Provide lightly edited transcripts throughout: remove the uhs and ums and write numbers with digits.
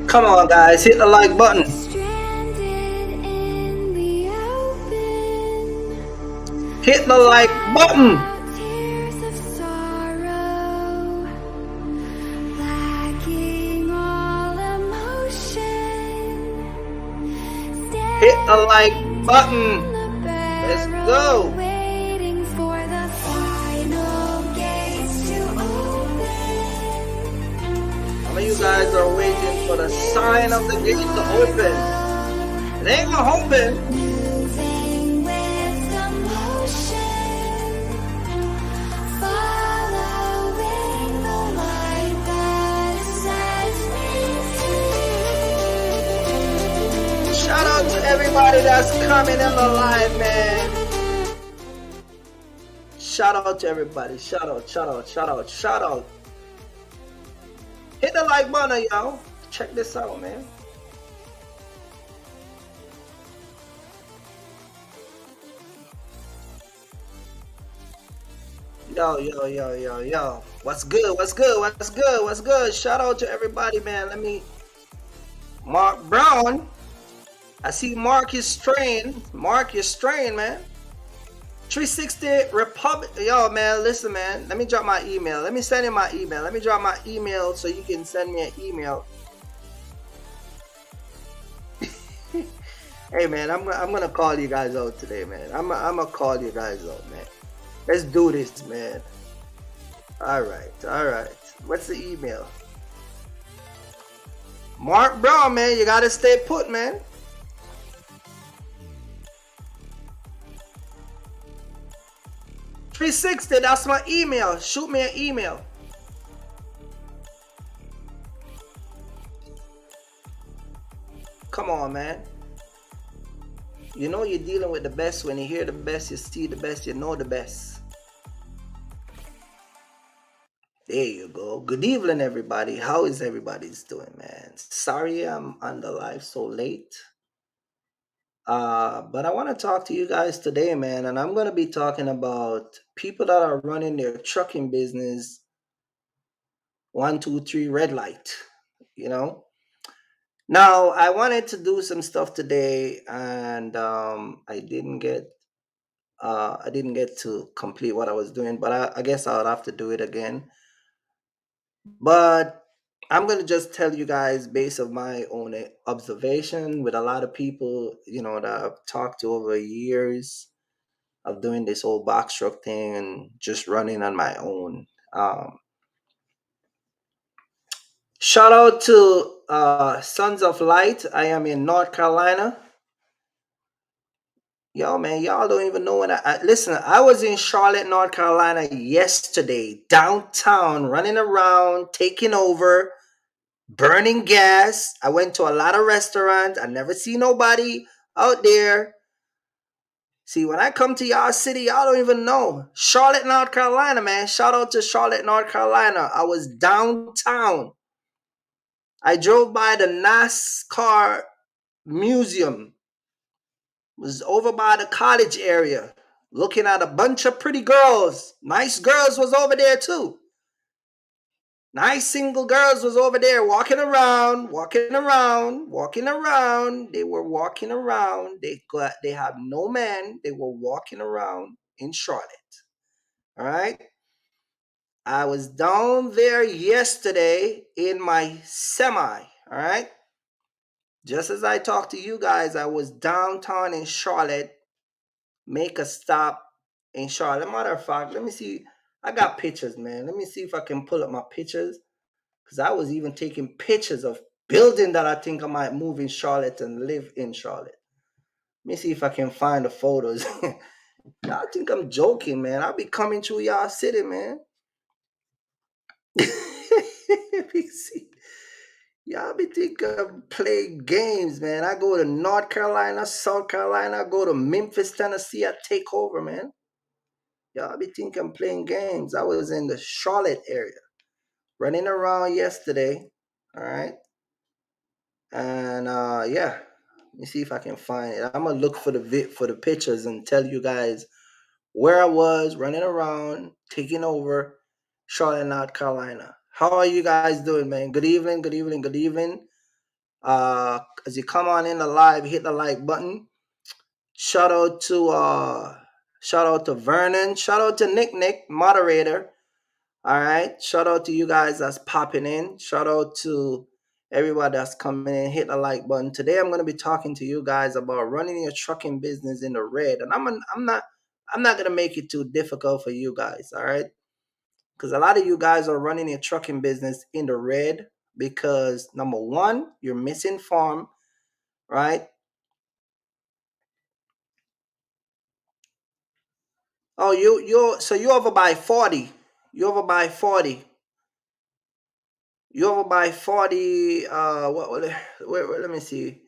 Come on, guys, hit the like button. Hit the like button. Hit the like button. Let's go. Some of you guys are waiting for the sign of the gate to open. It ain't gonna open. Shout out to everybody that's coming in the live, man. Shout out to everybody. Shout out, shout out, shout out, shout out. Hit the like button, y'all. Check this out, man. Yo. What's good? What's good? What's good? What's good? Shout out to everybody, man. Mark Brown. I see Mark is strained. Mark is strained, man. 360 Republic. Yo, man, listen, man. Let me drop my email. Let me send you my email. Let me drop my email so you can send me an email. Hey, man, I'm gonna call you guys out today, man. I'm gonna call you guys out, man. Let's do this, man. All right. What's the email? Mark Brown, man. You gotta stay put, man. $360, that's my email. Shoot me an email. Come on, man. You know you're dealing with the best when you hear the best, you see the best, you know the best. There you go. Good evening, everybody. How is everybody's doing, man? Sorry I'm on the live so late. But I want to talk to you guys today, man, and I'm going to be talking about people that are running their trucking business 1, 2, 3 red light, you know. Now, I wanted to do some stuff today, and I didn't get to complete what I was doing, but I guess I'll have to do it again. But I'm going to just tell you guys based on my own observation with a lot of people, you know, that I've talked to over years of doing this whole box truck thing and just running on my own. Shout out to Sons of Light. I am in North Carolina. Yo, man, y'all don't even know when listen. I was in Charlotte, North Carolina yesterday, downtown, running around, taking over, burning gas. I went to a lot of restaurants. I never see nobody out there. See, when I come to y'all city, y'all don't even know. Charlotte, North Carolina, man. Shout out to Charlotte, North Carolina. I was downtown. I drove by the NASCAR museum. Was over by the college area, looking at a bunch of pretty girls. Nice girls was over there too. Nice single girls was over there walking around. They were walking around. They have no man. They were walking around in Charlotte. All right. I was down there yesterday in my semi. All right. Just as I talked to you guys, I was downtown in Charlotte. Make a stop in Charlotte. Matter of fact, let me see. I got pictures, man. Let me see if I can pull up my pictures. Because I was even taking pictures of building that I think I might move in Charlotte and live in Charlotte. Let me see if I can find the photos. Y'all think I'm joking, man. I'll be coming through y'all city, man. Let me see. Y'all be thinking I'm playing games, man. I go to North Carolina, South Carolina, I go to Memphis, Tennessee, I take over, man. Y'all be thinking I'm playing games. I was in the Charlotte area, running around yesterday. All right. And yeah, let me see if I can find it. I'm gonna look for the pictures and tell you guys where I was running around, taking over Charlotte, North Carolina. How are you guys doing, man? Good evening. As you come on in the live, hit the like button. Shout out to Vernon. Shout out to Nick, moderator. All right. Shout out to you guys that's popping in. Shout out to everybody that's coming in. Hit the like button. Today I'm going to be talking to you guys about running your trucking business in the red, and I'm not going to make it too difficult for you guys. All right, because a lot of you guys are running your trucking business in the red because number one, you're misinformed, right? Oh, you over by 40. You over by 40. You over by 40. Let me see.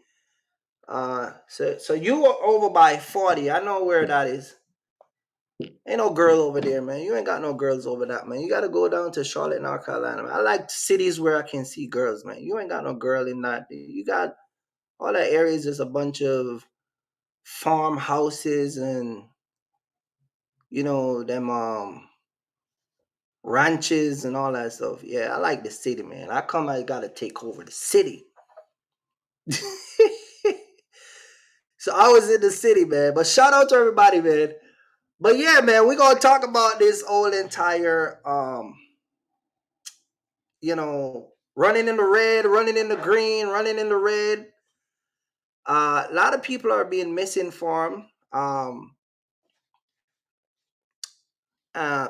So you were over by 40. I know where that is. Ain't no girl over there, man. You ain't got no girls over that, man. You gotta go down to Charlotte, North Carolina, man. I like cities where I can see girls, man. You ain't got no girl in that. You got all that areas is a bunch of farmhouses and them ranches and all that stuff. Yeah, I like the city, man. I gotta take over the city. So I was in the city, man. But shout out to everybody, man. But yeah, man, we're gonna talk about this whole entire running in the red, running in the green, running in the red. A lot of people are being misinformed.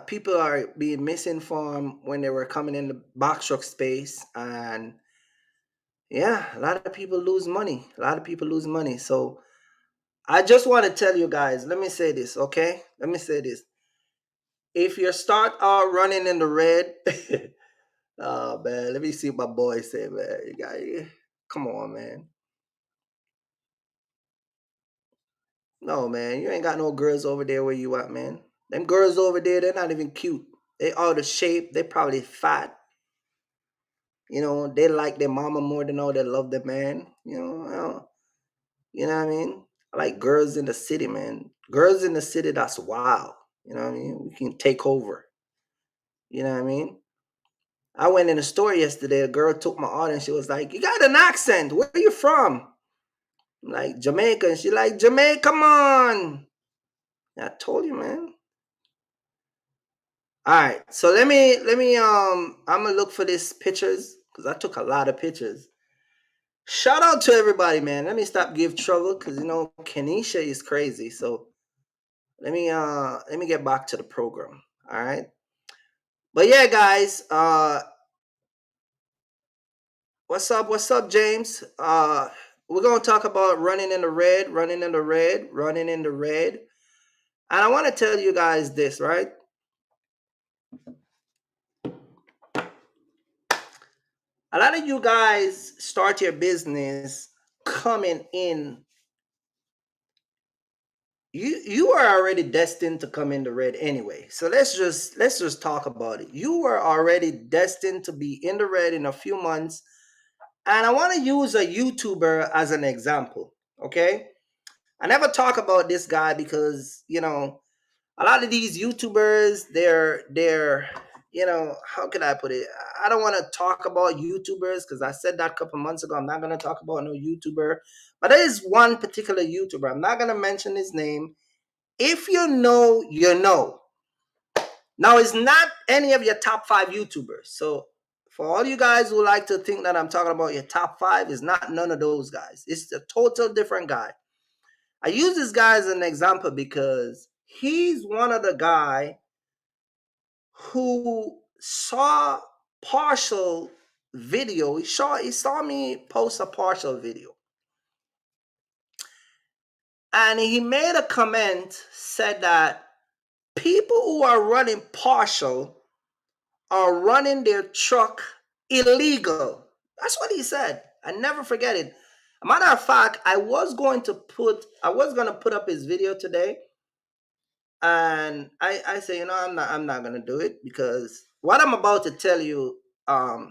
People are being misinformed when they were coming in the box truck space, and yeah, a lot of people lose money. A lot of people lose money. So I just want to tell you guys, let me say this, okay? Let me say this. If you start running in the red, oh man, let me see what my boy say, man. Come on, man. No, man, you ain't got no girls over there where you at, man. Them girls over there, they're not even cute. They out of shape. They probably fat. They like their mama more than all they love their man. You know what I mean? I like girls in the city, man. Girls in the city, that's wild. You know what I mean? We can take over. You know what I mean? I went in a store yesterday. A girl took my order and she was like, "You got an accent. Where are you from?" I'm like, "Jamaica." And she like, "Jamaica, come on." I told you, man. All right. So I'm gonna look for these pictures because I took a lot of pictures. Shout out to everybody, man. Let me stop give trouble because Kenisha is crazy. So let me get back to the program. All right. But yeah, guys, what's up, James? We're gonna talk about running in the red, running in the red, running in the red. And I want to tell you guys this, right? A lot of you guys start your business coming in. You are already destined to come in the red anyway. So let's just talk about it. You are already destined to be in the red in a few months. And I want to use a YouTuber as an example. Okay. I never talk about this guy because, a lot of these YouTubers, they're how can I put it? I don't want to talk about YouTubers because I said that a couple months ago. I'm not going to talk about no YouTuber. But there is one particular YouTuber. I'm not going to mention his name. If you know, you know. Now, it's not any of your top 5 YouTubers. So for all you guys who like to think that I'm talking about your top 5, it's not none of those guys. It's a total different guy. I use this guy as an example because he's one of the guy who saw partial video. He saw me post a partial video. And he made a comment, said that people who are running partial are running their truck illegal. That's what he said. I never forget it. A matter of fact, I was going to put up his video today, and I say, I'm not gonna do it because what I'm about to tell you, I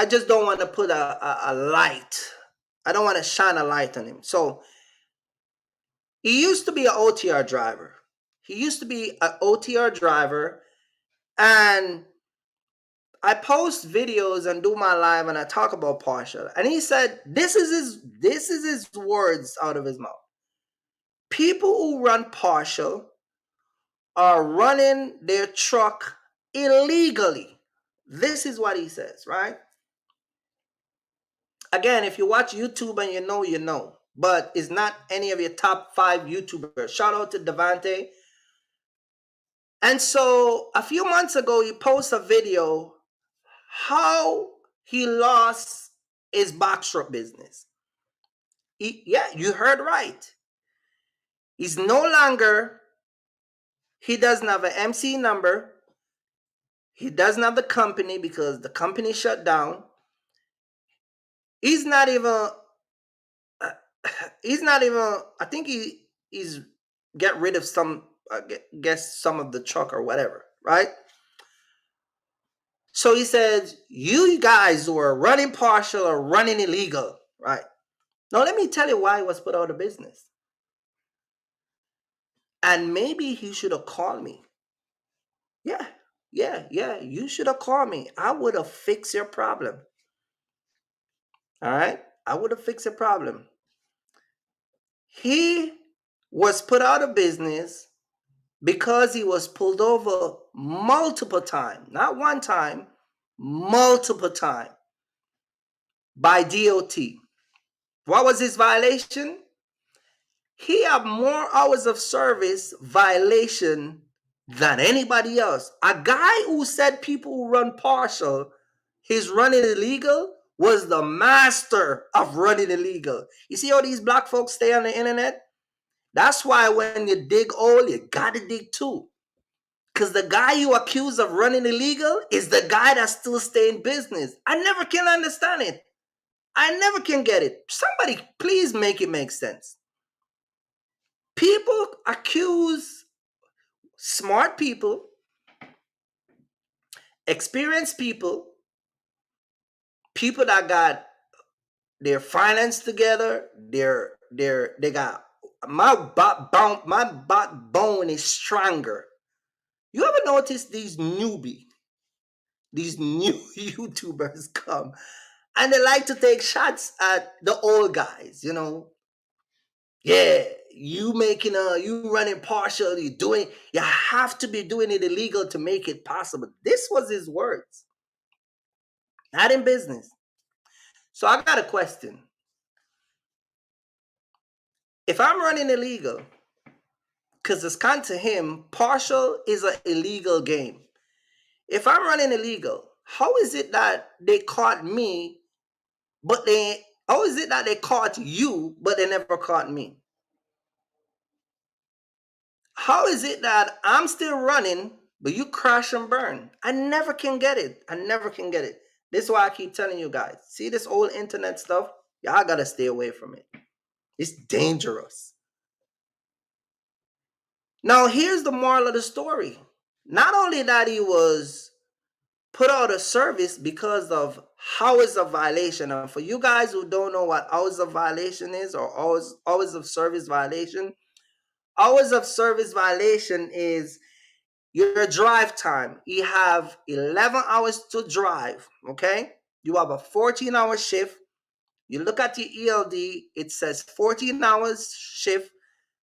just don't want to put a light. I don't want to shine a light on him. So he used to be an OTR driver. He used to be an OTR driver, and I post videos and do my live and I talk about partial. And he said, this is his words out of his mouth. People who run partial are running their truck illegally. This is what he says, right? Again, if you watch YouTube and you know, but it's not any of your top 5 YouTubers. Shout out to Devante. And so a few months ago, he posted a video how he lost his box truck business. Yeah, you heard right. He's no longer, he doesn't have an MC number. He doesn't have the company because the company shut down. He's not even, I think he's get rid of some, guess some of the truck or whatever, right? So he said, you guys who are running partial or running illegal, right? Now let me tell you why he was put out of business. And maybe he should have called me. Yeah, you should have called me. I would have fixed your problem. All right? I would have fixed your problem. He was put out of business because he was pulled over multiple times, not one time, multiple times by DOT. What was his violation? He had more hours of service violation than anybody else. A guy who said people who run partial, he's running illegal, was the master of running illegal. You see how these black folks stay on the internet? That's why when you dig hole, you gotta dig two. Because the guy you accuse of running illegal is the guy that still stay in business. I never can understand it. I never can get it. Somebody please make it make sense. People accuse smart people, experienced people, people that got their finance together, they got my backbone is stronger. You ever notice these new YouTubers come and they like to take shots at the old guys, Yeah, you running partial, you have to be doing it illegal to make it possible. This was his words. Not in business. So I got a question. If I'm running illegal, because it's kind to him, partial is an illegal game. If I'm running illegal, how is it that they caught me, how is it that they caught you, but they never caught me? How is it that I'm still running, but you crash and burn? I never can get it. This is why I keep telling you guys. See this old internet stuff? Y'all gotta stay away from it. It's dangerous. Now, here's the moral of the story. Not only that he was put out of service because of hours of violation. And for you guys who don't know what hours of violation is or hours of service violation, hours of service violation is your drive time. You have 11 hours to drive, okay? You have a 14-hour shift. You look at your ELD, it says 14 hours shift.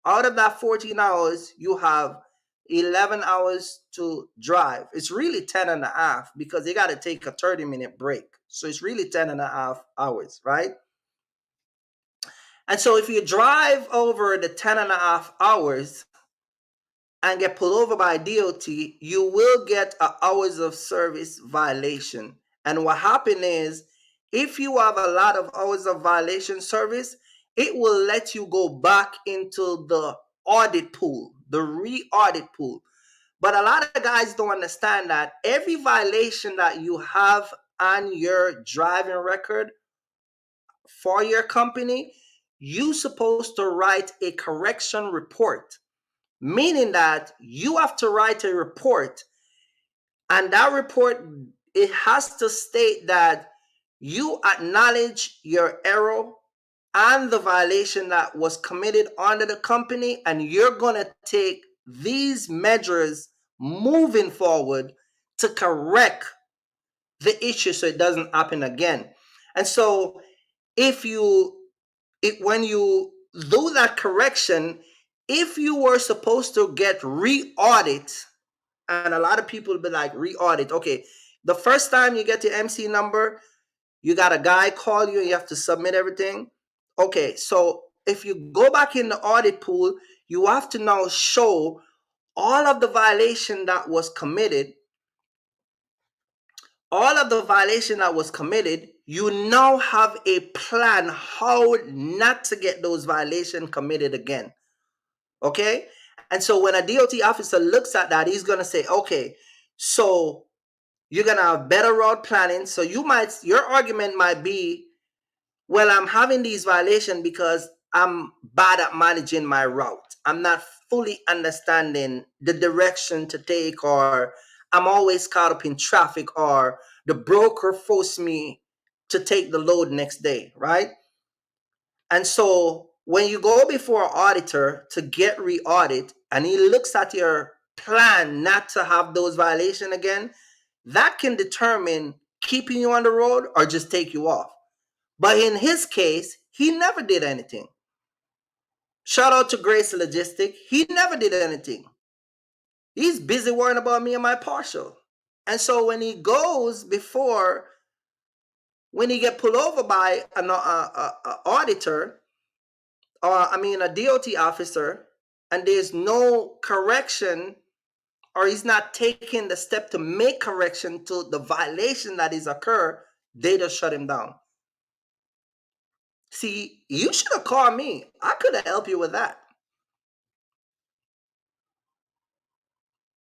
Out of that 14 hours, you have 11 hours to drive. It's really 10 and a half because you got to take a 30-minute break. So it's really 10 and a half hours, right? And so if you drive over the 10 and a half hours and get pulled over by DOT, you will get an hours of service violation. And what happened is, if you have a lot of hours of violation service, it will let you go back into the audit pool, the re-audit pool. But a lot of guys don't understand that every violation that you have on your driving record for your company, you're supposed to write a correction report, meaning that you have to write a report, and that report, it has to state that you acknowledge your error and the violation that was committed under the company, and you're going to take these measures moving forward to correct the issue so it doesn't happen again. And so if you when you do that correction, if you were supposed to get re-audit, and a lot of people will be like, re-audit, okay, the first time you get your MC number, you got a guy call you, you have to submit everything. Okay, so if you go back in the audit pool, you have to now show all of the violation that was committed, you now have a plan how not to get those violations committed again. Okay? And so when a DOT officer looks at that, he's going to say, okay, so you're going to have better route planning. So your argument might be, well, I'm having these violations because I'm bad at managing my route. I'm not fully understanding the direction to take, or I'm always caught up in traffic, or the broker forced me to take the load next day, right? And so when you go before an auditor to get re-audit and he looks at your plan not to have those violations again, that can determine keeping you on the road or just take you off. But in his case, he never did anything. Shout out to Grace Logistic. He never did anything. He's busy worrying about me and my partial. And so when he goes before, when he get pulled over by an auditor, or a DOT officer, and there's no correction, or he's not taking the step to make correction to the violation that is occurred, they just shut him down. See, you should have called me. I could have helped you with that.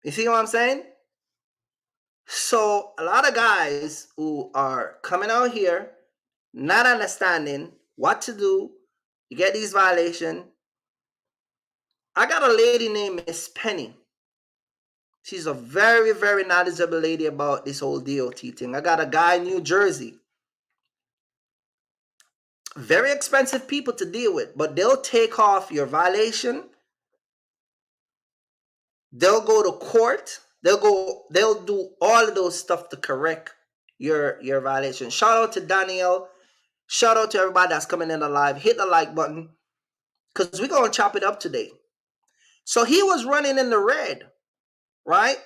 You see what I'm saying? So a lot of guys who are coming out here not understanding what to do, you get these violations. I got a lady named Miss Penny. She's a very, very knowledgeable lady about this whole DOT thing. I got a guy in New Jersey. Very expensive people to deal with, but they'll take off your violation. They'll go to court. They'll do all of those stuff to correct your violation. Shout out to Danielle. Shout out to everybody that's coming in alive. Hit the like button, because we're going to chop it up today. So he was running in the red, right?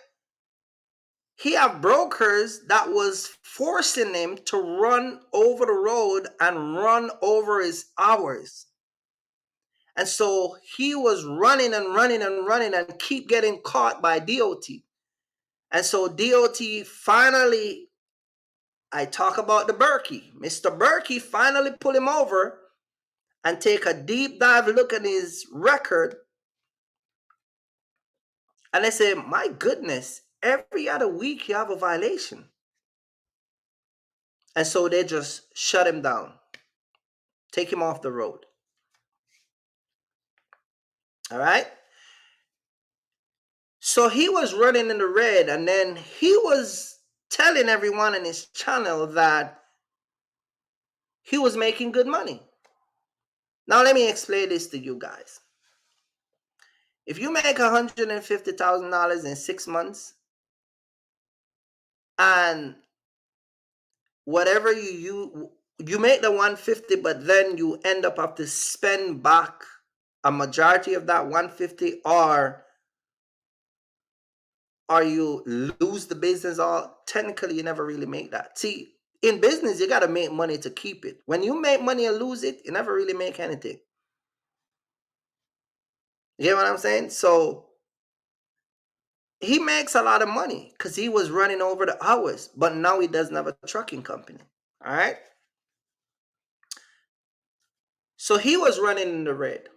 He had brokers that was forcing him to run over the road and run over his hours. And so he was running and running and running and keep getting caught by DOT. And so DOT finally, I talk about the Berkey. Mr. Berkey finally pulled him over and take a deep dive look at his record. And they say, my goodness, every other week you have a violation. And so they just shut him down, take him off the road. All right? So he was running in the red, and then he was telling everyone in his channel that he was making good money. Now let me explain this to you guys. If you make $150,000 in 6 months, and whatever you make the 150, but then you end up have to spend back a majority of that 150, or you lose the business all, technically you never really make that. See, in business, you got to make money to keep it. When you make money and lose it, you never really make anything. You get what I'm saying? So he makes a lot of money because he was running over the hours, but now he doesn't have a trucking company. All right. So he was running in the red.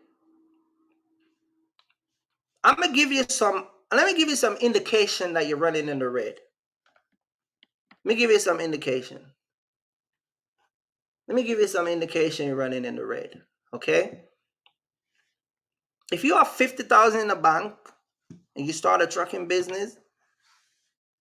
Let me give you some indication that you're running in the red. Let me give you some indication. You're running in the red. Okay. If you have 50,000 in the bank and you start a trucking business,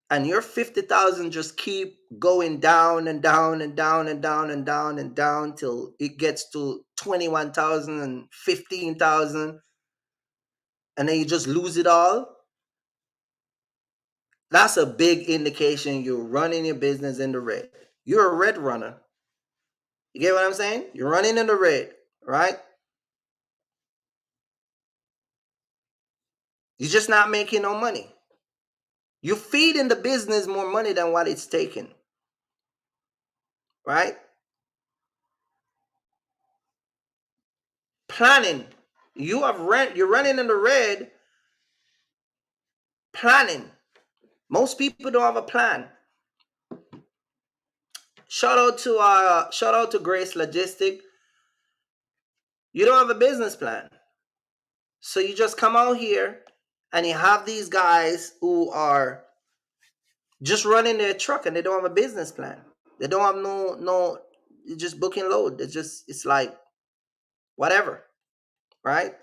and your 50,000 just keep going down and down and down and down and down and down till it gets to 21,000 and 15,000, and then you just lose it all, That's a big indication you're running your business in the red. You're a red runner. You get what I'm saying? You're running in the red, right? You're just not making no money. You're feeding the business more money than what it's taking, right? Planning. You're running in the red, planning. Most people don't have a plan. Shout out to Grace Logistic. You don't have a business plan. So you just come out here and you have these guys who are just running their truck and they don't have a business plan. They don't have no just booking load. It's like whatever, right?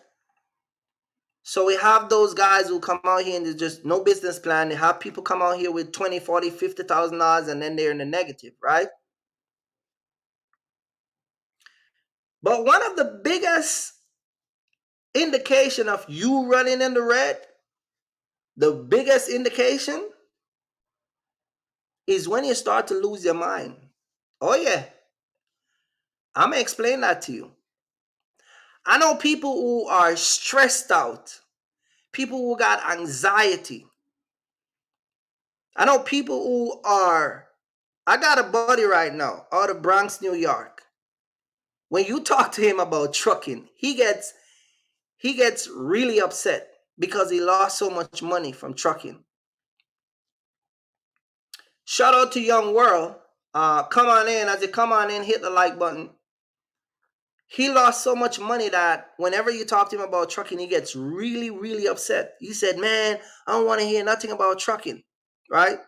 So we have those guys who come out here and there's just no business plan. They have people come out here with 20, 40, $50,000 and then they're in the negative, right? But one of the biggest indication of you running in the red, the biggest indication is when you start to lose your mind. Oh yeah, I'm gonna explain that to you. I know people who are stressed out, people who got anxiety. I know people who are. I got a buddy right now out of Bronx, New York. When you talk to him about trucking, he gets really upset because he lost so much money from trucking. Shout out to Young World. Come on in. As you come on in, hit the like button. He lost so much money that whenever you talk to him about trucking, he gets really, really upset. He said, "Man, I don't want to hear nothing about trucking," right?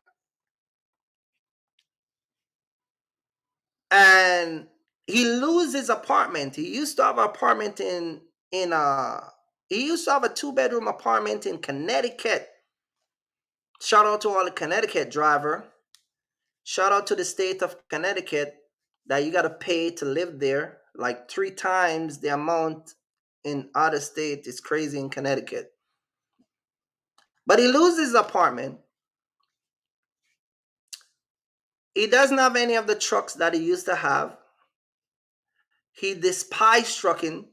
And he loses his apartment. He used to have an apartment in he used to have a two-bedroom apartment in Connecticut. Shout out to all the Connecticut driver. Shout out to the state of Connecticut that you got to pay to live there, like 3 times the amount in other states. It's crazy in Connecticut. But he loses his apartment. He doesn't have any of the trucks that he used to have. He despised trucking.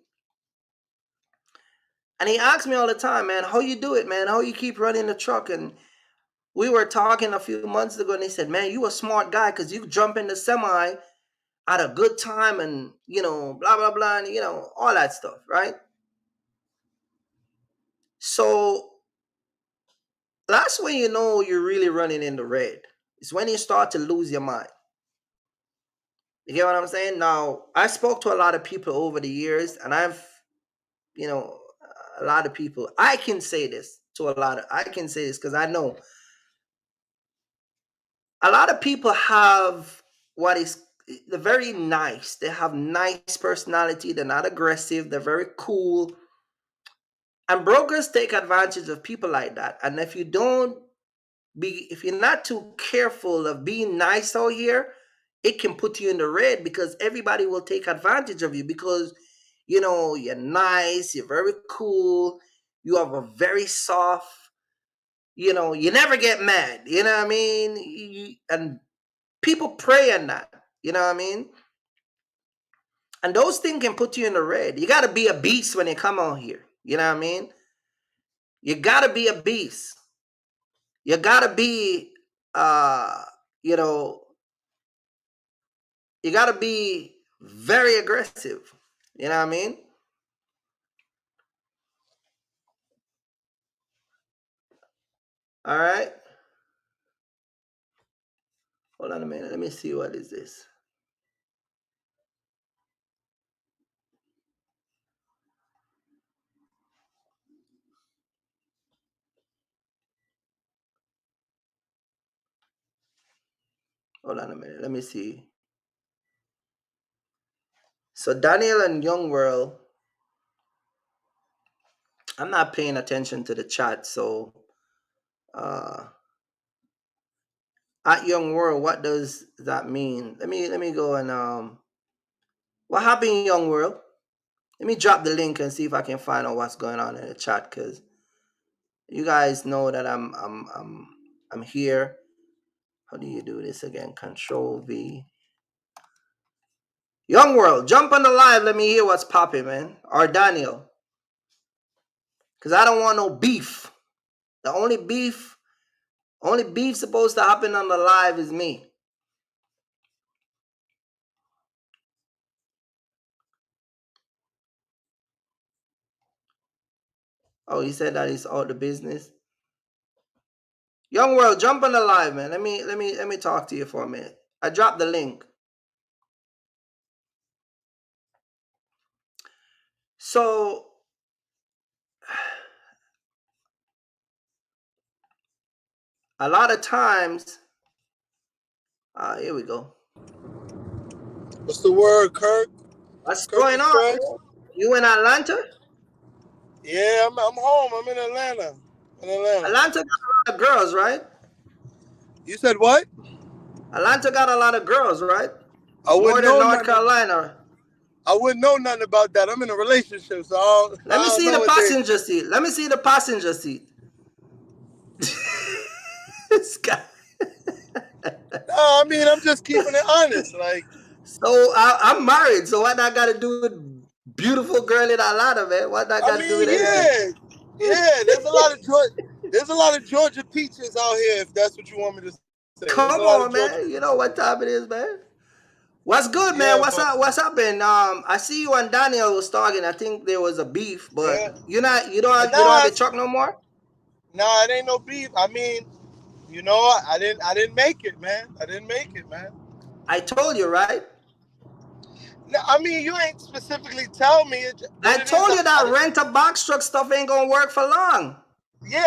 And he asks me all the time, "Man, how you do it, man? How you keep running the truck?" And we were talking a few months ago, and he said, "Man, you a smart guy because you jump in the semi at a good time and, blah, blah, blah, and, all that stuff, right?" So that's when you know you're really running in the red. It's when you start to lose your mind. You get what I'm saying? Now, I spoke to a lot of people over the years, and you know, a lot of people. I can say this to a lot of. I can say this because I know a lot of people have what is they're very nice. They have nice personality. They're not aggressive. They're very cool. And brokers take advantage of people like that. And if you're not too careful of being nice out here, it can put you in the red because everybody will take advantage of you because you're nice, you're very cool, you have a very soft, you never get mad, you know what I mean? And people prey on that, you know what I mean? And those things can put you in the red. You got to be a beast when you come out here, you know what I mean? You got to be a beast. You got to be, you know, you got to be very aggressive. You know what I mean? All right. Hold on a minute. Let me see what is this. Hold on a minute. Let me see. So Daniel and Young World, I'm not paying attention to the chat. So uh at Young World, what does that mean? Let me go and what happened, Young World? Let me drop the link and see if I can find out what's going on in the chat because you guys know that I'm here. How do you do this again? Control V. Young World, jump on the live. Let me hear what's popping, man. Or Daniel. Because I don't want no beef. The only beef supposed to happen on the live is me. Oh, he said that he's out the business. Young World, jump on the live, man. Let me talk to you for a minute. I dropped the link. So a lot of times, here we go. What's the word, Kirk? What's Kirk going the on? Stretch? You in Atlanta? Yeah, I'm home. I'm in Atlanta. Atlanta got a lot of girls, right? You said what? Atlanta got a lot of girls, right? I More wouldn't than know North nothing. Carolina. I wouldn't know nothing about that. I'm in a relationship, so I Let me don't see know the what they. passenger seat. Let me see the passenger seat. This guy. No, I mean I'm just keeping it honest. Like, So I'm married. So what that got to do with beautiful girl in Atlanta, man? What that I got to do with mean, anything? yeah. There's a lot of Georgia peaches out here. If that's what you want me to say, there's a Come lot of on, Georgia. man. You know what time it is, man. What's good, man? Yeah, What's but up? What's happening? I see you and Daniel was talking. I think there was a beef, but yeah, you don't have nah, your truck no more. nah, it ain't no beef. I mean, I didn't make it, man. I didn't make it, man. I told you, right? No, I mean, you ain't specifically tell me what I it is. told you that rent a box truck stuff ain't gonna work for long. Yeah,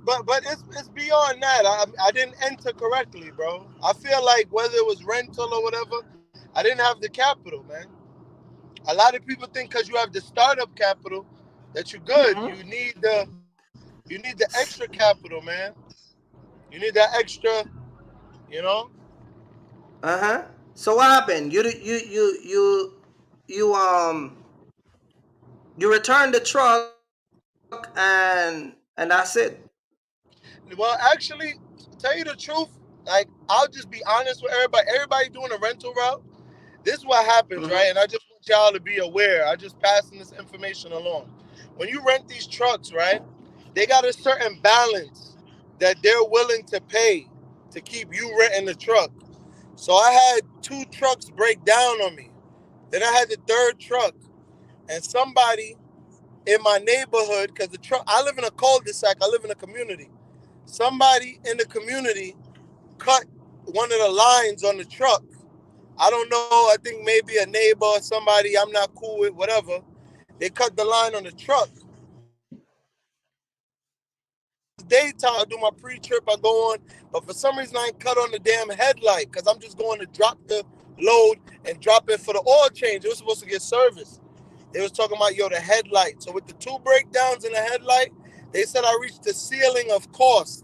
but it's beyond that. I didn't enter correctly, bro. I feel like whether it was rental or whatever, I didn't have the capital, man. A lot of people think because you have the startup capital that you're good. Mm-hmm. You need the extra capital, man. You need that extra, you know. Uh-huh. So what happened? You you returned the truck and that's it. Well, actually, to tell you the truth, like I'll just be honest with everybody. Everybody doing a rental route. This is what happens, Mm-hmm. right? And I just want y'all to be aware. I just passing this information along. When you rent these trucks, right, they got a certain balance that they're willing to pay to keep you renting the truck. So I had 2 trucks break down on me. Then I had the third truck, and somebody in my neighborhood, because the truck, I live in a cul-de-sac, I live in a community. Somebody in the community cut one of the lines on the truck. I don't know. I think maybe a neighbor or somebody I'm not cool with, whatever. They cut the line on the truck. Daytime, I do my pre-trip, I go on, but for some reason I ain't cut on the damn headlight because I'm just going to drop the load and drop it for the oil change. It was supposed to get serviced. They was talking about the headlight. So with the 2 breakdowns in the headlight, they said I reached the ceiling of cost.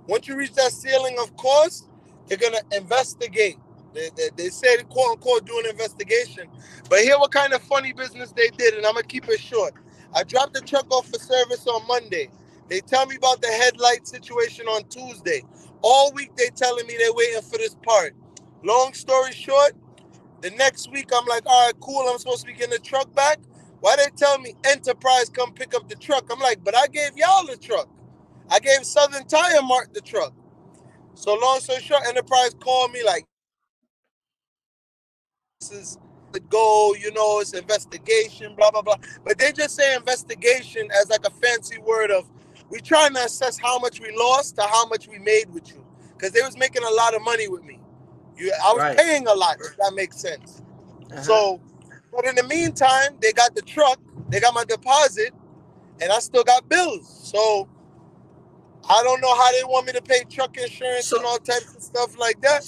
Once you reach that ceiling of cost, they're gonna investigate. They said quote unquote do an investigation. But here what kind of funny business they did, and I'm gonna keep it short. I dropped the truck off for service on Monday. They tell me about the headlight situation on Tuesday. All week they telling me they're waiting for this part. Long story short, the next week I'm like, all right, cool, I'm supposed to be getting the truck back. Why they tell me Enterprise come pick up the truck? I'm like, but I gave y'all the truck. I gave Southern Tire Mart the truck. So long story short, Enterprise called me like, this is the goal, it's investigation, blah, blah, blah. But they just say investigation as like a fancy word of, we trying to assess how much we lost to how much we made with you. Because they was making a lot of money with me. I was Right. paying a lot, if that makes sense. Uh-huh. So, but in the meantime, they got the truck, they got my deposit, and I still got bills. So I don't know how they want me to pay truck insurance and So all types of stuff like that.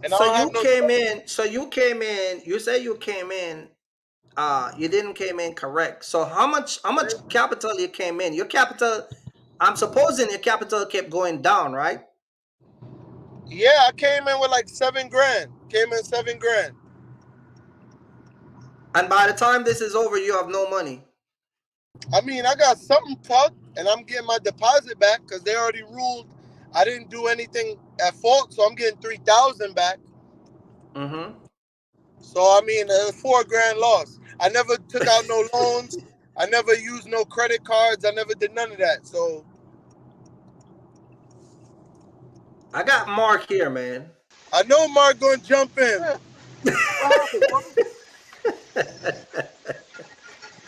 And I so don't have you no came truck. in, you say you came in, you didn't came in correct. So how much capital you came in? Your capital, I'm supposing your capital kept going down, right? Yeah, I came in with like 7 grand. Came in 7 grand. And by the time this is over, you have no money. I mean, I got something tucked, and I'm getting my deposit back because they already ruled I didn't do anything at fault, so I'm getting 3,000 back. Mm-hmm. So I mean, $4,000 loss. I never took out no loans. I never used no credit cards. I never did none of that. So I got Mark here, man. I know Mark gonna jump in. Man, what happened, bro?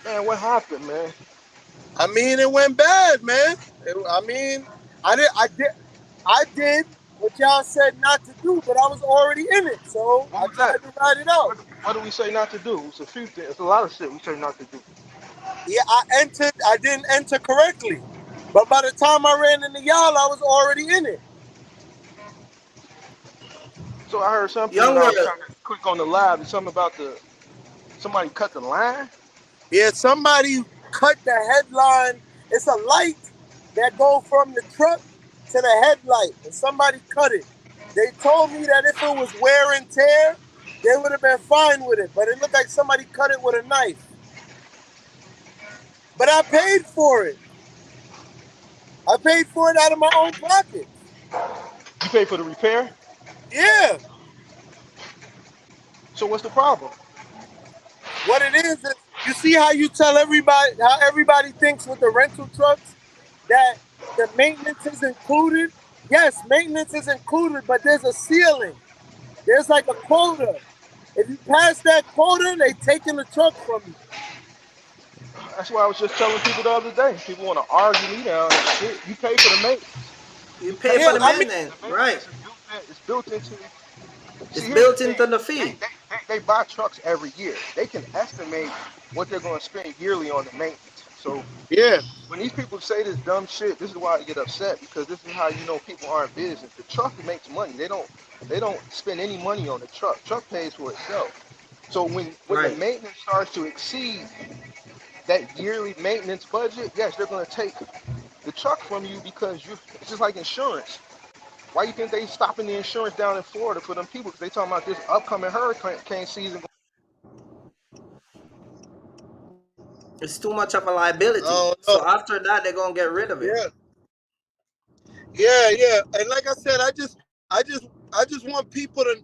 Man, what happened, man? I mean, it went bad, man. I mean, I did what y'all said not to do, but I was already in it, so What I was that? tried to ride it out. What do we say not to do? It's a few things. It's a lot of shit we say not to do. Yeah, I didn't enter correctly, but by the time I ran into y'all, I was already in it. So I heard something when Young I World. was trying to click on the live. It's something about somebody cut the line. Yeah, somebody cut the headline. It's a light that go from the truck to the headlight, and somebody cut it. They told me that if it was wear and tear, they would have been fine with it, but it looked like somebody cut it with a knife. But I paid for it. I paid for it out of my own pocket. You pay for the repair. Yeah. So what's the problem? What it is you see how you tell everybody how everybody thinks with the rental trucks that the maintenance is included. Yes, maintenance is included, but there's a ceiling. There's like a quota. If you pass that quota, they taking the truck from you. That's why I was just telling people the other day. People want to argue me down and shit. You pay for the maintenance. You You pay pay for for Yeah, the the I mean, maintenance. maintenance, The right? maintenance is built into. It's See, here's the built thing. into the They, fee. they, they buy trucks every year. They can estimate what they're going to spend yearly on the maintenance. So yeah, when these people say this dumb shit, this is why I get upset because this is how you know people aren't business. The truck makes money. They don't spend any money on the truck. Truck pays for itself. So when the Right. maintenance starts to exceed that yearly maintenance budget, yes, they're going to take the truck from you because you. It's just like insurance. Why you think they stopping the insurance down in Florida for them people? Because they talking about this upcoming hurricane season. It's too much of a liability. oh no, So after that, they're gonna get rid of it. yeah, yeah. And like I said, I just want people to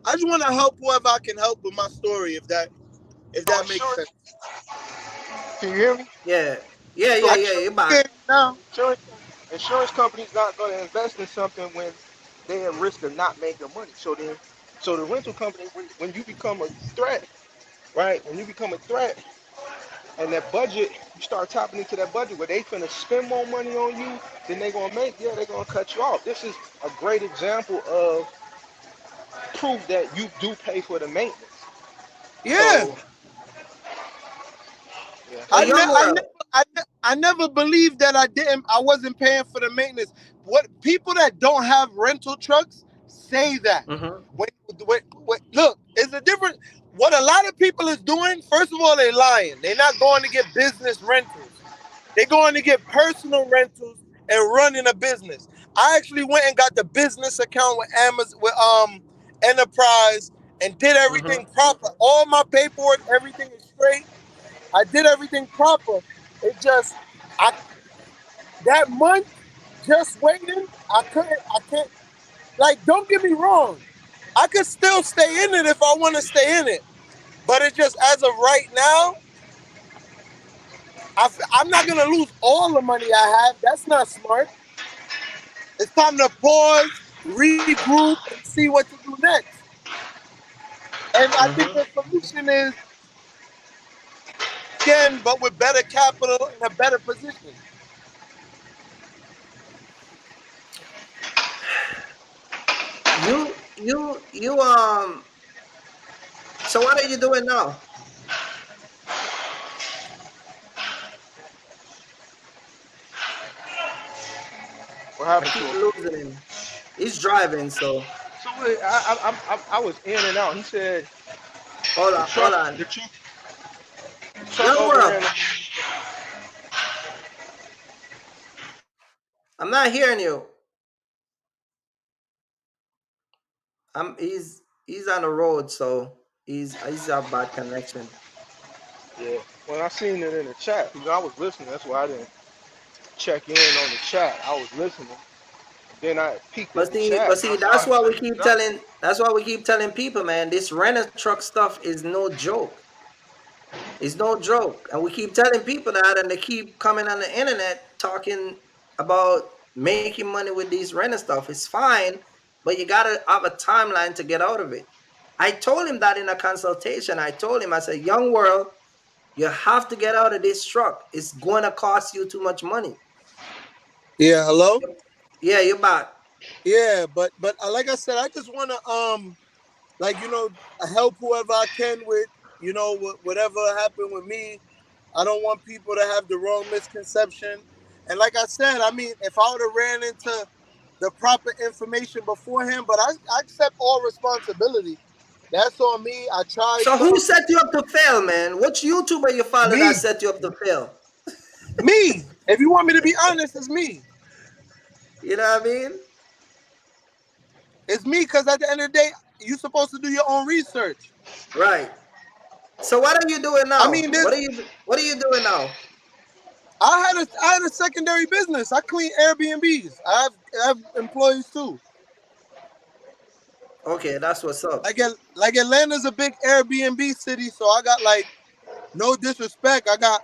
I just want to help whoever I can help with my story, if So that makes sense. insurance, can you hear me? Yeah. Yeah, So yeah, yeah. You're back. Now, insurance, insurance companies not going to invest in something when they're at risk of not making money. So the rental company, when you become a threat, right? When you become a threat, and that budget, you start tapping into that budget where they finna spend more money on you than they gonna make. Yeah, they're gonna cut you off. This is a great example of proof that you do pay for the maintenance. yeah. So yeah, So Young World. I never believed that I wasn't paying for the maintenance. What people that don't have rental trucks say that. Mm-hmm. Look, it's a different. What a lot of people is doing. First of all, they're lying. They're not going to get business rentals. They're going to get personal rentals and running a business. I actually went and got the business account with Amazon, with Enterprise, and did Mm-hmm. everything proper. All my paperwork, everything is straight. I did everything proper. It just I that month just waiting. I can't like don't get me wrong. I could still stay in it if I want to stay in it. But it's just as of right now, I'm not gonna lose all the money I have. That's not smart. It's time to pause, regroup, and see what to do next. And I think Mm-hmm. the solution is again, but with better capital and a better position. You. So what are you doing now? what I happened to keep him? losing him. He's driving, so So wait, I was in and out. He said hold the on, hold truck on. the truck truck Young World, overran him. I'm not hearing you. He's on the road, so he's a bad connection. Yeah. When I seen it in the chat, I was listening. That's why I didn't check in on the chat. I was listening. Then I peeked at But the see, chat but and I see, saw that's him why we sending me keep nothing. telling. That's why we keep telling people, man. This rent a truck stuff is no joke. It's no joke, and we keep telling people that, and they keep coming on the internet talking about making money with these rent a stuff. It's fine, but you gotta have a timeline to get out of it. I told him that in a consultation. I told him, I said, "Young world, you have to get out of this truck. It's going to cost you too much money." Yeah, hello. Yeah, you're back. Yeah, but like I said, I just want to like help whoever I can with whatever happened with me. I don't want people to have the wrong misconception. And like I said, I mean, if I would have ran into the proper information beforehand, but I accept all responsibility. That's on me. I tried So who some. set you up to fail, man? Which YouTuber you follow that Me, set you up to fail? me. If you want me to be honest, it's me. You know what I mean? It's me because at the end of the day, you're supposed to do your own research. Right. So what are you doing I now? mean, this. What are you doing now? I had a secondary business. I clean Airbnbs. I have employees too. Okay, that's what's up. Like Atlanta's a big Airbnb city, so I got like no disrespect. I got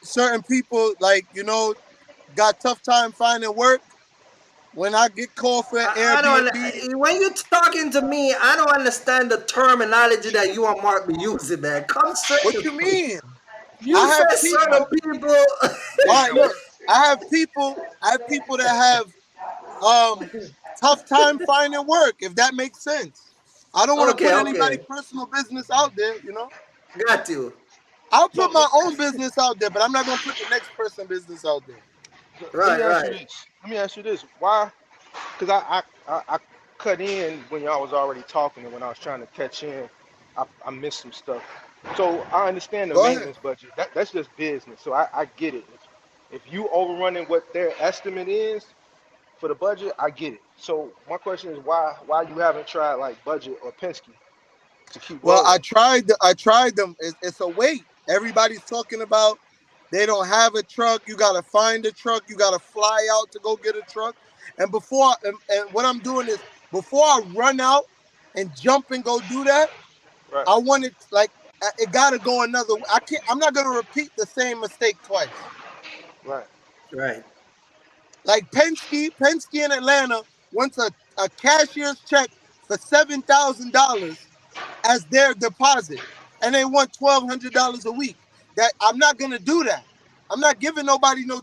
certain people like got tough time finding work. When I get called for I Airbnb, don't. When you talking to me, I don't understand the terminology that you and Mark be using, man. Come straight what to you me. mean? You I have said people. certain people. All right, look, I have people. I have people that have um tough time finding work. If that makes sense, I don't want to Okay, put anybody okay, personal business out there. got you. I'll So put my own business out there, but I'm not gonna put the next person business out there. let me Right, ask you right. this. Let me ask you this. Why? Because I cut in when y'all was already talking, and when I was trying to catch in, I missed some stuff. So I understand the Go ahead. maintenance budget. That's just business. So I get it. If you overrunning what their estimate is for the budget, I get it. So my question is why you haven't tried like budget or Penske to keep Well, rolling? I tried them. It's a wait. Everybody's talking about they don't have a truck. You gotta find a truck. You gotta fly out to go get a truck. And what I'm doing is before I run out and jump and go do that, Right. I want it like it gotta go another. I can't. I'm not gonna repeat the same mistake twice. Right. Right. Like Penske in Atlanta wants a cashier's check for $7,000 as their deposit, and they want $1,200 a week. That I'm not gonna do that. I'm not giving nobody no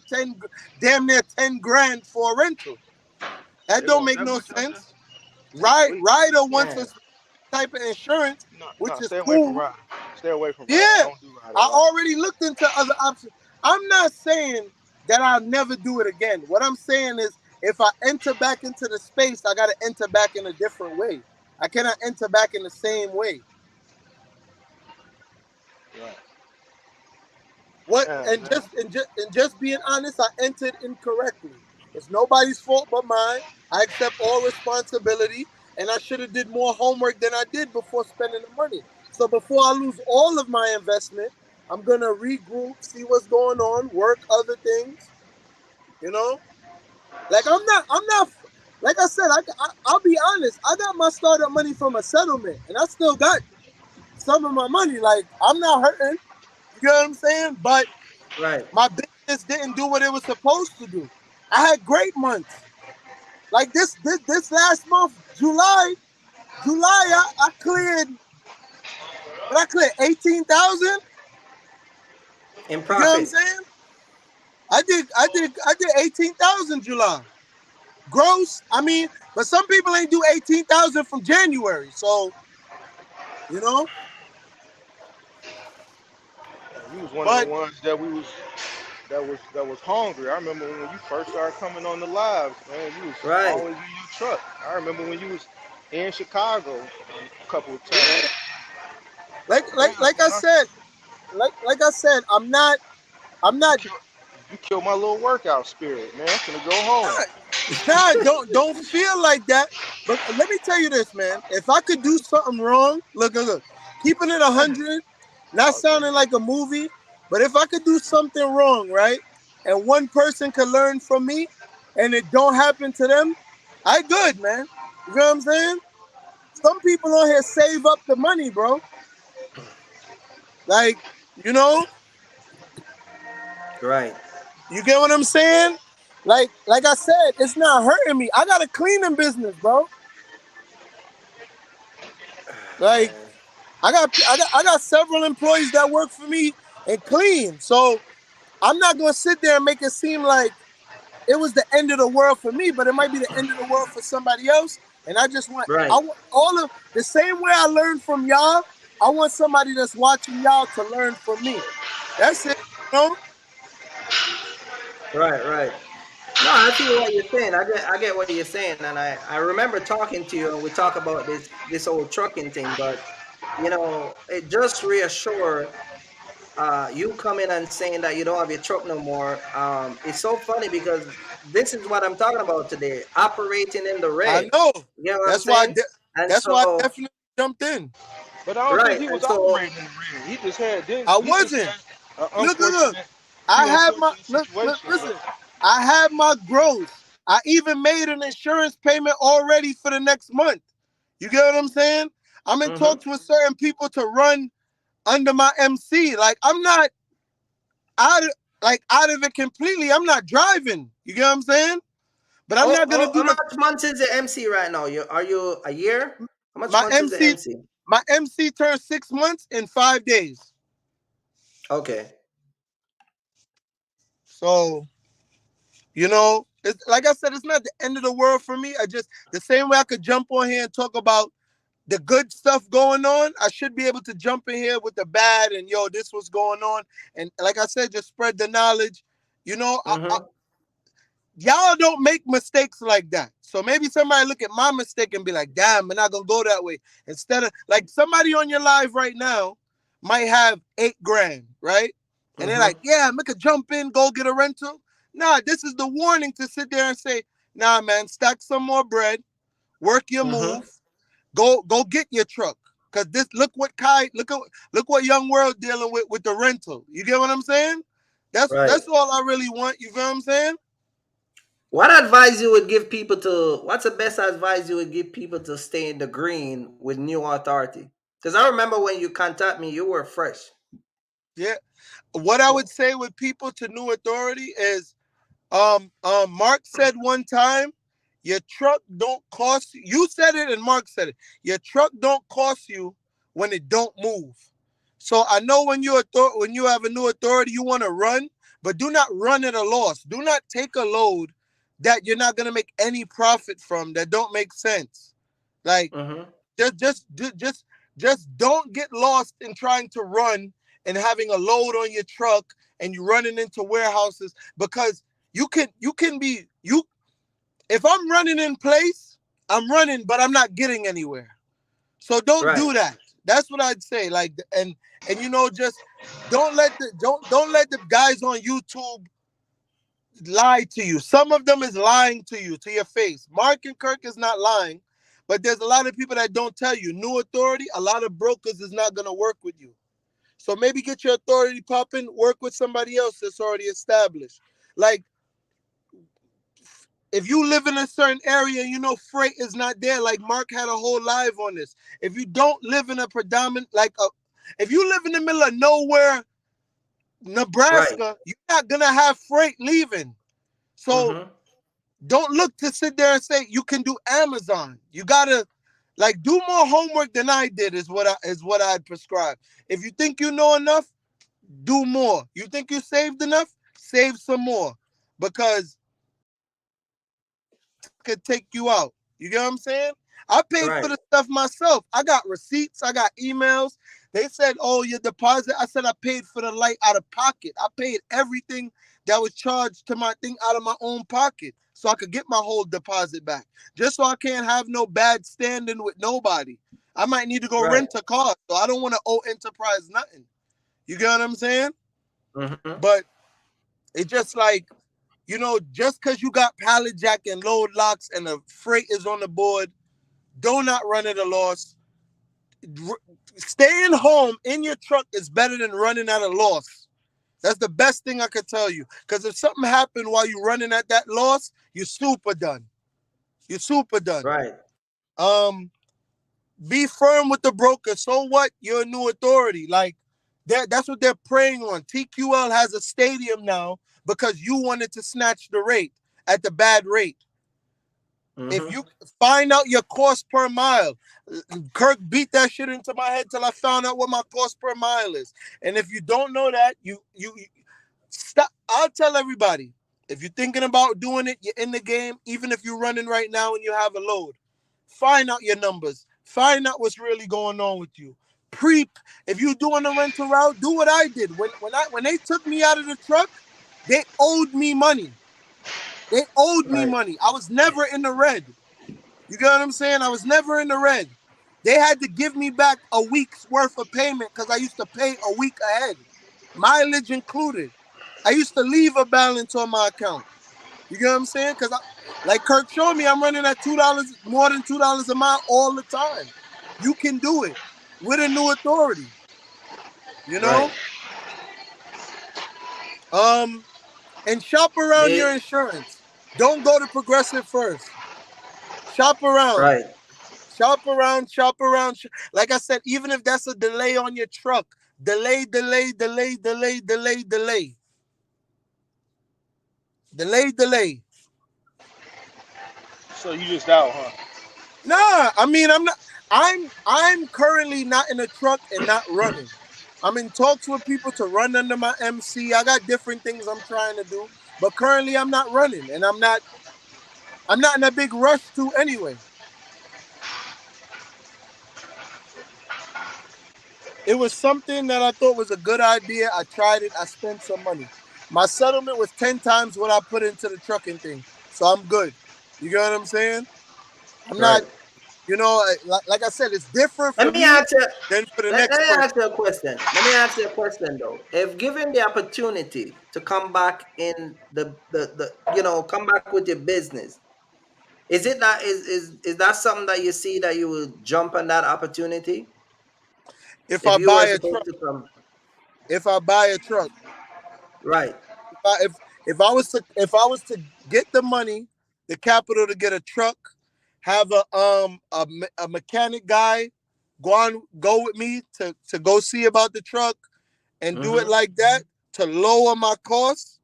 damn near 10 grand for a rental. That They don't want make that no much out there? sense. Ryder wants a Man. type of insurance, No, which no. is Stay away from cool. Ryder. Stay away from Ryder. Yeah, Don't do Ryder I at all. already looked into other options. I'm not saying that I'll never do it again. What I'm saying is, if I enter back into the space, I got to enter back in a different way. I cannot enter back in the same way. Right. What Damn, man. and just being honest, I entered incorrectly. It's nobody's fault but mine. I accept all responsibility, and I should have did more homework than I did before spending the money. So before I lose all of my investment, I'm gonna regroup, see what's going on, work other things. You know, like I'm not. Like I said, I'll be honest. I got my startup money from a settlement, and I still got some of my money. Like I'm not hurting. You get what I'm saying? But Right. my business didn't do what it was supposed to do. I had great months. Like this last month, July, I cleared, but I cleared 18,000. In You get what I'm profit. saying? I did 18,000 July gross. I mean, but some people ain't do 18,000 from January. So you know, You was one of the but ones that was hungry. I remember when you first started coming on the lives, man. You was Right. always in your truck. I remember when you was in Chicago a couple of times. yeah, like Damn, like like I man. said, like I said, I'm You not. killed, you killed my little workout spirit, man. I'm gonna go home. Nah, don't feel like that. But let me tell you this, man. If I could do something wrong, look, keeping it 100, not Oh, sounding like a movie, but if I could do something wrong, right? and one person can learn from me and it don't happen to them, I good, man. You know what I'm saying? Some people on here save up the money, bro. Like, you know, Right. you get what I'm saying? Like I said, it's not hurting me. I got a cleaning business, bro. Like, Man. I got several employees that work for me and clean. So I'm not gonna sit there and make it seem like it was the end of the world for me, but it might be the end of the world for somebody else. And I Right. want all of the same way I learned from y'all. I want somebody that's watching y'all to learn from me. That's it, you know? Right. Right. No, I see what you're saying. I get what you're saying, and I remember talking to you, and we talk about this whole trucking thing. But it just reassure you coming and saying that you don't have your truck no more. It's so funny because this is what I'm talking about today: operating in the I red. know. You know what I'm That's why. saying? And That's why I so, definitely jumped in. But I don't think right, he and was so, operating in the red. He just had this. I He just wasn't. had an Look. unfortunate, I few have my unfortunate look. situations. Listen. I have my gross. I even made an insurance payment already for the next month. You get what I'm saying? I'm in hmm talks with certain people to run under my MC. Like I'm not out of out of it completely. I'm not driving. You get what I'm saying? But I'm not gonna how do the much months is the MC right now? Are you a year? How much my months is the MC. MC? My MC turned 6 months in 5 days. Okay. So it's like I said, it's not the end of the world for me. I just the same way I could jump on here and talk about the good stuff going on, I should be able to jump in here with the bad and this was going on. And like I said, just spread the knowledge. You know, hmm y'all don't make mistakes like that. So maybe somebody look at my mistake and be like, damn, I'm not gonna go that way. Instead of like somebody on your live right now might have 8 grand, right? And they're like, hmm yeah, make a jump in, go get a rental. Nah, this is the warning to sit there and say, nah, man, stack some more bread, work your hmm move, go get your truck. Cause this look what Young World dealing with the rental. You get what I'm saying? Right. That's all I really want. You feel what I'm saying? What's the best advice you would give people to stay in the green with new authority? Because I remember when you contact me, you were fresh. Yeah. What I would say with people to new authority is Mark said one time, your truck don't cost you. You said it and Mark said it. Your truck don't cost you when it don't move. So I know when you have a new authority, you want to run, but do not run at a loss. Do not take a load that you're not gonna make any profit from that don't make sense. Like hmm just just just don't get lost in trying to run and having a load on your truck and you running into warehouses because you can be you if I'm running in place, I'm running, but I'm not getting anywhere. So don't Right. do that. That's what I'd say. Like and just don't let the guys on YouTube lie to you. Some of them is lying to you to your face. Mark and Kirk is not lying, but there's a lot of people that don't tell you. New authority, a lot of brokers is not gonna work with you. So maybe get your authority popping, work with somebody else that's already established. Like if you live in a certain area and freight is not there, like Mark had a whole live on this. If you don't live in a predominant if you live in the middle of nowhere, Right. Nebraska, you're not gonna have freight leaving. So hmm don't look to sit there and say you can do Amazon. You gotta do more homework than I did is what I'd prescribe. If you think you know enough, do more. You think you saved enough, save some more. Because could take you out. You get what I'm saying? I paid for Right. the stuff myself. I got receipts. I got emails. They said, "Oh, your deposit." I said I paid for the light out of pocket. I paid everything that was charged to my thing out of my own pocket, so I could get my whole deposit back. Just so I can't have no bad standing with nobody. I might need to go Right. rent a car, so I don't want to owe Enterprise nothing. You get what I'm saying? hmm But it's just like just because you got pallet jack and load locks and the freight is on the board, do not run at a loss. Staying home in your truck is better than running at a loss. That's the best thing I could tell you. Because if something happened while you're running at that loss, you're super done. You're super done. Right. Um, be firm with the broker. So what? You're a new authority. Like that's what they're preying on. TQL has a stadium now because you wanted to snatch the rate at the bad rate. If Mm-hmm. you find out your cost per mile, Kirk beat that shit into my head till I found out what my cost per mile is. And if you don't know that, you stop. I'll tell everybody. If you're thinking about doing it, you're in the game. Even if you're running right now and you have a load, find out your numbers. Find out what's really going on with you. If you're doing a rental route, do what I did. When they took me out of the truck, they owed me money. They owed me Right. money. I was never in the red. You get what I'm saying? I was never in the red. They had to give me back a week's worth of payment because I used to pay a week ahead, mileage included. I used to leave a balance on my account. You get what I'm saying? Because, like Kirk showed me, I'm running at $2, more than $2 a mile all the time. You can do it with a new authority. You Right. know? And shop around your They. insurance. Don't go to Progressive first. Shop around. Right. Shop around, shop around. Like I said, even if that's a delay on your truck, delay, delay, delay, delay, delay, delay, delay, delay. So you just out, huh? Nah, I mean, I'm not. I'm currently not in a truck and not running. I'm in talks with people to run under my MC. I got different things I'm trying to do, but currently I'm not running, and I'm not in a big rush to anyway. It was something that I thought was a good idea. I tried it. I spent some money. My settlement was 10 times what I put into the trucking thing. So I'm good. You get what I'm saying? I'm not, Right. like I said, it's different Let for me me ask you. than for the Let next me person. ask you a question. Let me ask you a question though. If given the opportunity to come back in come back with your business, is that something that you see that you will jump on that opportunity If if I you buy were a supposed truck, to come? if I buy a truck, Right. if I, if, if I was to get the money, the capital to get a truck, have a mechanic guy go with me to go see about the truck and do it Mm-hmm. like that to lower my costs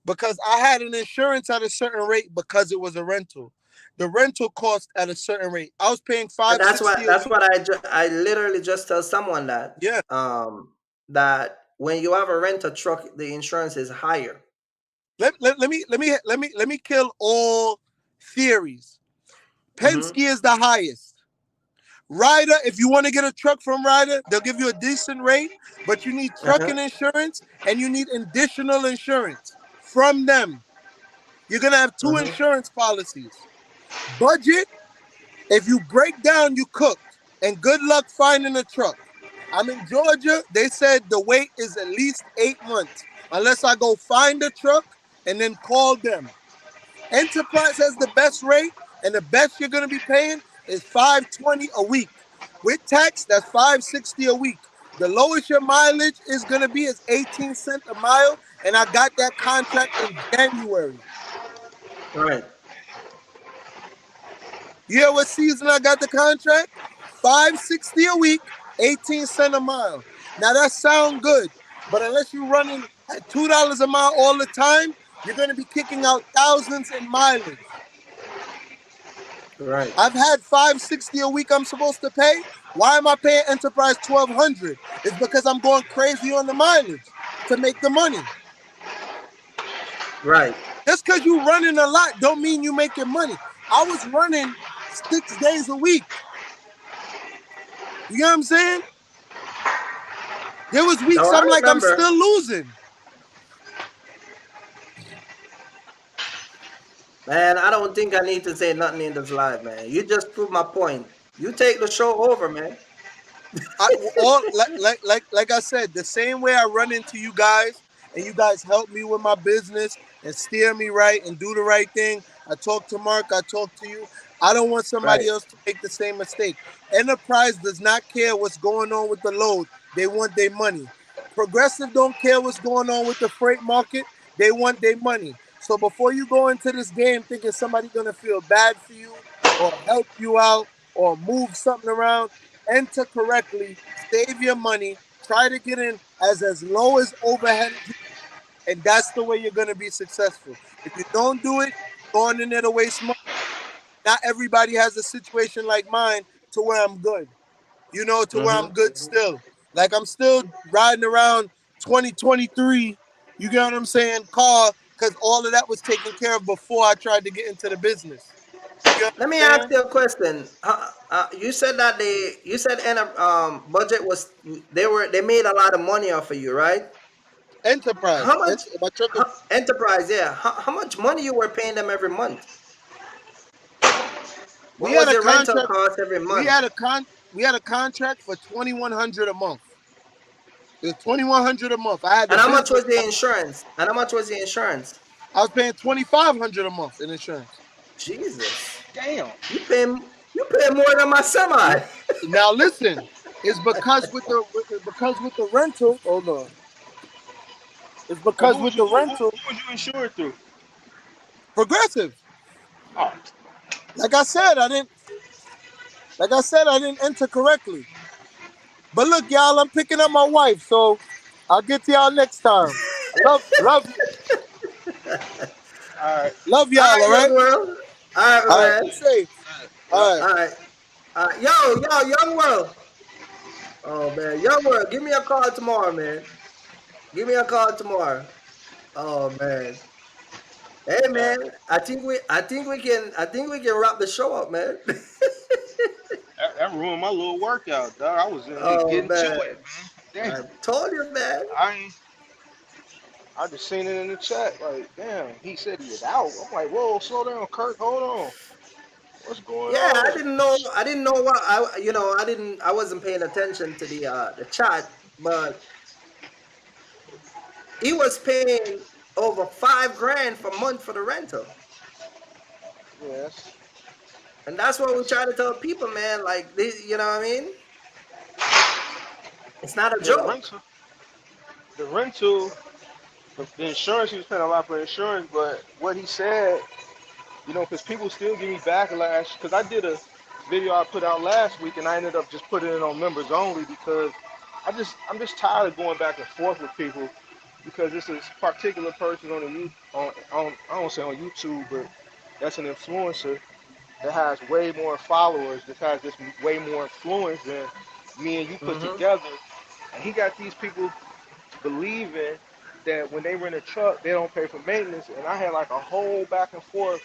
because I had an insurance at a certain rate because it was a rental. The rental cost at a certain rate. I was paying And that's what 560 a that's week. what I literally just tell someone Yeah. that when you have a rental truck, the insurance is higher. Let me kill all theories. Mm-hmm. Penske is the highest. Ryder, if you want to get a truck from Ryder, they'll give you a decent rate, but you need trucking Uh-huh. insurance and you need additional insurance from them. You're gonna have two Mm-hmm. insurance policies. Budget, if you break down, you cooked. And good luck finding a truck. I'm in Georgia. They said the wait is at least 8 months, unless I go find a truck and then call them. Enterprise has the best rate, and the best you're gonna be paying is $520 a week. With tax, that's $560 a week. The lowest your mileage is gonna be is 18 cents a mile, and I got that contract in January. Right. You hear what season I got the contract? $560 a week, 18 cents a mile. Now that sounds good, but unless you're running at $2 a mile all the time, you're gonna be kicking out thousands in mileage. Right. I've had $560 a week I'm supposed to pay. Why am I paying Enterprise $1,200? It's because I'm going crazy on the mileage to make the money. Right. Just because you're running a lot don't mean you making money. I was running 6 days a week. You know what I'm saying? There was weeks No, I I'm like, I'm remember. still losing. Man, I don't think I need to say nothing in this live, man. You just proved my point. You take the show over, man. Like I said, the same way I run into you guys and you guys help me with my business and steer me right and do the right thing. I talk to Mark, I talk to you. I don't want Right. somebody else to make the same mistake. Enterprise does not care what's going on with the load. They want their money. Progressive don't care what's going on with the freight market. They want their money. So before you go into this game thinking somebody's gonna feel bad for you or help you out or move something around, enter correctly, save your money, try to get in as low as overhead as you, and that's the way you're gonna be successful. If you don't do it, going in there to waste money. Not everybody has a situation like mine to where I'm good. To where I'm Mm-hmm. good still. Like I'm still riding around 2023, you get what I'm saying, car, because all of that was taken care of before I tried to get into the business. You get Let me what I'm ask saying? you a question. You said that you said budget was they made a lot of money off of you, right? Enterprise. How much My truck was, enterprise? Yeah. How much money you were paying them every month? we What had was a your rental contract. cost every We month? had a con we had a contract for 2,100 a month. It was 2,100 a month. I had the And how much business. was the insurance? And how much was the insurance? I was paying 2,500 a month in insurance. Jesus, Damn. you pay more than my semi. Now listen, it's because with the rental. Hold on. It's And because with the rental, who was you insured through? progressive. Oh, Like I said, I didn't enter correctly. But look, y'all, I'm picking up my wife, so I'll get to y'all next time. Love you. all right. Love All y'all, right, all right? young world. All right, All right, man. be safe. Yeah. All right. All right. Young world. Oh man, young world. Give me a call tomorrow, man. Give me a call tomorrow. Oh man. Hey All man, right. I think we can wrap the show up, man. That ruined my little workout, dog. I was in here Oh getting to man. it, man. I Damn. told you, man. I ain't, I just seen it in the chat. Like, damn, he said he was out. I'm like, whoa, slow down, Kurt. Hold on. What's going Yeah, on? I didn't know what I wasn't paying attention to the chat, but he was paying over 5 grand for month for the rental. Yes. And that's what we That's, try to tell people, man. Like, you know what I mean? It's not a yeah, the joke. rental. The rental, the insurance, he was paying a lot for insurance, but what he said, because people still give me backlash, because I did a video I put out last week, and I ended up just putting it on members only because I'm just tired of going back and forth with people because this is a particular person on the on I don't say on YouTube, but that's an influencer that has way more followers, that has this way more influence than me and you put Mm-hmm. together, and he got these people believing that when they rent a truck, they don't pay for maintenance, and I had like a whole back and forth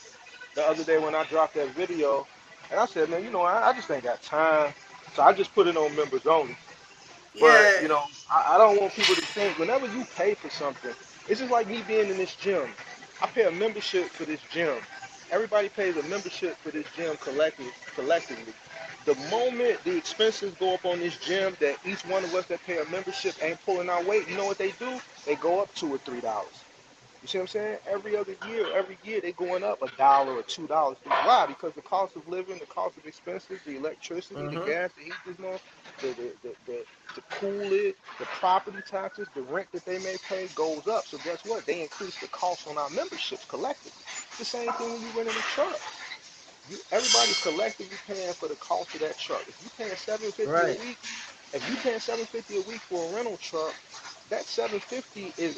the other day when I dropped that video, and I said, man, I just ain't got time, so I just put it on members only. But Yeah. I don't want people to think whenever you pay for something, it's just like me being in this gym. I pay a membership for this gym. Everybody pays a membership for this gym collectively. The moment the expenses go up on this gym, that each one of us that pay a membership ain't pulling our weight, you know what they do? They go up $2 or $3. You see what I'm saying? Every year they going up $1 or $2. Why? Because the cost of living, the cost of expenses, the electricity, the Mm-hmm. gas, the heat, the to cool it, the property taxes, the rent that they may pay goes up. So guess what? They increase the cost on our memberships collectively. It's the same thing when you rent in a truck. Everybody's collectively paying for the cost of that truck. If you paying 750 a Right. week, if you paying 750 a week for a rental truck, that 750 is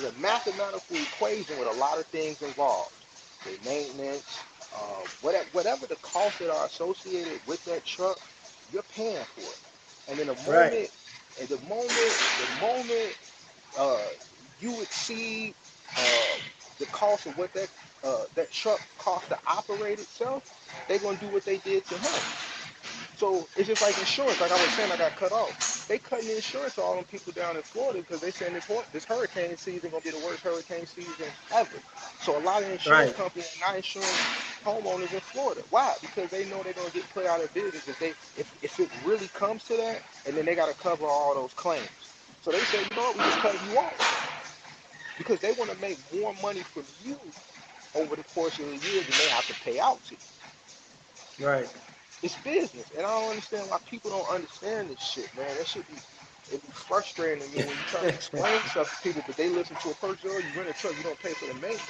a mathematical equation with a lot of things involved. The maintenance, whatever the costs that are associated with that truck, you're paying for it. And in the Right. moment, the moment uh, you exceed uh, the cost of what that truck costs to operate itself, they're gonna do what they did to him. So it's just like insurance. Like I was saying, I got cut off. They cutting the insurance to all them people down in Florida because they saying this hurricane season gonna be the worst hurricane season ever. So a lot of insurance Right. companies are not insuring homeowners in Florida. Why? Because they know they're gonna get put out of business if it really comes to that, and then they gotta cover all those claims. So they say, you know what, we just cut you off because they want to make more money from you over the course of the year than they have to pay out to you. Right. It's business, and I don't understand why people don't understand this shit, man. That should be. It be frustrating to me when you try to explain stuff to people, but they listen to a person. Oh, you rent a truck, you don't pay for the maintenance.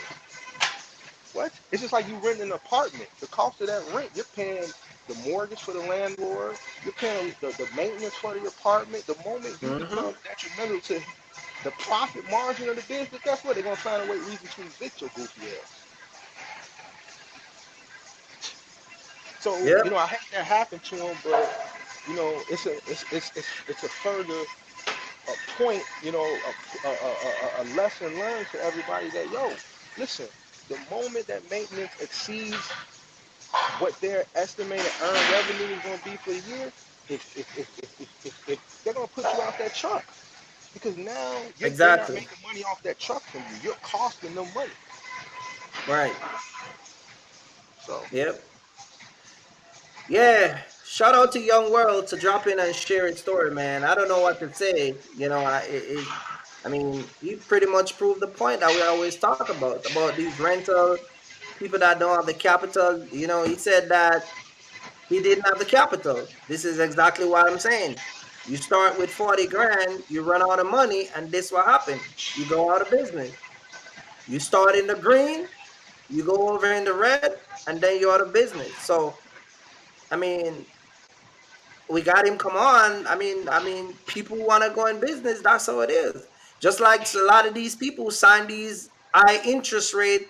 What? It's just like you rent an apartment. The cost of that rent, you're paying the mortgage for the landlord. You're paying the maintenance for the apartment. The moment you Mm-hmm. become detrimental to the profit margin of the business, guess what? They're gonna find a reason to evict your goofy ass. So Yep. I hate that happened to him, but it's a further point, a lesson learned to everybody that listen, the moment that maintenance exceeds what their estimated earned revenue is going to be for the year, if they're going to put you off that truck, because now they're not Exactly. making money off that truck from you. You're costing them money. Right. So Yep. Yeah. Shout out to Young World to drop in and share his story, man. I don't know what to say. I mean, he pretty much proved the point that we always talk about these rental people that don't have the capital. He said that he didn't have the capital. This is exactly what I'm saying. You start with 40 grand, you run out of money, and this what happened. You go out of business. You start in the green, you go over in the red, and then you're out of business. So, I mean, we got him. Come on. I mean, people want to go in business. That's how it is. Just like a lot of these people sign these high interest rate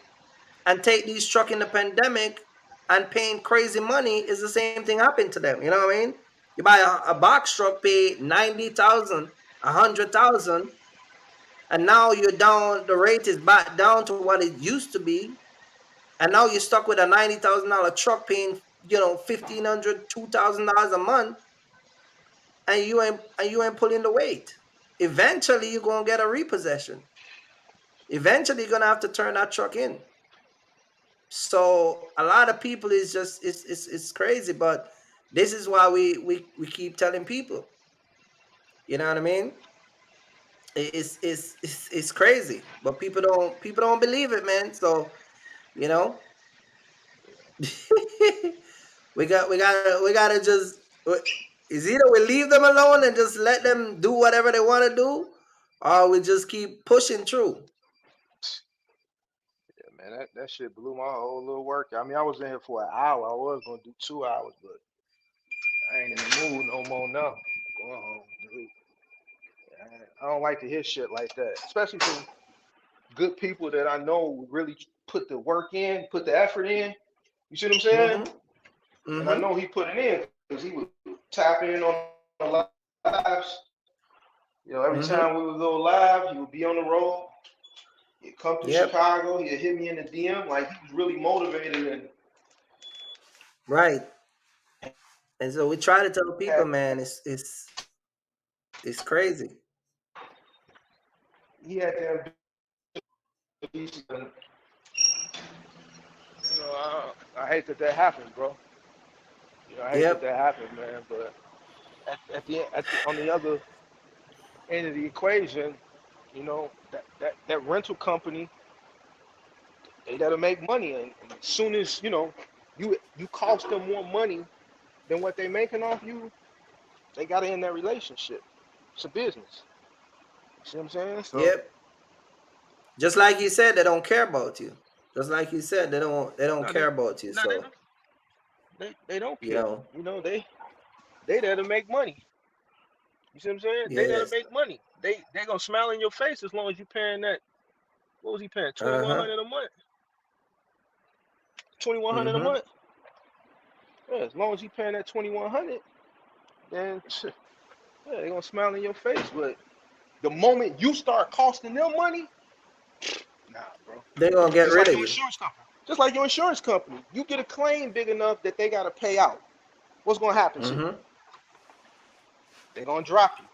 and take these truck in the pandemic and paying crazy money is the same thing happened to them. You know what I mean? You buy a box truck, pay 90,000, 100,000, and now you're down. The rate is back down to what it used to be, and now you're stuck with a $90,000 truck paying $1,500, $2,000 a month, and you ain't pulling the weight. Eventually, you're gonna get a repossession. Eventually, you're gonna have to turn that truck in. So a lot of people is just it's crazy, but this is why we keep telling people. You know what I mean? It's crazy, but people don't believe it, man. So you know, we gotta just is either we leave them alone and just let them do whatever they want to do, or we just keep pushing through. yeah, man, that shit blew my whole little work. I mean, I was in here for an hour. I was gonna do 2 hours, but I ain't in the mood no more now. I'm going home, dude. I don't like to hear shit like that, especially from good people that I know really put the work in, put the effort in. You see what I'm saying? Mm-hmm. And I Mm-hmm. know he put it in because he would tap in on the lives. Every Mm-hmm. time we would go live, he would be on the road. He'd come through Yep. Chicago. He'd hit me in the DM like he was really motivated and Right. And so we try to tell people, had man, it's crazy. he had the ambition. And, I hate that happened, bro. I hate that Yep. happened, man. But on the other end of the equation, that rental company, they gotta make money, and as soon as you cost them more money than what they making off you, they gotta end that relationship. It's a business. You see what I'm saying? So Yep. Just like you said, they don't care about you. Just like you said, they don't no, care about you. no, they So don't. They don't you care. know, They there to make money. You see what I'm saying? They there to yes. make money. They gonna smile in your face as long as you paying that. What was he paying? Uh huh. 2,100 a month. 2,100 a Mm-hmm. month. Yeah, as long as you paying that 2,100, then yeah, they gonna smile in your face. But the moment you start costing them money, nah, bro. They're gonna get Just rid like of your you. insurance company. Just like your insurance company. You get a claim big enough that they gotta pay out. What's gonna happen to you? Mm-hmm. They're gonna drop you.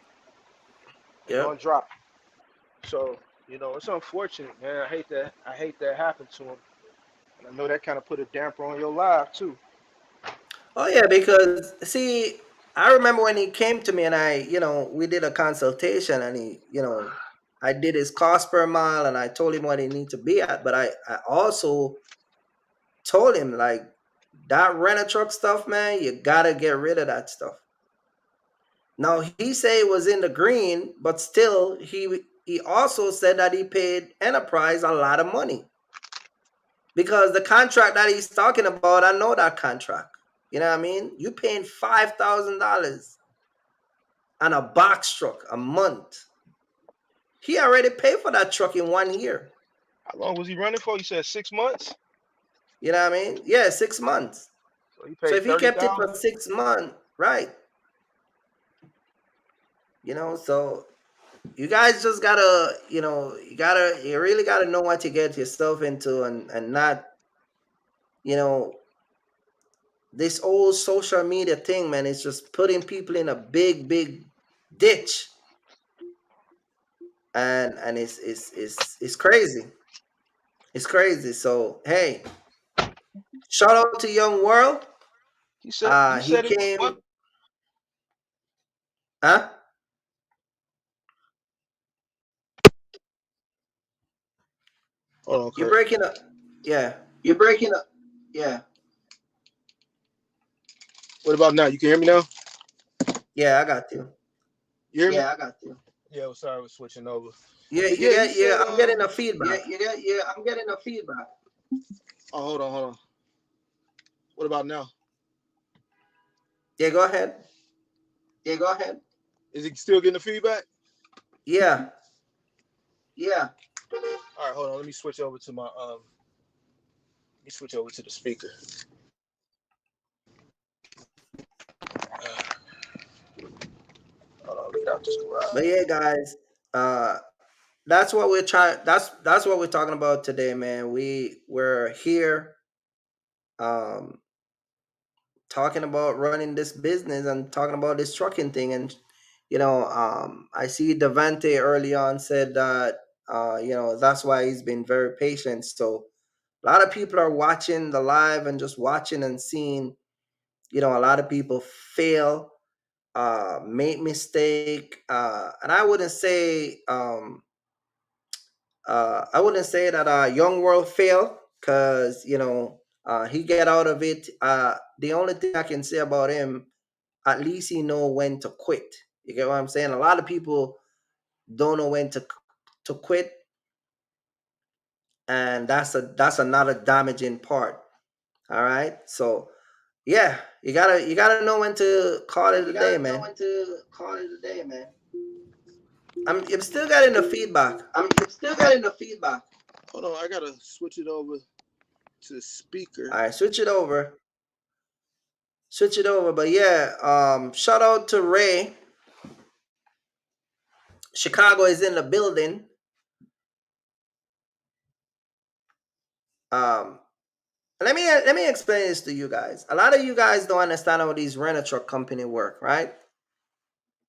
They're Yep. gonna drop you. So, it's unfortunate, man. I hate that happened to him. And I know that kind of put a damper on your life too. Oh yeah, because see, I remember when he came to me and we did a consultation and I did his cost per mile and I told him what he need to be at, but I also told him like that rent a truck stuff, man, you gotta get rid of that stuff. Now he say it was in the green, but still he also said that he paid Enterprise a lot of money because the contract that he's talking about, I know that contract. You know what I mean? You paying $5,000 on a box truck a month. He already paid for that truck in 1 year. How long was he running for? You said 6 months. You know what I mean? Yeah, 6 months. So he So paid if he kept it 30,000. for 6 months, right? So you guys just gotta, you really gotta know what you get yourself into, and not, you know, this old social media thing, man. It's just putting people in a big, big ditch, and it's crazy. It's crazy. So hey, shout out to Young World. He said He it was what? came, huh? Oh, You're okay. breaking up. Yeah, You're breaking up. Yeah. What about now? You can hear me now? yeah, I got you. You hear me? Yeah, I got you. Yeah, well, sorry, I was switching over. Yeah, But you yeah, he get, yeah. said, I'm getting a yeah, feedback. I'm getting a feedback. Oh, hold on. What about now? Yeah, go ahead. Yeah, go ahead. Is he still getting the feedback? Yeah, Yeah. All right, hold on. Let me switch over to my Let me switch over to the speaker. Hold on, get out this but garage. yeah, guys. That's what we're trying. That's what we're talking about today, man. We're here, um, talking about running this business and talking about this trucking thing. And I see Devante early on said that that's why he's been very patient. So a lot of people are watching the live and just watching and seeing, a lot of people fail, make mistake, and I wouldn't say that Young World failed, because he get out of it. The only thing I can say about him, at least he know when to quit. You get what I'm saying? A lot of people don't know when to quit, and that's another damaging part. All right, so yeah, you gotta know when to call it a You day, gotta know man. when to call it a day, man. I'm still getting the feedback. I'm still getting the feedback. Hold on, I gotta switch it over to speaker. All right, switch it over. But yeah, shout out to Ray. Chicago is in the building. Um, let me explain this to you guys. A lot of you guys don't understand how these rent a truck company work, right?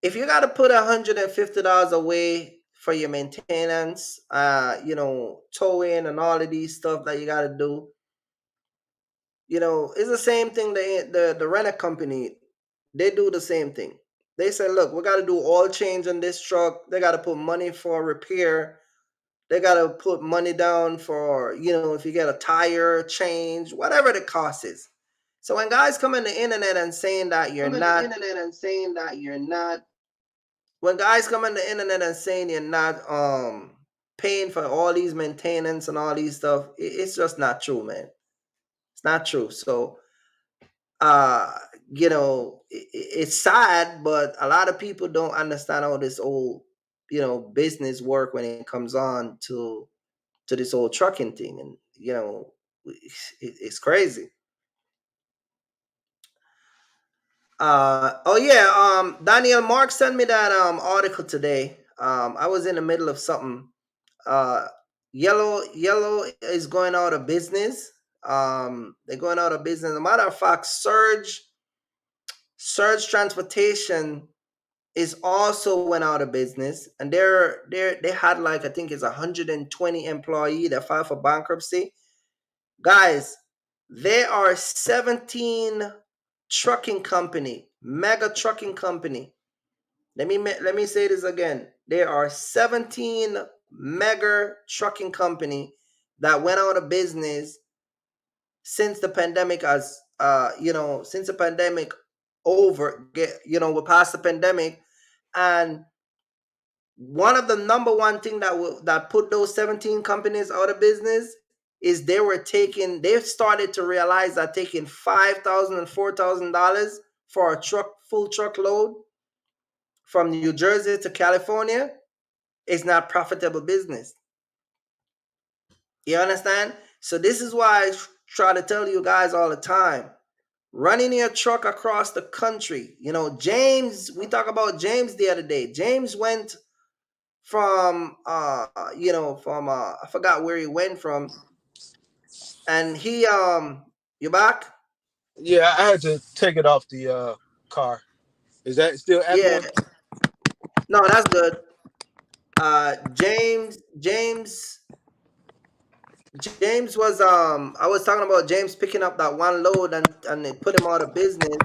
If you got to put $150 away for your maintenance, towing and all of these stuff that you got to do, it's the same thing. The rent a company, they do the same thing. They say, look, we got to do oil change on this truck. They got to put money for repair. They got to put money down for, if you get a tire change, whatever the cost is. So when guys come on the internet and saying that you're Come on the not, internet and saying that you're not. when guys come on the internet and saying you're not paying for all these maintenance and all these stuff, it's just not true, man. It's not true. So uh it's sad, but a lot of people don't understand how this old business work when it comes on to this whole trucking thing. And it's crazy. Oh yeah, Daniel Mark sent me that article today. I was in the middle of something. uh Yellow is going out of business. They're going out of business. As a matter of fact, Surge Transportation is also went out of business, and they had, like, I think it's 120 employee that filed for bankruptcy. Guys, there are 17 trucking company, mega trucking company. Let me say this again. There are 17 mega trucking company that went out of business since the pandemic, since the pandemic over. We're past the pandemic, and one of the number one thing that put those 17 companies out of business is they started to realize that taking $5,000 and $4,000 for a full truckload from New Jersey to California is not profitable business. You understand? So this is why I try to tell you guys all the time. Running your truck across the country. James, we talked about James the other day. James went from I forgot where he went from, and you back? Yeah, I had to take it off the car. Is that still Yeah, echoing? no, that's good. James was I was talking about James picking up that one load and it put him out of business,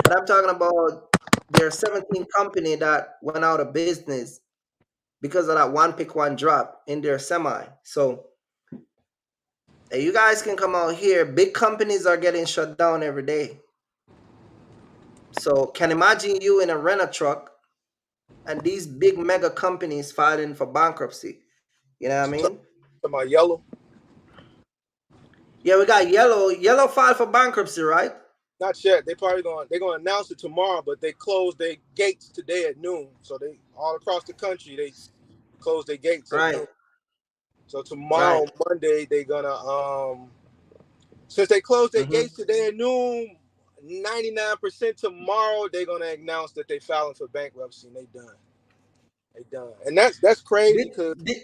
but I'm talking about their 17 company that went out of business because of that one pick one drop in their semi. So you guys can come out here. Big companies are getting shut down every day. So can imagine you in a rent a truck and these big mega companies filing for bankruptcy. You know what I mean? Talking about yellow? Yeah, we got Yellow. Yellow filed for bankruptcy, right? Not yet. They're gonna announce it tomorrow, but they closed their gates today at noon. So they all across the country they closed their gates at Right. noon. So tomorrow, Right. Monday, they're gonna since they closed their Mm-hmm. gates today at noon, 99% tomorrow they're gonna announce that they filing for bankruptcy and they done. They done. And that's crazy Did, because did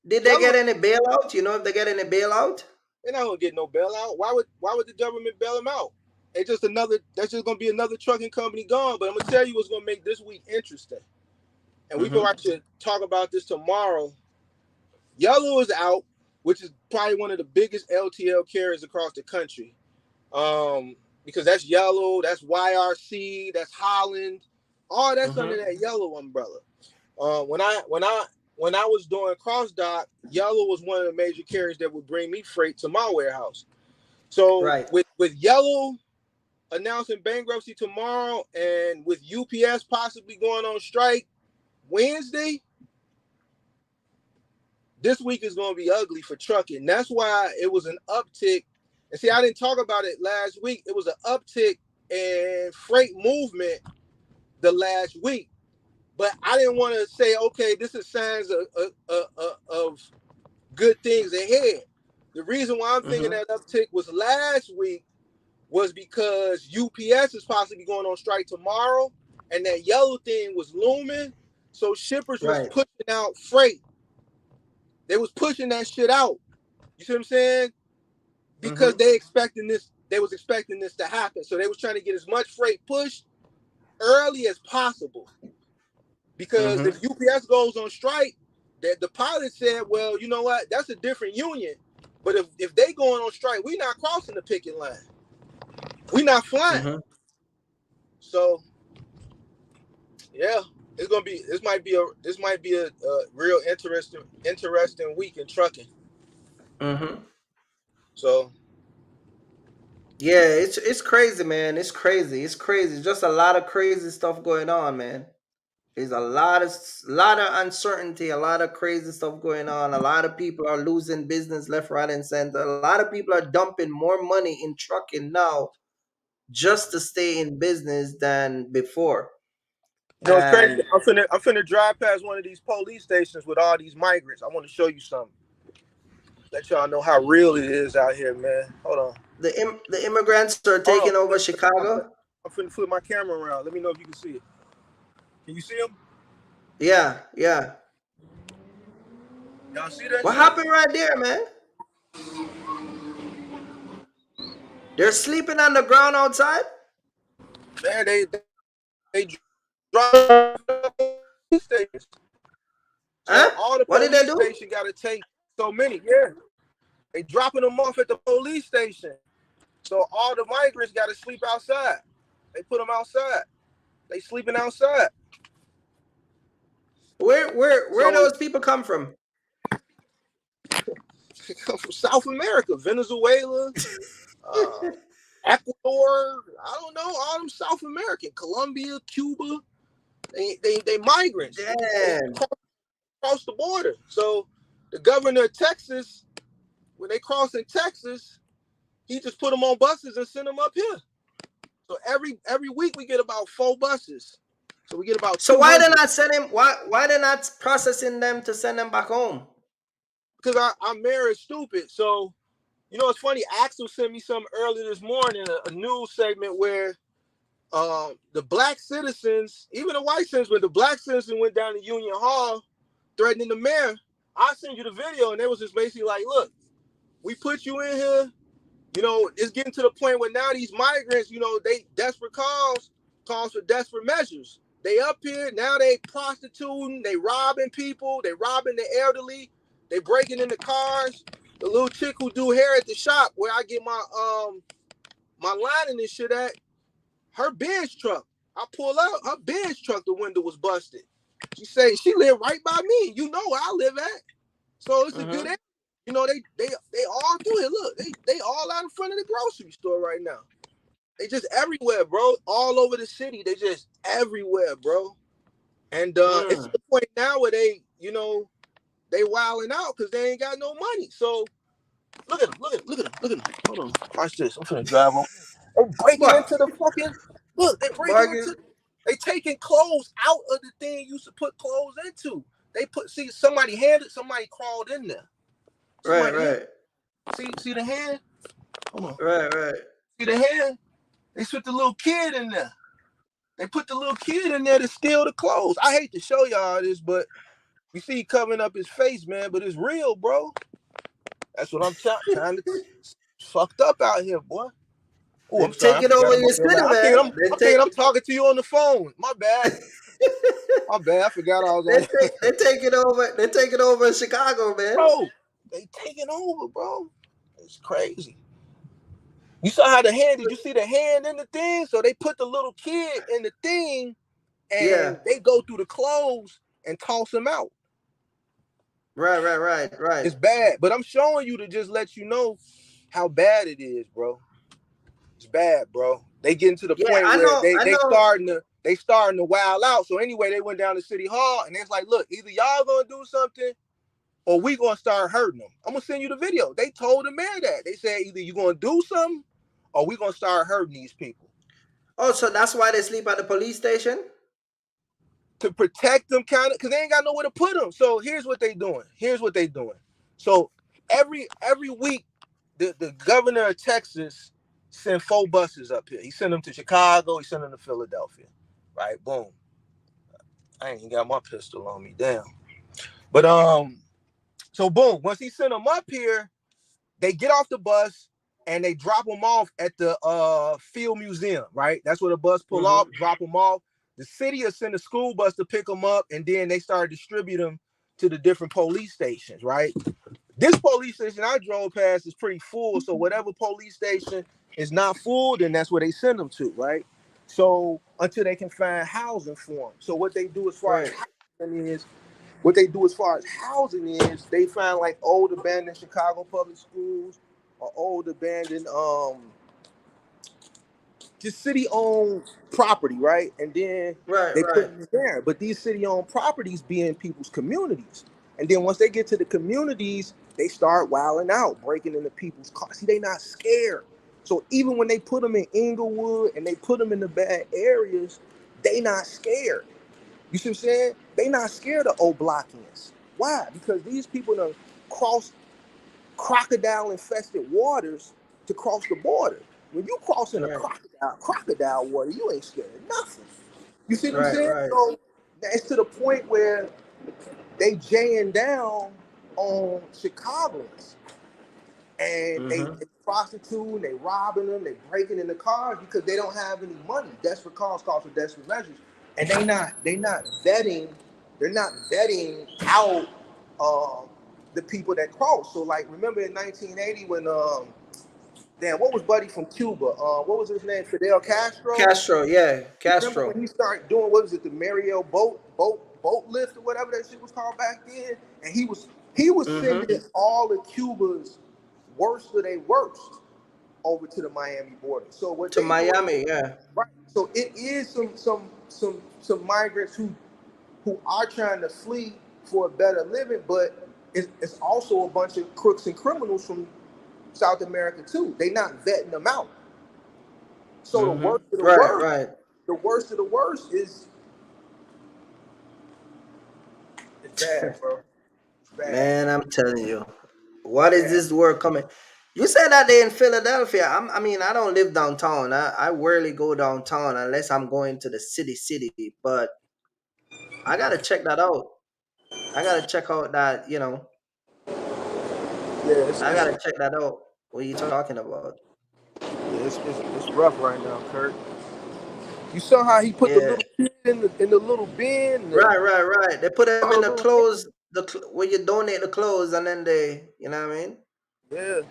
did they yellow get any bailout? You know if they get any bailout? they're not gonna get no bailout. Why would the government bail them out? It's just another that's just gonna be another trucking company gone. But I'm gonna tell you what's gonna make this week interesting. And we Mm-hmm. probably should talk about this tomorrow. Yellow is out, which is probably one of the biggest LTL carriers across the country. Because that's Yellow, that's YRC, that's Holland, all that's under Mm-hmm. that Yellow umbrella. When I was doing cross dock, Yellow was one of the major carriers that would bring me freight to my warehouse. So Right. with Yellow announcing bankruptcy tomorrow, and with UPS possibly going on strike Wednesday, this week is going to be ugly for trucking. That's why it was an uptick. And see, I didn't talk about it last week. It was an uptick in freight movement the last week. But I didn't want to say, okay, this is signs of good things ahead. The reason why I'm thinking Mm-hmm. that uptick was last week was because UPS is possibly going on strike tomorrow, and that yellow thing was looming. So shippers was Right. pushing out freight. They was pushing that shit out. You see what I'm saying? Because Mm-hmm. they was expecting this to happen. So they was trying to get as much freight pushed early as possible. Because Mm-hmm. if UPS goes on strike, the pilot said, well, you know what? That's a different union. But if they going on strike, we not crossing the picket line. We not flying. Mm-hmm. So yeah, it's gonna be this might be a real interesting week in trucking. Mm-hmm. So Yeah, it's crazy, man. It's crazy. It's crazy. It's just a lot of crazy stuff going on, man. There's a lot of uncertainty, a lot of crazy stuff going on. A lot of people are losing business left, right, and center. A lot of people are dumping more money in trucking now just to stay in business than before. you know it's crazy. And I'm finna drive past one of these police stations with all these migrants. I want to show you something. Let y'all know how real it is out here, man. Hold on. the immigrants are taking Hold over on. Chicago. I'm finna flip my camera around. Let me know if you can see it. Can you see them? Yeah, yeah. Y'all see that What shit? happened right there, man? They're sleeping on the ground outside. Man, they drive police stations. So Huh? all the What did they police do? station got to take so many. Yeah, they dropping them off at the police station. So all the migrants got to sleep outside. They put them outside. They sleeping outside. Where So those people come from? they come from South America, Venezuela. Uh, Ecuador, I don't know, all them South American, Colombia, Cuba, they migrants. They Damn. cross the border. So the governor of Texas, when they cross in Texas, he just put them on buses and send them up here. So every week we get about 4 buses. So we get about So why they 200. not send him? Why they not processing them to send them back home? Because our mayor is stupid. So, you know, it's funny. Axel sent me something earlier this morning, a news segment where the black citizens, even the white citizens, when the black citizens went down to Union Hall threatening the mayor, I sent you the video, and they was just basically like, look, we put you in here. You know, it's getting to the point where now these migrants, you know, they desperate calls for desperate measures. They up here, now they prostituting, they robbing people, they robbing the elderly, they breaking into cars. The little chick who do hair at the shop where I get my lining and shit at, her Benz truck. I pull out, her Benz truck, the window was busted. She say she live right by me. You know where I live at. So it's a good area. You know, they all do it. Look, they all out in front of the grocery store right now. They just everywhere, bro. All over the city. They just everywhere, bro. And it's to the point now where they, you know, they wilding out because they ain't got no money. So look at them, look at them. Hold on. Watch this. I'm finna drive on. They breaking What? into the fucking look, they breaking Bargain. into they taking clothes out of the thing you used to put clothes into. They put somebody crawled in there. Right, Somebody hand. right. See the hand? Hold on. Right. See the hand? They put the little kid in there. They put the little kid in there to steal the clothes. I hate to show y'all this, but you see he covering up his face, man, but it's real, bro. That's what I'm trying to fucked up out here, boy. Oh, They I'm sorry. I take it forgot over I'm up your there. city, I'm thinking man. I'm thinking I'm talking to you on the phone. My bad. My bad. I forgot I was on. They take it over. They take it over in Chicago, man. Bro, they taking over, bro. It's crazy. You saw how the hand, did you see the hand in the thing? So they put the little kid in the thing Yeah. and they go through the clothes and toss him out. Right. It's bad. But I'm showing you to just let you know how bad it is, bro. It's bad, bro. They getting to the Yeah, point I where know. I they know. starting to wild out. So anyway, they went down to City Hall and it's like, look, either y'all gonna do something or we gonna start hurting them. I'm gonna send you the video. They told the mayor that. They said either you gonna do something or we gonna start hurting these people. Oh, so that's why they sleep at the police station? To protect them, kind of, because they ain't got nowhere to put them. So here's what they doing. So every week, the governor of Texas sent 4 buses up here. He sent them to Chicago. He sent them to Philadelphia. Right? Boom. I ain't got my pistol on me. Damn. But so boom. Once he sent them up here, they get off the bus and they drop them off at the Field Museum. Right? That's where the bus pull off. Drop them off. The city will send a school bus to pick them up, and then they start distributing them to the different police stations, right? This police station I drove past is pretty full, so whatever police station is not full, then that's where they send them to, right? So until they can find housing for them. So what they do as far as Right. housing is they find like old abandoned Chicago public schools or old abandoned just city-owned property, right? And then they put Right. them there. But these city-owned properties be in people's communities. And then once they get to the communities, they start wilding out, breaking into people's cars. See, they not scared. So even when they put them in Inglewood and they put them in the bad areas, they not scared. You see what I'm saying? They not scared of old block-ins. Why? Because these people done crossed crocodile-infested waters to cross the border. When you cross in a Right. crocodile water, you ain't scared of nothing. You see what I'm saying? Right. So it's to the point where they jaying down on Chicagoans and they prostituting, they robbing them, they breaking in the cars because they don't have any money. Desperate cars call for desperate measures, and they're not vetting out the people that cross. So like remember in 1980 when what was Buddy from Cuba? What was his name? Fidel Castro. Castro, yeah. Remember Castro. when he started doing what was it, the Mariel boat lift or whatever that shit was called back then? And he was sending all of Cuba's worst of their worst over to the Miami border. So what To they doing, Miami, yeah. right? So it is some migrants who are trying to flee for a better living, but it's also a bunch of crooks and criminals from South America too. They not vetting them out. So the Mm-hmm. worst of the Right, worst, right. the worst of the worst is it's bad, bro. It's bad. Man, I'm telling you, It's what is bad. this word coming? You said that they in Philadelphia. I mean, I don't live downtown. I rarely go downtown unless I'm going to the city. But I gotta check that out. I gotta check out that. Yeah, I gotta check that out. What are you talking about? it's rough right now, Kurt. You saw how he put the Yeah. little kid in the little bin, the Right. They put them in the little clothes, where you donate the clothes, and then you know what I mean? yeah.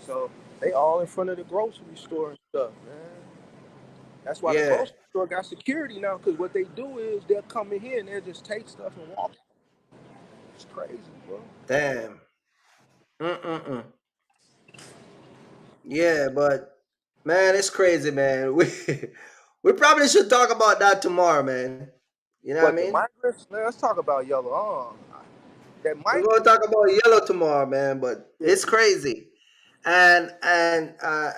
So they all in front of the grocery store and stuff, man. That's why the Yeah. grocery store got security now, because what they do is they'll come in here and they'll just take stuff and walk. It's crazy, bro. Damn. Mm-mm-mm. Yeah, but man, it's crazy, man. We probably should talk about that tomorrow, man. You know what I But the mean? migrants, man, let's talk about yellow. That We're gonna migrant, talk about yellow tomorrow, man. But yeah, it's crazy. And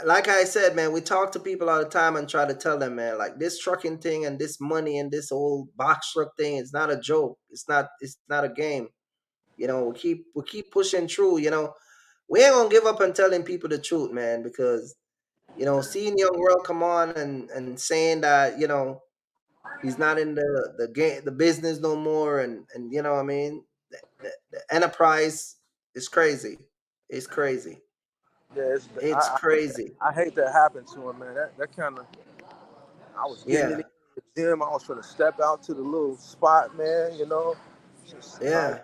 like I said, man, we talk to people all the time and try to tell them, man, like this trucking thing and this money and this old box truck thing is not a joke. It's not a game. We keep pushing through. We ain't gonna give up on telling people the truth, man, because seeing Young World come on and saying that he's not in the game, the business no more, and what I mean, the enterprise is crazy. It's crazy. yeah, It's crazy. I hate that happened to him, man. That kind of, I was getting in Yeah, the gym. I was trying to step out to the little spot, man. Just trying to, yeah.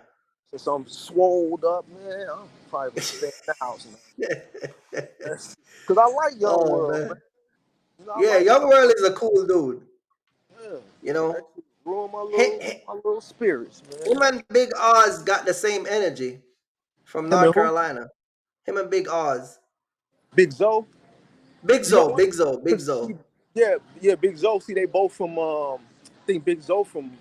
since I'm swolled up, man. I'm probably gonna stay in the house now. Because I like Young Oh World, man. man, I yeah. like Young Young World World. is a cool dude. Yeah. You That know, shit ruined him, my little spirits, him man. and Big Oz got the same energy from Him North and who? Carolina. Him and Big Oz. Big Zoe. Big You know Zo, what? Big Zo, Big 'Cause Zo. yeah, Big Zoe. See, they both from I think Big Zoe from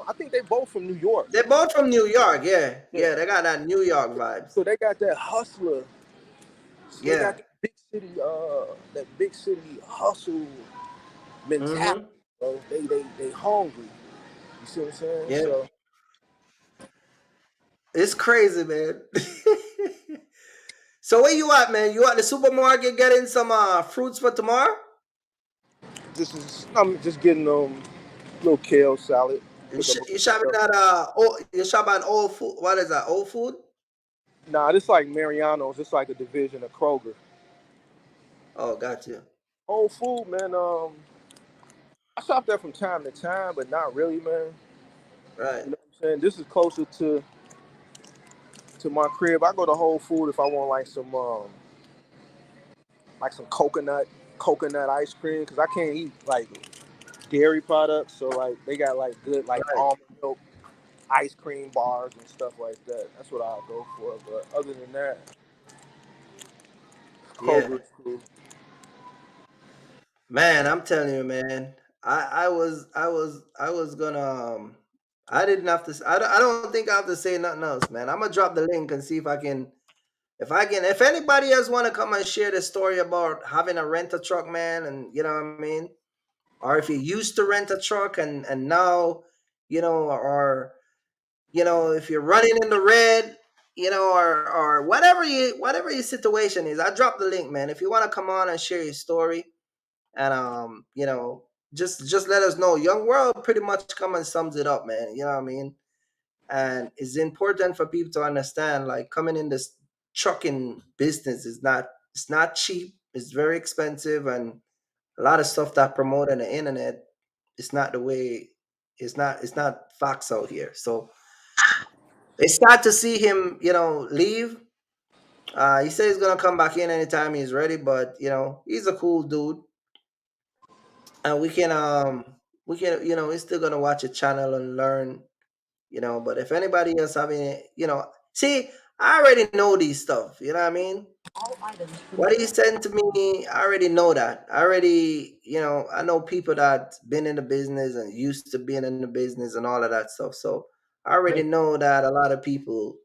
I think they both from New York. They're both from New York. Yeah, Yeah. yeah. They got that New York vibes. So they got that hustler. So they got Yeah. that big city hustle mentality. Mm-hmm. Bro. They hungry. You see what I'm saying? Yeah. So It's crazy, man. So where you at, man? You at the supermarket getting some fruits for tomorrow? I'm just getting little kale salad. You, Cook up sh- a you little shopping stuff. at you shopping at old food. What is that? Old food? Nah, this like Mariano's. It's like a division of Kroger. Oh, got you. Whole food, man. I shop there from time to time, but not really, man. Right. You know what I'm saying? This is closer to my crib. I go to Whole Food if I want like some coconut ice cream because I can't eat like dairy products. So like they got like good like Right. almond milk ice cream bars and stuff like that. That's what I'll go for. But other than that, Yeah. Kroger is cool. Man, I'm telling you, man. I was gonna. I didn't have to. I don't think I have to say nothing else, man. I'm gonna drop the link and see if I can. If anybody else want to come and share the story about having a rent a truck, man, and you know what I mean, or if you used to rent a truck and now, or if you're running in the red, or whatever your situation is, I drop the link, man. If you want to come on and share your story, and just let us know. Young World pretty much come and sums it up, man. You know what I mean? And it's important for people to understand, like, coming in this trucking business is not, it's not cheap. It's very expensive, and a lot of stuff that promote on the internet, it's not the way. It's not facts out here. So it's sad to see him, leave. He said he's gonna come back in anytime he's ready, but he's a cool dude, and we can we're still gonna watch a channel and learn. But if anybody else having, see, I already know these stuff. You know what I mean? What he sent to me, I already know that. I already, I know people that been in the business and used to being in the business and all of that stuff. So I already Man, know that a lot of people,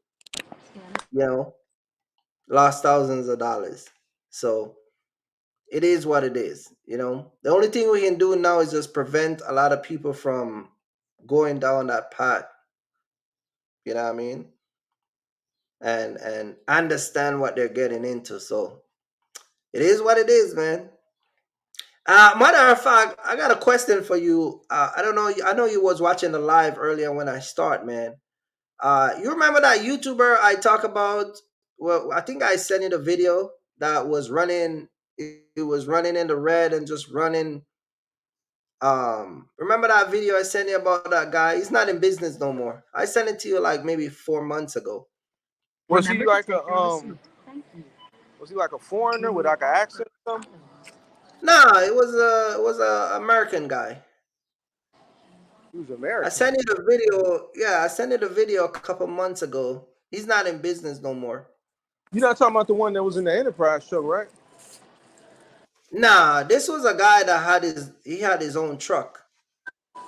you know, lost thousands of dollars. So it is what it is. The only thing we can do now is just prevent a lot of people from going down that path. You know what I mean? And understand what they're getting into. So it is what it is, man. Matter of fact, I got a question for you. I don't know. I know you was watching the live earlier when I start, man. You remember that YouTuber I talk about? Well, I think I sent you the video that was running. It was running in the red and just running. Remember that video I sent you about that guy? He's not in business no more. I sent it to you like maybe 4 months ago. Was he like a was he like a foreigner with like an accent or something? Nah, it was a American guy. He was I American. sent you the video. Yeah, I sent you the video a couple months ago. He's not in business no more. You're not talking about the one that was in the Enterprise show, right? Nah, this was a guy that had his own truck,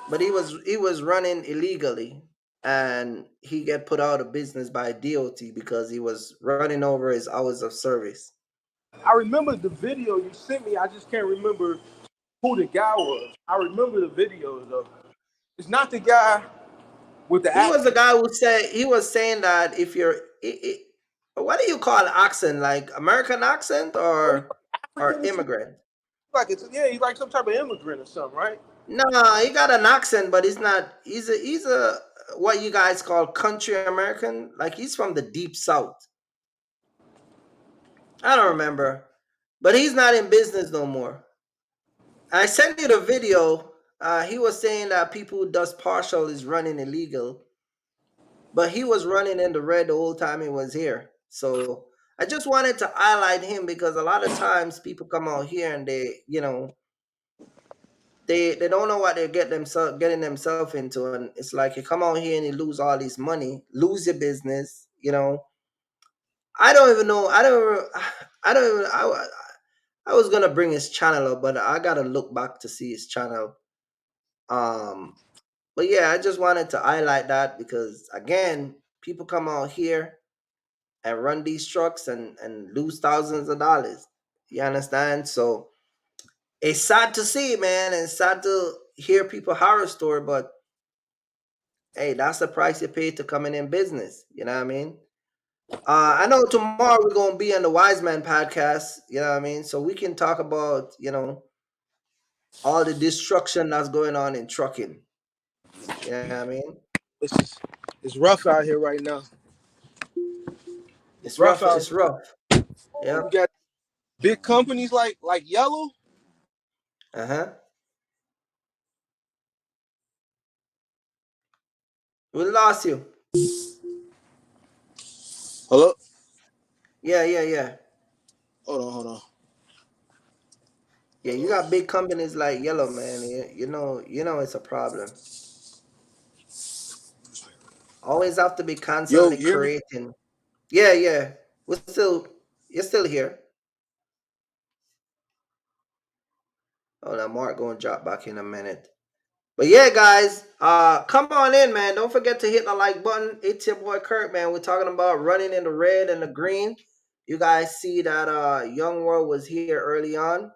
but he was running illegally, and he get put out of business by DOT because he was running over his hours of service. I remember the video you sent me. I just can't remember who the guy was. I remember the video though. It's not the guy with the He was the accent. guy who said he was saying that if you're, what do you call accent? Like American accent Oh, he's or African or something. immigrant? Like it's yeah, he's like some type of immigrant or something, right? No, he got an accent, but he's not. He's a what you guys call country American. Like he's from the deep south. I don't remember, but he's not in business no more. I sent you the video. He was saying that people who does partial is running illegal, but he was running in the red the whole time he was here. So I just wanted to highlight him because a lot of times people come out here and they don't know what they're getting themselves into, and it's like you come out here and you lose all this money, lose your business. I don't even know. I don't even. I was gonna bring his channel up, but I gotta look back to see his channel. Um, but yeah, I just wanted to highlight that because again, people come out here and run these trucks and lose thousands of dollars. You understand? So it's sad to see, man, and it's sad to hear people horror story, but hey, that's the price you pay to coming in business. You know what I mean? I know tomorrow we're gonna be on the Wise Man podcast. You know what I mean? So we can talk about all the destruction that's going on in trucking. You know what I mean? It's just, it's rough out here right now. It's It's rough rough. out It's here. rough. Yeah. You got big companies like Yellow. Uh huh. We lost you. Hello. Yeah, yeah, yeah, Hold on. yeah. You got big companies like Yellow, man. You know it's a problem. Always have to be Yo, constantly you hear me? creating. Yeah, yeah. You're still here. Oh, now Mark gonna drop back in a minute. But yeah, guys, come on in, man. Don't forget to hit the like button. It's your boy Kurt, man. We're talking about running in the red and the green. You guys see that Young World was here early on.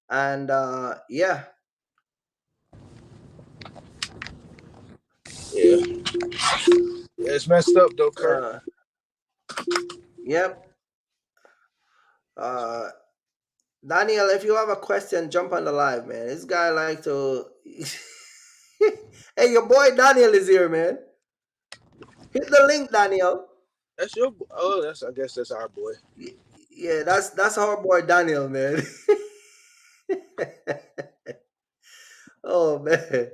And yeah. Yeah. Yeah, it's messed up though, Kurt. Uh yep. Uh Daniel, if you have a question, jump on the live, man. This guy like to Hey, your boy Daniel is here, man. Hit the link, Daniel. That's your. Oh, that's. I guess that's our boy. Yeah, that's our boy Daniel, man. Oh man.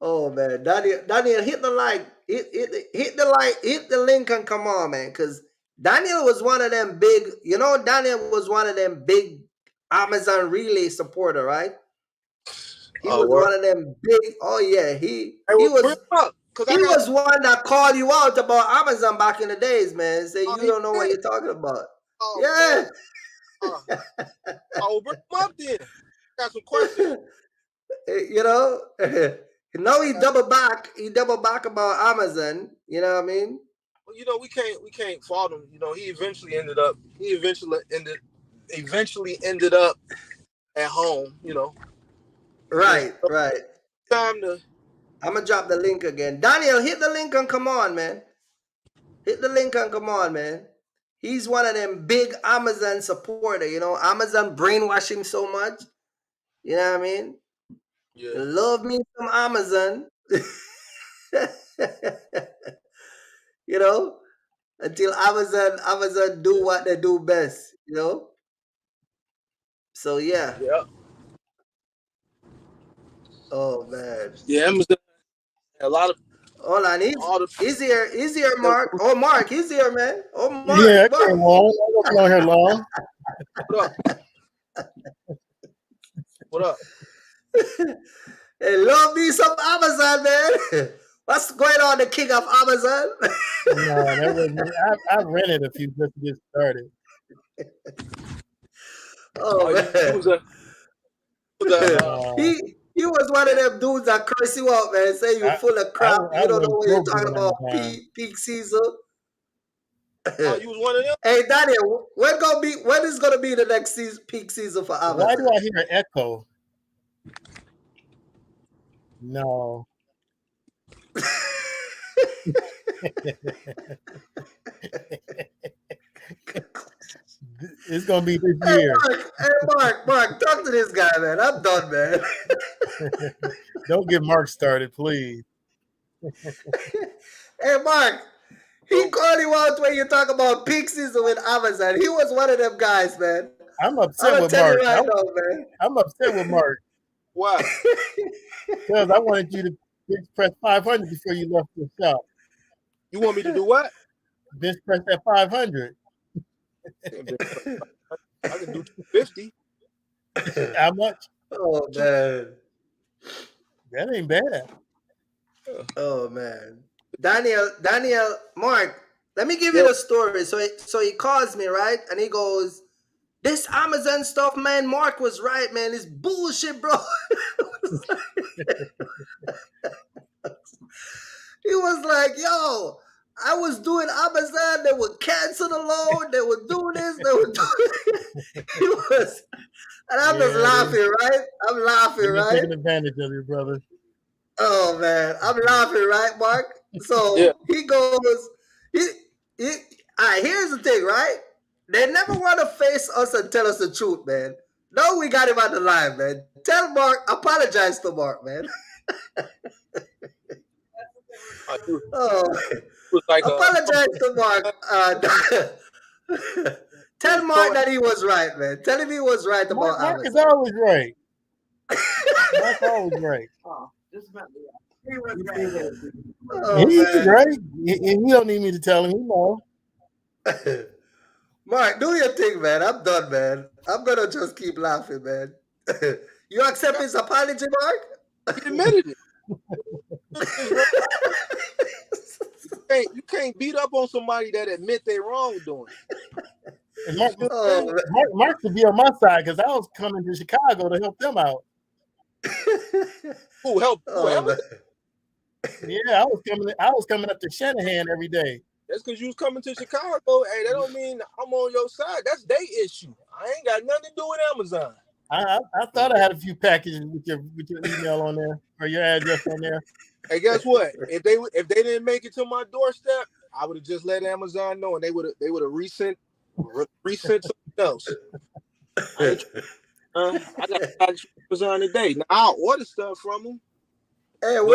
Oh man. Daniel, hit the like. Hit the like, hit the link and come on, man. Cause Daniel was one of them big, Daniel was one of them big Amazon relay supporter, right? He Oh, was word. one of them big, oh yeah, he Hey, he bring was him up. Cause He I got was one that called you out about Amazon back in the days, man. Say oh, you he don't know what did. you're talking about. Oh Yeah. man. I will bring him up then. Got some questions. You know, now he Uh, double back. He double back about Amazon. You know what I mean? well, you know, we can't fault him. You know, he eventually ended up at home. You know, eventually Right, right. time to I'm gonna drop the link again. Daniel, hit the link and come on, man. Hit the link and come on, man. He's one of them big Amazon supporter. You know, Amazon brainwash him so much. You know what I mean? yeah. Love me some Amazon. You know, until Amazon do what they do best. You know. So yeah. Yeah. Oh man. Yeah, Amazon a lot of Hold on, all the he's here, Mark. Oh, Mark, he's here, man. Oh, Yeah, Mark, I came long. I wasn't on here long. what up? What up? Hey, love me some Amazon, man. What's going on, the king of Amazon? No, that wasn't. I rented a few just to get started. Oh Oh, you man, was a No, he was one of them dudes that curse you out, man. Say you I full of I, crap. I You don't know was what you're broke talking during about. that time. Peak season. you was one of them. Hey, Daniel, when is gonna be the next peak season for Why do Amazon? I hear an echo? No, it's gonna be this Hey, year. Mark, talk to this guy, man. I'm done, man. Don't get Mark started, please. Hey, Mark, he So called you out when you talk about peak season with Amazon. He was one of them guys, man. I'm I'm upset gonna with tell you Mark. right now, man. I'm upset with Mark why? because I wanted you to bench press 500 before you left the shop. You want me to do what? Bench press that 500. I can do 250. How much? Oh man. That ain't bad. Oh man. Daniel, Mark, let me give you Yo, the story. So he calls me, right? And he goes, this Amazon stuff, man, Mark was right, man. It's bullshit, bro. He was like, yo, I was doing Amazon, they would cancel the load, they would do this, they would do He was, and I'm just Yeah, laughing, right? I'm laughing, they've been right? taking advantage of you, brother. Oh man, I'm laughing, right, Mark? yeah. So he goes, he, he all right, here's the thing, right? They never want to face us and tell us the truth, man. No, we got him on the line, man. Tell Mark, apologize to Mark, man. He Oh, was like apologize to Mark. he Tell was Mark pro. that he was right, man. Tell him he was right about Mark is Amazon. always right. Mark's always right. Oh He's man. right. And he don't need me to tell him. He know. Mark, do your thing, man. I'm done, man. I'm gonna just keep laughing, man. You accept his apology, He Mark? admitted it. You can't beat up on somebody that admit they wrongdoing. And Mark, Oh, man. Mark should be on my side because I was coming to Chicago to help them out. Who helped? Who Oh Amazon? man. Yeah, I was coming up to Shanahan every day. That's because you was coming to Chicago. Hey, that don't mean I'm on your side. That's their issue. I ain't got nothing to do with Amazon. I thought I had a few packages with your email on there or your address on there. Hey, guess what? If they didn't make it to my doorstep, I would have just let Amazon know, and they would have resent something else. I got Amazon today. Now I'll order stuff from them. Hey, But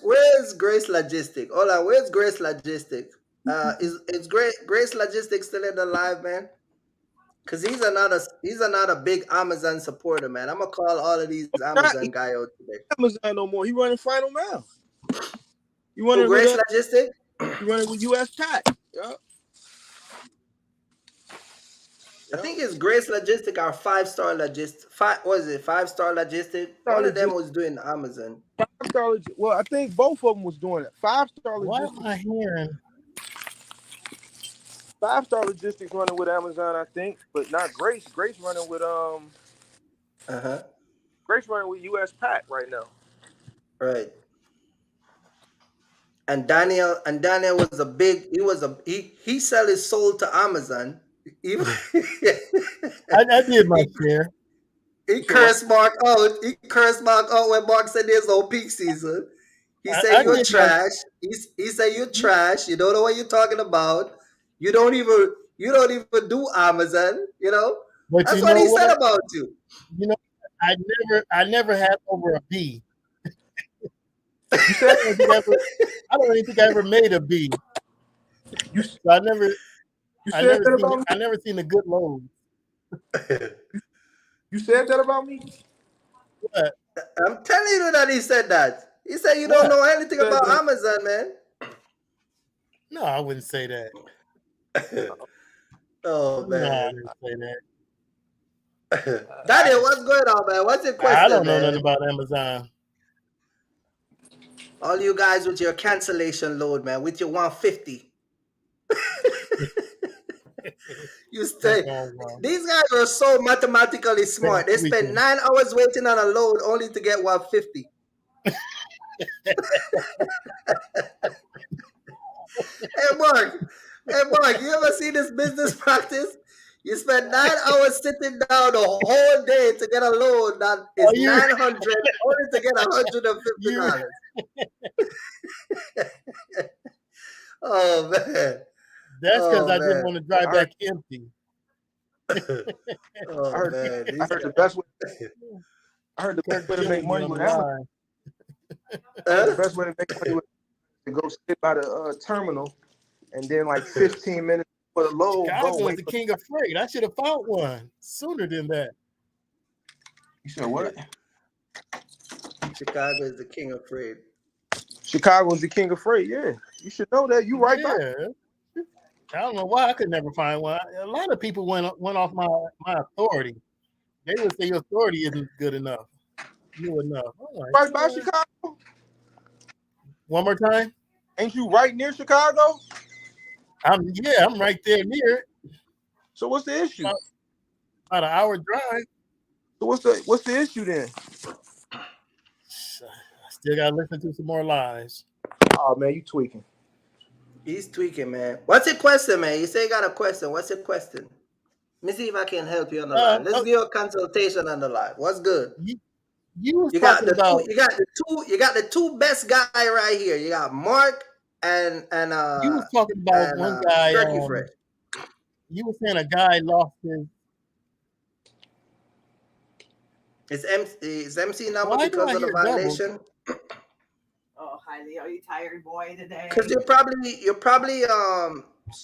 where's Grace Logistic? Hold on, where's Grace Logistic? Is Grace Logistic still in the live, man? Cause he's another big Amazon supporter, man. I'm gonna call all of these not Amazon guy out today. Amazon no more. He running Final Mile. You Oh, running with Grace Logistic? you running with US Pack. Yeah. I think it's Grace Logistic or 5 Star Logistic. What is it? 5 Star Logistic. One of them was doing Amazon. 5 Star. Well, I think both of them was doing it. 5 Star Why am I Logistics. hearing? 5 Star Logistics running with Amazon, I think, but not Grace. Grace running with Grace running with US Pack right now. Right. And Daniel was a big. He sell his soul to Amazon. He, I did my share. he cursed Mark out. He cursed Mark out when Mark said there's no peak season. He said I you're did my. trash. He said you're trash. You don't know what you're talking about. You don't even do Amazon. You know But that's you what know he said what? about you. You know, I never had over a B. You said I don't even think I ever made a B. you So I never said that about me. I never seen a good load. You said that about me. What? I'm telling you that he said that. He said you don't What? know anything Said about that. Amazon, man. No, I wouldn't say that. Oh No, I man. didn't say that. Daniel, what's going on, man? What's your I question, don't know man? nothing about Amazon. All you guys with your cancellation load, man, with your 150. You stay. These guys are so mathematically smart. They spend 9 hours waiting on a load only to get 150. Hey Mark, you ever see this business practice? You spend 9 hours sitting down the whole day to get a loan that is 900 only to get $150. Oh man. That's because I didn't want to drive back empty. Oh I heard the best way. I heard the best way to make money with Amazon. The best way to make money with to go sit by the terminal, and then like 15 minutes for the load. Chicago is the king of freight. I should have found one sooner than that. You said what? Chicago is the king of freight. Chicago is the king of freight. Yeah, you should know that. You right back. I don't know why I could never find one. A lot of people went off my authority. They would say your authority isn't good enough. New enough. Right by Chicago. One more time. Ain't you right near Chicago? I'm right there near it. So what's the issue? About an hour drive. So what's the issue then? I still gotta listen to some more lies. Oh man, you tweaking. He's tweaking, man. What's your question, man? You say you got a question. What's your question? Let me see if I can help you on the line. Let's do a consultation on the line. What's good? You got the two best guy right here. You got Mark and you was talking about one guy. You were saying a guy lost his MC number because of the violation. Oh, Heidi, are you tired, boy, today? Because you're probably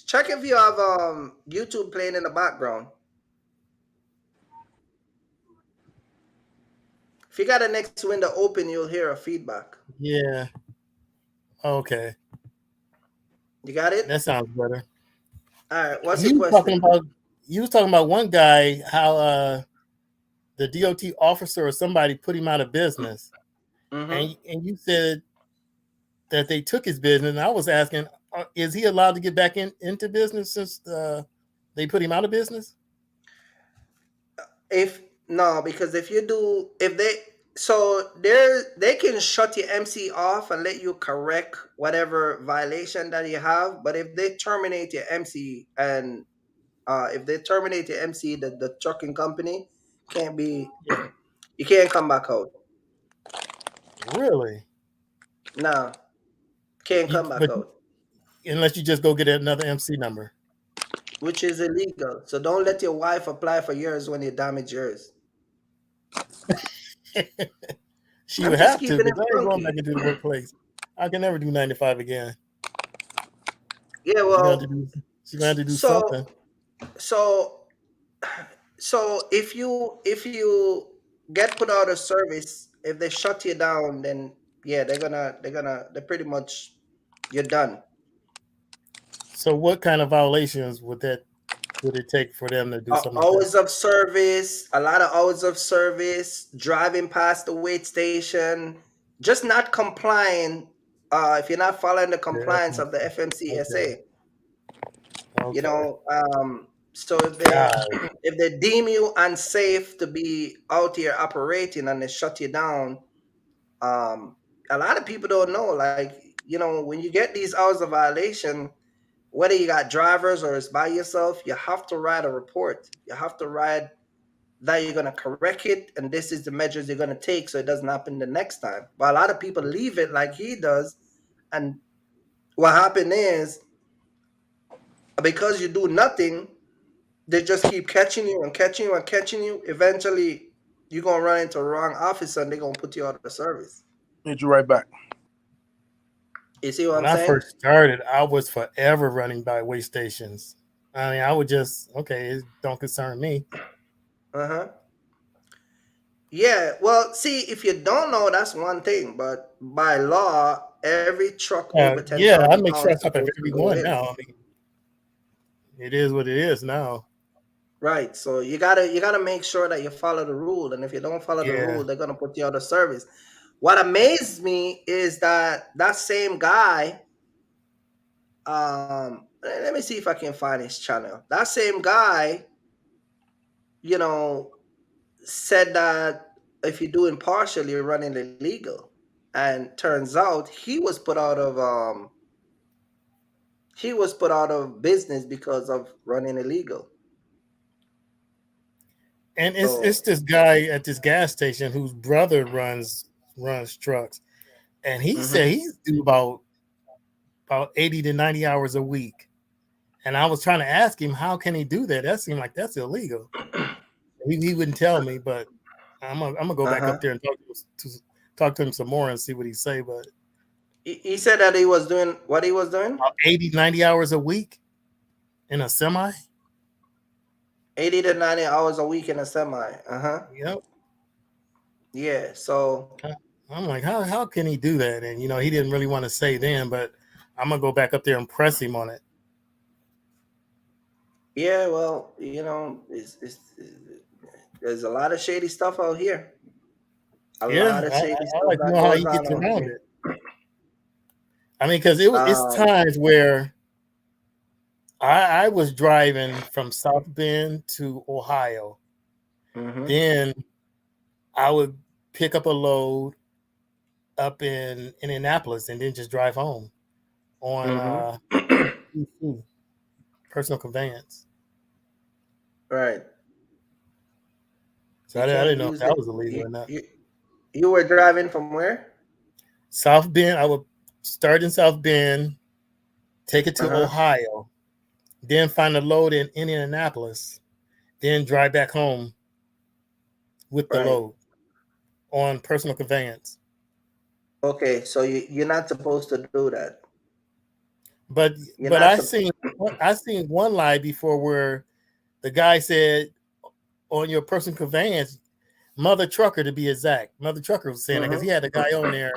check if you have YouTube playing in the background. If you got the next window open, you'll hear a feedback. Yeah. Okay. You got it? That sounds better. All right. What's your question? You was talking about one guy, how the DOT officer or somebody put him out of business. Mm-hmm. And you said that they took his business. And I was asking, is he allowed to get back into business since they put him out of business? Because they can shut your MC off and let you correct whatever violation that you have. But if they terminate your MC and the trucking company you can't come back out. Really? No, can't come back out. Unless you just go get another MC number. Which is illegal. So don't let your wife apply for yours when you damage yours. She would have to, because I ain't going back into the workplace. I can never do 95 again. Yeah, well, she's going to have to do something. So if you get put out of service, if they shut you down, then yeah, they're pretty much, you're done. So what kind of violations would that would it take for them to do something like that? Hours of service, a lot of hours of service, driving past the wait station, just not complying. If you're not following the Yeah, compliance of the okay, FMCSA, you okay. know, so if they God, if they deem you unsafe to be out here operating and they shut you down, um, a lot of people don't know. Like, when you get these hours of violation, whether you got drivers or it's by yourself, you have to write a report. You have to write that you're going to correct it, and this is the measures you're going to take so it doesn't happen the next time. But a lot of people leave it like he does, and what happened is, because you do nothing, they just keep catching you and catching you and catching you. Eventually, you're going to run into the wrong officer and they're going to put you out of service. Hit you right back. You see what when I'm I saying? first started, I was forever running by way stations. I mean, I would just okay, it don't concern me. Uh-huh. Yeah, well, see, if you don't know, that's one thing, but by law, every truck over 10,000 Yeah, I make pounds sure is I stop at supposed to every go one in. now. I mean, it is what it is now. Right. So you gotta make sure that you follow the rule. And if you don't follow the Yeah, rule, they're gonna put you out of service. What amazed me is that same guy, let me see if I can find his channel. That same guy, you know, said that if you're doing partial, you're running illegal. And turns out he was put out of business because of running illegal. and it's So this guy at this gas station whose brother runs trucks, and he said mhm. he's do about 80 to 90 hours a week. And I was trying to ask him how can he do that? That seemed like that's illegal. He wouldn't tell me, but I'm gonna go back Uh-huh. up there and talk to him some more and see what he say. But He said that he was doing what he was doing. about 80 to 90 hours a week in a semi. 80 to 90 hours a week in a semi. Uh-huh. Yep. Yeah. So I'm like, how can he do that? And he didn't really want to say then, but I'm gonna go back up there and press him on it. yeah, well, there's a lot of shady stuff out here. A Yeah, lot of shady I stuff like to that know how goes he on gets out around here. it. I mean, because it's Um, times where I was driving from South Bend to Ohio. mhm, Then I would pick up a load up in Indianapolis and then just drive home on mhm. PC, personal conveyance. Right. So You I can't didn't know if use that it. was illegal You, or not. you, you were driving from where? South Bend, I would start in South Bend, take it to Uh-huh. Ohio, then find a load in Indianapolis, then drive back home with the Right. load on personal conveyance. Okay. So you're not supposed to do that. But You're but not. I seen one lie before where the guy said on your personal conveyance, mother trucker to be exact. Mother trucker was saying that because he Mhm. had a guy on there.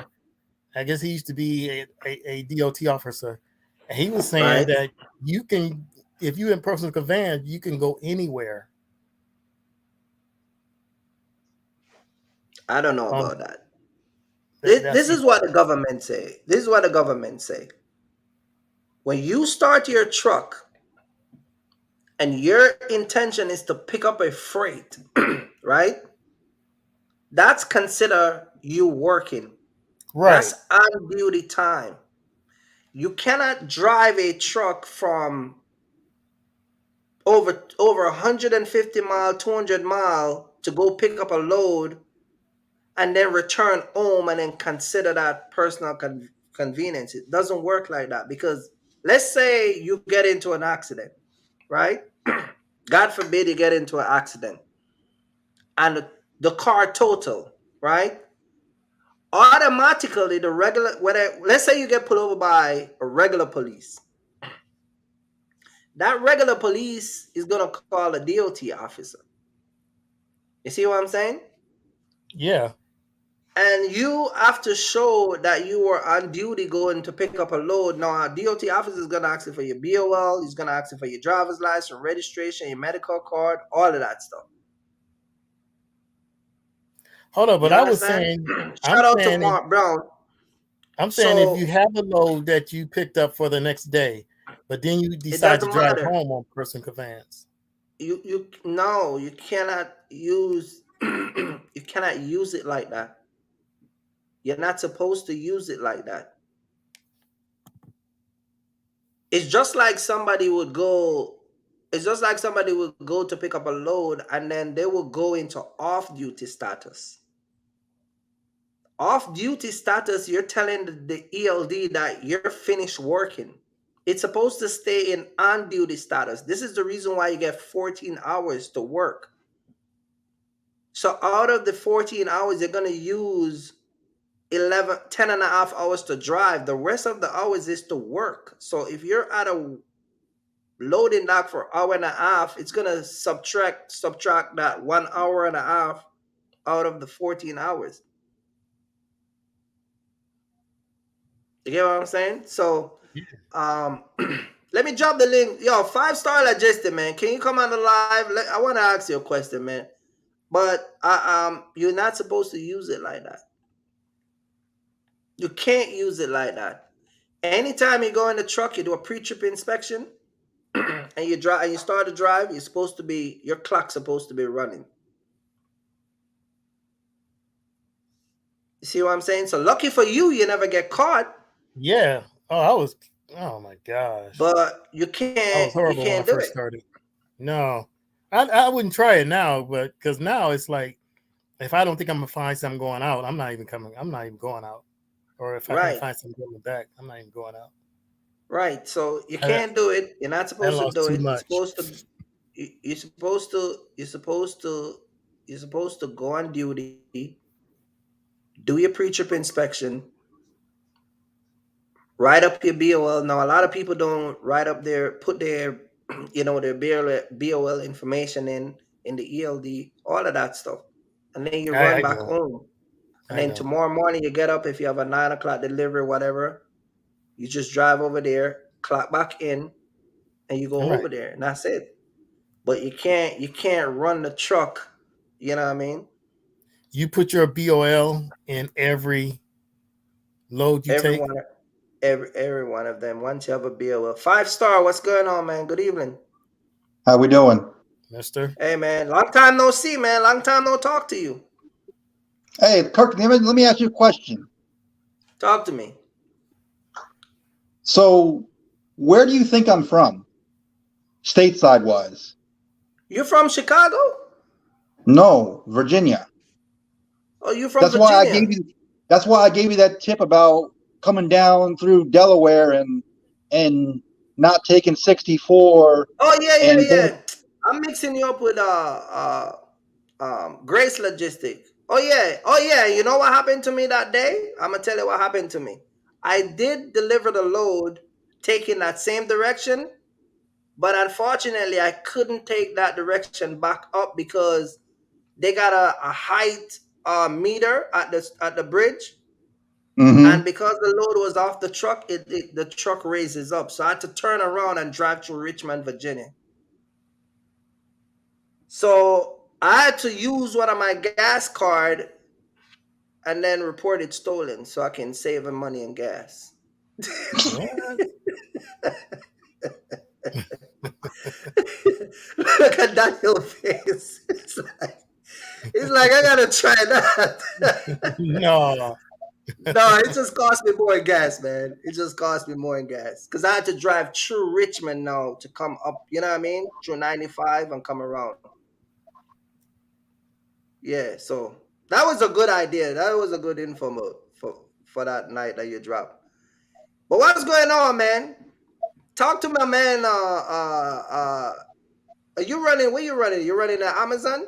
I guess he used to be a DOT officer, and he was saying Right. that you can, if you in personal conveyance, you can go anywhere. I don't know On about that. that's This is what the government say. This is what the government say. When you start your truck and your intention is to pick up a freight, right? That's consider you working. right, That's on duty time. You cannot drive a truck from over 150 mile, 200 mile to go pick up a load and then return home and then consider that personal convenience. It doesn't work like that because let's say you get into an accident, right? God forbid you get into an accident and the car total, right? Automatically, the regular, let's say you get pulled over by a regular police, that regular police is going to call a DOT officer. You see what I'm saying? yeah, And you have to show that you were on duty going to pick up a load. Now, a DOT officer is going to ask you for your BOL. He's going to ask you for your driver's license, registration, your medical card, all of that stuff. Hold on, but You I was understand? saying, I'm Shout out to saying, Mark Brown. I'm saying, if you So have a load that you picked up for the next day, but then you it decide to doesn't drive matter. home on personal conveyance. You cannot use you cannot use it like that. You're not supposed to use it like that. It's just like somebody would go. It's just like somebody would go to pick up a load and then they will go into off-duty status. Off-duty status, you're telling the ELD that you're finished working. It's supposed to stay in on-duty status. This is the reason why you get 14 hours to work. So out of the 14 hours, you're going to use 10 and a half hours to drive. The rest of the hours is to work. So if you're at a loading dock for an hour and a half, it's going to subtract that 1 hour and a half out of the 14 hours. You get what I'm saying? So let me drop the link. Yo, 5-star logistic, man. Can you come on the live? I want to ask you a question, man. But you're not supposed to use it like that. You can't use it like that. Anytime you go in the truck, you do a pre-trip inspection, and you drive and you start to drive, your clock's supposed to be running. You see what I'm saying? So lucky for you, you never get caught. Yeah. Oh my gosh. But you I can't was horrible when I do first it. started. No, I wouldn't try it now, but because now it's like, if I don't think I'm gonna find something going out, I'm not even coming. I'm not even going out. Or if I can't Right. find something going back, I'm not even going out. Right. So you I, can't do it. You're not I supposed to lost do too it. much. You're supposed to go on duty, do your pre-trip inspection, write up your BOL. Now a lot of people don't put their their BOL information in the ELD, all of that stuff. And then you run I back know. home. And I then know. tomorrow morning you get up, if you have a 9 o'clock delivery, whatever, you just drive over there, clock back in, and you go All over right. there, and that's it. But you can't run the truck. You know what I mean? You put your BOL in every load you Every take. one, every one of them. Once you have a BOL, 5-star. What's going on, man? Good evening. How we doing? Mister. Hey, man. Long time no see, man. Long time no talk to you. Hey, Kirk, let me ask you a question. Talk to me. So, where do you think I'm from, stateside wise? You from Chicago? No, Virginia. Oh, you from That's why I Virginia? gave you. That's why I gave you that tip about coming down through Delaware and not taking 64 Oh, yeah, yeah, and going. yeah. I'm mixing you up with Grace Logistic. Oh yeah. You know what happened to me that day? I'm gonna tell you what happened to me. I did deliver the load taking that same direction, but unfortunately I couldn't take that direction back up because they got a height meter at the bridge. And Mm-hmm. because the load was off the truck, the truck raises up. So I had to turn around and drive through Richmond, Virginia. So I had to use one of my gas card and then report it stolen so I can save him money and gas. What? Look at Daniel's face. He's like, I gotta try that. No. No, it just cost me more in gas, man. It just cost me more in gas. Because I had to drive through Richmond now to come up, you know what I mean? Through 95 and come around. Yeah, so that was a good idea. That was a good info for that night that you dropped. But what's going on, man? Talk to my man. Are you running? Where you running? You running at Amazon?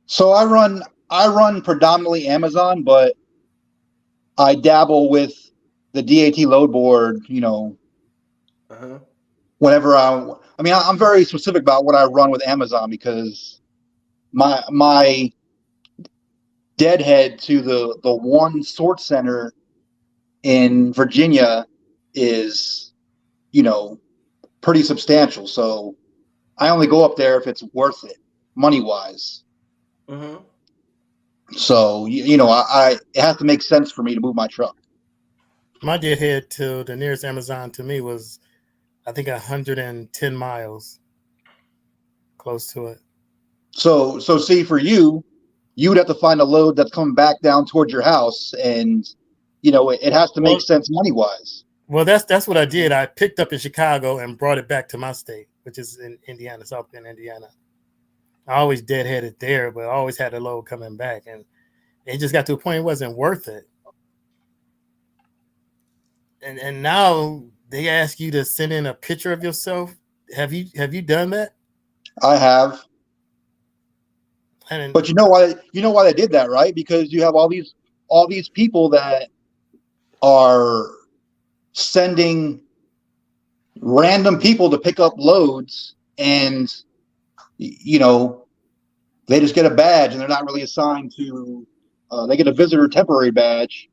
So I run predominantly Amazon, but I dabble with the DAT load board. Uh-huh. Whenever I'm very specific about what I run with Amazon because my deadhead to the one sort center in Virginia is, pretty substantial. So I only go up there if it's worth it, money wise. Mm-hmm. So I it has to make sense for me to move my truck. My deadhead to the nearest Amazon to me was, I think, 110 miles, close to it. So see, for you would have to find a load that's coming back down towards your house, and it has to make sense money wise. Well, that's what I did. I picked up in Chicago and brought it back to my state, which is in Indiana, South Bend, Indiana. I always deadheaded there, but I always had a load coming back, and it just got to a point it wasn't worth it. And now they ask you to send in a picture of yourself. Have you done that? I have. But you know why they did that, right? Because you have all these people that are sending random people to pick up loads, and they just get a badge and they're not really assigned to they get a visitor temporary badge,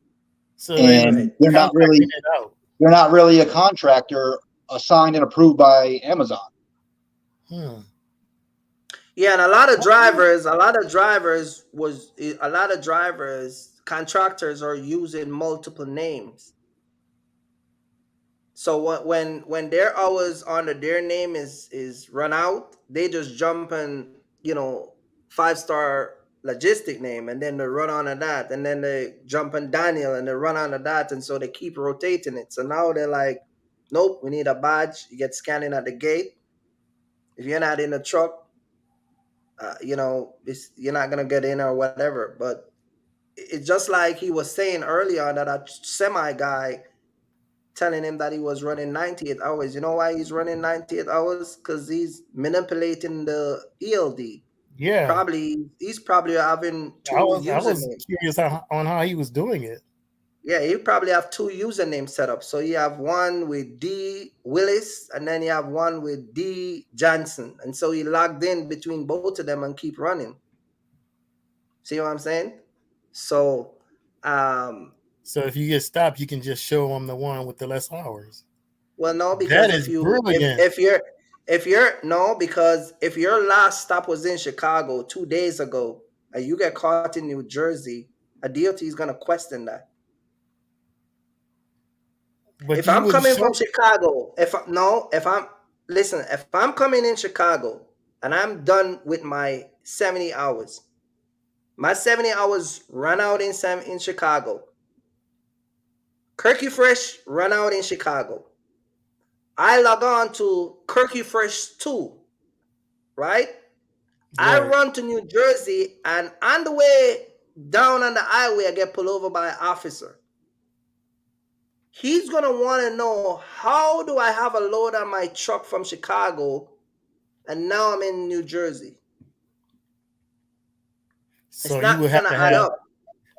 so and they're not really a contractor assigned and approved by Amazon. Yeah, and a lot of drivers, contractors are using multiple names. So when their hours under their name is run out, they just jump in, 5-star logistic name, and then they run on to that, and then they jump on Daniel and they run on to that, and so they keep rotating it. So now they're like, nope, we need a badge. You get scanning at the gate. If you're not in the truck, you're not gonna get in or whatever. But it's just like he was saying earlier that a semi guy telling him that he was running 98 hours. You know why he's running 98 hours? Because he's manipulating the ELD. Yeah. He's probably having two usernames. I was curious on how he was doing it. Yeah, you probably have two usernames set up. So you have one with D Willis, and then you have one with D Johnson. And so he logged in between both of them and keep running. See what I'm saying? So so if you get stopped, you can just show them the one with the less hours. Well, no, because if your last stop was in Chicago 2 days ago and you get caught in New Jersey, a DOT is gonna question that. But if I'm coming from Chicago, if I'm coming in Chicago and I'm done with my 70 hours, my 70 hours run out in Chicago. Kirky Fresh run out in Chicago. I log on to Kirky Fresh 2, right? I run to New Jersey, and on the way down on the highway, I get pulled over by an officer. He's going to want to know, how do I have a load on my truck from Chicago and now I'm in New Jersey? So it's not going to add up.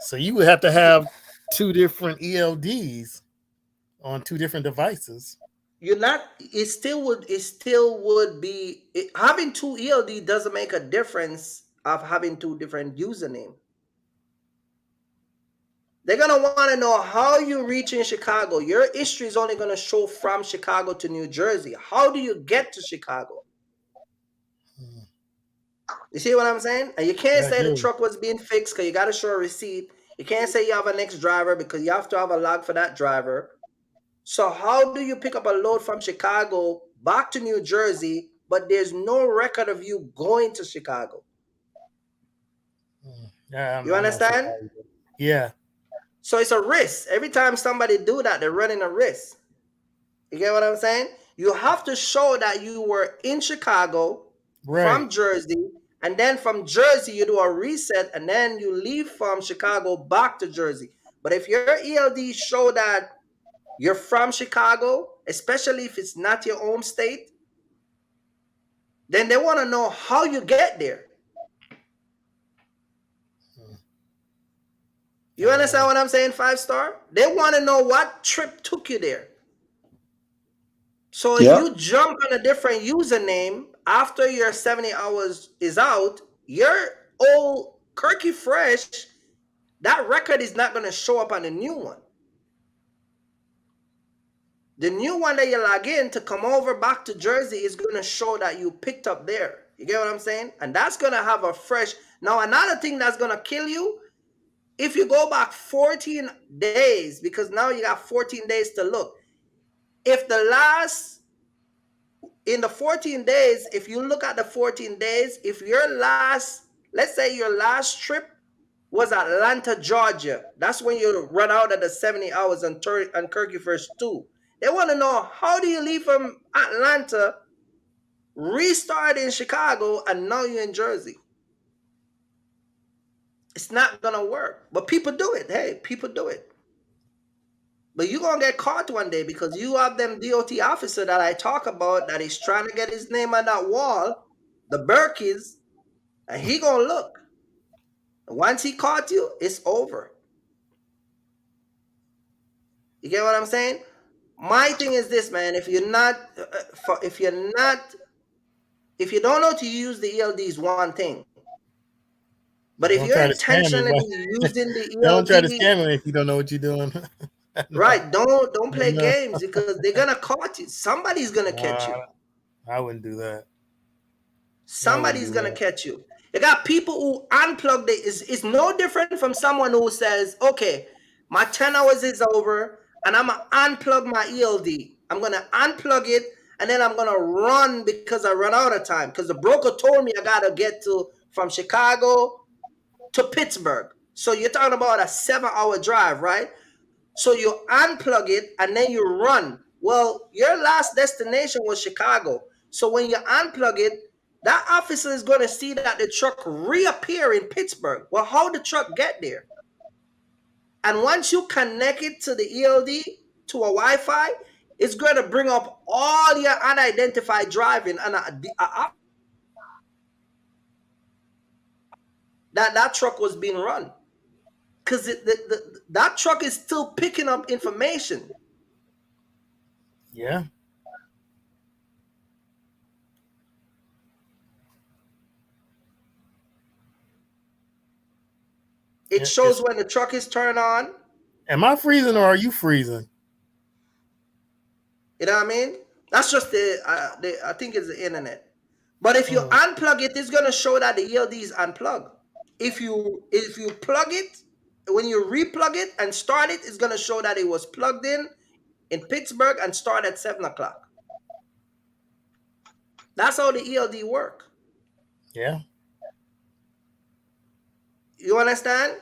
So you would have to have two different ELDs on two different devices. It still would be having two ELD doesn't make a difference of having two different username. They're going to want to know how you reach in Chicago. Your history is only going to show from Chicago to New Jersey. How do you get to Chicago? You see what I'm saying? And you can't say the truck was being fixed because you got to show a receipt. You can't say you have an ex-driver because you have to have a log for that driver. So how do you pick up a load from Chicago back to New Jersey, but there's no record of you going to Chicago? You understand? Yeah. So it's a risk. Every time somebody do that, they're running a risk. You get what I'm saying? You have to show that you were in Chicago from Jersey, and then from Jersey you do a reset, and then you leave from Chicago back to Jersey. But if your ELD show that you're from Chicago, especially if it's not your home state, then they want to know how you get there. You understand what I'm saying, 5-star? They want to know what trip took you there. So if you jump on a different username after your 70 hours is out, your old Kirky Fresh that record is not going to show up on the new one. The new one that you log in to come over back to Jersey is going to show that you picked up there. You get what I'm saying? And that's going to have a fresh. Now, another thing that's going to kill you, if you go back 14 days, because now you got 14 days to look. If in the 14 days, if you look at the 14 days, if let's say your last trip was Atlanta, Georgia, that's when you run out of the 70 hours on Kirky First 2. They want to know, how do you leave from Atlanta, restart in Chicago, and now you're in Jersey? It's not going to work. But people do it. Hey, people do it. But you're going to get caught one day, because you have them DOT officer that I talk about that is trying to get his name on that wall, the Berkeys, and he going to look. And once he caught you, it's over. You get what I'm saying? My thing is this, man. If you don't know to use the ELDs, one thing. But if you're intentionally using the ELD, don't try to scam me if you don't know what you're doing. Right? Don't play games, because they're gonna catch you. Somebody's gonna catch you. I wouldn't do that. Somebody's gonna catch you. You got people who unplug it's no different from someone who says, okay, my 10 hours is over and I'm gonna unplug my ELD. I'm gonna unplug it and then I'm gonna run because I run out of time. Because the broker told me I gotta get from Chicago to Pittsburgh. So you're talking about a 7-hour drive, right? So you unplug it and then you run. Well, your last destination was Chicago. So when you unplug it, that officer is going to see that the truck reappear in Pittsburgh. Well, how did the truck get there? And once you connect it to the ELD, to a Wi-Fi, it's going to bring up all your unidentified driving and that truck was being run. Because that truck is still picking up information. Yeah. It shows when the truck is turned on. Am I freezing or are you freezing? You know what I mean? That's just I think it's the internet. But if you unplug it, it's going to show that the ELD is unplugged. If you plug it, when you replug it and start it, it's going to show that it was plugged in Pittsburgh and start at 7 o'clock. That's how the ELD work. Yeah. You understand?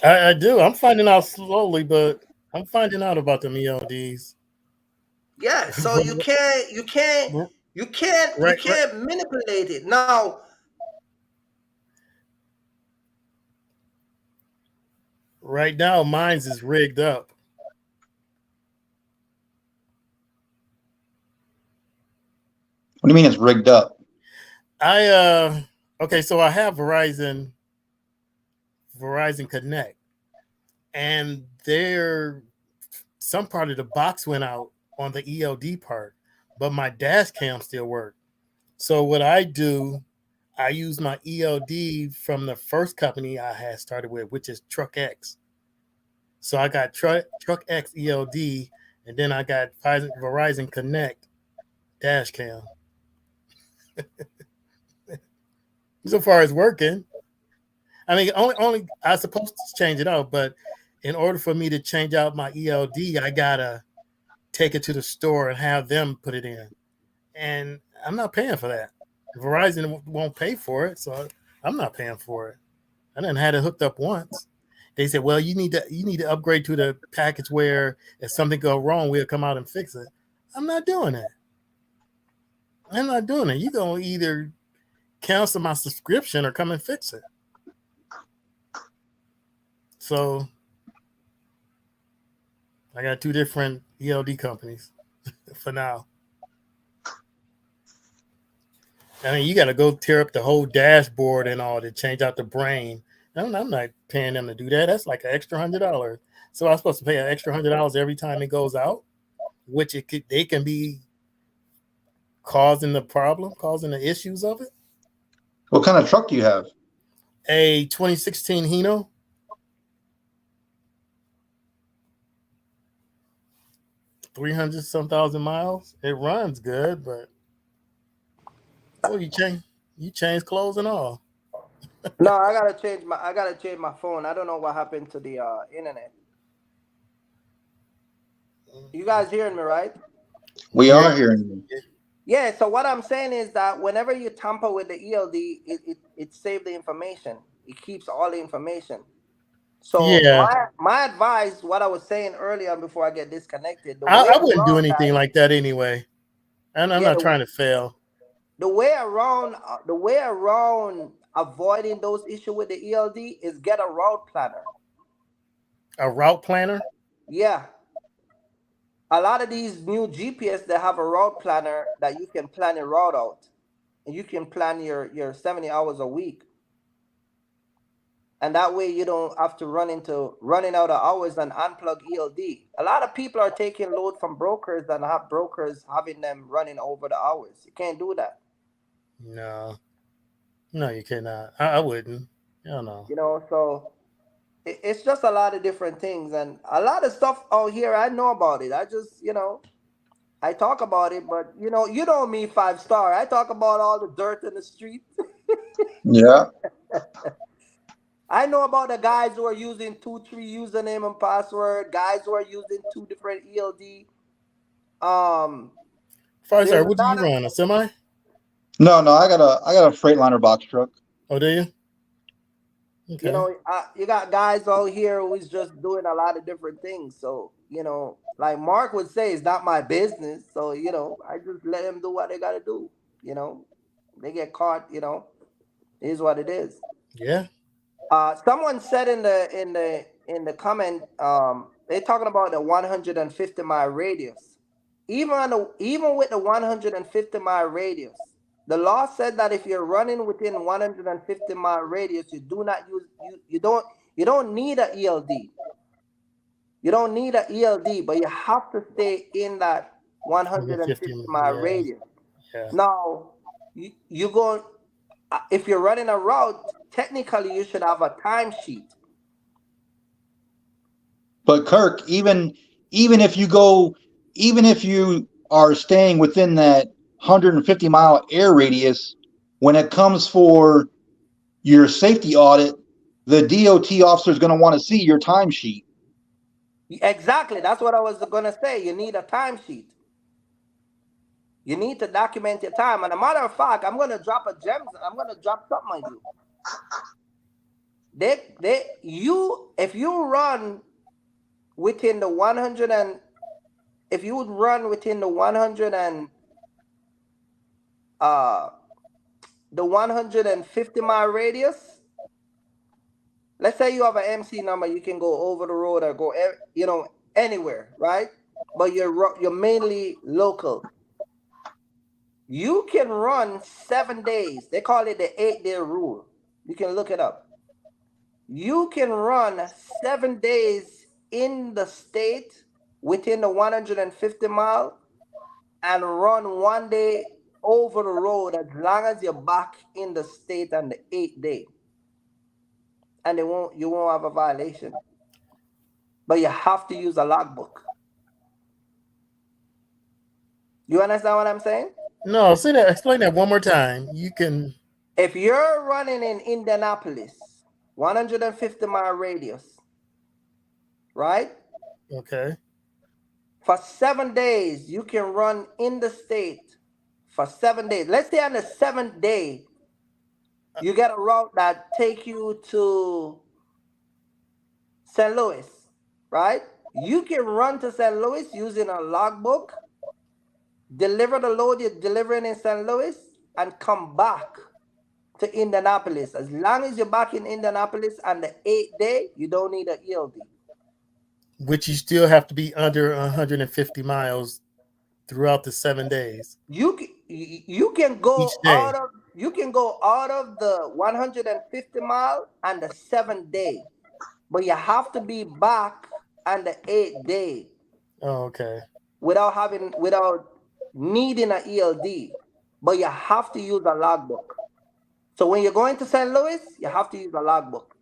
I do. I'm finding out slowly, but I'm finding out about them ELDs. Yeah. So you can't manipulate it. Now, right now, mine's is rigged up. What do you mean it's rigged up? Okay, so I have Verizon Connect, and some part of the box went out on the ELD part, but my dash cam still worked. So what I do, I use my ELD from the first company I had started with, which is Truck X. So I got Truck X ELD, and then I got Verizon Connect dash cam. So far as working. I mean, only I was supposed to change it out, but in order for me to change out my ELD, I gotta take it to the store and have them put it in. And I'm not paying for that. Verizon won't pay for it, so I'm not paying for it. I didn't have it hooked up once. They said, well, you need to upgrade to the package where if something go wrong, we'll come out and fix it. I'm not doing that. I'm not doing it. You're going to either cancel my subscription or come and fix it. So I got 2 different ELD companies for now. I mean, you got to go tear up the whole dashboard and all to change out the brain. I'm not paying them to do that. That's like an extra $100. So I'm supposed to pay an extra $100 every time it goes out, which they can be causing the problem, causing the issues of it. What kind of truck do you have? A 2016 Hino. 300 some thousand miles. It runs good, but oh, you change clothes and all. No, I gotta change my phone. I don't know what happened to the internet. You guys hearing me, right? We Yeah, are hearing you. Yeah, so what I'm saying is that whenever you tamper with the ELD, it saves the information. It keeps all the information. So yeah. my advice, what I was saying earlier before I get disconnected, the way I wouldn't do around anything that, like that anyway. And I'm yeah, not trying to fail. the way around avoiding those issues with the ELD is get a route planner. A route planner. Yeah, a lot of these new GPS they have a route planner that you can plan your route out, and you can plan your 70 hours a week, and that way you don't have to run into running out of hours and unplug ELD. A lot of people are taking load from brokers and have brokers having them running over the hours. You can't do that. No, no, you cannot. I wouldn't. Hell no. So it's just a lot of different things and a lot of stuff out here. I know about it. I just I talk about it, but you know me, 5 star. I talk about all the dirt in the street. Yeah. I know about the guys who are using 2, 3 username and password, guys who are using two different ELD. Um, Five there's star. a What do lot you of run? A semi? No, I got a Freightliner box truck. Oh, do you? Okay. you got guys out here who's just doing a lot of different things. So like Mark would say, it's not my business. So I just let them do what they got to do. You know, they get caught. It is what it is. Yeah. Someone said in the comment, they're talking about the 150-mile radius. Even with the 150-mile radius, the law said that if you're running within 150-mile radius, you do not use you don't need a ELD. You don't need a ELD, but you have to stay in that 150. 150-mile Yeah. radius. Yeah. Now, you go if you're running a route, technically you should have a timesheet. But Kirk, even if you are staying within that 150-mile air radius, when it comes for your safety audit, the DOT officer is going to want to see your timesheet. Exactly. That's what I was gonna say. You need a timesheet. You need to document your time. And a matter of fact, I'm gonna drop a gems. I'm gonna drop something on you. If you run within the 100 and if you would run within uh the 150-mile radius. Let's say you have an MC number, you can go over the road or go anywhere, right? But you're mainly local. You can run 7 days. They call it the 8-day rule. You can look it up. You can run 7 days in the state within the 150 mile and run 1 day over the road as long as you're back in the state on the 8th day. And you won't have a violation. But you have to use a logbook. You understand what I'm saying? No, say that. Explain that one more time. You can. If you're running in Indianapolis, 150-mile radius, right? Okay. For 7 days, you can run in the state for 7 days. Let's say on the 7th day, you get a route that take you to St. Louis, right? You can run to St. Louis using a logbook, deliver the load you're delivering in St. Louis, and come back to Indianapolis. As long as you're back in Indianapolis on the 8th day, you don't need an ELD. Which you still have to be under 150 miles throughout the 7 days You can go each day. out of the 150 mile and the 7th day, but you have to be back on the 8th day Oh, okay. without needing a ELD. But you have to use a logbook. So when you're going to St. Louis, you have to use a logbook.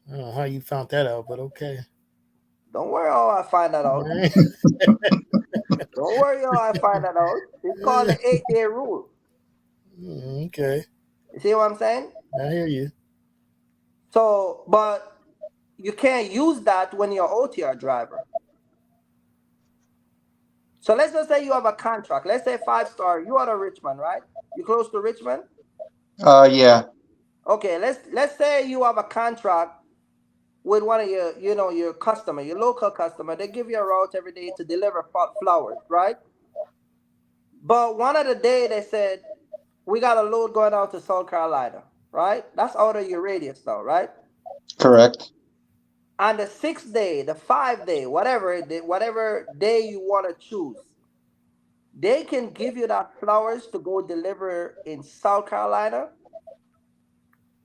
I don't know how you found that out, but okay. Don't worry how I find that out. Don't worry how I find that out. It's called the 8-day rule. Okay. You see what I'm saying? I hear you. So, but you can't use that when you're OTR driver. So let's just say you have a contract. Let's say 5-star. You are to Richmond, right? You close to Richmond? Yeah. Okay, let's say you have a contract with one of your, your customer, your local customer. They give you a route every day to deliver flowers, right? But one of the day they said, we got a load going out to South Carolina, right? That's out of your radius now, right? Correct. On the 6th day, the 5-day, whatever day you want to choose, they can give you that flowers to go deliver in South Carolina,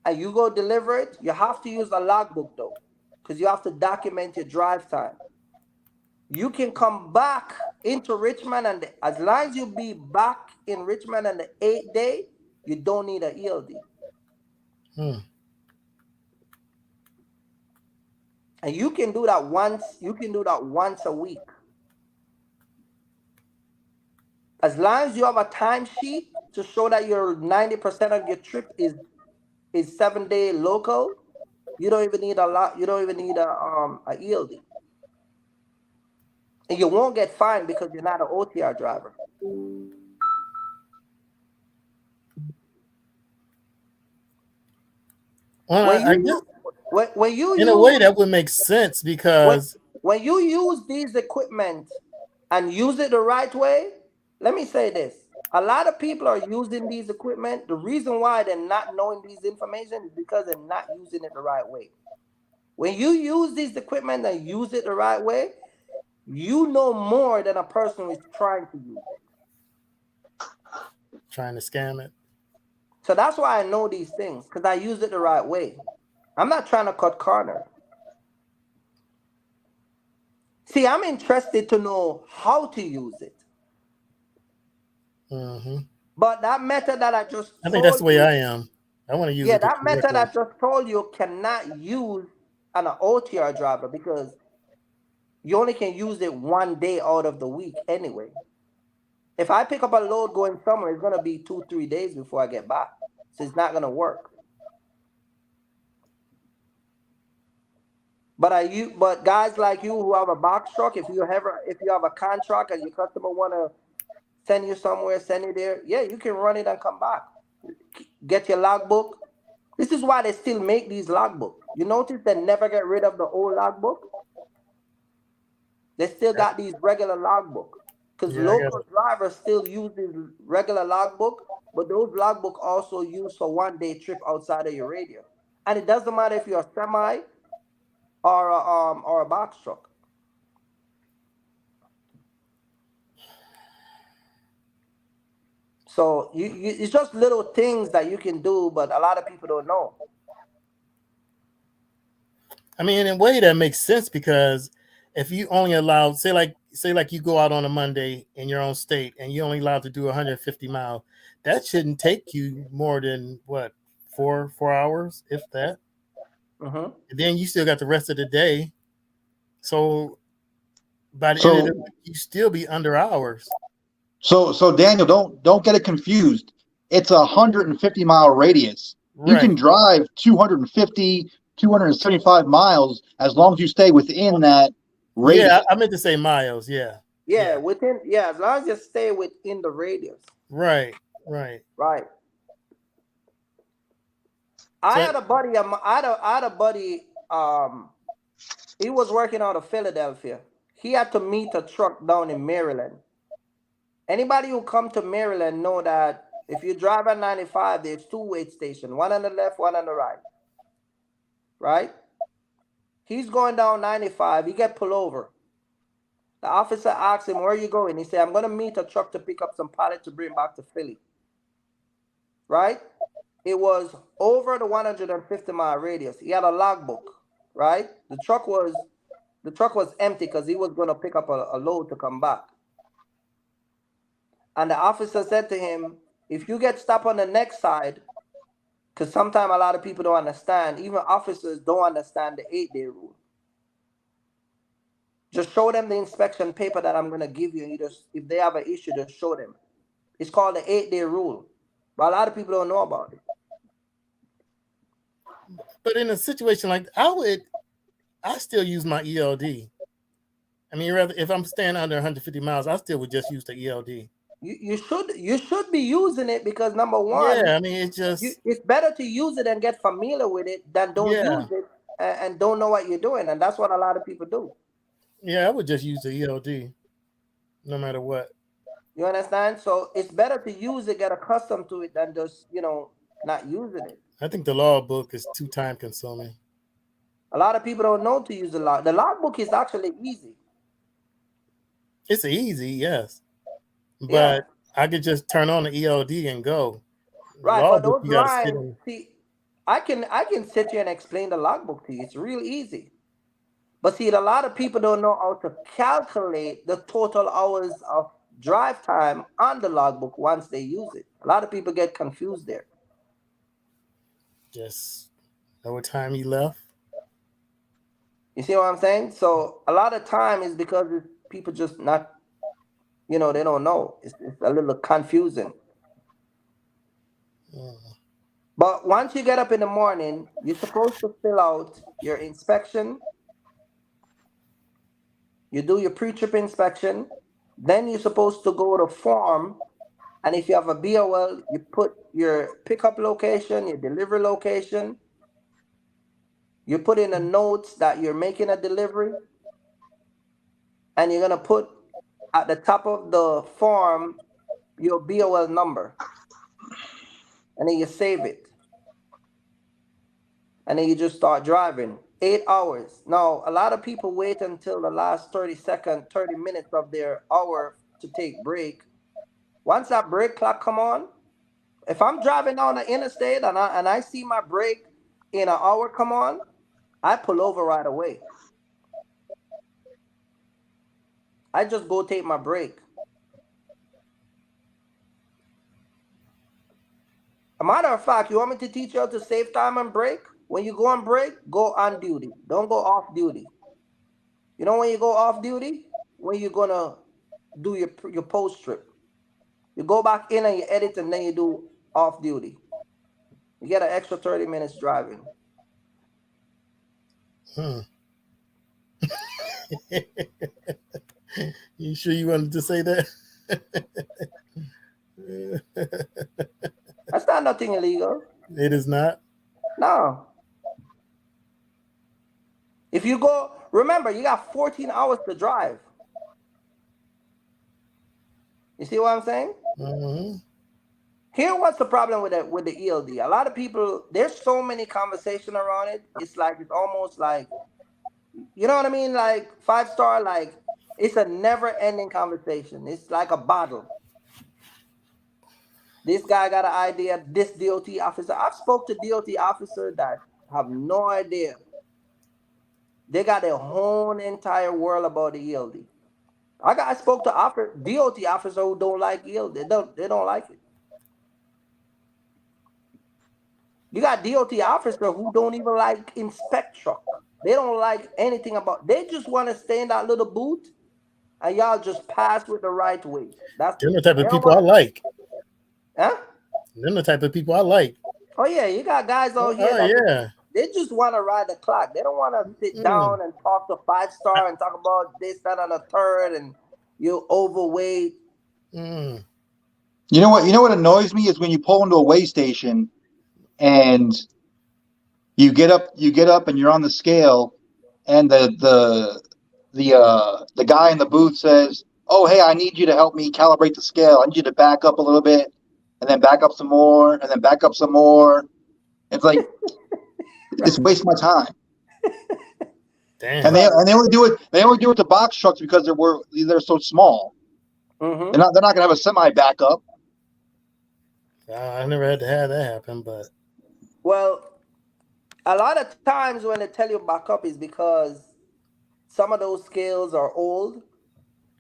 and you go deliver it. You have to use a logbook though, because you have to document your drive time. You can come back into Richmond, and as long as you be back in Richmond on the 8th day, you don't need an ELD. And you can do that once. You can do that once a week. As long as you have a timesheet to show that your 90% of your trip is 7-day local, you don't even need a lot. You don't even need a ELD, and you won't get fined because you're not an OTR driver. Well, I guess When you in a way that would make sense because when you use these equipment and use it the right way, let me say this. A lot of people are using these equipment. The reason why they're not knowing these information is because they're not using it the right way. When you use these equipment and use it the right way, you know more than a person who is trying to use it. trying to scam it. So that's why I know these things, because I use it the right way. I'm not trying to cut corners. See, I'm interested to know how to use it. Mm-hmm. But that method that I just I think that's the told way you, I am. I want to use yeah, it the that correct method I way. just told you cannot use on an OTR driver, because you only can use it one day out of the week anyway. If I pick up a load going somewhere, it's gonna be 2-3 days before I get back. So it's not gonna work. But guys like you who have a box truck, if you have a contract and your customer wanna send you somewhere, send you there, yeah, you can run it and come back. Get your logbook. This is why they still make these logbooks. You notice they never get rid of the old logbook. They still got these regular logbook, because Yeah, I got local drivers still use this regular logbook, but those logbook also used for 1-day trip outside of your radius. And it doesn't matter if you're a semi or a box truck. So it's just little things that you can do, but a lot of people don't know. I mean, in a way that makes sense because if you only allow, say like you go out on a Monday in your own state and you only allowed to do 150 miles, that shouldn't take you more than what 4 hours, if that. Mm-hmm. And then you still got the rest of the day. So by the end of the So week, you still be under hours. so Daniel, don't get it confused. It's 150-mile radius. You can Right. drive 250, 275 miles as long as you stay within that Yeah, radius. I meant to say miles. Yeah. Yeah, Yeah. as long as you stay within the radius. Right. Right. Right. I So had a buddy. I had a buddy. He was working out of Philadelphia. He had to meet a truck down in Maryland. Anybody who come to Maryland know that if you drive on 95, there's two wait stations, one on the left, one on the right. Right? He's going down 95. He get pulled over. The officer asks him, "Where are you going?" He said, "I'm going to meet a truck to pick up some pallet to bring back to Philly." Right? It was over the 150-mile radius. He had a logbook. Right? The truck was empty because he was going to pick up a load to come back. And the officer said to him, "If you get stopped on the next side," because sometimes a lot of people don't understand, even officers don't understand the 8-day rule. Just show them the inspection paper that I'm gonna give you. And you just, if they have an issue, just show them. It's called the 8-day rule, but a lot of people don't know about it. But in a situation like I still use my ELD. I mean, rather if I'm staying under 150 miles, I still would just use the ELD. You should be using it because number one, Yeah, I mean, it just it's better to use it and get familiar with it than don't yeah, use it and don't know what you're doing, and that's what a lot of people do. yeah. I would just use the ELD no matter what. You understand? So it's better to use it, get accustomed to it, than just not using it. I think the law book is too time consuming. A lot of people don't know to use the log. The logbook is actually easy. It's easy, yes, Yeah, but I could just turn on the ELD and go. The right. law But book, those you got to sit lines, in. see, I can sit here and explain the logbook to you. It's real easy. But see, a lot of people don't know how to calculate the total hours of drive time on the logbook once they use it. A lot of people get confused there. Just know what time you left. You see what I'm saying? So a lot of time is because people just not, they don't know. It's a little confusing. Mm. But once you get up in the morning, you're supposed to fill out your inspection. You do your pre-trip inspection. Then you're supposed to go to form. And if you have a BOL, you put your pickup location, your delivery location. You put in the notes that you're making a delivery. And you're going to put at the top of the form your BOL number. And then you save it. And then you just start driving. 8 hours. Now, a lot of people wait until the last 30 minutes of their hour to take break. Once that break clock come on, if I'm driving down the interstate and I see my break in an hour come on, I pull over right away. I just go take my break. A matter of fact, you want me to teach you how to save time and break? When you go on break, go on duty. Don't go off duty. You know when you go off duty? When you're gonna do your post trip. You go back in and you edit and then you do off duty. You get an extra 30 minutes driving. Hmm. You sure you wanted to say that? That's not nothing illegal. It is not. No. If you go, remember, you got 14 hours to drive. You see what I'm saying? Mm-hmm. Here, what's the problem with the ELD? A lot of people, there's so many conversation around it. It's almost like, you know what I mean? Like 5 star, like it's a never-ending conversation. It's like a bottle. This guy got an idea. This DOT officer. I've spoke to DOT officer that have no idea. They got their whole entire world about the ELD. I spoke to DOT officer who don't like ELD. They don't like it. You got DOT officer who don't even like inspect truck. They don't like anything about. They just want to stay in that little booth and y'all just pass with the right way. That's They're it. the type They of don't people I want. like. Huh? They're the type of people I like. Oh yeah, you got guys out here Oh that yeah. they just want to ride the clock. They don't want to sit Mm. down and talk to 5 star and talk about this, that, and a third, and you overweight. Mm. You know what annoys me is when you pull into a weigh station and you get up and you're on the scale, and the guy in the booth says, "Oh, hey, I need you to help me calibrate the scale. I need you to back up a little bit, and then back up some more, and then back up some more." It's like it's wasting my time. And Damn. they Right. and they only do it to box trucks because they're so small. Mm-hmm. They're not gonna have a semi backup. I never had to have that happen, but Well, a lot of times when they tell you back up is because some of those scales are old.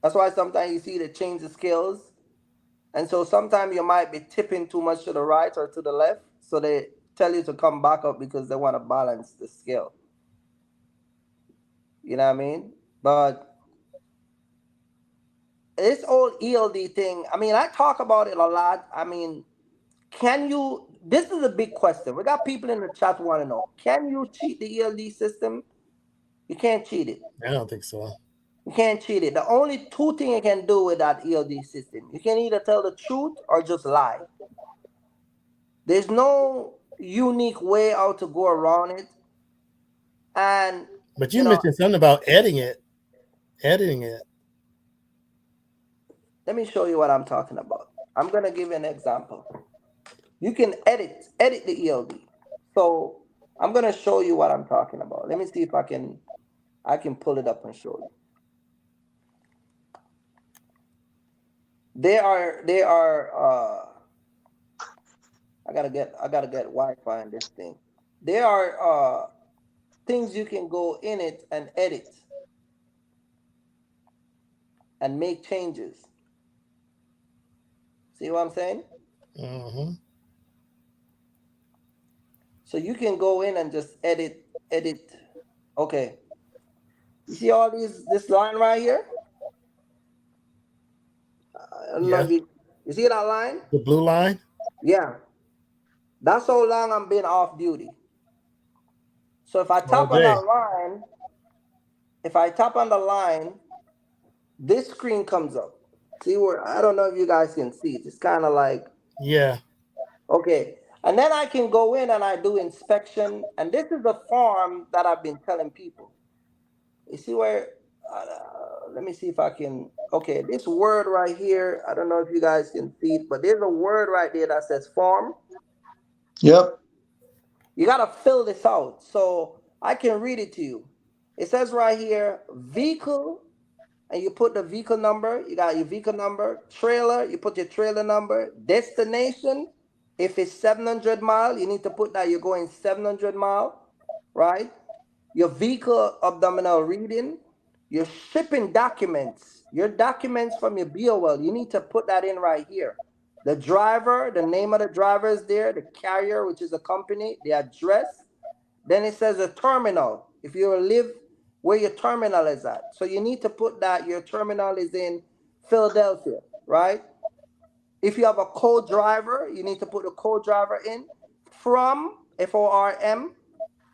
That's why sometimes you see they change the scales. And so sometimes you might be tipping too much to the right or to the left. So they tell you to come back up because they want to balance the scale. You know what I mean? But this old ELD thing, I mean, I talk about it a lot. I mean, can you, this is a big question. We got people in the chat who want to know, can you cheat the ELD system? You can't cheat it. I don't think so. You can't cheat it. The only two things you can do with that ELD system, you can either tell the truth or just lie. There's no unique way how to go around it. And but you mentioned something about editing it. Let me show you what I'm talking about. I'm gonna give you an example. You can edit the ELD. So I'm gonna show you what I'm talking about. Let me see if I can pull it up and show you. They are I gotta get Wi-Fi in this thing. There are things you can go in it and edit and make changes. See what I'm saying? Mm-hmm. So you can go in and just edit. Okay. You see all this line right here? I don't know if you see that line? The blue line? Yeah. That's how long I'm been off duty. So if I tap on that line, this screen comes up. See where, I don't know if you guys can see it. It's kind of like, yeah. Okay. And then I can go in and I do inspection. And this is the form that I've been telling people. You see where, let me see if I can, okay, this word right here, I don't know if you guys can see it, but there's a word right there that says form. Yep. You got to fill this out. So I can read it to you. It says right here, vehicle, and you put the vehicle number. You got your vehicle number. Trailer, you put your trailer number. Destination, if it's 700 mile, you need to put that you're going 700 mile, right? Your vehicle abdominal reading, your shipping documents, your documents from your BOL, you need to put that in right here. The driver, the name of the driver is there, the carrier, which is a company, the address. Then it says a terminal, if you live where your terminal is at. So you need to put that your terminal is in Philadelphia, right? If you have a co-driver, you need to put the co-driver in. From, FORM,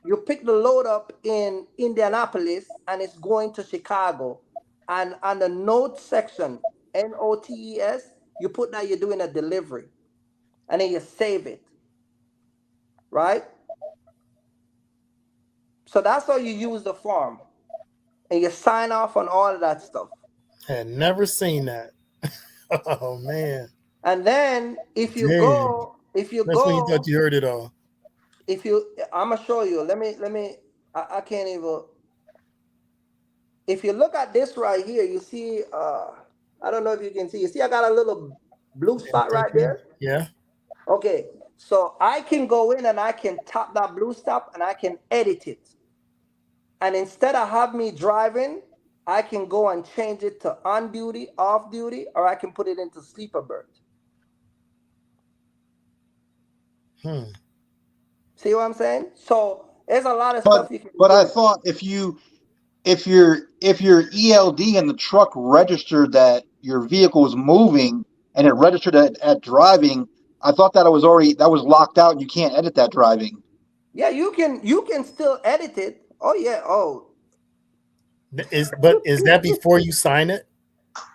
you pick the load up in Indianapolis and it's going to Chicago. And on the notes section, NOTES, you put that you're doing a delivery. And then you save it, right? So that's how you use the form. And you sign off on all of that stuff. Had never seen that. Oh man. And then if you Dang. go, That's when you thought you heard it all. I'm gonna show you. Let me. I can't even. If you look at this right here, you see. I don't know if you can see. You see, I got a little blue spot right there. Yeah. Okay, so I can go in and I can tap that blue spot and I can edit it. And instead of have me driving, I can go and change it to on duty, off duty, or I can put it into sleeper bird. See what I'm saying? So there's a lot of stuff you can do. But I thought if your ELD in the truck registered that your vehicle was moving and it registered at driving, I thought that was locked out and you can't edit that driving. Yeah, you can still edit it. Oh yeah. Oh. Is that before you sign it?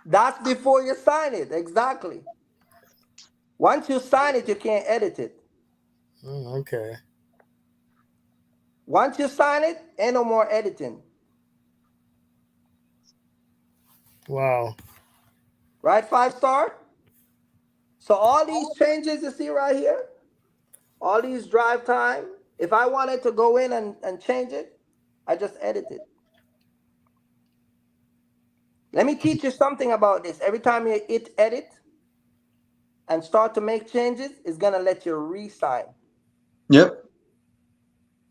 That's before you sign it. Exactly. Once you sign it, you can't edit it. Okay. Once you sign it, ain't no more editing. Wow. Right, 5-star? So all these changes you see right here, all these drive time, if I wanted to go in and change it, I just edit it. Let me teach you something about this. Every time you hit edit and start to make changes, it's going to let you re-sign. Yep.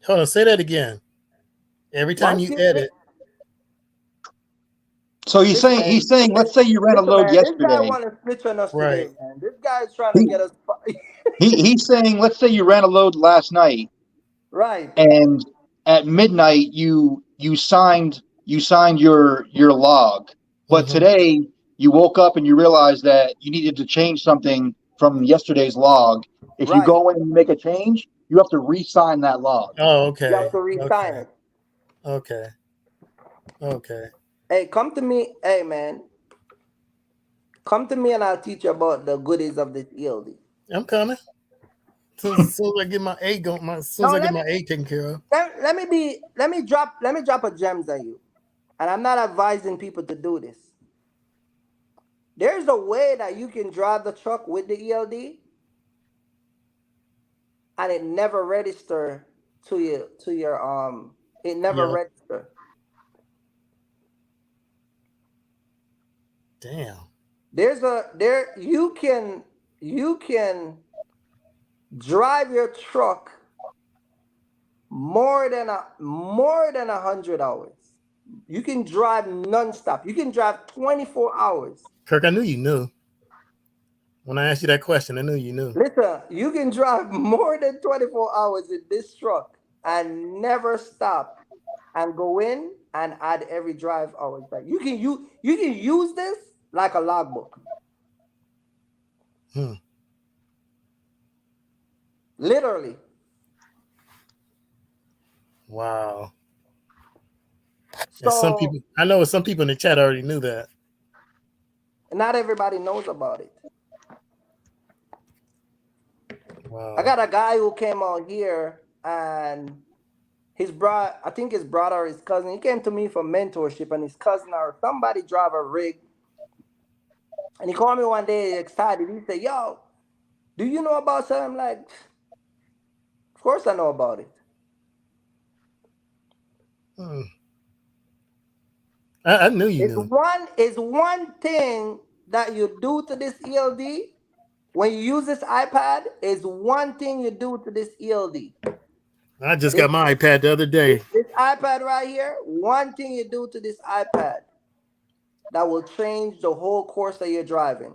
Hold on, say that again. Every time you edit. So he's saying, let's say you ran a load yesterday. This guy want to snitch on us today, man. This guy is trying to get us. He's saying, let's say you ran a load last night. Right. And at midnight you signed your log. But today you woke up and you realized that you needed to change something from yesterday's log. If you Right. go in and make a change, you have to re-sign that log. Oh, You okay. have to re-sign it. Okay. Okay. Hey, come to me. Hey, man. Come to me and I'll teach you about the goodies of this ELD. I'm coming. As soon as I get my A going, as soon as Now I get my A taken care of. let me drop a gems on you. And I'm not advising people to do this. There's a way that you can drive the truck with the ELD and it never register to your it never Yeah. register. Damn. You can drive your truck more than 100 hours. You can drive nonstop. You can drive 24 hours. Kirk, I knew you knew. When I asked you that question, I knew you knew. Listen, you can drive more than 24 hours in this truck and never stop and go in and add every drive hours back. You can use this like a logbook. Hmm. Literally. Wow. And some So people, I know some people in the chat already knew that. not everybody knows about it. Wow. I got a guy who came out here and his brother, I think his brother or his cousin, he came to me for mentorship and his cousin or somebody drive a rig. And he called me one day excited. He said, yo, do you know about something? I'm like, of course I know about it. Hmm. I knew you knew. It's one thing that you do to this ELD when you use this iPad is one thing you do to this ELD. I just This, got my iPad the other day. this iPad right here, one thing you do to this iPad that will change the whole course that you're driving.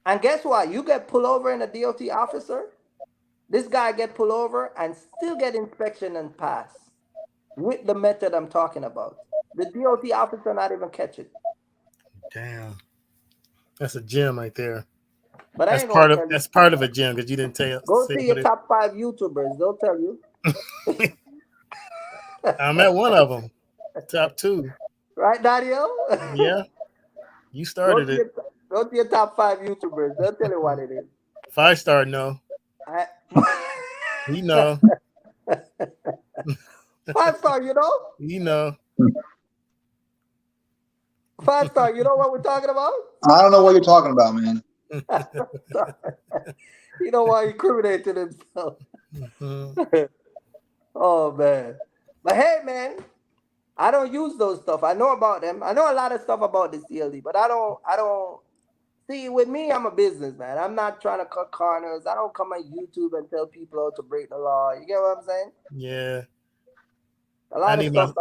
And guess what? You get pulled over in a DOT officer. This guy get pulled over and still get inspection and pass with the method I'm talking about. The DOT officer not even catch it. Damn. That's a gem right there. But I That's ain't gonna part of tell you. that's part of a gem because you didn't Go say see your what it. top 5 YouTubers. They'll tell you. I'm at one of them. Top 2. Right, Daniel? Yeah. You go, started to it. your, go to your top 5 YouTubers. They'll tell you what it is. 5-star no. I, You know. 5 star, you know? You know. 5 star, you know what we're talking about? I don't know what you're talking about, man. You know why he incriminated himself. Mhm. Oh man. But hey man, I don't use those stuff. I know about them. I know a lot of stuff about this ELD, but I don't see with me, I'm a businessman. I'm not trying to cut corners. I don't come on YouTube and tell people how to break the law. You get what I'm saying? Yeah. A lot of stuff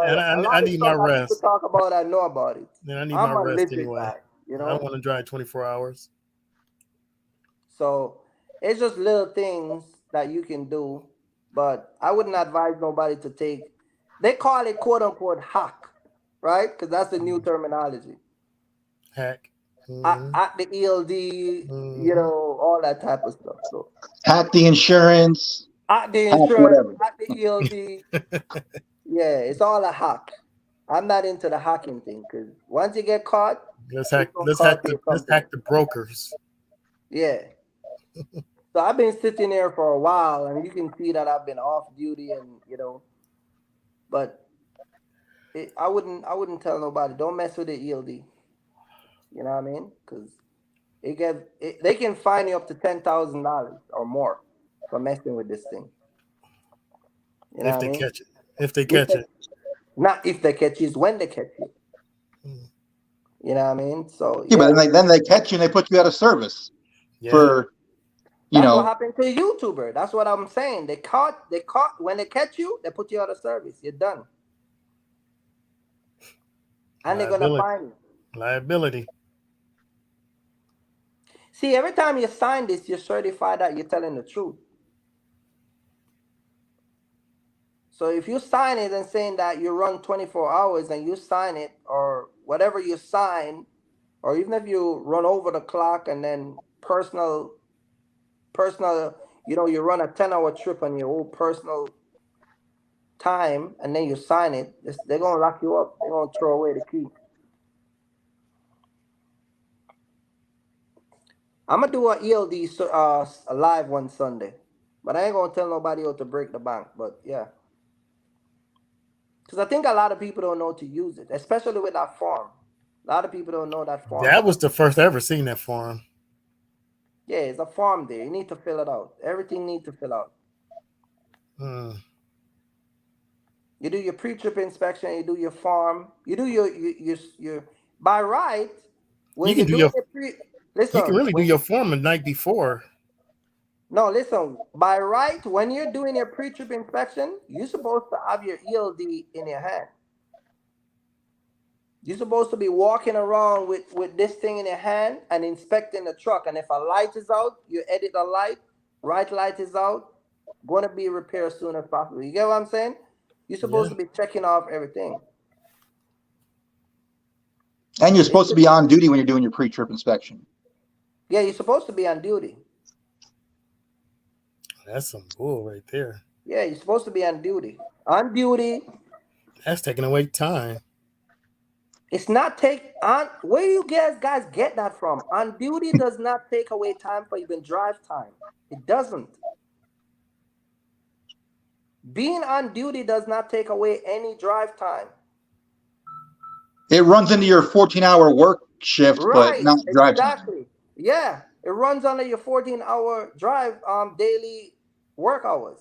I need my that people rest. talk about, I know about it. Man, I need my I'm a rest legit anyway. guy, you I don't know? want to drive 24 hours. So it's just little things that you can do, but I wouldn't advise nobody to take. They call it quote unquote hack, right? Because that's the new terminology. Hack. Mm-hmm. At the ELD, you Mm-hmm. know, all that type of stuff. So Hack the insurance, at the hack insurance, whatever. at the ELD, yeah, it's all a hack. I'm not into the hacking thing because once you get caught, it's gonna cost your Let's company. hack the brokers. Yeah. So I've been sitting there for a while, and you can see that I've been off duty, and you know, but I wouldn't tell nobody. Don't mess with the ELD. You know what I mean? Because they can fine you up to $10,000 or more for messing with this thing. You know If what I they mean? catch it. If they If catch they, it. not if they catch you, it's when they catch you. Mm. You know what I mean? So Yeah, yeah, but then they catch you and they put you out of service Yeah. for, that's what happened to a YouTuber. That's what I'm saying. They caught when they catch you, they put you out of service. You're done, and they're gonna Liability. fine you. Liability. See, every time you sign this, you certify that you're telling the truth. So if you sign it and saying that you run 24 hours and you sign it or whatever you sign, or even if you run over the clock and then personal, you run a 10-hour trip on your own personal time, and then you sign it, they're gonna lock you up. They're gonna throw away the key. I'm gonna do a ELD live one Sunday, but I ain't gonna tell nobody how to break the bank. But yeah, because I think a lot of people don't know to use it, especially with that form. A lot of people don't know that form. That was the first I ever seen that form. Yeah, it's a form there. You need to fill it out. Everything needs to fill out. Hmm. You do your pre-trip inspection. You do your form. You do your by right You when can you're do doing your your pre. you can Listen, really do your form the night before. no, listen. By right, when you're doing your pre-trip inspection, you're supposed to have your ELD in your hand. You're supposed to be walking around with this thing in your hand and inspecting the truck. And if a light is out, you edit the light. Right light is out, going to be repaired as soon as possible. You get what I'm saying? You're Yeah, supposed to be checking off everything. And you're This supposed to be on duty when you're doing your pre-trip inspection. Yeah, you're supposed to be on duty. that's some bull right there. Yeah, you're supposed to be on duty. On duty. That's taking away time. It's not take on where you guys get that from. On duty does not take away time for even drive time. It doesn't. Being on duty does not take away any drive time. It runs into your 14-hour work shift, but Right, not drive time. exactly. Yeah, it runs under your 14-hour drive daily work hours.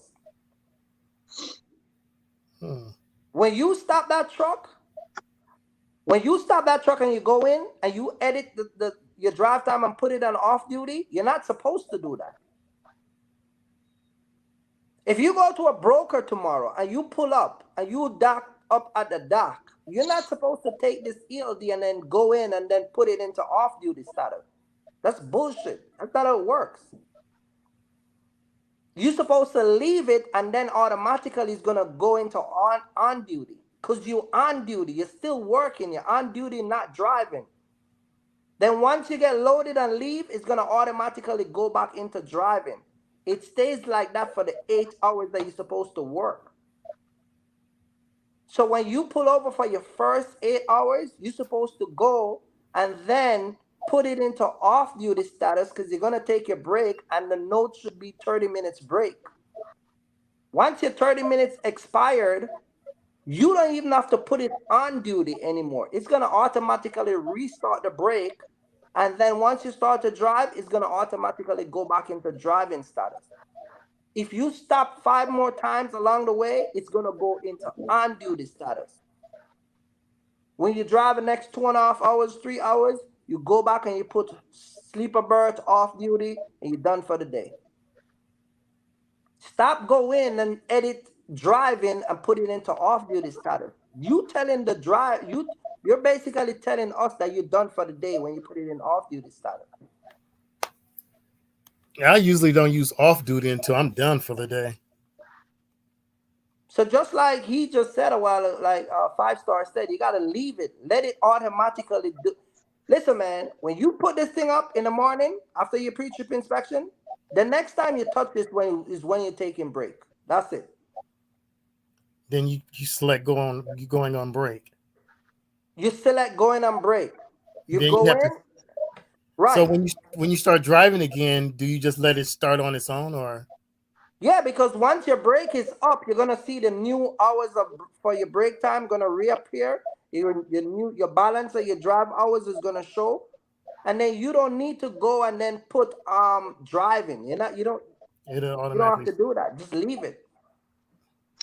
Hmm. When you stop that truck, when you stop that truck and you go in and you edit your drive time and put it on off duty, you're not supposed to do that. If you go to a broker tomorrow and you pull up and you dock up at the dock, you're not supposed to take this ELD and then go in and then put it into off duty status. That's bullshit. That's not how it works. You're supposed to leave it and then automatically it's gonna go into on duty. Because you're on duty, you're still working, you're on duty, not driving. Then once you get loaded and leave, it's gonna automatically go back into driving. It stays like that for the 8 hours that you're supposed to work. So when you pull over for your first 8 hours, you're supposed to go and then put it into off duty status because you're gonna take your break and the note should be 30 minutes break. Once your 30 minutes expired, you don't even have to put it on duty anymore. It's gonna automatically restart the brake. And then once you start to drive, it's gonna automatically go back into driving status. If you stop 5 more times along the way, it's gonna go into on duty status. When you drive the next 2.5 hours, 3 hours, you go back and you put sleeper berth off duty and you're done for the day. Stop, go in and edit driving and put it into off duty status. You telling the drive, you're basically telling us that you're done for the day when you put it in off duty status. I usually don't use off duty until I'm done for the day. So just like he just said a while ago, like 5 Star said, you gotta leave it, let it automatically do. Listen, man, when you put this thing up in the morning after your pre-trip inspection, the next time you touch this is when you're taking break. That's it. Then you select going on break. You select going on break. You Then you go have to. in, So right? when you start driving again, do you just let it start on its own, or Yeah, because once your break is up, you're gonna see the new hours for your break time gonna reappear. Your balance of your drive hours is gonna show, and then you don't need to go and then put driving. it'll You don't have automatically? to do that. Just leave it.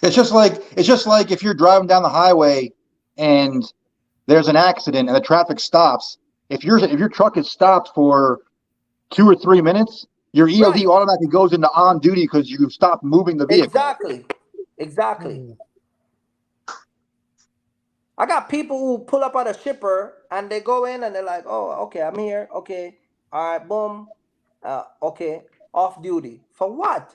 It's just like if you're driving down the highway and there's an accident and the traffic stops. If your truck is stopped for 2 or 3 minutes, your ELD Right. automatically goes into on duty because you stopped moving the vehicle. Exactly. Exactly. Hmm. I got people who pull up at a shipper and they go in and they're like, "Oh, okay, I'm here. Okay, all right, boom. Okay, off duty for what?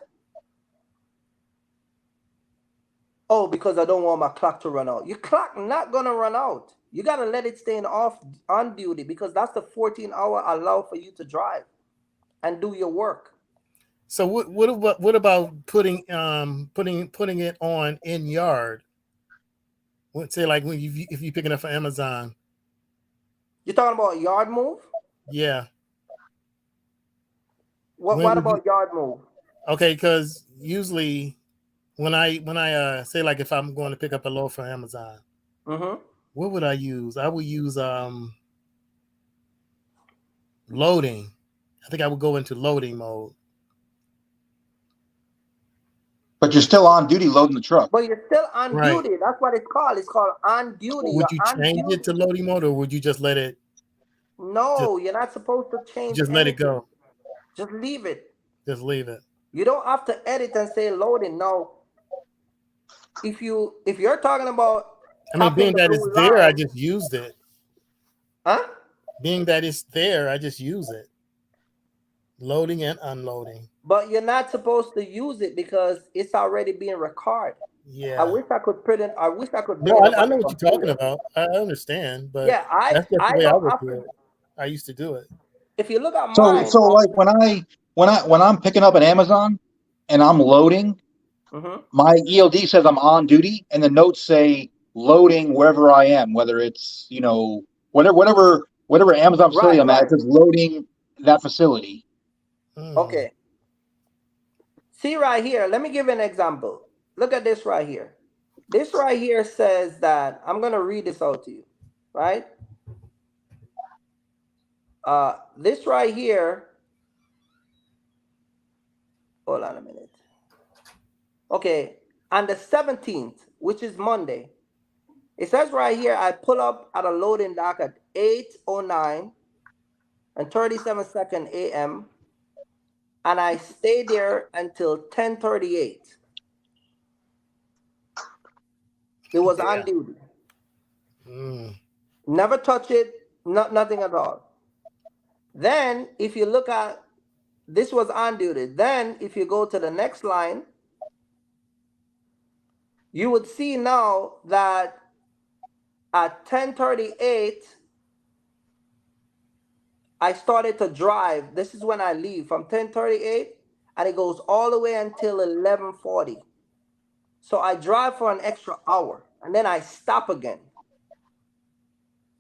Oh, because I don't want my clock to run out. Your clock not gonna run out. You gotta let it stay on duty because that's the 14-hour allow for you to drive and do your work. So what about putting it on in yard? Say like when if you picking up from Amazon. You're talking about yard move? Yeah. What about yard move? Okay, because usually when I say like if I'm going to pick up a load from Amazon, what would I use? I would use loading. I think I would go into loading mode. But you're still on duty loading the truck. But you're still on Right. duty. That's what it's called. It's called on duty. Would You're you on change duty. it to loading mode, or would you just let it? No, you're not supposed to change Just let it anything. go. Just leave it. Just leave it. You don't have to edit and say loading. No. If you're talking about I mean, being that it's there, I just used it. Huh? Being that it's there, I just use it. Loading and unloading. But you're not supposed to use it because it's already being recorded. Yeah. I wish I could print it. I wish I could. No, I know what you're talking about. I understand, but yeah, that's just the way I don't would have do to. it. I used to do it. If you look at mine, So like when I'm picking up an Amazon and I'm loading, my ELD says I'm on duty, and the notes say loading wherever I am, whether it's whatever Amazon facility I'm at, it says loading that facility. Okay. See right here. Let me give you an example. Look at this right here. This right here says that I'm gonna read this out to you, right? This right here. Hold on a minute. Okay, on the 17th, which is Monday, it says right here, I pull up at a loading dock at 8:09 and 37 a.m. and I stay there until 10:38. It was on duty. Never touch it, nothing at all. Then, if you look at this was on duty. Then, if you go to the next line, you would see now that at 10:38, I started to drive. This is when I leave from 10:38, and it goes all the way until 11:40. So I drive for an extra hour, and then I stop again.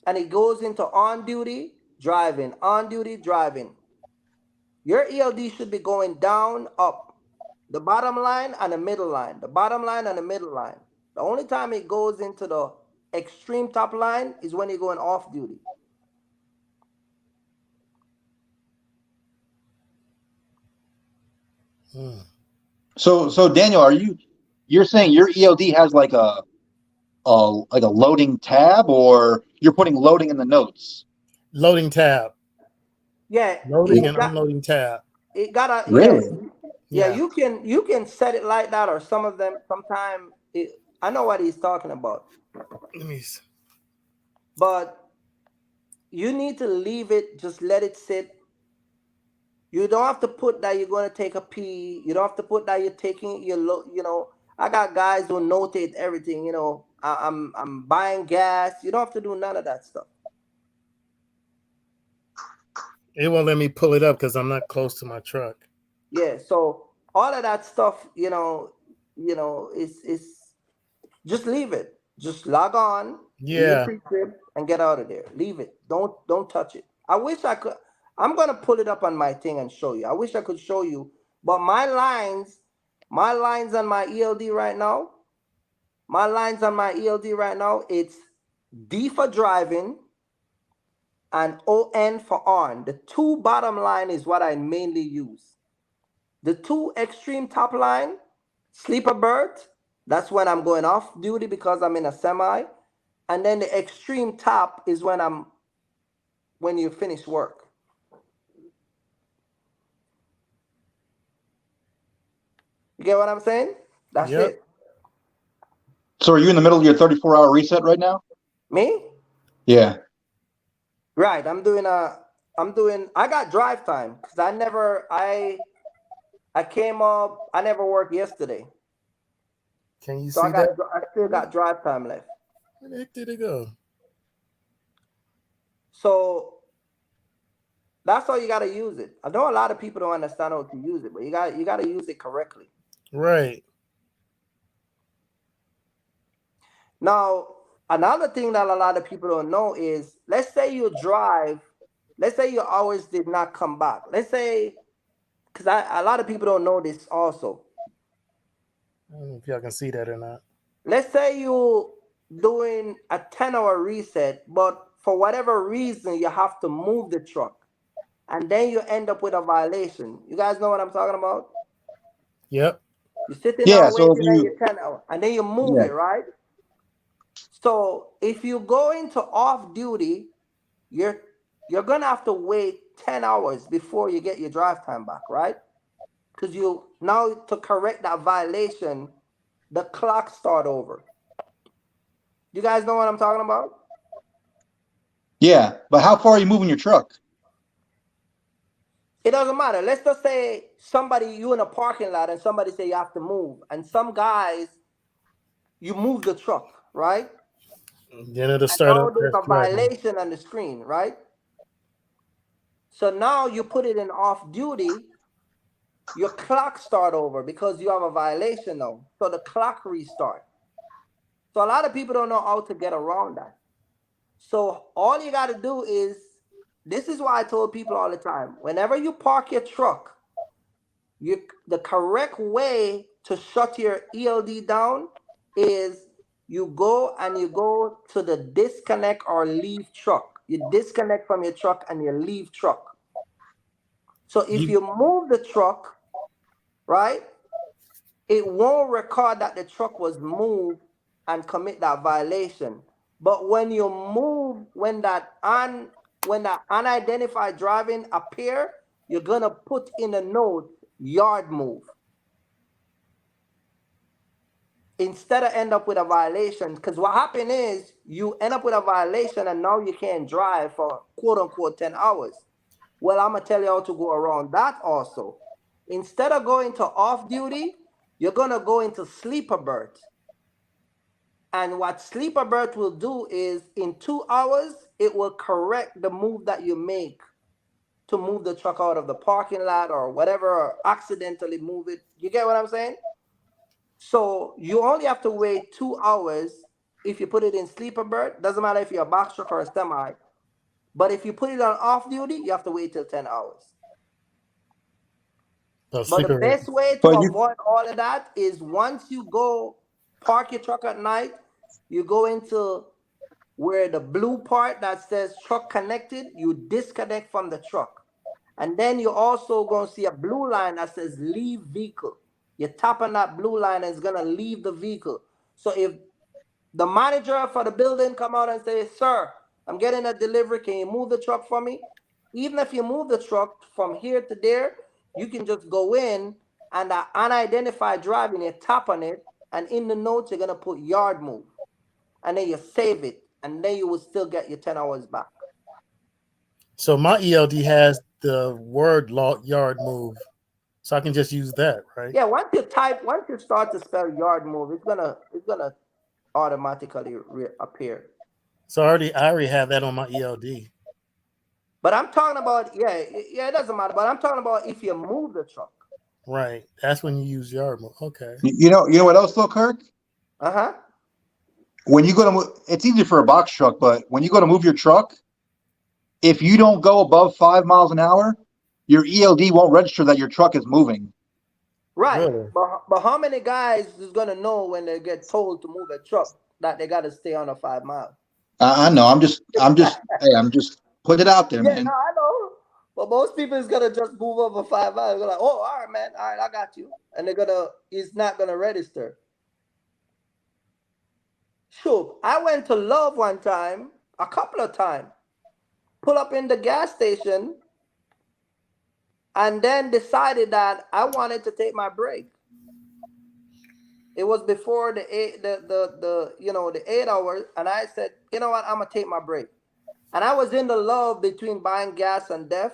And it goes into on duty, driving, on duty, driving. Your ELD should be going down, up. The bottom line and the middle line. The bottom line and the middle line. The only time it goes into the extreme top line is when you're going off duty. So Daniel, you're saying your ELD has like a loading tab, or you're putting loading in the notes? Loading tab. Yeah. Loading and unloading tab. It got a really? Yeah, you can set it like that, or some of them sometimes I know what he's talking about. Let me see. But you need to leave it, just let it sit. You don't have to put that you're going to take a pee. You don't have to put that you're taking I got guys who notate everything, I'm buying gas. You don't have to do none of that stuff. It won't let me pull it up because I'm not close to my truck. Yeah, so all of that stuff, it's just leave it. Just log on, do your pre-trip, and get out of there. Leave it. Don't touch it. I wish I could. I'm gonna pull it up on my thing and show you. I wish I could show you, but my lines on my ELD right now. It's D for driving and ON for on. The two bottom line is what I mainly use. The two extreme top line, sleeper bird, that's when I'm going off duty because I'm in a semi. And then the extreme top is when you finish work. You get what I'm saying? That's it. So are you in the middle of your 34-hour reset right now? Me? Yeah. Right. I got drive time because I came up, I never worked yesterday. Can you see that? I still got drive time left. Where the heck did it go? So that's how you got to use it. I know a lot of people don't understand how to use it, but you got to use it correctly. Right. Now, another thing that a lot of people don't know is, let's say you drive, let's say your hours did not come back. Let's say, because a lot of people don't know this also. I don't know if y'all can see that or not. Let's say you doing a 10-hour reset, but for whatever reason you have to move the truck, and then you end up with a violation. You guys know what I'm talking about? Yep. You're sitting Yeah. down So if waiting on your 10 hour, and then you move yeah, it, right? So if you go into off duty, you're you're gonna have to wait 10 hours before you get your drive time back, right? Because you now, to correct that violation, the clock start over. You guys know what I'm talking about? yeah. But how far are you moving your truck? It doesn't matter. Let's just say you in a parking lot and somebody say you have to move, and some guys, you move the truck, right? Then it'll And start now up there's that's a driving. violation on the screen, right? So now you put it in off duty, your clock start over because you have a violation now. So the clock restart. So a lot of people don't know how to get around that. So all you got to do is, this is why I told people all the time, whenever you park your truck, the correct way to shut your ELD down is you go to the disconnect or leave truck. You disconnect from your truck and you leave truck. So if You you move the truck, right, it won't record that the truck was moved and commit that violation. But when you move, when that unidentified driving appear, you're gonna put in a note yard move, instead of end up with a violation. Because what happened is you end up with a violation and now you can't drive for quote unquote 10 hours. Well, I'm gonna tell you how to go around that also. Instead of going to off duty, you're gonna go into sleeper berth. And what sleeper berth will do is, in 2 hours, it will correct the move that you make to move the truck out of the parking lot or whatever, or accidentally move it. You get what I'm saying? So you only have to wait 2 hours if you put it in sleeper berth. Doesn't matter if you're a box truck or a semi. But if you put it on off duty, you have to wait till 10 hours. But the sleeper. best way to But you avoid all of that is, once you go park your truck at night, you go into where the blue part that says truck connected, you disconnect from the truck. And then you also going to see a blue line that says leave vehicle. You tap on that blue line and it's going to leave the vehicle. So if the manager for the building come out and say, sir, I'm getting a delivery, can you move the truck for me? Even if you move the truck from here to there, you can just go in, and that unidentified driving, you tap on it, and in the notes, you're going to put yard move. And then you save it, and then you will still get your 10 hours back. So my ELD has the word yard move. So I can just use that, right? Yeah, once you start to spell yard move, it's gonna automatically appear. So I already have that on my ELD. But I'm talking about, yeah, it doesn't matter. But I'm talking about if you move the truck. Right. That's when you use yard move. Okay. you know what else though, Kirk? Uh-huh. When you go to it's easy for a box truck, but when you go to move your truck, if you don't go above 5 miles an hour, your ELD won't register that your truck is moving. Right. Really? But how many guys is gonna know when they get told to move a truck that they gotta stay on a 5 mile? I know. Hey, I'm just putting it out there, Yeah, no, man. I know. But most people is gonna just move over 5 miles. They're like, oh, all right, man, all right, I got you. And it's not gonna register. Sure. I went to Love one time, a couple of times, pull up in the gas station, and then decided that I wanted to take my break. It was before the 8 hours, and I said, you know what, I'm gonna take my break. And I was in the Love between buying gas and Def,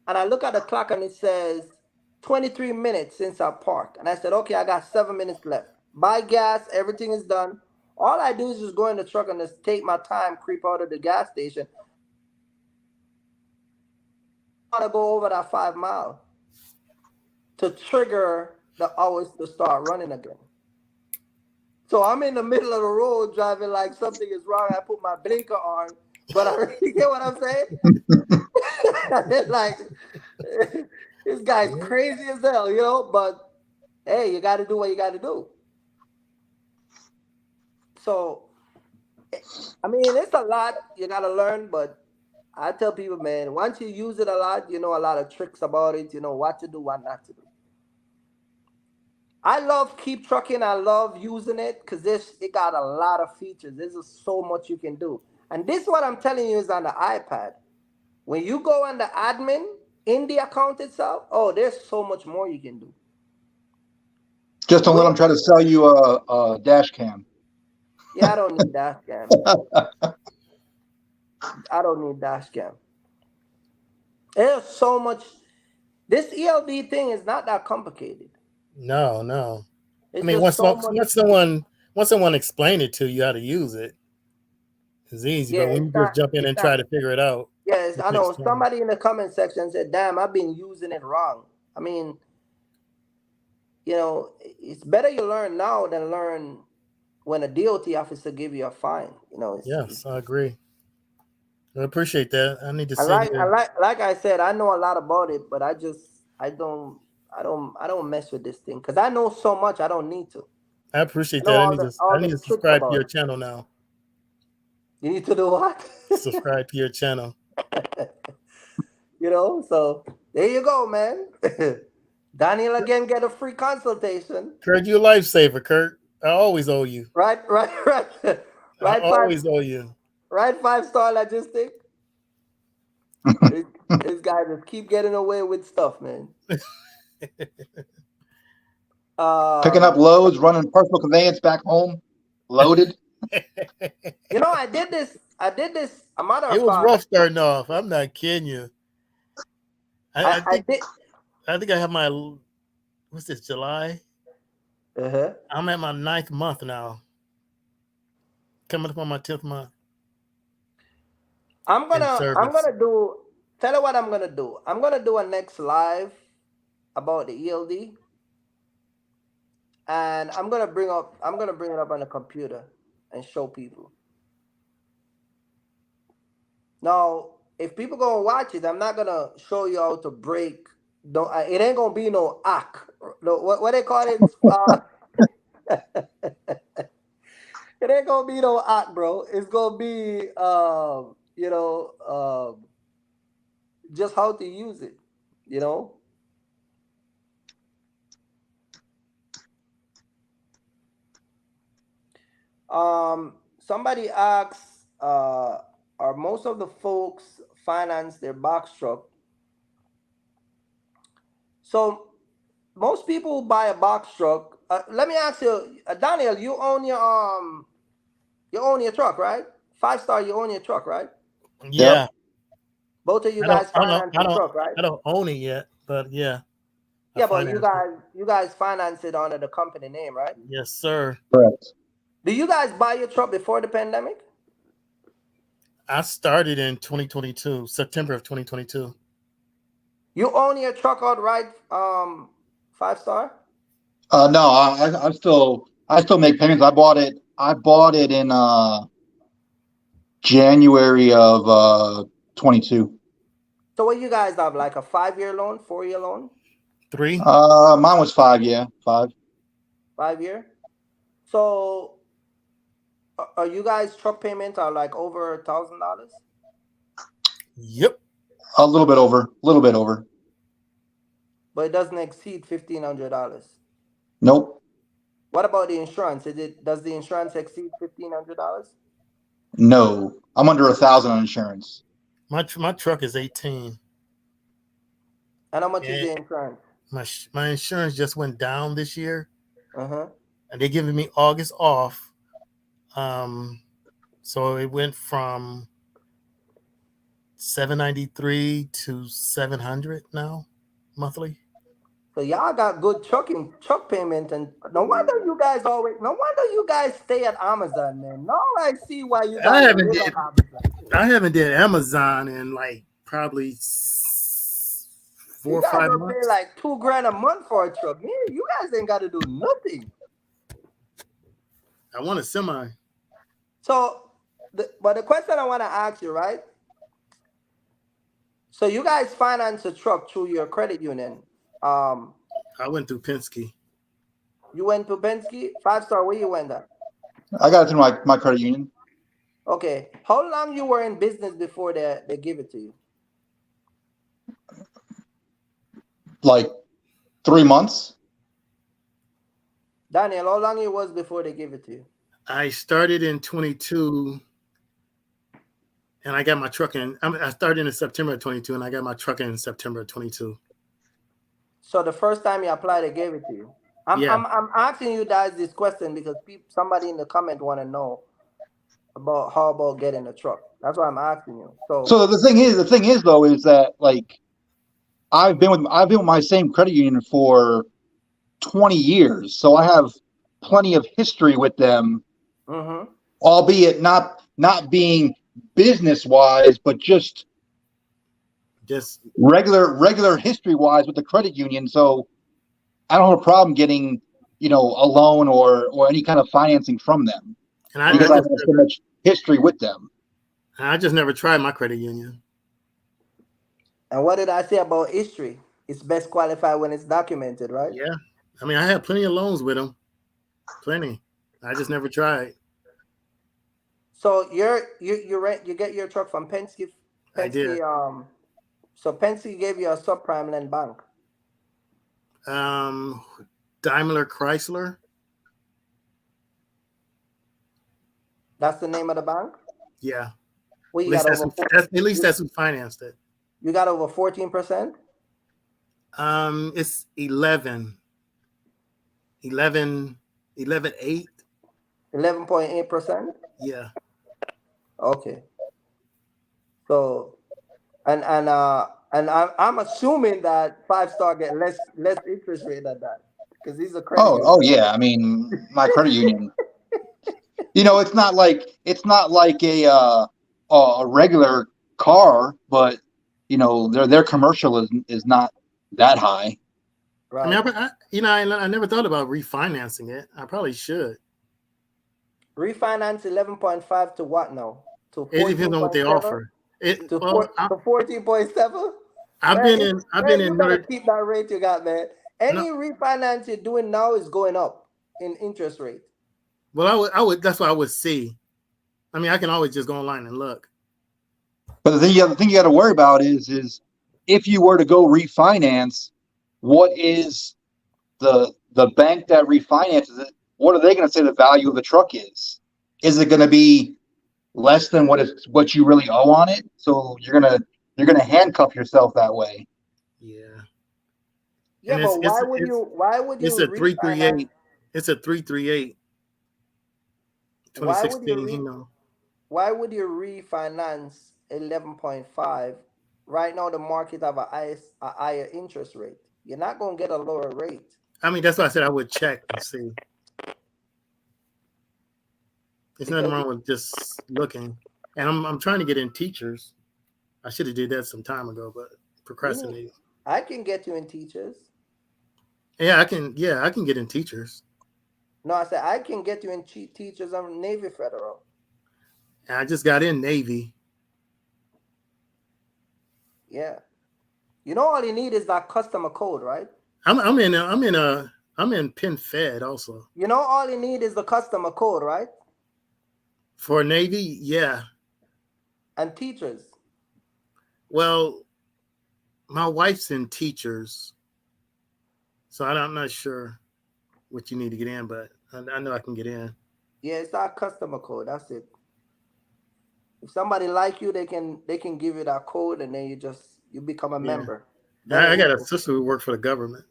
and I look at the clock and it says 23 minutes since I parked. And I said, okay, I got 7 minutes left. Buy gas, everything is done. All I do is just go in the truck and just take my time, creep out of the gas station. want to go over that 5 mile to trigger the hours to start running again. So I'm in the middle of the road driving like something is wrong. I put my blinker on, but you get what I'm saying? Like, this guy's crazy as hell, you know? But hey, you got to do what you got to do. So, I mean, it's a lot you got to learn, but I tell people, man, once you use it a lot, you know a lot of tricks about it. You know what to do, what not to do. I love Keep Trucking. I love using it because it got a lot of features. There's just so much you can do. And this what I'm telling you is on the iPad. When you go on the admin in the account itself, oh, there's so much more you can do. Just don't let them try to sell you a dash cam. Yeah, I don't need dash cam. I don't need dash cam. There's so much. This ELD thing is not that complicated. No. It's I mean, once someone explain it to you how to use it, it's easy. Yeah, but when you just jump in and try to figure it out, yes, I know. Somebody in the comment section said, "Damn, I've been using it wrong." I mean, you know, it's better you learn now than learn when a DOT officer give you a fine. You know. Yes, I agree. I appreciate that. I need to see. Like I said, I know a lot about it, but I don't mess with this thing because I know so much. I don't need to. I appreciate that. I need to subscribe to your channel now. You need to do what? Subscribe to your channel. You know, so there you go, man. Daniel again get a free consultation. Kurt, you a lifesaver, Kurt. I always owe you. Right. I always owe you. Right, 5-star logistic. This guy just keep getting away with stuff, man. Picking up loads, running personal conveyance back home, loaded. You know, I did this. A matter of fact, it was rough starting off. I'm not kidding you. I think I have my, what's this, July? Uh-huh. I'm at my 9th month now. Coming up on my 10th month. I'm gonna do. Tell you what I'm gonna do. I'm gonna do a next live about the ELD, and I'm gonna bring it up on the computer and show people. Now, if people gonna watch it, I'm not gonna show you how to break. It ain't gonna be no act. No, what they call it? It ain't gonna be no act, bro. It's gonna be just how to use it, you know. Somebody asks, are most of the folks finance their box truck? So most people who buy a box truck. Let me ask you, Daniel, you own your truck, right? 5-star, you own your truck, right? Yeah. Yep. Both of you guys finance the truck, right? I don't own it yet, but yeah. Yeah, but you guys finance it under the company name, right? Yes, sir. Correct. Do you guys buy your truck before the pandemic? I started in 2022, September of 2022. You own your truck outright, 5-star? No, I still make payments. I bought it in January of 22. So what you guys have, like a 5-year loan, 4-year loan? 3. Mine was 5, yeah, 5. 5-year. So are you guys truck payments are like over $1,000? Yep. A little bit over. But it doesn't exceed $1,500. Nope. What about the insurance? Does the insurance exceed $1,500? No, I'm under 1,000 on insurance. My truck is 18. And how much is the insurance? My insurance just went down this year. Uh-huh. And they're giving me August off. So it went from $793 to $700 now monthly. So y'all got good truck payment, and no wonder you guys stay at Amazon, man. Now I see why you guys I haven't did Amazon in like probably 4 You or guys 5 are paying months. like $2,000 a month for a truck. Man, you guys ain't got to do nothing. I want a semi. So, but the question I want to ask you, right? So you guys finance a truck through your credit union. Um, I went through Penske. you went to Penske, 5 Star. Where you went at? I got it through my credit union. Okay. How long you were in business before they give it to you? Like 3 months. Daniel, how long it was before they give it to you? I started in 22, and I got my truck in. I started in September of 22, and I got my truck in September of 22. So the first time you applied, they gave it to you. Yeah. I'm asking you guys this question because somebody in the comment want to know about how about getting a truck. That's why I'm asking you. So the thing is though, is that like I've been with my same credit union for 20 years, so I have plenty of history with them, albeit not being business wise, but just regular history wise with the credit union. So I don't have a problem getting, a loan or any kind of financing from them because I have so much history with them. I just never tried my credit union. And what did I say about history? It's best qualified when it's documented, right? Yeah. I mean, I had plenty of loans with them. Plenty. I just never tried. So you get your truck from Penske. I did. So Penske gave you a subprime lend bank. Daimler Chrysler. That's the name of the bank? Yeah. Well, at least that's who financed it. You got over 14%? It's 11. 11.8. 11.8%? Yeah. Okay. So and I'm assuming that 5 Star get less interest rate than that because these are credit union. Oh yeah. I mean, my credit union. It's not like a regular car, but their commercial is not that high. Right. I mean, I never thought about refinancing it. I probably should. Refinance 11.5 to what now? To it depends on what they offer. To 14.7. I've been in. You keep that rate you got, man. Any refinance you're doing now is going up in interest rate. Well, I would. That's what I would see. I mean, I can always just go online and look. But the thing you got to worry about is if you were to go refinance, what is the bank that refinances it? What are they going to say the value of the truck is? Is it going to be less than what you really owe on it? So you're gonna handcuff yourself that way. Yeah. Yeah, but why would you? It's a 338. It's a 338. 2016. Why would you refinance 11.5? Right now, the market have a higher interest rate. You're not gonna get a lower rate. I mean, that's why I said I would check and see. There's nothing wrong with just looking. And I'm trying to get in teachers. I should have did that some time ago, but procrastinating. I can get you in teachers. Yeah, I can get in teachers. No, I said I can get you in teachers on Navy Federal. And I just got in Navy. Yeah. All you need is that customer code, right? I'm in Penn Fed also. All you need is the customer code, right? For Navy, yeah. And teachers. Well, my wife's in teachers, so I'm not sure what you need to get in, but I know I can get in. Yeah, it's our customer code. That's it. If somebody like you, they can give you that code, and then you become a member. I got a sister who works for the government.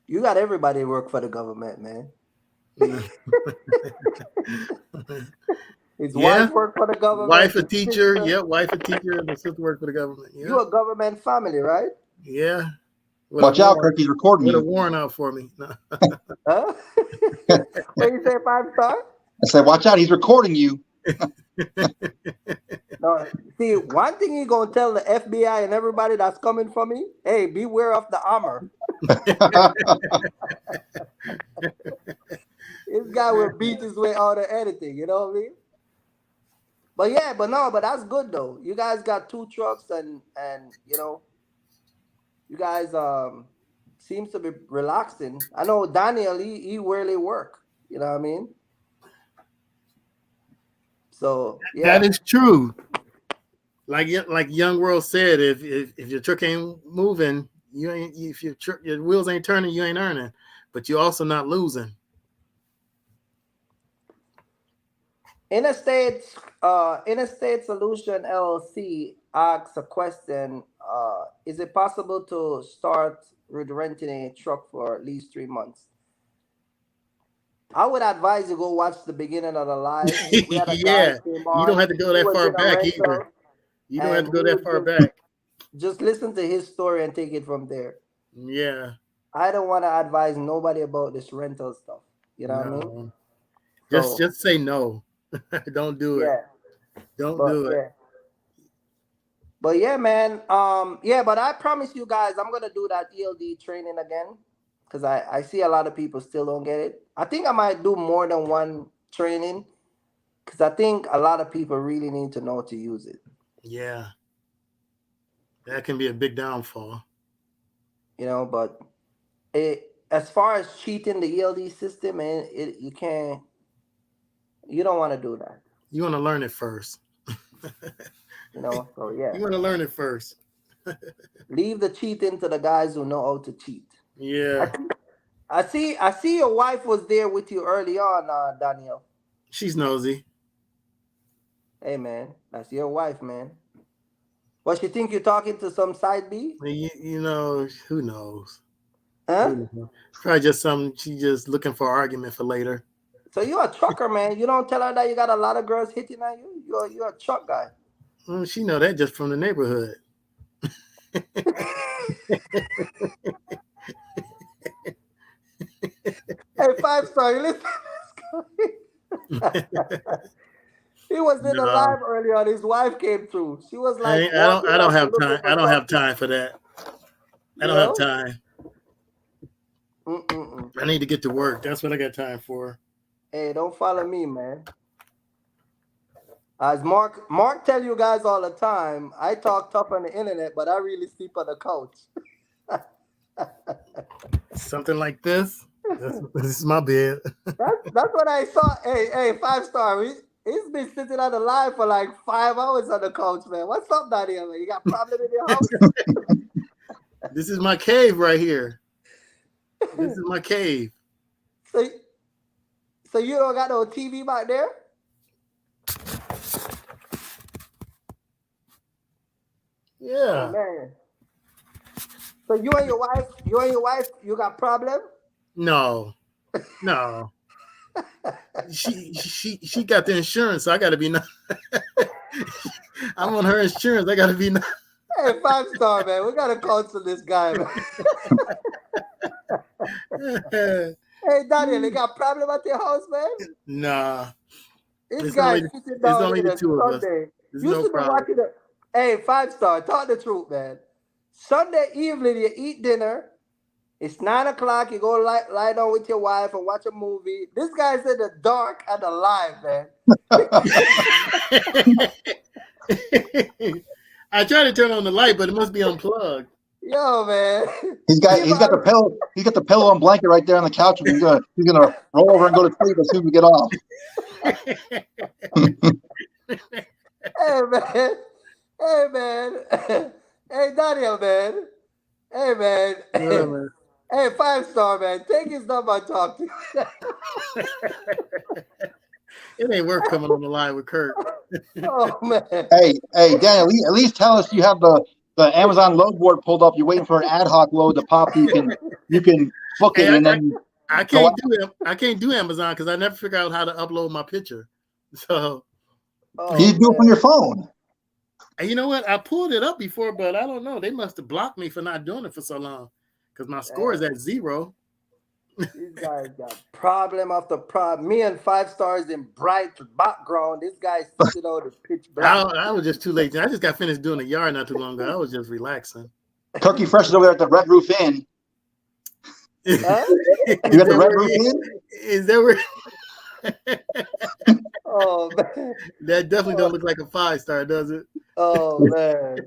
You got everybody work for the government, man. His wife work for the government. Wife a teacher, wife a teacher, and the sister work for the government. Yeah. You a government family, right? Yeah. Watch out, Kirk, he's recording you. Put a warrant out for me. No. Huh? What you say, 5 Star? I said, watch out, he's recording you. No, See, one thing you gonna tell the FBI and everybody that's coming for me, hey, beware of the armor. This guy will beat his way out of anything, you know what I mean? But yeah, but that's good though. You guys got 2 trucks and you guys seems to be relaxing. I know Daniel, he rarely work. You know what I mean? So That yeah. is true. Like Young World said, if your truck ain't moving, you ain't. If your wheels ain't turning, you ain't earning. But you're also not losing. Interstate Solution LLC asks a question. Is it possible to start with renting a truck for at least 3 months? I would advise you go watch the beginning of the live. We had a guy Yeah, came you don't on. have to go He that was far in a back either. rental, You don't have and to he go that was far back. just listen to his story and take it from there. Yeah, I don't want to advise nobody about this rental stuff. You know what I mean? no. So Just say no. Don't do it. yeah, Don't but do it. yeah. But yeah, man. Yeah, but I promise you guys, I'm gonna do that ELD training again because I see a lot of people still don't get it. I think I might do more than one training because I think a lot of people really need to know to use it. Yeah, that can be a big downfall. But as far as cheating the ELD system, and you don't want to do that. You want to learn it first. So yeah, You want to learn it first. leave the cheating to the guys who know how to cheat. Yeah, I see your wife was there with you early on, Daniel. she's nosy. Hey man, that's your wife, man. What, she think you're talking to some side B? You know, who knows? Huh? Who knows? Probably just she just looking for argument for later. So you're a trucker, man. You don't tell her that you got a lot of girls hitting on you. You're a truck guy. Well, she know that just from the neighborhood. Hey, 5 star, you listen to this guy? He was in the No, live earlier on. His wife came through. She was I, like ain't- walking I don't like have looking time. for I don't have something. time for that. I You don't have know? time. Mm-mm-mm. I need to get to work. That's what I got time for. Hey, don't follow me, man. As Mark tell you guys all the time, I talk tough on the internet, but I really sleep on the couch. Something like this. This is my bed. That's what I saw. Hey, 5 star. He's been sitting on the live for like 5 hours on the couch, man. What's up, Daniel? Man? You got problem in your house? This is my cave right here. This is my cave. So you don't got no TV back there? Oh Yeah. man. So you and your wife, you got problem? No. She got the insurance, so I got to be. I'm on her insurance. I got to be. Hey, 5 star, man. We gotta counsel this guy, man. Hey, Daniel, you got problem at your house, man? Nah. This It's guy only sitting it's down only here the on two of us. Sunday. There's You no should be problem. watching it. Hey, 5 star, talk the truth, man. Sunday evening, you eat dinner. It's 9 o'clock. You go lie down with your wife and watch a movie. This guy's in the dark and alive, man. I tried to turn on the light, but it must be unplugged. Yo, man. He's got the pillow. He's got the pillow and blanket right there on the couch. He's gonna roll over and go to sleep as soon as we get off. Hey, man. Hey, man. Hey, Daniel, man. Hey, man. Yeah, man. Hey, 5 star, man. Take his number and talk to him. It ain't worth coming on the line with Kurt. Oh, man. Hey, Dan. At least tell us you have the Amazon load board pulled up. You're waiting for an ad hoc load to pop. You can book it, Hey, and then I can't do Amazon because I never figure out how to upload my picture. So you do it from your phone. And you know what? I pulled it up before, but I don't know. They must have blocked me for not doing it for so long because my score is at 0. This guy's got problem after problem. Me and 5 stars in bright background. This guy sitting out in pitch black. I was just too late. I just got finished doing the yard not too long ago. I was just relaxing. Turkey Fresh is over there at the Red Roof Inn. Huh? You got the Red Roof Inn? Is that where? Oh man. That definitely don't look like a 5-star, does it? Oh man.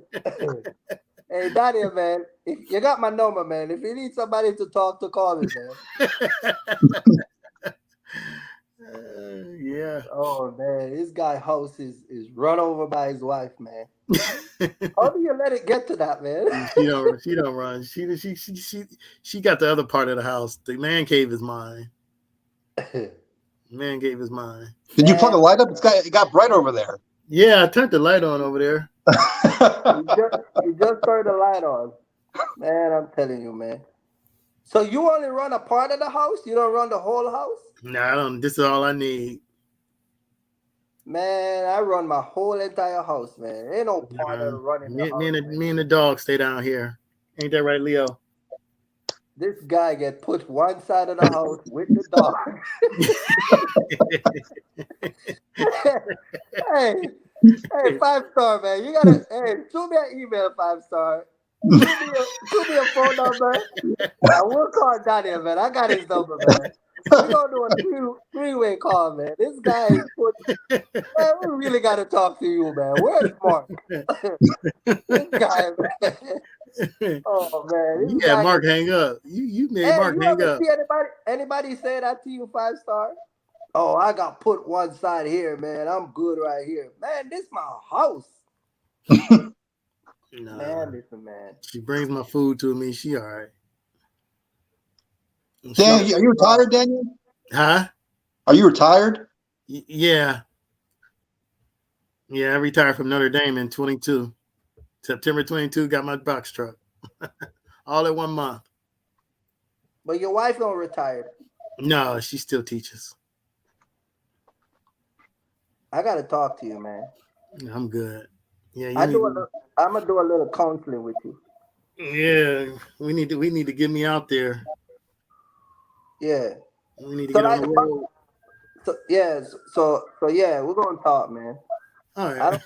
Hey Daniel, man, you got my number, man. If you need somebody to talk to, call me, man. Yeah. Oh man, this guy's house is run over by his wife, man. How do you let it get to that, man? She don't run. She got the other part of the house. The man cave is mine. Man cave is mine. Did you plug a light up? It got bright over there. Yeah, I turned the light on over there. You just turned the light on. Man, I'm telling you, man. So you only run a part of the house? You don't run the whole house? No, I don't. This is all I need. Man, I run my whole entire house, man. Ain't no part of running the house. Me and the dog stay down here. Ain't that right, Leo? This guy get put one side of the house with the dog. Hey, 5-star, man. You gotta shoot me an email, 5-star. Shoot me a phone number. I will call Daniel, man. I got his number, man. We're gonna do a three-way call, man. This guy is man, we really gotta talk to you, man. Where's Mark? This guy, man. Oh man. Yeah, Mark hang up. You made Mark hang up. See anybody say that to you, 5-star? Oh, I got put one side here, man. I'm good right here. Man, this my house. Nah, man, listen, man. She brings my food to me. She all right. Daniel, are you retired, Daniel? Huh? Are you retired? Yeah. Yeah, I retired from Notre Dame in 22. September 22, got my box truck. All in 1 month. But your wife don't retire. No, she still teaches. I gotta talk to you, man. I'm good. Yeah, I'm gonna do a little counseling with you. Yeah, we need to get me out there. Yeah. We need to get on the road. So yeah, we're gonna talk, man. All right.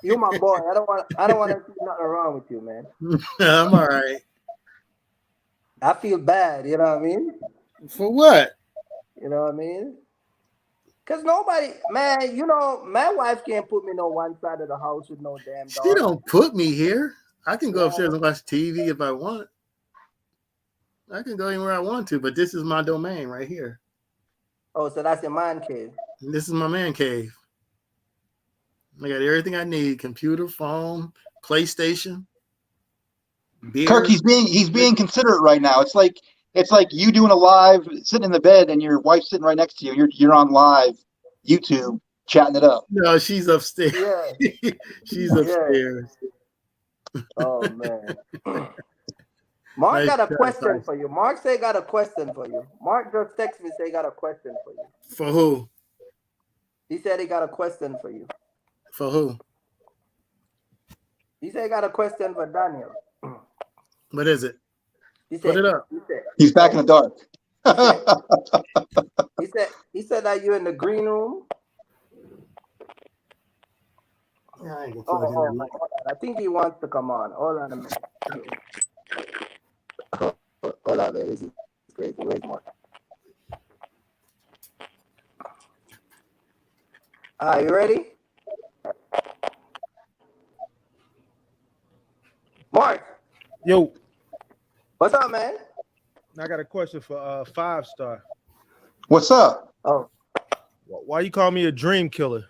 You're my boy. I don't want to see nothing wrong with you, man. I'm all right. I feel bad, you know what I mean? For what? You know what I mean? Because nobody, man, you know, my wife can't put me on one side of the house with no damn dog. She don't put me here. I can go upstairs and watch TV if I want. I can go anywhere I want to, but this is my domain right here. Oh, so that's your man cave. This is my man cave. I got everything I need: computer, phone, PlayStation, beer. Kirk, he's being considerate right now. It's like you doing a live, sitting in the bed, and your wife's sitting right next to you. You're on live YouTube chatting it up. No, she's upstairs. Yeah. She's upstairs. Oh man. Mark got a question for you. Mark say got a question for you. Mark just text me say got a question for you. For who? He said he got a question for you. For who? He said he got a question for Daniel. What is it? He said, Put it up. He's back in the dark. He said that you're in the green room. Yeah, I think he wants to come on. Hold on a minute. Hold on, man. This is crazy. Where's Mark? You ready? Mark. Yo. What's up, man? I got a question for 5-star. What's up? Oh. Why you call me a dream killer?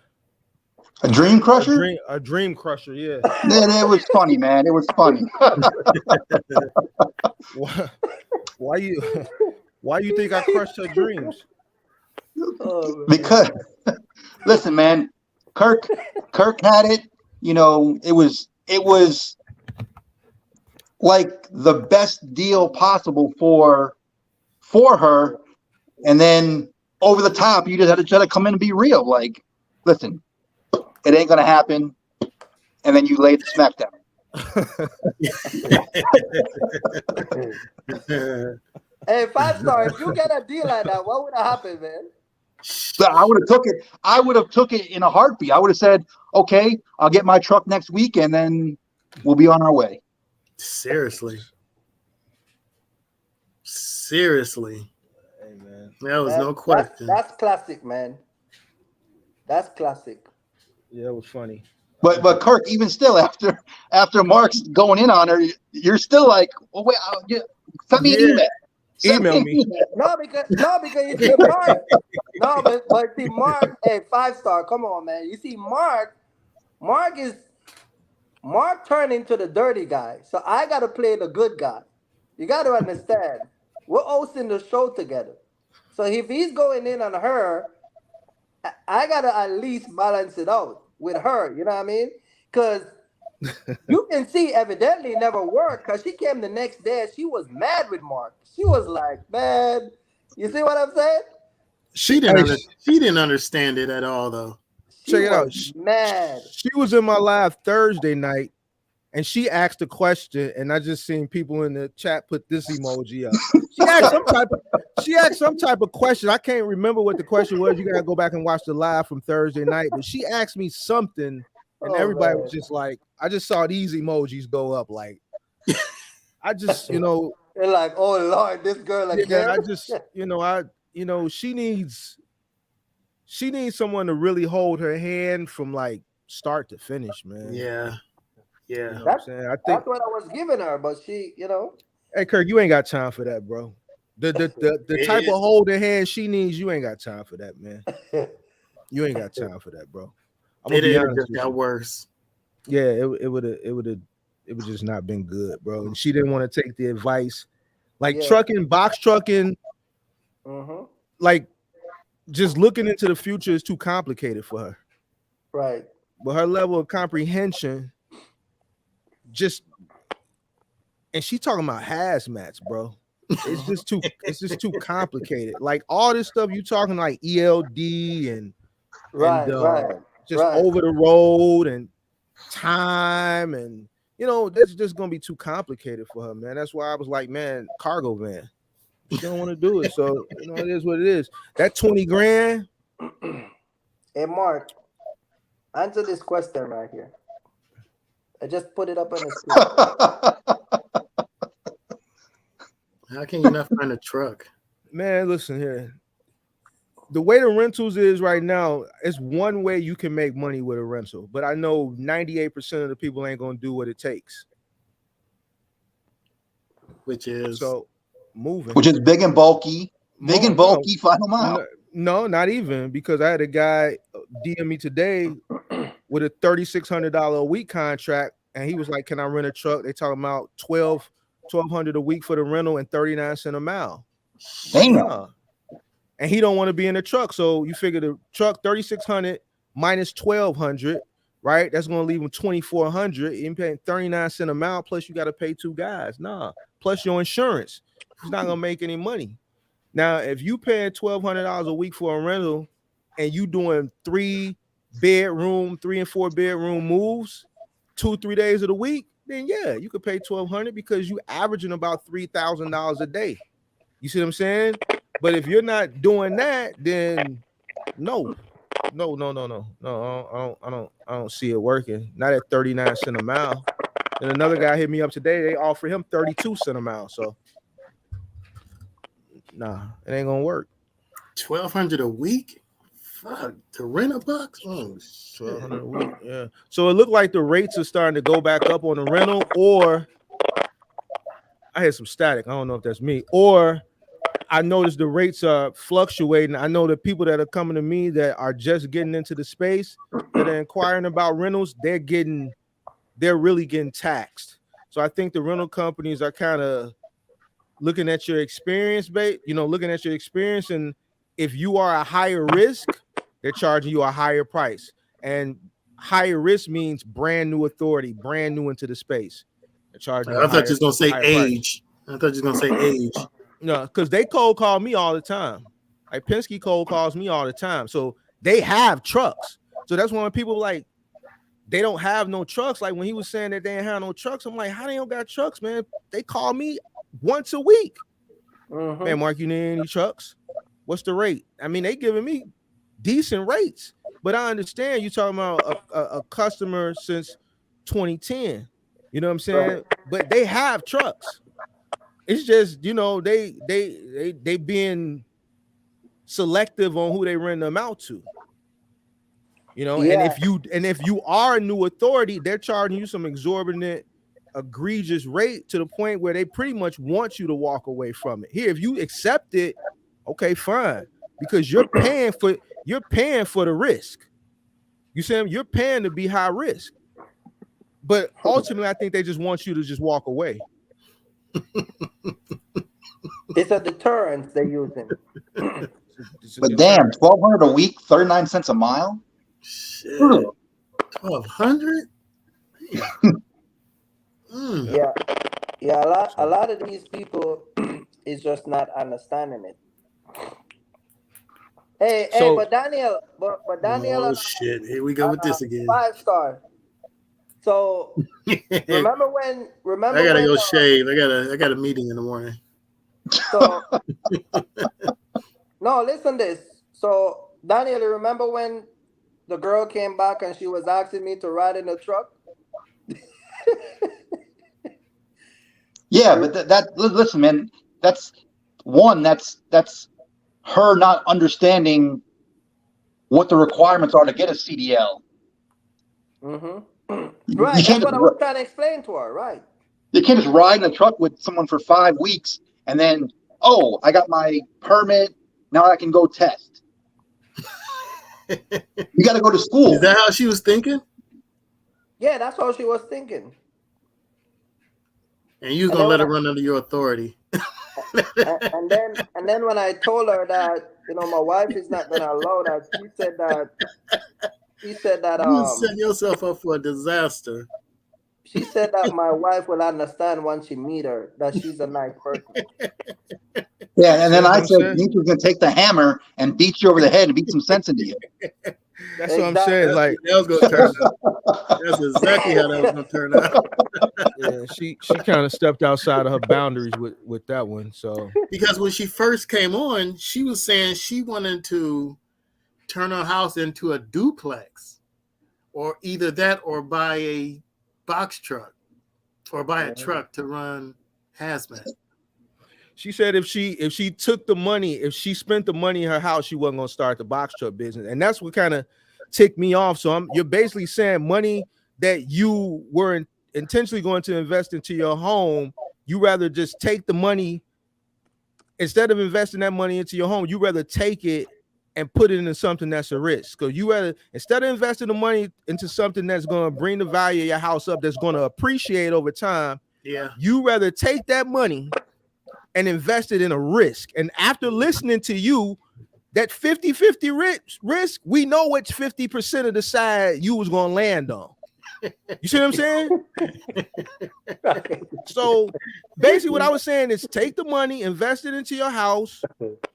A dream crusher? A dream crusher, yeah. Yeah, it was funny, man. It was funny. Why you think I crushed her dreams? Oh, because listen, man, Kirk had it, you know, it was like the best deal possible for her, and then over the top, you just had to try to come in and be real. Like, listen, it ain't gonna happen, and then you laid the smack down. Hey, 5-star, if you get a deal like that, what would have happened, man? So I would have took it. I would have took it in a heartbeat. I would have said, "Okay, I'll get my truck next week, and then we'll be on our way." Seriously. Hey, man. There was no question. That's classic, man. That's classic. Yeah, it was funny. But Kirk, even still, after Mark's going in on her, you're still like, "Well, wait, send me an email. Email me. No, because you see Mark. No, but see Mark. Hey, 5-star. Come on, man. You see Mark turned into the dirty guy. So I gotta play the good guy. You gotta understand. We're hosting the show together. So if he's going in on her, I gotta at least balance it out with her. You know what I mean? Because you can see evidently it never worked, because she came the next day and she was mad with Mark. She was like, man, you see what I'm saying? She didn't understand it at all, though. Check it out. Mad. She was in my live Thursday night, and she asked a question, and I just seen people in the chat put this emoji up. She asked some type of question. I can't remember what the question was. You gotta go back and watch the live from Thursday night. But she asked me something, and everybody was just like, I just saw these emojis go up. Like, I just, they're like, oh Lord, this girl again. Yeah, I just, she needs someone to really hold her hand from like start to finish, man. Yeah. That's what I was giving her, but she, Hey, Kirk, you ain't got time for that, bro. The type of holding hand she needs, you ain't got time for that, man. You ain't got time for that, bro. It just got worse. Yeah, it would just not been good, bro. And she didn't want to take the advice, like box trucking, like just looking into the future is too complicated for her. Right. But her level of comprehension, and she talking about hazmats, bro. It's just too complicated. Like all this stuff you talking like ELD and just over the road and time, and that's just gonna be too complicated for her, man. That's why I was like, man, cargo van. She don't want to do it, so it is what it is. That 20 grand. Hey, Mark, answer this question right here. I just put it up on the screen. How can you not find a truck? Man, listen here. The way the rentals is right now, it's one way you can make money with a rental, but I know 98% of the people ain't gonna do what it takes. Which is moving. Which is big and bulky. Final mile. No, not even, because I had a guy DM me today with a $3,600 a week contract, and he was like, "Can I rent a truck?" They talking about $1,200 a week for the rental and 39 cents a mile. Damn. And he don't want to be in the truck, so you figure the truck $3,600 minus $1,200, right? That's going to leave him $2,400. You're paying 39 cents a mile, plus you got to pay 2 guys. Plus your insurance. He's not going to make any money. Now, if you paying $1,200 a week for a rental and you doing 3 and 4 bedroom moves 2-3 days of the week, then yeah, you could pay $1,200 because you averaging about $3,000 a day. You see what I'm saying? But if you're not doing that, then no, I don't see it working. Not at 39 cents a mile. And another guy hit me up today. They offer him 32 cents a mile. So nah, it ain't gonna work. $1,200 a week? Fuck, to rent a box? Oh, $1,200 a week. Yeah. So it looked like the rates are starting to go back up on the rental, or I had some static. I don't know if that's me, or I noticed the rates are fluctuating. I know the people that are coming to me that are just getting into the space, that are inquiring about rentals, they're really getting taxed. So I think the rental companies are kind of looking at your experience, and if you are a higher risk, they're charging you a higher price. And higher risk means brand new authority, brand new into the space. They're charging. I thought you was gonna say age. No, because they cold call me all the time. Like Penske cold calls me all the time. So they have trucks. So that's when people like they don't have no trucks. Like when he was saying that they didn't have no trucks, I'm like, how they don't got trucks, man? They call me once a week. Man, Mark, you need any trucks? What's the rate? I mean, they giving me decent rates, but I understand you talking about a customer since 2010. You know what I'm saying? Right. But they have trucks. It's just, you know, they being selective on who they rent them out to. You know, and Yeah. if you are a new authority, they're charging you some exorbitant, egregious rate to the point where they pretty much want you to walk away from it. Here, if you accept it, okay, fine, because you're paying for the risk. You see, you're paying to be high risk. But ultimately, I think they just want you to just walk away. It's a deterrent they're using. But damn, 1,200 a week, 39 cents a mile. Shit, 1,200. Yeah, yeah. A lot of these people is just not understanding it. Hey, but Daniel, but Daniel, oh shit! Here we go with this again. 5-star. So remember when? I gotta go shave. I got a meeting in the morning. So no, listen this. So Daniel, you remember when the girl came back and she was asking me to ride in the truck? Yeah, but listen, man, that's her not understanding what the requirements are to get a CDL. Right, that's what I was trying to explain to her, right? You can't just ride in a truck with someone for 5 weeks and then, oh, I got my permit, now I can go test. You got to go to school. Is that how she was thinking? Yeah, that's how she was thinking. And you was gonna let her run under your authority. and then when I told her that, you know, my wife is not gonna allow that, she said that you set yourself up for a disaster. She said that my wife will understand once she meet her that she's a nice person. Yeah, and then I said Ninja's gonna take the hammer and beat you over the head and beat some sense into you. That's what I'm saying. Like that was gonna turn out. That's exactly how that was gonna turn out. Yeah, she kind of stepped outside of her boundaries with that one. So because when she first came on, she was saying she wanted to turn her house into a duplex, or either that or buy a box truck, or buy a truck to run hazmat. She said if she took the money, if she spent the money in her house, she wasn't gonna start the box truck business, and that's what kind of ticked me off. So you're basically saying money that you were intentionally going to invest into your home, you rather just take the money instead of investing that money into your home. You rather take it and put it into something that's a risk. So you rather, instead of investing the money into something that's going to bring the value of your house up, that's going to appreciate over time, you rather take that money and invest it in a risk. And after listening to you, that 50-50 risk, we know which 50% of the side you was going to land on. You see what I'm saying? So basically what I was saying is take the money, invest it into your house,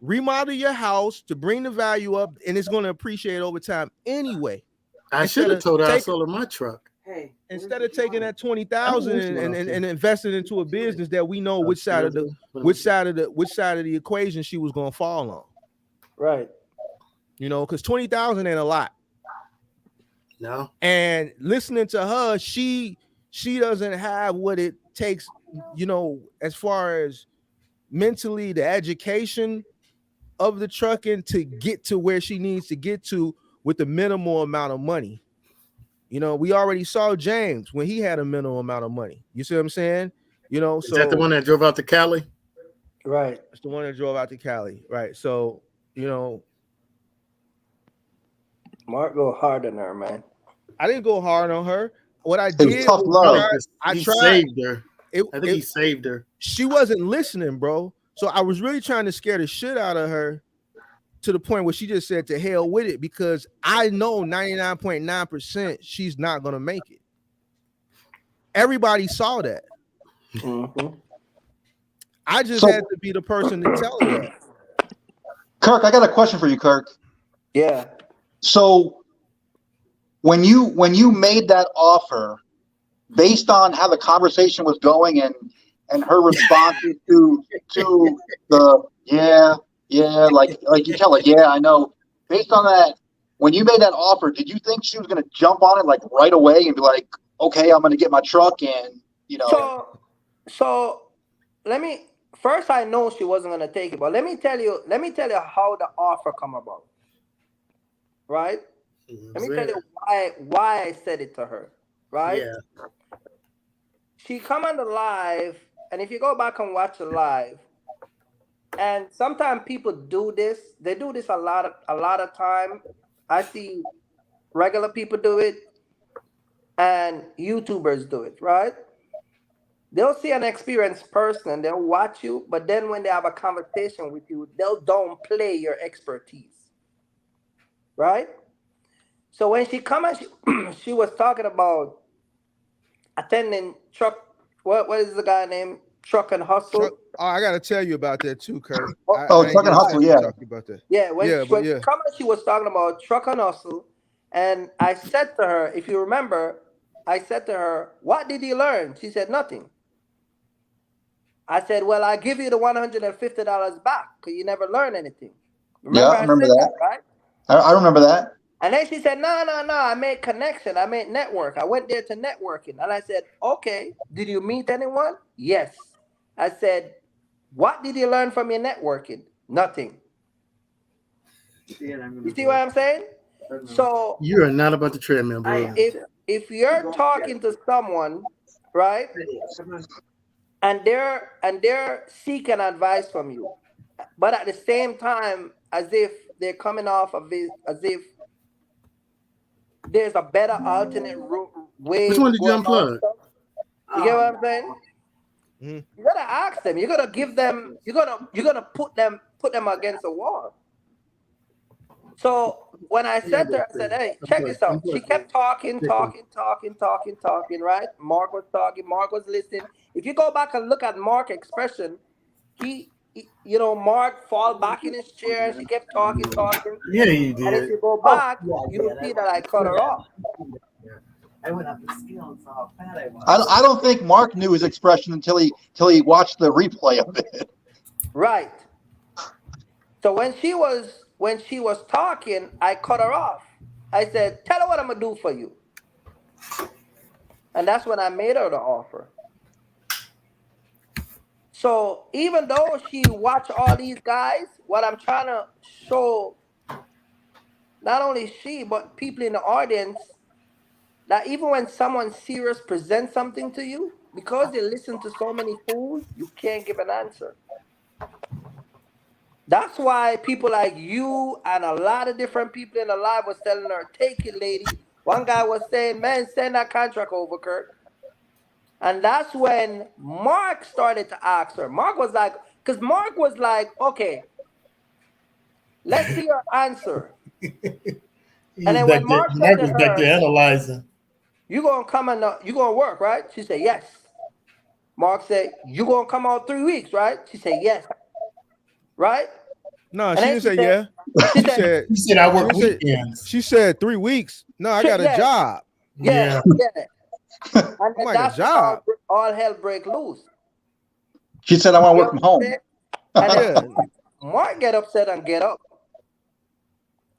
remodel your house to bring the value up, and it's going to appreciate over time anyway. I should have told her I sold her my truck. Hey, instead of taking that $20,000 and investing into a business that we know which side of the equation she was going to fall on. Right. You know, because $20,000 ain't a lot. No. And listening to her, she doesn't have what it takes, you know, as far as mentally the education of the trucking to get to where she needs to get to with the minimal amount of money. You know, we already saw James when he had a minimal amount of money. You see what I'm saying? You know, is that the one that drove out to Cali? Right. It's the one that drove out to Cali. Right. So, you know, Mark go hard on her, man. I didn't go hard on her. What I did tough love. I tried. Saved her. I think he saved her. She wasn't listening, bro. So I was really trying to scare the shit out of her to the point where she just said to hell with it, because I know 99.9% she's not going to make it. Everybody saw that. Mm-hmm. I just had to be the person to tell her that. Kirk, I got a question for you, Kirk. Yeah. So when you made that offer, based on how the conversation was going and and her responses to the yeah, like you tell her, yeah, I know. Based on that, when you made that offer, did you think she was going to jump on it like right away and be like, okay, I'm going to get my truck and So let me first. I know she wasn't gonna take it, but let me tell you how the offer come about. Right? Let me tell you why I said it to her. Right? Yeah. She come on the live, and if you go back and watch the live, and sometimes people do this. They do this a lot of time. I see regular people do it, and YouTubers do it. Right? They'll see an experienced person, they'll watch you, but then when they have a conversation with you, they'll downplay your expertise, right? So when she come and she was talking about attending truck, what is the guy named Truck and Hustle? Oh, I gotta tell you about that too, Kurt. Oh, I ain't Truck and get a Hustle, chance to yeah. talk about that. Yeah, when Yeah, she but yeah. come and she was talking about Truck and Hustle, and I said to her, if you remember, I said to her, "What did you learn?" She said, "Nothing." I said, "Well, I give you the $150 back because you never learned anything." Yeah, Remember I I remember said that. that, right? I remember that. And then she said, "No, no, no, I made connection. I made network. I went there to networking." And I said, "Okay, did you meet anyone?" "Yes." I said, "What did you learn from your networking?" "Nothing." You see what I'm saying? So You are not about the treadmill, bro. if you're talking to someone, right, and they're seeking advice from you, but at the same time, as if they're coming off of it, as if there's a better alternate Which way one to did you go about unplug? stuff. You get what I'm saying? Mhm. You gotta ask them. You gotta give them. You gotta put them against the wall. So when I Yeah, said to her, I said, "Hey, check unplug. this out." She Unplug. kept talking. Right? Mark was talking. Mark was listening. If you go back and look at Mark's expression, Mark fall back in his chair, and she kept talking. Yeah, you And if did. you go back, you'll see that I cut her off. I went up the scale and saw how fat I was. I don't think Mark knew his expression until he watched the replay of it. Right. So when she was talking, I cut her off. I said, "Tell her what I'm gonna do for you." And that's when I made her the offer. So even though she watched all these guys, what I'm trying to show, not only she, but people in the audience, that even when someone serious presents something to you, because you listen to so many fools, you can't give an answer. That's why people like you and a lot of different people in the live was telling her, "Take it, lady." One guy was saying, "Man, send that contract over, Kurt." And that's when Mark started to ask her. Mark was like, because Mark was like, "Okay, let's see your answer." He And was then back when there. Mark said Mark to was back her, there analyzing. "You gonna come and you gonna work, right?" She said, "Yes." Mark said, "You gonna come out 3 weeks, right?" She said, "Yes." Right? No, And she then didn't she say said, yeah. she She said, said He said, "I she work didn't say weekends." she said 3 weeks. No, I got a "Yeah, job. yeah, Yeah. yeah." And I'm then like a that's when job. all hell break loose. She said, "I want to You work know from what I'm home." saying? And then Yeah. Mark get upset and get up.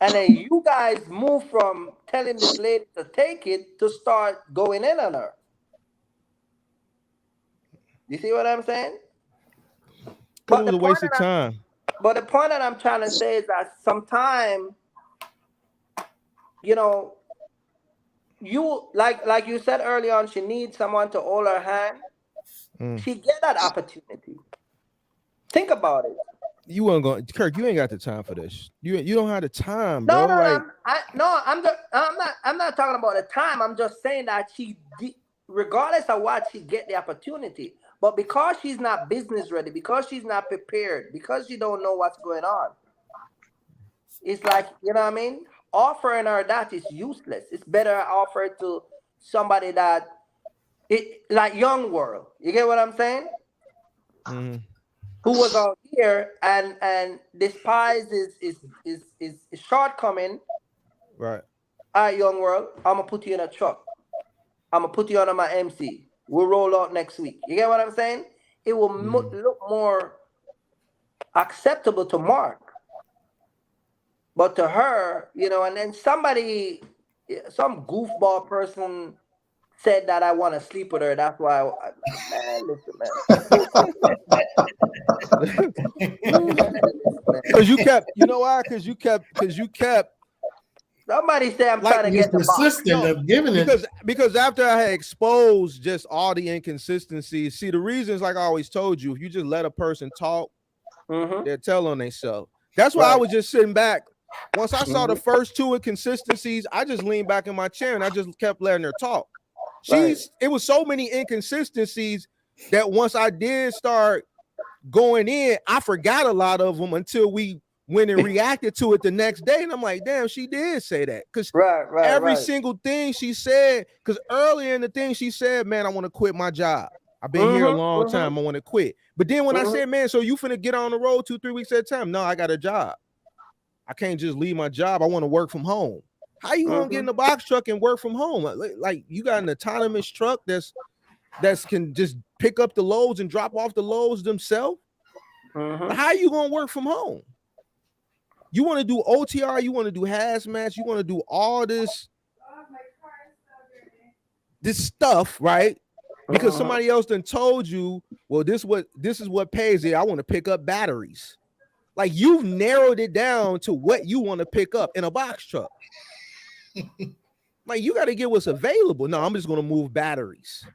And then you guys move from telling this lady to take it to start going in on her. You see what I'm saying? Because it But was the a point waste of that I'm time. but the point that I'm trying to say is that sometimes, you know, you like you said early on, she needs someone to hold her hand. Mm. She get that opportunity. Think about it. You weren't going, Kirk. You ain't got the time for this. You don't have the time, No, bro. no, Like, no. I'm not talking about the time. I'm just saying that regardless of what, she get the opportunity. But because she's not business ready, because she's not prepared, because she don't know what's going on, it's like, you know what I mean? Offering her that is useless. It's better offer it to somebody that like Young World. You get what I'm saying? mm, Who was out here and despised his shortcoming. right. All right, Young World, I'm gonna put you in a truck. I'm gonna put you under my MC. We'll roll out next week. You get what I'm saying? it will look more acceptable to Mark. But to her, you know, and then some goofball person said that I want to sleep with her. That's why, man, listen, man. Because you kept, you know why? Because you kept. Somebody say I'm Like, trying to get the box. Persistent of giving it. Because after I had exposed just all the inconsistencies, see, the reasons, like I always told you, if you just let a person talk, they'll tell on themselves. That's why I was just sitting back. Once I saw the first two inconsistencies, I just leaned back in my chair and I just kept letting her talk. It was so many inconsistencies that once I did start going in, I forgot a lot of them until we went and reacted to it the next day. And I'm like, damn, she did say that. Because every single thing she said, because earlier in the thing she said, man, I want to quit my job. I've been here a long time. I want to quit. But then when I said, man, so you finna get on the road 2-3 weeks at a time? No, I got a job. I can't just leave my job. I want to work from home. How you gonna get in the box truck and work from home? Like you got an autonomous truck that's can just pick up the loads and drop off the loads themselves? How you gonna work from home? You want to do OTR, you want to do hazmats, you want to do all this stuff, right? Because somebody else done told you, well, this is what pays it. I want to pick up batteries. Like, you've narrowed it down to what you want to pick up in a box truck. Like, you got to get what's available. No, I'm just going to move batteries.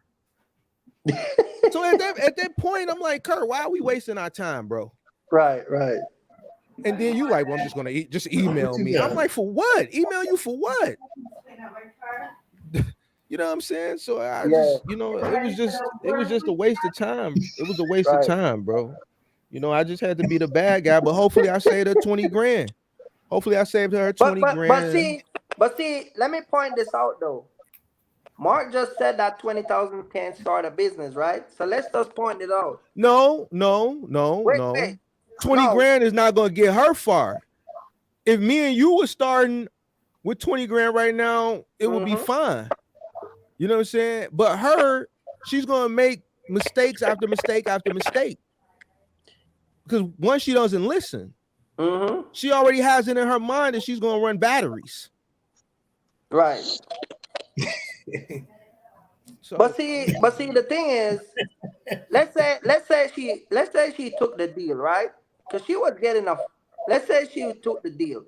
So at that point, I'm like, Kurt, why are we wasting our time, bro? Right. And then you like, well, I'm just going to just email me. I'm like, for what? Email you for what? You know what I'm saying? So I just, you know, it was just a waste of time. It was a waste of time, bro. You know, I just had to be the bad guy, but hopefully I saved her 20 grand. Hopefully I saved her 20 grand. But see, let me point this out though. Mark just said that 20,000 can start a business, right? So let's just point it out. No. Wait. 20 grand is not going to get her far. If me and you were starting with 20 grand right now, it would be fine. You know what I'm saying? But her, she's going to make mistakes after mistake after mistake. Because once she doesn't listen, she already has it in her mind that she's going to run batteries. Right. So, but see, the thing is, let's say she took the deal, right? Because she was getting let's say she took the deal.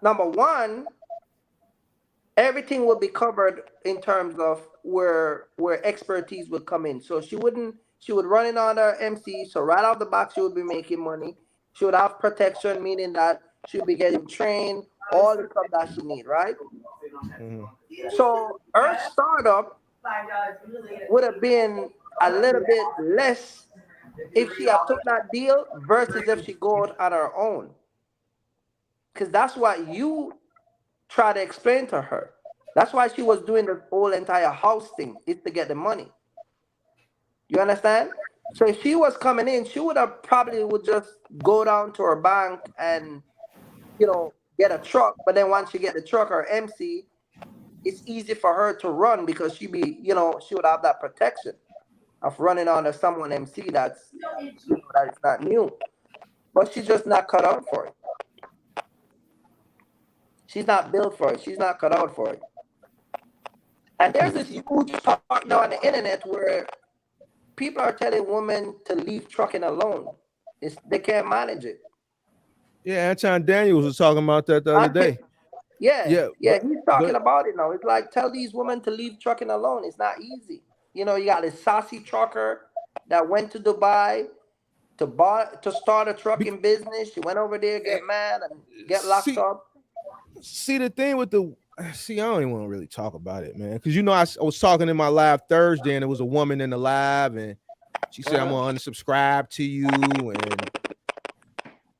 Number one, everything will be covered in terms of where expertise would come in. So she would run it on her MC. So right off the box, she would be making money. She would have protection, meaning that she would be getting trained, all the stuff that she need, right? So her startup would have been a little bit less if she had took that deal versus if she goes on her own. Because that's what you try to explain to her. That's why she was doing the whole entire house thing, is to get the money. You understand? So if she was coming in, she would have probably would just go down to her bank and, you know, get a truck. But then once she get the truck or MC, it's easy for her to run because she would have that protection of running under someone MC that it's not new. But she's just not cut out for it. She's not built for it. She's not cut out for it. And there's this huge talk now on the internet where people are telling women to leave trucking alone. They can't manage it. Yeah, Anton Daniels was talking about that the other day. Yeah. He's talking about it now. It's like, tell these women to leave trucking alone. It's not easy. You know, you got a sassy trucker that went to Dubai to start a trucking business. She went over there, get mad, and get locked up. See, the thing with I don't even want to really talk about it, man. Because, you know, I was talking in my live Thursday, and there was a woman in the live, and she said, I'm going to unsubscribe to you, and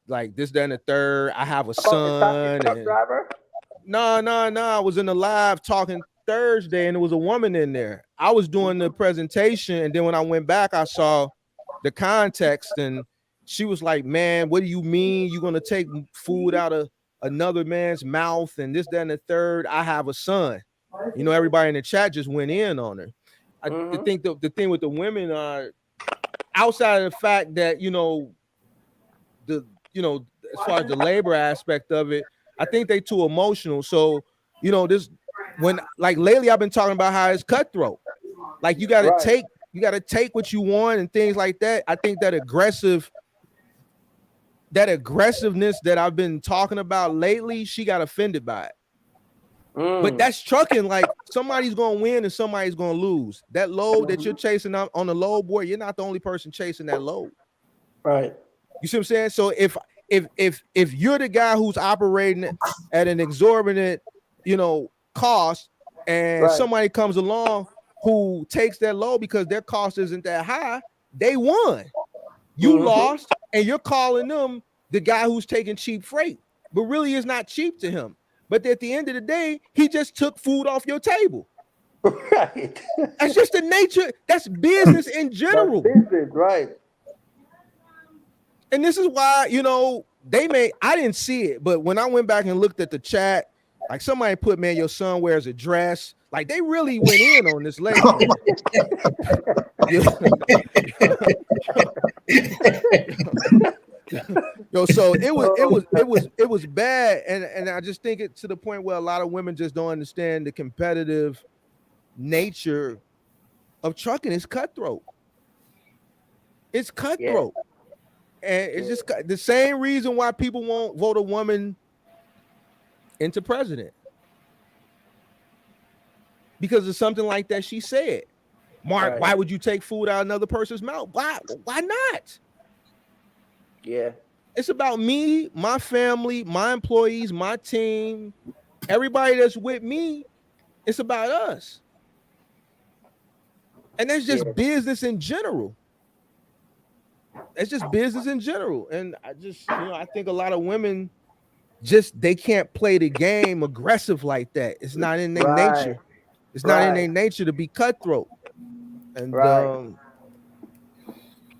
like this, that, and the third. I have a son. No. I was in the live talking Thursday, and there was a woman in there. I was doing the presentation, and then when I went back, I saw the context, and she was like, man, what do you mean you're going to take food out of another man's mouth and this, that, and the third? I have a son. You know, everybody in the chat just went in on her. I think the thing with the women are outside of the fact that as far as the labor aspect of it, I think they too emotional. So this when like lately I've been talking about how it's cutthroat. Like you got to take what you want and things like that. I think that aggressiveness that I've been talking about lately, she got offended by it. But that's trucking. Like somebody's gonna win and somebody's gonna lose. That load that you're chasing on the load board, you're not the only person chasing that load. Right. You see what I'm saying? So if you're the guy who's operating at an exorbitant, cost, and somebody comes along who takes that load because their cost isn't that high, they won. You lost, and you're calling them the guy who's taking cheap freight, but really it's not cheap to him. But at the end of the day, he just took food off your table. Right. That's just the nature. That's business in general. That's business, right. And this is why, I didn't see it, but when I went back and looked at the chat, like somebody put, man, your son wears a dress. Like they really went in on this lady. So it was bad, and I just think it to the point where a lot of women just don't understand the competitive nature of trucking. It's cutthroat. It's cutthroat. Yeah. And it's just the same reason why people won't vote a woman into president. Because of something like that she said. Mark, why would you take food out of another person's mouth? Why not? Yeah. It's about me, my family, my employees, my team, everybody that's with me. It's about us. And that's just business in general. It's just business in general. And I just, I think a lot of women they can't play the game aggressive like that. It's not in their nature. It's not in their nature to be cutthroat. And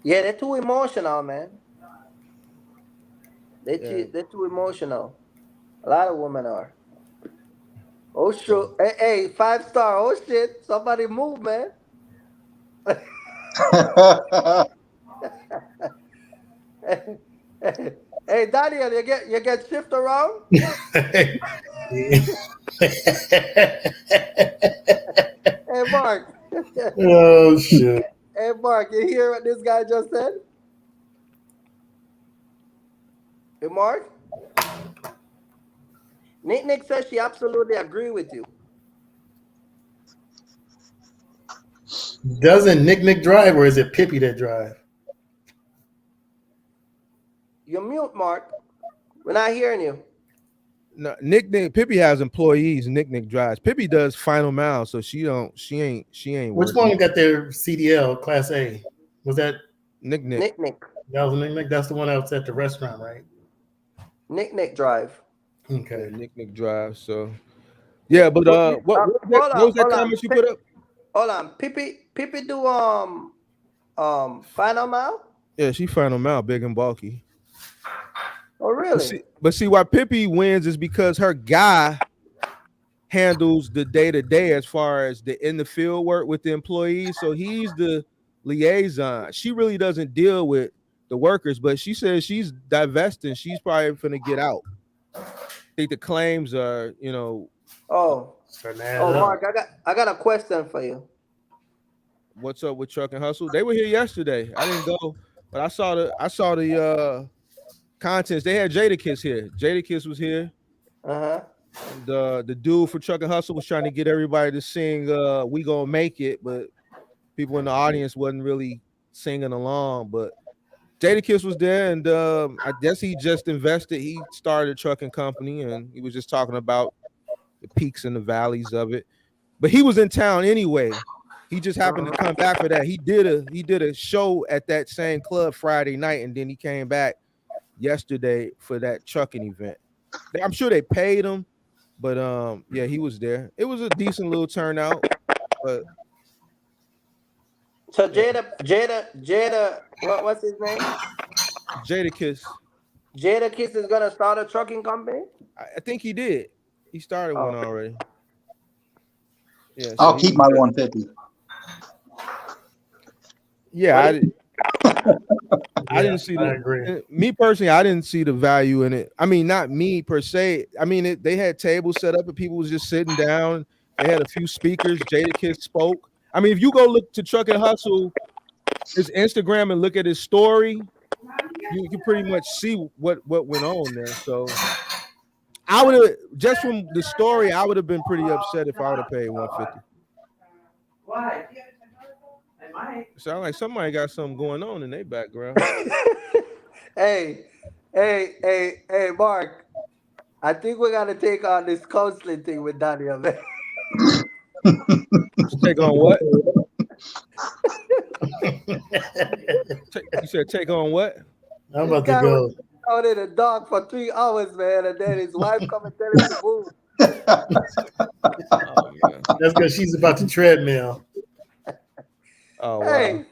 yeah, they're too emotional, man. They're too emotional. A lot of women are. Oh shit! Hey, 5-star. Oh shit! Somebody move, man. Hey, Daniel, you get shift around? Hey, Mark. Oh shit. Hey, Mark, you hear what this guy just said? Hey, Mark. Nick says she absolutely agree with you. Doesn't Nick drive, or is it Pippi that drive? You're mute, Mark. We're not hearing you. No, Pippi has employees. Nick drives. Pippi does final mile, so she ain't. Which working. one got their CDL Class A? Was that Nick? That was Nick. That's the one that was at the restaurant, right? Nick drive. Okay, yeah, Nick drives. So yeah, but what was that comment you put up? Hold on, Pippi do final mile. Yeah, she final mile, big and bulky. Oh, really? But see, why Pippi wins is because her guy handles the day-to-day as far as the in the field work with the employees. So he's the liaison. She really doesn't deal with the workers, but she says she's divesting. She's probably going to get out. I think the claims are, Oh, Mark, I got a question for you. What's up with Truck and Hustle? They were here yesterday. I didn't go, but I saw the contents. They had Jadakiss here. Jadakiss was here. And the dude for Truck and Hustle was trying to get everybody to sing "We Gonna Make It," but people in the audience wasn't really singing along. But Jadakiss was there, and I guess he just invested. He started a trucking company, and he was just talking about the peaks and the valleys of it. But he was in town anyway. He just happened to come back for that. He did a show at that same club Friday night, and then he came back yesterday for that trucking event. I'm sure they paid him, but yeah, he was there. It was a decent little turnout. But so Jada, what's his name? Jadakiss. Jadakiss is gonna start a trucking company? I think he did. He started one already. Yeah, so I'll keep my 150. Yeah, I didn't see I agree. me personally, I didn't see the value in it. I mean, not me per se. I mean, they had tables set up and people was just sitting down. They had a few speakers. Jadakiss spoke. I mean, if you go look to Truck and Hustle, his Instagram and look at his story, you can pretty much see what went on there. So I would have just from the story, I would have been pretty upset if I would have paid 150. Why? I might. Sound like somebody got something going on in their background. Hey, Mark. I think we gotta take on this counseling thing with Daniel, man. Take on what? You said take on what? I'm about to go. Out in the dark for 3 hours, man, and then his wife come and tell him to move. Oh, yeah. That's because she's about to treadmill. Oh, wow. Hey,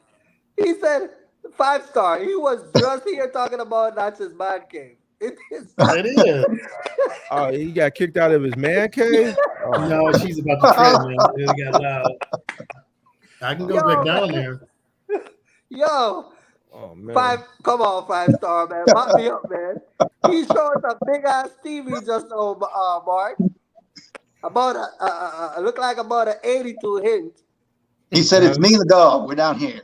he said 5-star. He was just here talking about not his man cave. It is. It is. Oh, he got kicked out of his man cave? Oh. No, she's about to treadmill. It got loud. I can go back down there. Yo, Oh, man. come on, 5-star, man. Mop me up, man. He showed a big ass TV just now, Mark. About look like about an 82 inch. He said, "It's me and the dog. We're down here."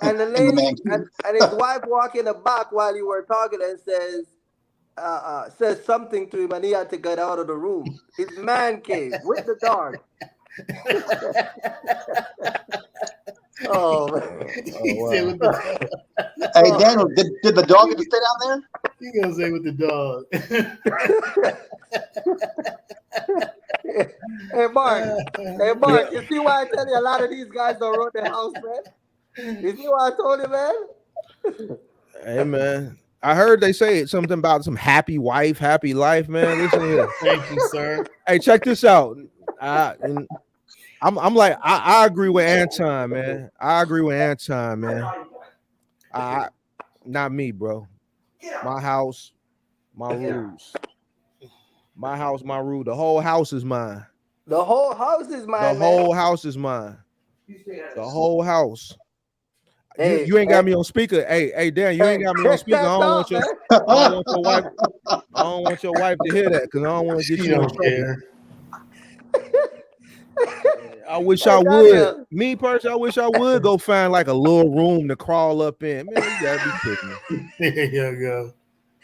And the lady and his wife walk in the back while you were talking and says something to him, and he had to get out of the room. His man cave with the dog. Oh, man. Wow. Hey, Daniel, did the dog get to stay down there? You gonna say with the dog? Hey, Mark, you see why I tell you a lot of these guys don't run their house, man? You see what I told you, man? Hey, man. I heard they say something about some happy wife, happy life, man. Listen here. Thank you, sir. Hey, check this out. I'm like, I agree with Anton, man. I agree with Anton, man. Not me, bro. My house, my rules. My house, my rule. The whole house is mine. The whole house is mine. The whole house is mine. The whole house. Hey, you ain't got me on speaker. Hey, Dan, you ain't got me on speaker. I don't want your wife to hear that because I don't want to get you in trouble. I wish I would. Me personally, I wish I would go find like a little room to crawl up in. Man, you gotta be kidding me. There you go.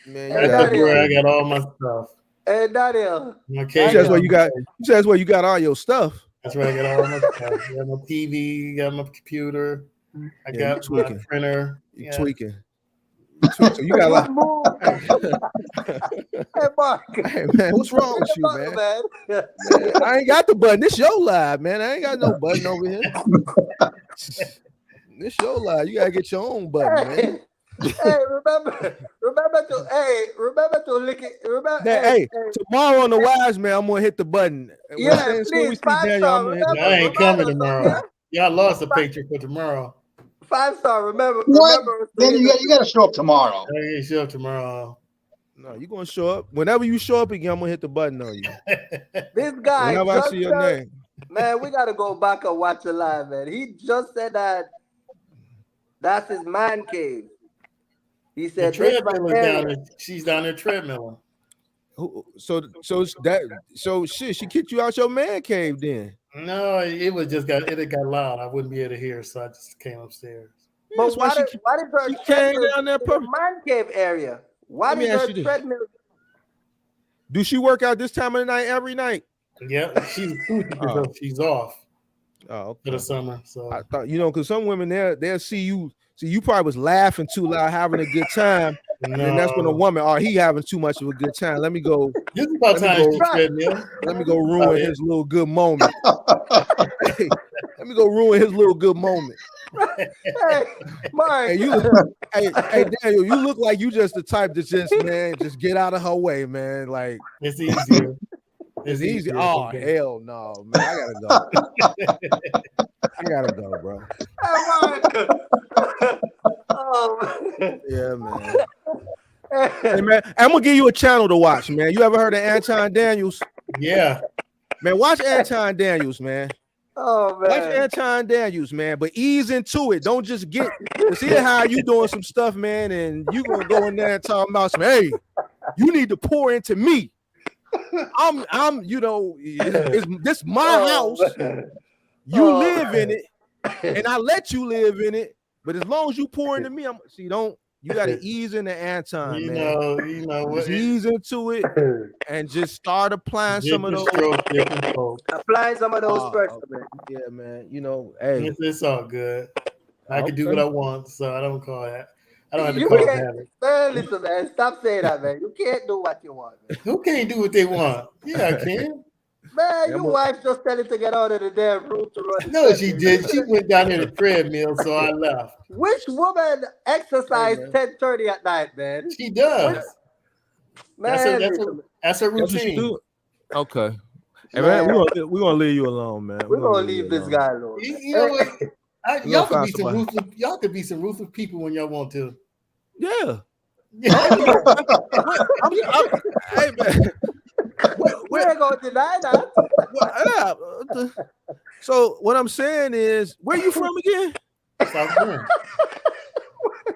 Man, that's where I got all my stuff. Hey, Daniel. Okay. That's where you got. That's where you got all your stuff. That's where I got all my stuff. I got my TV, got my computer. I got my printer. You tweaking. So you got like. Hey, Mark. Hey, man, what's wrong with you, man? I ain't got the button. This your live, man. I ain't got no button over here. This your live. You gotta get your own button, man. Hey, remember to lick it. Hey, tomorrow on the Wise Man, I'm gonna hit the button. Yeah, please. I ain't coming tomorrow. Y'all lost a picture for tomorrow. 5-star. Remember. Then you got to show up tomorrow. I ain't show up tomorrow. No, you're gonna show up. Whenever you show up again, I'm gonna hit the button on you. This guy. Whenever I see your name. Man, we gotta go back and watch it live, man. He just said that's his man cave. He said she's down there treadmilling. So shit, she kicked you out your man cave then. No, it got loud. I wouldn't be able to hear, so I just came upstairs. But why did her treadmill down there in the man cave area? Why did her treadmill? Do she work out this time of the night every night? Yeah, she's off. Oh, okay. For the summer. So I thought, because some women they'll see you. See, you probably was laughing too loud, having a good time. No. And that's when a woman, he having too much of a good time. Let me go. This is about time let me go ruin his little good moment. Hey, let me go ruin his little good moment. Hey, Mark. Hey, Daniel, you look like you just the type to just get out of her way, man. Like it's easier. It's easy. Oh, hell no, man. I gotta go, bro. Oh, yeah, man. Hey, man, I'm gonna give you a channel to watch, man. You ever heard of Anton Daniels? Yeah. Man, watch Anton Daniels, man. Oh Watch man. Anton Daniels, man, but ease into it. Don't just get. See how you doing some stuff, man, and you gonna go in there and talk about some. Hey, you need to pour into me. I'm, it's this my house. Man. You live in it, and I let you live in it. But as long as you pour into me, you gotta ease into Anton, You man. know what? Just ease into it and just start applying some of those. Different strokes. Apply some of those pressure, man. Yeah, man. Hey, It's all good. I can do what I want, so I don't call that. I don't have to You call can't, habit. man, listen, man. Stop saying that, man. You can't do what you want, man. Who can't do what they want? Yeah, I can. Man, your wife just tell it to get out of the damn room to run. No, she did. She went down in the treadmill, so I left. Which woman exercise 10:30 at night, man? She does. Man, That's her routine. Okay. Hey, man, we're gonna leave you alone, man. We're gonna leave this guy alone. You know what? Y'all could be some ruthless people when y'all want to. Yeah. Hey, man. We ain't gonna deny that. So what I'm saying is, where you from again? South Bend.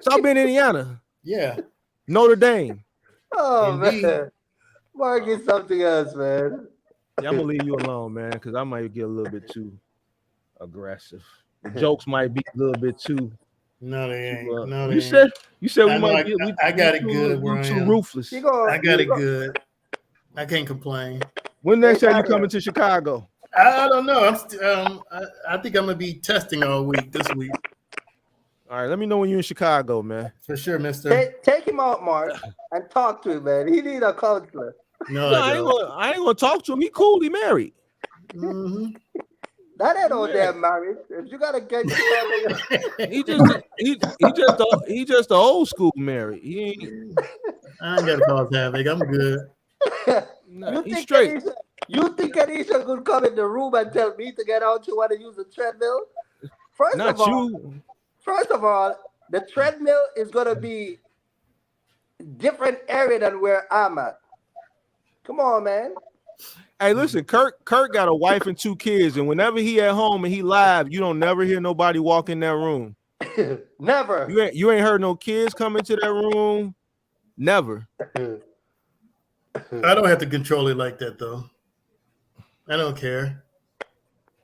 South Bend, Indiana. Yeah. Notre Dame. Oh Indeed. man, Mark is something else, man. Yeah, I'm gonna leave you alone, man, because I might get a little bit too aggressive. The jokes might be a little bit too. No, they ain't. You said we might get. I got it good. We're too ruthless. I got it good. I can't complain. When next time you coming to Chicago? I don't know. I think I'm gonna be testing all week this week. All right, let me know when you're in Chicago, man. For sure, mister. Take him out, Mark, and talk to him, man. He need a counselor. No, I ain't gonna talk to him. He cool. He married. Mm-hmm. That ain't no damn marriage. If you gotta get he just the old school married. He ain't. I ain't gotta cause havoc. I'm good. He's straight. You think Anisha could come in the room and tell me to get out? You want to use a treadmill? First of all, the treadmill is gonna be different area than where I'm at. Come on, man. Hey, listen, Kirk got a wife and 2 kids, and whenever he at home and he live, you don't never hear nobody walk in that room. Never. You ain't heard no kids come into that room. Never. I don't have to control it like that though. I don't care.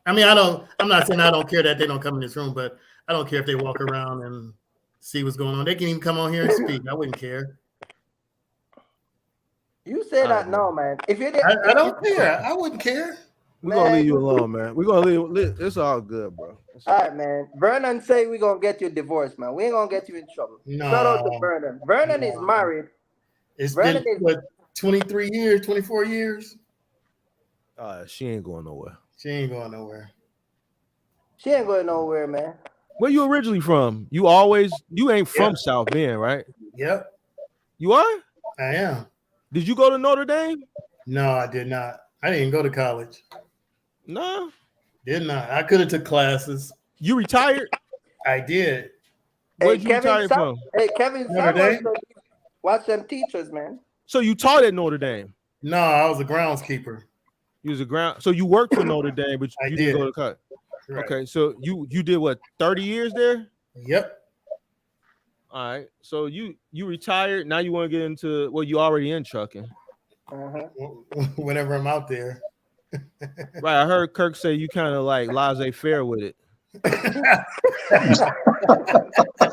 I mean, I'm not saying I don't care that they don't come in this room, but I don't care if they walk around and see what's going on. They can even come on here and speak. I wouldn't care. You say that now, man. If you I don't care. I wouldn't care. We're gonna leave you alone, man. We're gonna leave. It's all good, bro. All right, man. Vernon say we're gonna get you divorced, man. We ain't gonna get you in trouble. No. Shout out to Vernon. Vernon is married. It's been 23 years, 24 years. She ain't going nowhere. She ain't going nowhere. She ain't going nowhere, man. Where you originally from? You ain't from South Bend, right? Yep. You are? I am. Did you go to Notre Dame? No, I did not. I didn't go to college. No. Did not. I could have took classes. You retired? I did. Where'd you retire from? Hey, Kevin, watch them teachers, man. So you taught at Notre Dame? No, I was a groundskeeper. You was a ground. So you worked for Notre Dame, but you didn't go to college. Right. Okay, so you did what? 30 years there? Yep. All right. So you retired. Now you want to get into you already in trucking. Whenever I'm out there. Right. I heard Kirk say you kind of like laissez-faire with it.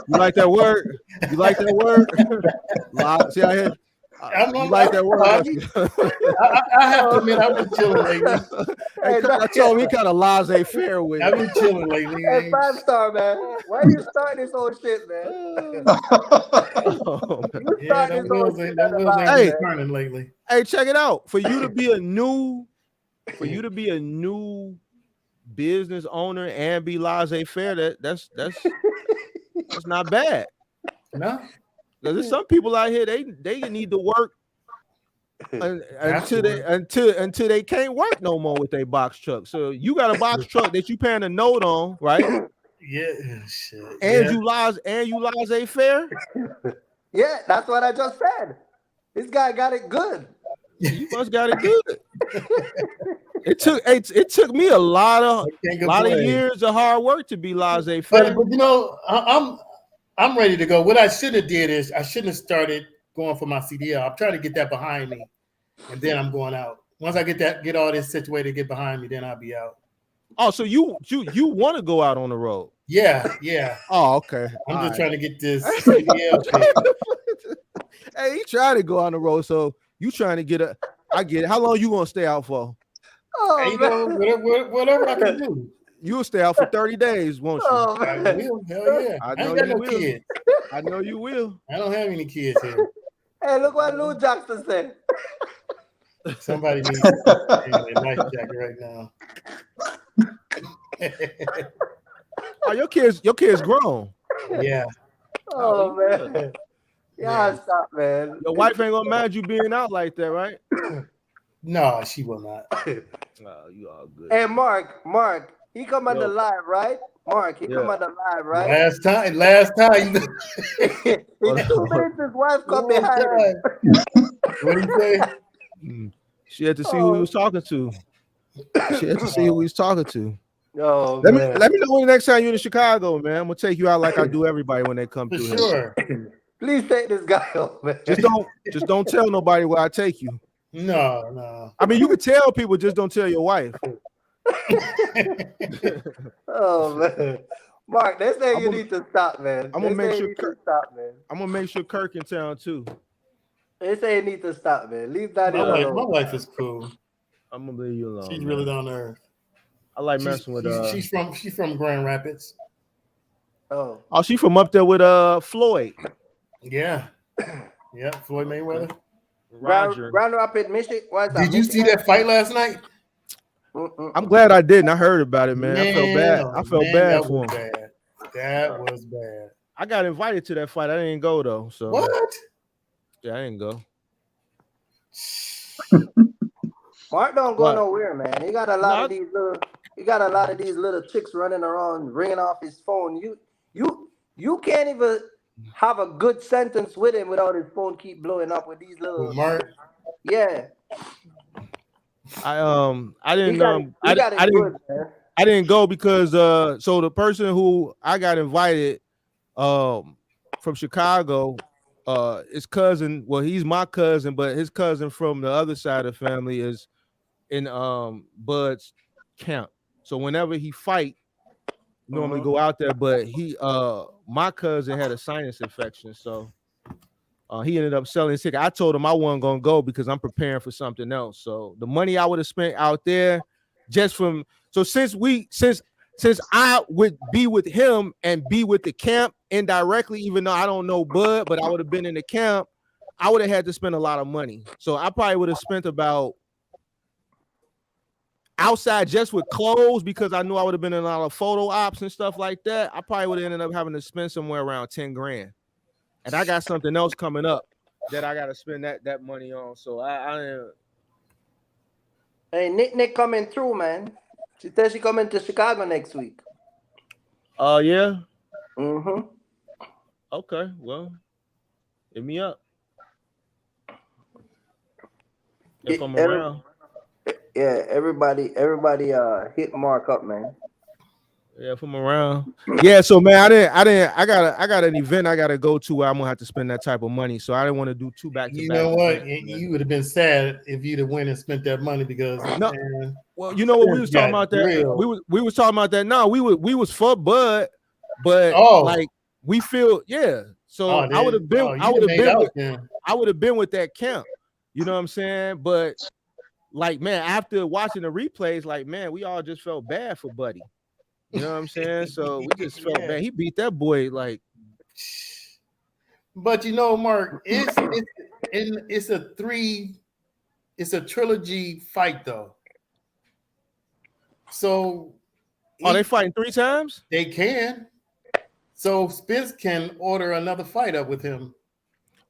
You like that word? You like that word? See, I had. You like that word? I have to admit, I've been chilling lately. Hey, I told him he kind of laissez-faire with it. I've been chilling lately. Hey, 5-star, man. Why you starting this whole shit, man? Turning lately. Hey, check it out. For you to be a new business owner and be laissez-faire, that's not bad. No. There's some people out here they need to work until they can't work no more with their box truck. So you got a box truck that you paying a note on, right? Yeah, shit. And you laissez-faire. Yeah, that's what I just said. This guy got it good. You must got it good. it took me a lot of complain. years of hard work to be laissez But faire. you know, I'm ready to go. What I should have did is I shouldn't have started going for my CDL. I'm trying to get that behind me, and then I'm going out. Once I get all this situated, get behind me, then I'll be out. Oh, so you want to go out on the road? Yeah. Oh, okay. I'm just trying to get this CDL. Hey, he trying to go on the road, so you trying to get a. I get it. How long you gonna stay out for? Oh, you know, whatever I can do. You'll stay out for 30 days, won't you? Oh, I will. Hell yeah. I I know ain't got you no will. kids. I know you will. I don't have any kids here. Hey, look what Lou Jackson said. Somebody needs a life jacket right now. Oh, your kids grown. Yeah. Oh, man. Yeah, stop, man. Your wife ain't gonna mind you being out like that, right? No, she will not. Oh, you all good. Hey, Mark, he come on the live, right? Mark, he come on the live, right? Last time. In 2 minutes, his wife come behind him. What did he say? She had to see who he was talking to. She had to see who he was talking to. Oh, let me know when the next time you're in Chicago, man. I'm gonna take you out like I do everybody when they come For through. sure. Please take this guy home, man. Just don't tell nobody where I take you. No. I mean, you can tell people, just don't tell your wife. Oh, man. Mark, they say you need to stop, man. I'm gonna make sure stop, man. I'm gonna make sure Kirk in town too. They say you need to stop, man. Leave that alone. My wife is cool. I'm gonna leave you alone. She's really down there. I like messing with she's from Grand Rapids. Oh, she from up there with Floyd. Yeah. Yeah, Floyd Mayweather. Roger. Grand Rapids, Michigan. Did you see that fight last night? I'm glad I didn't. I heard about it, man. I felt bad for him. That was bad. I got invited to that fight. I didn't go though. So what? Yeah, I didn't go. Mark don't go nowhere, man. He got a lot of these little chicks running around, ringing off his phone. You can't even have a good sentence with him without his phone keep blowing up with these little. Mark. Yeah. I didn't go because so the person who I got invited from Chicago, his cousin, well, he's my cousin, but his cousin from the other side of the family is in Bud's camp. So whenever he fight, normally go out there, but he my cousin had a sinus infection, so he ended up selling his ticket. I told him I wasn't gonna go because I'm preparing for something else. So the money I would have spent out there, just from since I would be with him and be with the camp indirectly, even though I don't know Bud, but I would have been in the camp, I would have had to spend a lot of money. So I probably would have spent about outside just with clothes, because I knew I would have been in a lot of photo ops and stuff like that. I probably would have ended up having to spend somewhere around 10 grand. And I got something else coming up that I got to spend that money on. So Hey, Nick coming through, man. She said she coming to Chicago next week. Oh, yeah? Mm-hmm. Okay, well, hit me up. If I'm around. Yeah, everybody hit Mark up, man. Yeah, from around. Yeah, so man, I got an event I gotta go to where I'm gonna have to spend that type of money. So I didn't want to do two back to back. You know what? You would have been sad if you'd have went and spent that money because man, well, you know what we was talking about that. We was talking about that. No, we was for Bud, but like we feel So I would have been I would have been with that camp. You know what I'm saying? But like, man, after watching the replays, like, man, we all just felt bad for Buddy. You know what I'm saying? So we just felt bad. He beat that boy like. But you know, Mark, it's a trilogy fight though. So they fighting 3 times? They can. So Spence can order another fight up with him.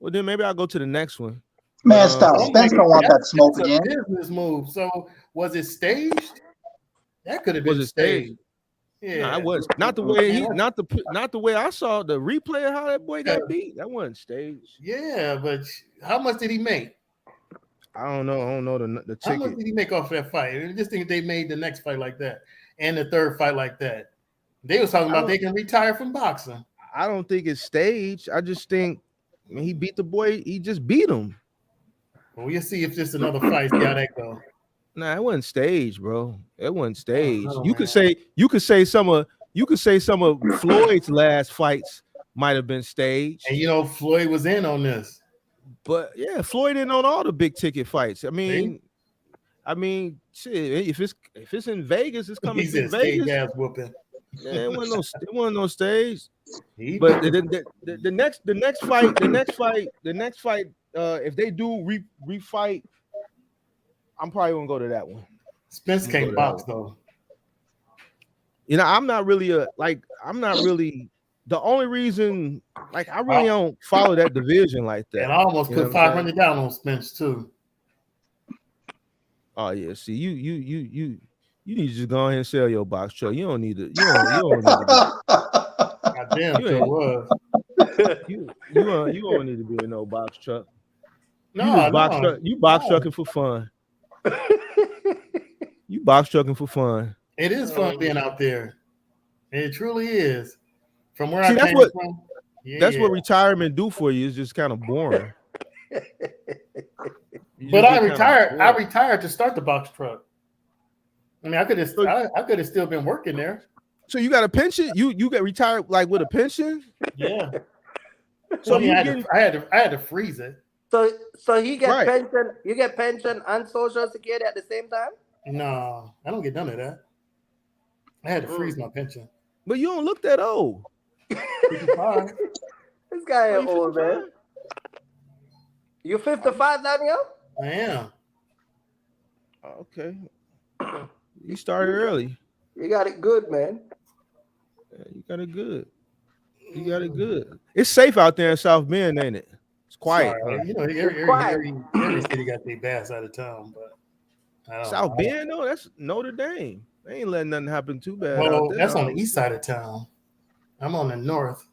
Well, then maybe I'll go to the next one. Man, stop. Spence don't want that smoke again. Business move. So was it staged? That could have been staged. Yeah, I was not the way not the way I saw the replay of how that boy got beat. That wasn't staged. Yeah, but how much did he make? I don't know the How much ticket. did he make off that fight? I just think they made the next fight like that and the third fight like that. They was talking about they can retire from boxing. I don't think it's staged. I just think he beat the boy. He just beat him. Well, we'll see if this another fight. See how that go. Nah, it wasn't staged, bro. It wasn't staged. know, You could say some of Floyd's last fights might have been staged. And Floyd was in on this. But yeah, Floyd in on all the big ticket fights. I mean, shit. If it's in Vegas, it's coming to Vegas. Ass whooping. Yeah, it wasn't no stage. But the next fight. If they do refight, I'm probably gonna go to that one. Spence can't box though. I'm not really the only reason, like, I really don't follow that division like that. And I almost put 500 down on Spence too. Oh yeah, see, you need to just go ahead and sell your box truck. You don't need to. You don't need to. Goddamn, sure was. You don't need to be in no box truck. No, you box trucking for fun. You box trucking for fun. It is fun being out there. It truly is. From where See, I came from. That's what retirement do for you. It's just kind of boring. But I retired. I retired to start the box truck. I mean, I could have still been working there. So you got a pension? You got retired like with a pension? Yeah. So I had to freeze it. So he get pension. You get pension and Social Security at the same time? No, I don't get none of that. I had to freeze my pension. But you don't look that old. 55. This guy is old, man. You 55 now, yo? I am. Okay. You started early. You got it good, man. Yeah, you got it good. It's safe out there in South Bend, ain't it? It's quiet. Sorry, every city got their bad side of town, but South Bend, though, that's Notre Dame. They ain't letting nothing happen too bad. Well, that's on the east side of town. I'm on the north.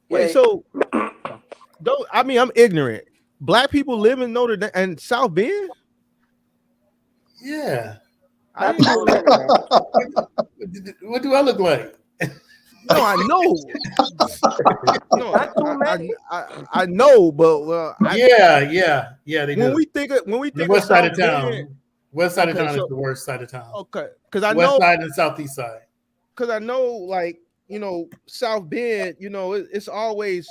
Wait, so I'm ignorant. Black people live in Notre Dame and South Bend? Yeah. I didn't know that. What do I look like? No, I know. I know, but yeah, they do. When we think the west side of town, Bend, west side of town is the worst side of town. Okay, because I west know side and southeast side. Because I know, like, South Bend, it's always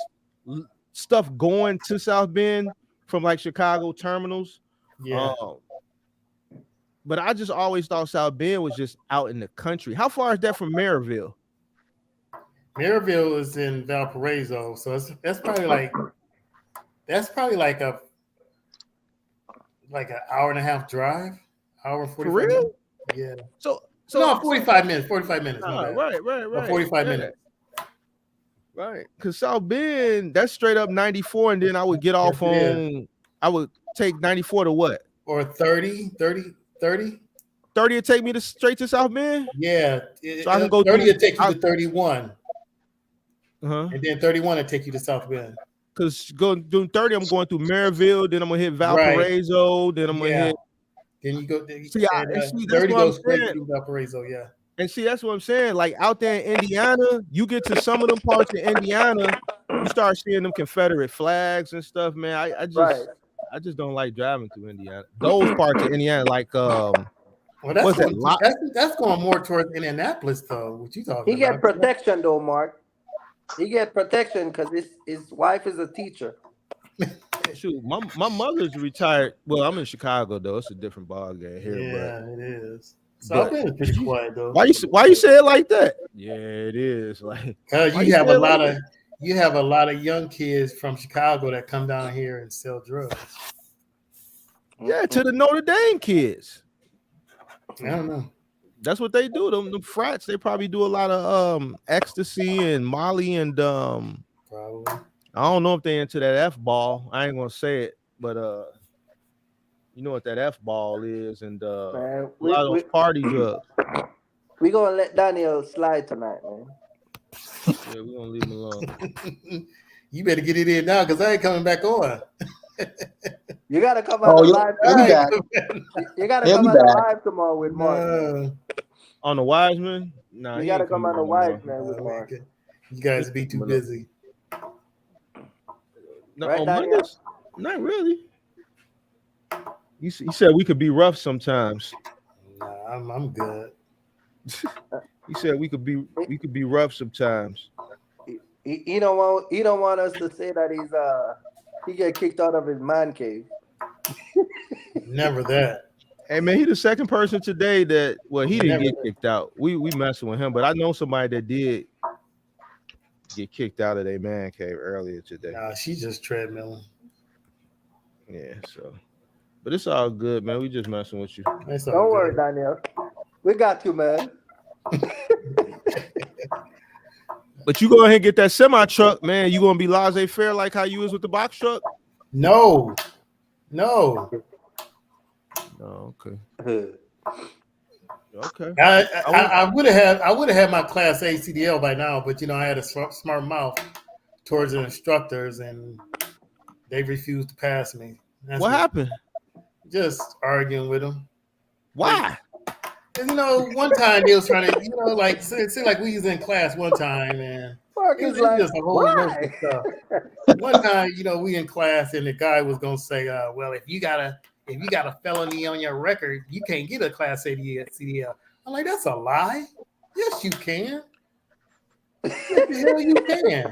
stuff going to South Bend from like Chicago terminals. Yeah. But I just always thought South Bend was just out in the country. How far is that from Maryville? Maryville is in Valparaiso, so that's probably like an hour and a half drive, hour and 45 For real? minutes. Yeah. So no, 45 minutes. 45 minutes. Right. Or 45 minutes. Right. Because South Bend, that's straight up 94, and then I would get off I would take 94 to what? Or 30? 30 would take me straight to South Bend? Yeah. So I can go 30 would take you to 31. Uh-huh. And then 31 would take you to South Bend. Because doing 30, I'm going through Maryville, then I'm going to hit Valparaiso, then I'm going to hit. Then you go. See, 30 goes straight through Valparaiso, yeah. And see, that's what I'm saying. Like out there in Indiana, you get to some of them parts of Indiana, you start seeing them Confederate flags and stuff, man. I just don't like driving through Indiana. Those parts of Indiana, like that's going more towards Indianapolis, though. What you talking about? He get protection, though, Mark. He get protection because his wife is a teacher. Shoot, my mother's retired. Well, I'm in Chicago though. It's a different ball game here. Yeah, it is. South Bend is pretty quiet though. Why you say it like that? Yeah, it is. Like you have a lot of young kids from Chicago that come down here and sell drugs. Yeah, to the Notre Dame kids. I don't know. That's what they do. Them frats, they probably do a lot of ecstasy and Molly and probably. I don't know if they into that F ball. I ain't gonna say it, but you know what that F ball is, and a lot of those party drugs. We gonna let Daniel slide tonight, man. Yeah, we gonna leave him alone. You better get it in now because I ain't coming back on. You gotta come on the live. He'll be back. You gotta He'll come be on the back. live tomorrow with Mark. On the Wiseman? Nah, You he gotta ain't come on coming the on no wise more. man with Mark. You guys be too busy. No, Right, on Daniel? Mondays? Not really. You said we could be rough sometimes. Nah, I'm good. He said we could be rough sometimes. He don't want us to say that he get kicked out of his man cave. Never that. Hey man, he the second person today that he didn't Never. get kicked out. We messing with him, but I know somebody that did get kicked out of their man cave earlier today. Nah, she's just treadmilling. Yeah, so but it's all good, man. We just messing with you. That's all Don't good. worry, Daniel. We got you, man. But you go ahead and get that semi truck, man. You gonna be laissez-faire like how you was with the box truck? No. Oh, okay. Okay. I would have had my Class A CDL by now, but I had a smart mouth towards the instructors, and they refused to pass me. What happened? Just arguing with them. Why? Because one time they was trying to, like it seemed like we was in class one time, and Mark it is was like, just a whole bunch of stuff. One time, we in class, and the guy was gonna say, "Well, if you got a felony on your record, you can't get a Class A CDL." I'm like, "That's a lie. Yes, you can. Yes, the hell you can."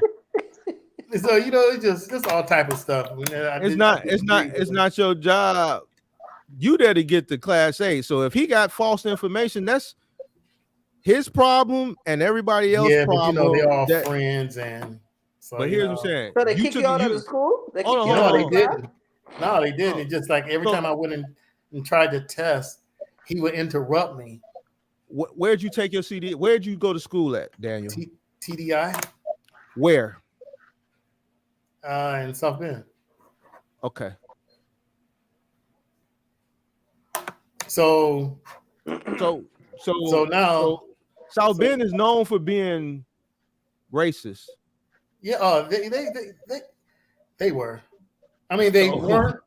So it's just all type of stuff. It's not your job. You there to get the Class A. So if he got false information, that's his problem and everybody else's problem. But they're all friends, and so. But here's what I'm saying. So they kick you out of the school? No, they didn't. No, they didn't. It's just like every time I went in and tried to test, he would interrupt me. Where'd you take your CD? Where'd you go to school at, Daniel? TDI. Where? In South Bend. Okay. So now South Bend is known for being racist. Yeah, they were. I mean, they weren't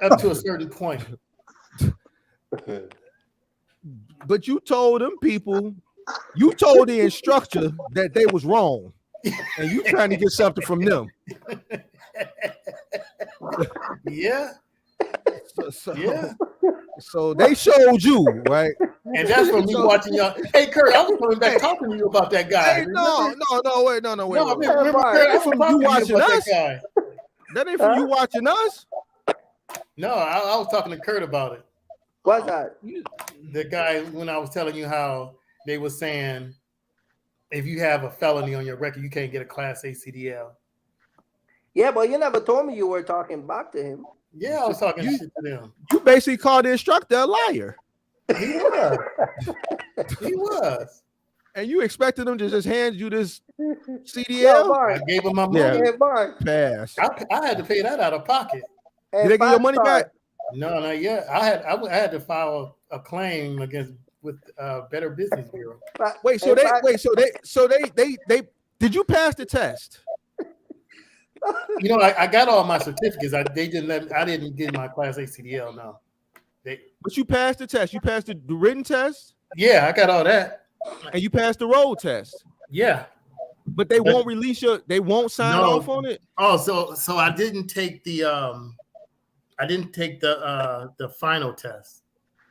up to a certain point. But you told them people, you told the instructor that they was wrong, and you trying to get something from them. Yeah. Yeah. So they showed you, right? And that's from me watching y'all. Hey, Kurt, I was coming back talking to you about that guy. Hey, no, wait. Remember, Kurt, That ain't from you watching us. That ain't from you watching us. No, I was talking to Kurt about it. What's that? The guy, when I was telling you how they were saying if you have a felony on your record, you can't get a Class A CDL. Yeah, but you never told me you were talking back to him. Yeah, I was talking shit to them. You basically called the instructor a liar. He was. He was. And you expected him to just hand you this CDL? Yo, I gave him my money. Yeah. Hey, Mark. Pass. I had to pay that out of pocket. Hey, Did they get your money back? No, not yet. I had to file a claim with Better Business Bureau. So they did you pass the test? I got all my certificates. I didn't get my Class A CDL. No. But you passed the test. You passed the written test. Yeah, I got all that. And you passed the road test. Yeah. But they won't release they won't sign off on it. Oh, so I didn't take the final test.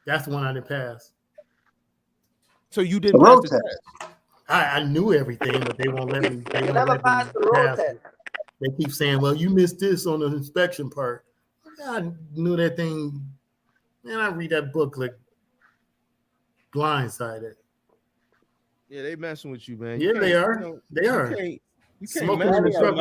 That's the one I didn't pass. So you didn't pass the test. I knew everything, but they won't let me. They never passed the road test. They keep saying, "Well, you missed this on the inspection part." I knew that thing. Man, I read that book like blindsided. Yeah, they messing with you, man. Yeah, they are. They are. You can't Smoking in the truck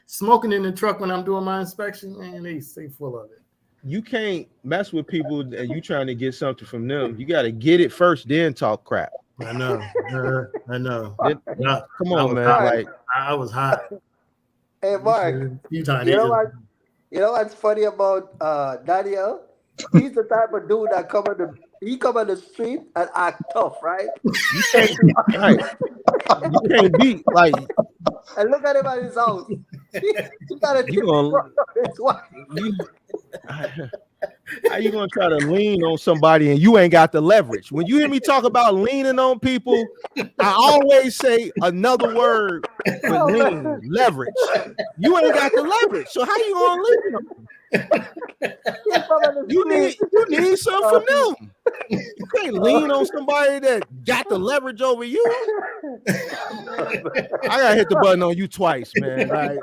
smoking in the truck when I'm doing my inspection, man, they stay full of it. You can't mess with people and you trying to get something from them. You got to get it first, then talk crap. I know. I know. Come on, man. Like I was hot. Hey, Mark. You know what's funny about Daniel? He's the type of dude that come on the street and act tough, right? You can't be like. And look at him at his house. You gotta You gonna you, how you gonna try to lean on somebody and you ain't got the leverage? When you hear me talk about leaning on people, I always say another word for lean, leverage. You ain't got the leverage, so how you gonna lean on them? You need something from them. You can't lean on somebody that got the leverage over you. I gotta hit the button on you twice, man. Like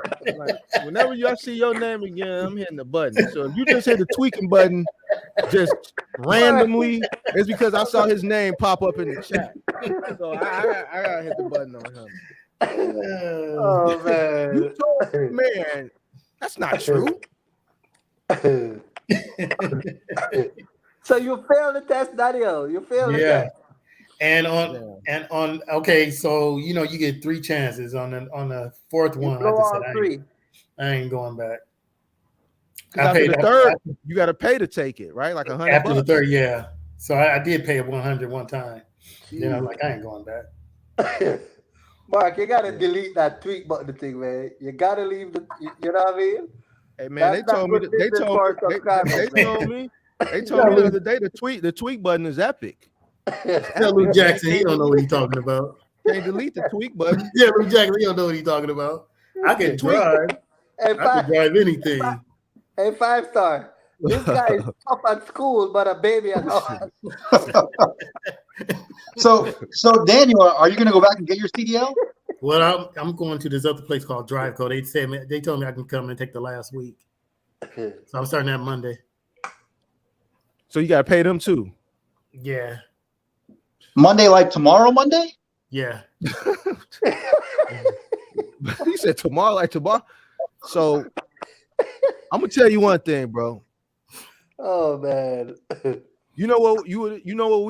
whenever I see your name again, I'm hitting the button. So if you just hit the tweaking button just randomly, it's because I saw his name pop up in the chat. So I gotta hit the button on him. oh man. You told man, that's not true. So you failed the test, Daniel. You failed the test. And on okay, so you know you get 3 chances on the fourth one. Blow all 3. I ain't going back. After the third, you got to pay to take it, right? Like $100. After the third, yeah. So I did pay 100 one time. Then I'm like, I ain't going back. Mark, you gotta delete that tweet button thing, man. You gotta leave the. You know what I mean? Hey man, they told me the other day the tweet button is epic. Tell Lou Jackson he don't know what he's talking about. Can't delete the tweet button. Yeah, Lou Jackson he don't know what he's talking about. I can drive. I can drive anything. Hey, 5-star. This guy is tough at school, but a baby at home. So Daniel, are you going to go back and get your CDL? Well, I'm going to this other place called DriveCo. They told me I can come and take the last week. So I'm starting that Monday. So you got to pay them too. Yeah. Monday, like tomorrow, Monday? Yeah. He said tomorrow, like tomorrow. So I'm gonna tell you one thing, bro. Oh man. You know what we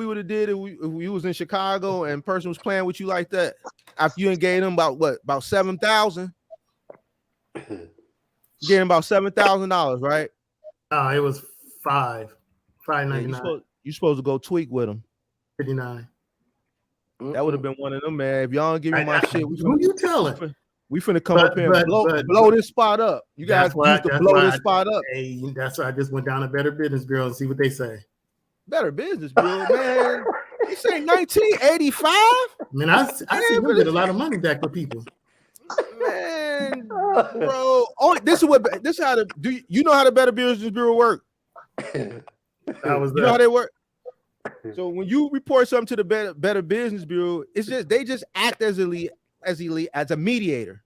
would have did if we was in Chicago and a person was playing with you like that after you gave them about 7,000. Gave him about $7,000, right? No, it was $5.99. You supposed to go tweak with him. 59. That would have been one of them, man. If y'all don't give me my shit, who you telling? We finna come up here and blow this spot up. You guys used to blow this spot up. Hey, that's why I just went down to Better Business Bureau and see what they say. Better Business Bureau, man. You say 1985? Man, I see you get a lot of money back for people. Man, bro. Oh, this is how you know how the Better Business Bureau work? You know how they work? So when you report something to the Better Business Bureau, they just act as a mediator.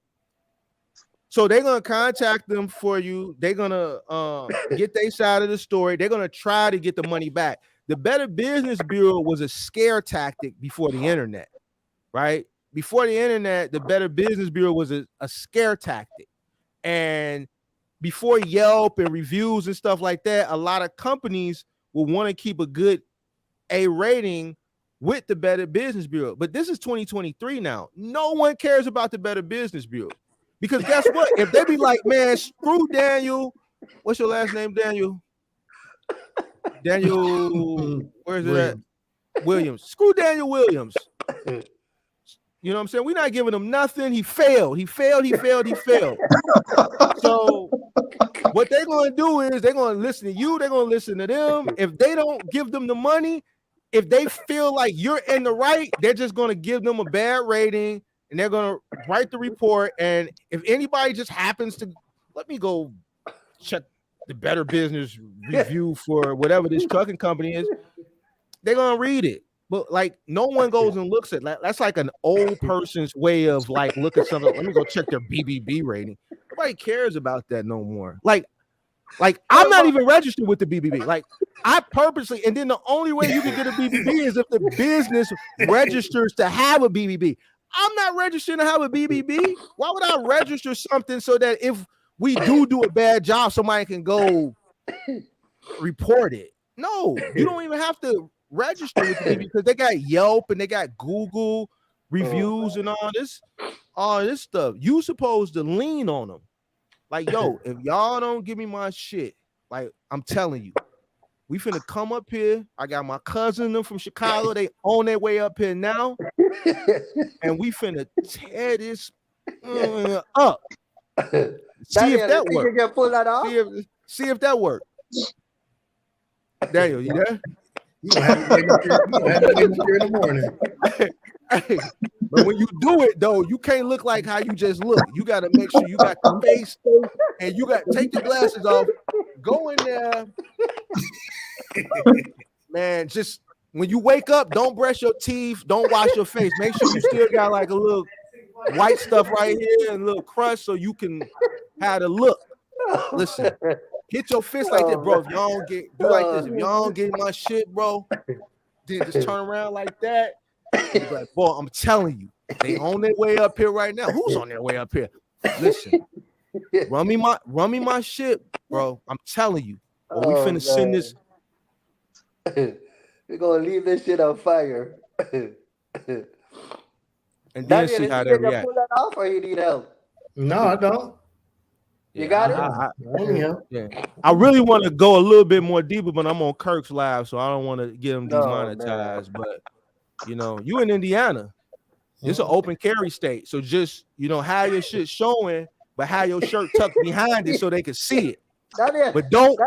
So they're gonna contact them for you. They're gonna get their side of the story. They're gonna try to get the money back. The Better Business Bureau was a scare tactic before the internet, right? Before the internet, the Better Business Bureau was a scare tactic. And before Yelp and reviews and stuff like that, a lot of companies will want to keep a good A rating with the Better Business Bureau. But this is 2023 now. No one cares about the Better Business Bureau. Because guess what? If they be like, man, screw Daniel. What's your last name, Daniel? Daniel, where's it at? Williams. Screw Daniel Williams. You know what I'm saying? We're not giving him nothing. He failed. So what they're going to do is they're going to listen to you. They're going to listen to them. If they don't give them the money, if they feel like you're in the right, they're just going to give them a bad rating and they're going to write the report. And if anybody just happens to, let me go check the Better Business review for whatever this trucking company is, they're going to read it. But like no one goes and looks at that. That's like an old person's way of like look at something. Let me go check their BBB rating. Nobody cares about that no more. Like I'm not even registered with the BBB. Like I purposely, and then the only way you can get a BBB is if the business registers to have a BBB. I'm not registered to have a BBB. Why would I register something so that if we do a bad job, somebody can go report it? No, you don't even have to register with the BBB because they got Yelp and they got Google reviews and all this stuff. You supposed to lean on them. Like, yo, if y'all don't give me my shit, like I'm telling you, we finna come up here. I got my cousin them from Chicago. They on their way up here now. And we finna tear this up. See if Daniel, that you think you works. can pull that off? See if that works. Daniel, you there? You gonna have me waiting up here. You gonna have me waiting up here in the morning. Hey, but when you do it though, you can't look like how you just look. You got to make sure you got the face, and you got take the glasses off. Go in there, man. Just when you wake up, don't brush your teeth, don't wash your face. Make sure you still got like a little white stuff right here and a little crust, so you can have the look. Listen, hit your fist like this, bro. If y'all don't do like this, if y'all don't get my shit, bro, then just turn around like that. Be like, boy, I'm telling you, they on their way up here right now. Who's on their way up here? Listen, run me my shit, bro. I'm telling you. Or we finna send this. We're gonna leave this shit on fire. And then Daniel, see is how he they gonna react. pull that off, or you need help? No, I don't. You got it? Yeah. I really want to go a little bit more deeper, but I'm on Kirk's live, so I don't want to get him demonetized. But you know, you in Indiana, it's an open carry state, so just have your shit showing, but have your shirt tucked behind it so they can see it. But don't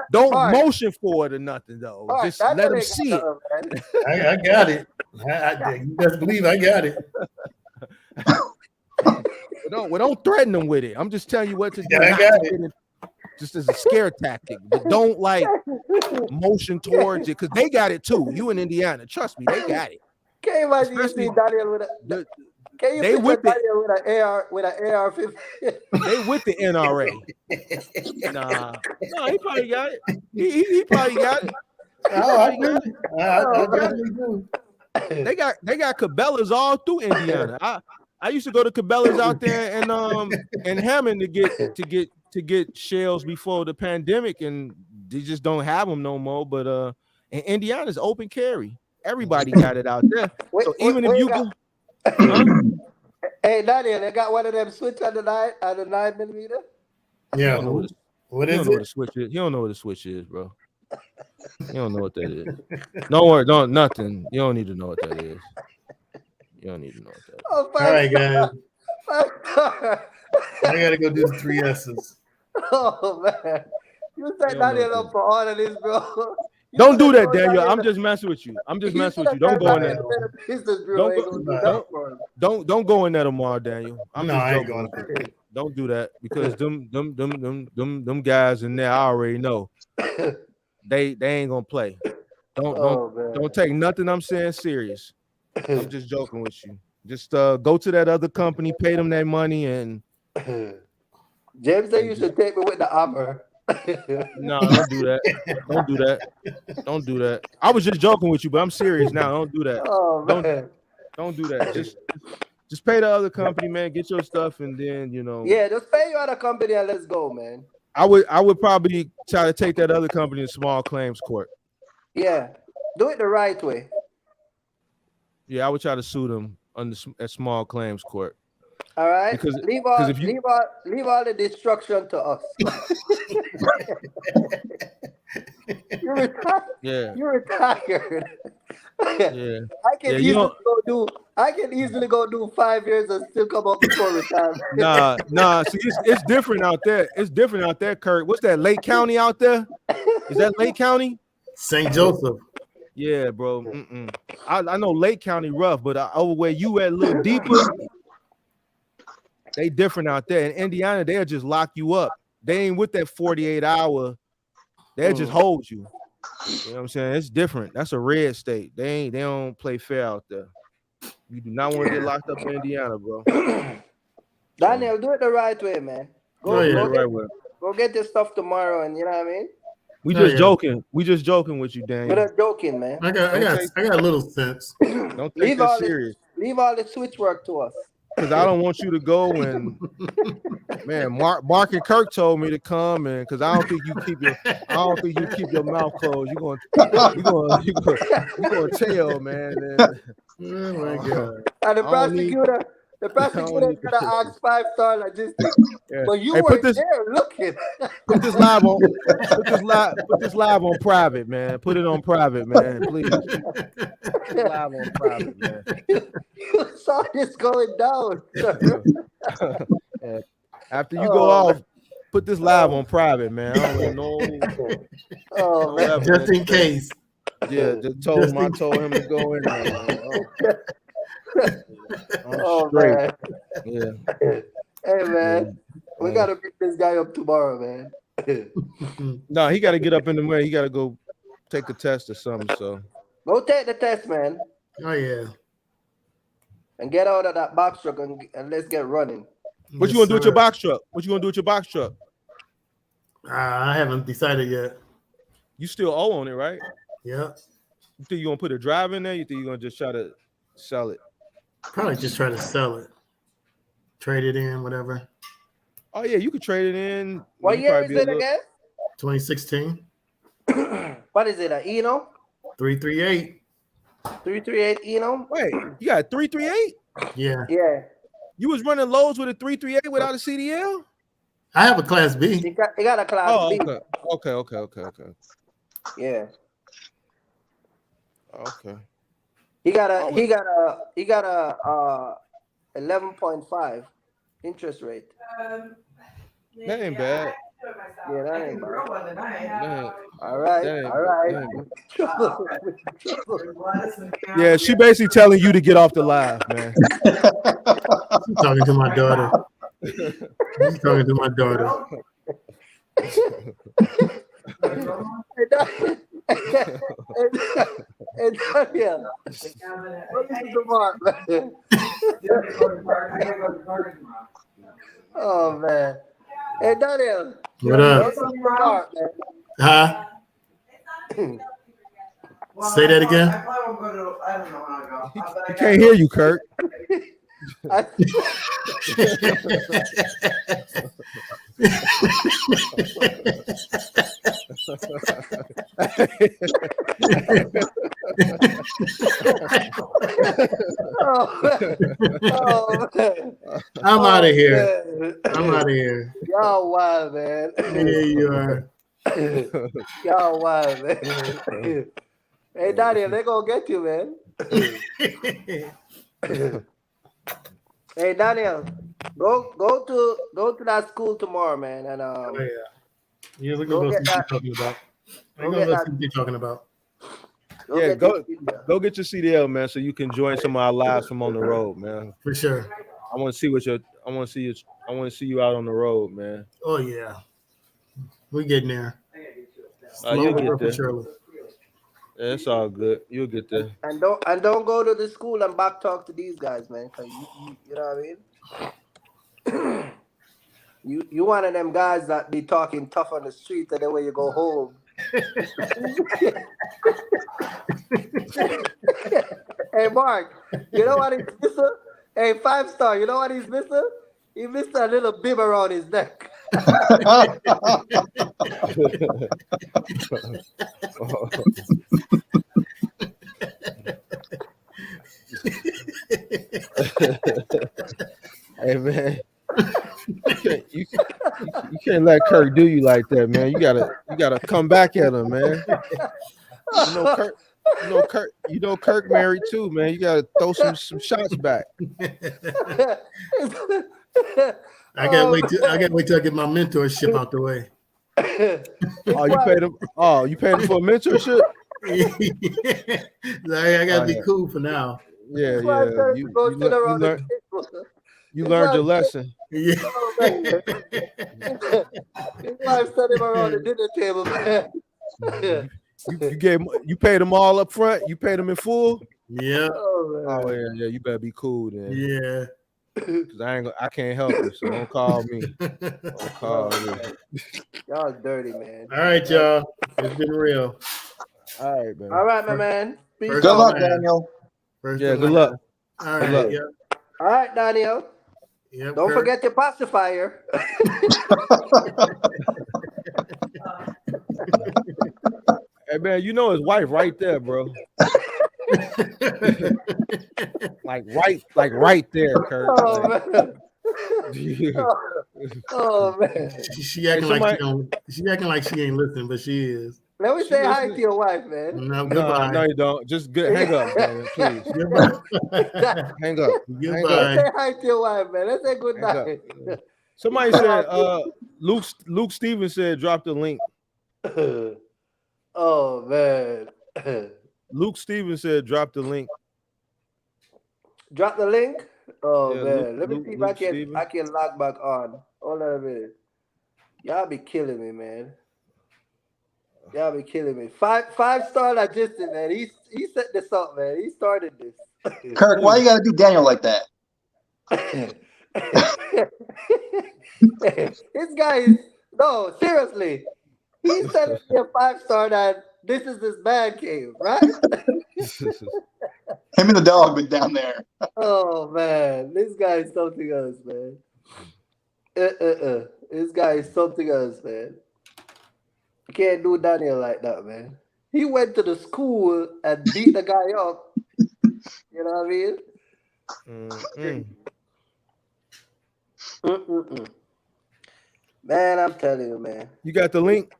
motion for it or nothing though. Just let them see it. I got it. You best believe I got it. Don't threaten them with it. I'm just telling you what to do. Yeah, I got it. Just as a scare tactic, but don't like motion towards it because they got it too. You in Indiana, trust me, they got it. Can you imagine you see Daniel with a? Can you picture Daniel with an AR-15? They with the NRA. Nah, he probably got it. He probably got it. I definitely do. They got Cabela's all through Indiana. I used to go to Cabela's out there and Hammond to get shells before the pandemic, and they just don't have them no more. But in Indiana's open carry. Everybody got it out there. So even if you go, hey Daniel, they got one of them switch on the 9mm. Yeah. What is it? What the switch is. You don't know what the switch is, bro. You don't know what that is. Don't worry, nothing. You don't need to know what that is. You don't need to know what that is. Oh, all right, guys. I gotta go do the 3 S's. Oh man, you set Daniel up for all of this, bro. Don't do that, Daniel. I'm just messing with you. Don't go in there. Don't go in there tomorrow, Daniel. I ain't going there. Don't do that because them guys in there, I already know. They ain't gonna play. Don't take nothing I'm saying serious. I'm just joking with you. Just go to that other company, pay them their money, and James said you should take me with the armor. No, don't do that. Don't do that. I was just joking with you, but I'm serious now. Don't do that. Oh man. Don't do that. Just pay the other company, man. Get your stuff, and then Yeah, just pay your other company and let's go, man. I would probably try to take that other company to small claims court. Yeah, do it the right way. Yeah, I would try to sue them at small claims court. All right, because leave all the destruction to us. You're retired. Yeah, you're retired. Yeah, I can easily go do 5 years and still come up before retirement. Nah. See, it's different out there. It's different out there, Kurt. What's that? Lake County out there? Is that Lake County? St. Joseph. Yeah, bro. I know Lake County rough, but over where you at a little deeper, they different out there. In Indiana, they'll just lock you up. They ain't with that 48-hour. They'll just hold you. You know what I'm saying? It's different. That's a red state. They don't play fair out there. You do not want to get locked up in Indiana, bro. Daniel, do it the right way, man. Go get your stuff tomorrow, and you know what I mean? We just joking. We just joking with you, Daniel. We're not joking, man. I got a little sense. Don't take this serious. Leave all the switch work to us. Because I don't want you to go and man, Mark and Kirk told me to come, and because I don't think you keep your mouth closed. You're gonna tell, man. Oh my God. And the prosecutor is gonna ask 5-star logistics. Yeah. But you were there looking. Put this live on private, man. Put it on private, man. Please. Put it live on private, man. You saw this going down. Yeah. After you go off, put this live on private, man. I don't want no just in case. Yeah, just told him to go in there, man. I'm straight. Man. Yeah. Hey man, we gotta pick this guy up tomorrow, man. No, he gotta get up in the morning. He gotta go take a test or something. So go take the test, man. Oh yeah. And get out of that box truck and let's get running. What you gonna do with your box truck? I haven't decided yet. You still owe on it, right? Yeah. You think you gonna put a drive in there? You think you're gonna just try to sell it? Probably just try to sell it. Trade it in, whatever. Oh yeah, you could trade it in. What year is it again? 2016. What is it? An Eno? 338. 338 Eno? Wait, you got a 338? Yeah. Yeah. You was running loads with a 338 without a CDL? I have a Class B. He got a Class B. Okay. Yeah. Okay. He got a 11.5 interest rate. That ain't bad. Yeah, that ain't bad. Man. All right. Yeah, she basically telling you to get off the live, man. She's talking to my daughter. She's talking to my daughter. And Daniel, what is the mark, man? Oh man. Hey Daniel. What up? Huh? Say that again. He can't hear you, Kurt. I'm out of here. I'm out of here. Y'all wild, man. Yeah, you are. Y'all wild, man. Hey, Daniel, they gonna get you, man. Hey, Daniel, go to that school tomorrow, man, and oh yeah. Yeah, we're gonna go see what you're talking about. We're gonna go see what you're talking about. Go get your CDL, man, so you can join some of our lives from on the road, man. For sure. I want to see you out on the road, man. Oh yeah. We're getting there. You'll get there. Yeah, it's all good. You'll get there. And don't go to the school and back talk to these guys, man. Cause you know what I mean. you one of them guys that be talking tough on the street, and then when you go home. Hey Mark, you know what he's missing? Hey 5-star, you know what he's missing? He missed a little bib around his neck. Hey man, you can't let Kirk do you like that, man. You gotta come back at him, man. You know Kirk married too, man. You gotta throw some shots back. I can't wait till I get my mentorship out the way. You paid him for a mentorship? I gotta be cool for now. Yeah. You learned your lesson. Yeah. His wife set him around the dinner table, man. You paid them all up front. You paid them in full. Yeah. Oh yeah. You better be cool then. Yeah. Cause I can't help it. So don't call me. Don't call me. Y'all dirty, man. All right, y'all. It's been real. All right, man. All right, my man. Good luck, Daniel. Good luck. All right. Yeah. All right, Daniel. Yep, don't forget your pacifier. Hey man, you know his wife right there, bro. like right there, Kurt. Oh man. Oh man. She acting like she ain't listening, but she is. Let me say hi to your wife, man. No, goodbye. No, you don't. Just hang up, man, please. Goodbye. Hang up. Goodbye. Let's say hi to your wife, man. Let's say good night. Somebody said Luke Stevens said drop the link. Oh man. Luke Stevens said drop the link. Drop the link. Oh Yeah, man. Let me see if I Stevens. can log back on. Hold on a minute. Y'all be killing me, man. Y'all be killing me. Five-star logistic, man. He set this up, man. He started this. Kirk, why you gotta do Daniel like that? This guy is no, seriously. He said it a 5-star that this is his man cave, right? Him and the dog been down there. Oh man, this guy is something else, man. This guy is something else, man. You can't do Daniel like that, man. He went to the school and beat the guy up. You know what I mean? Man, I'm telling you, man. You got the link?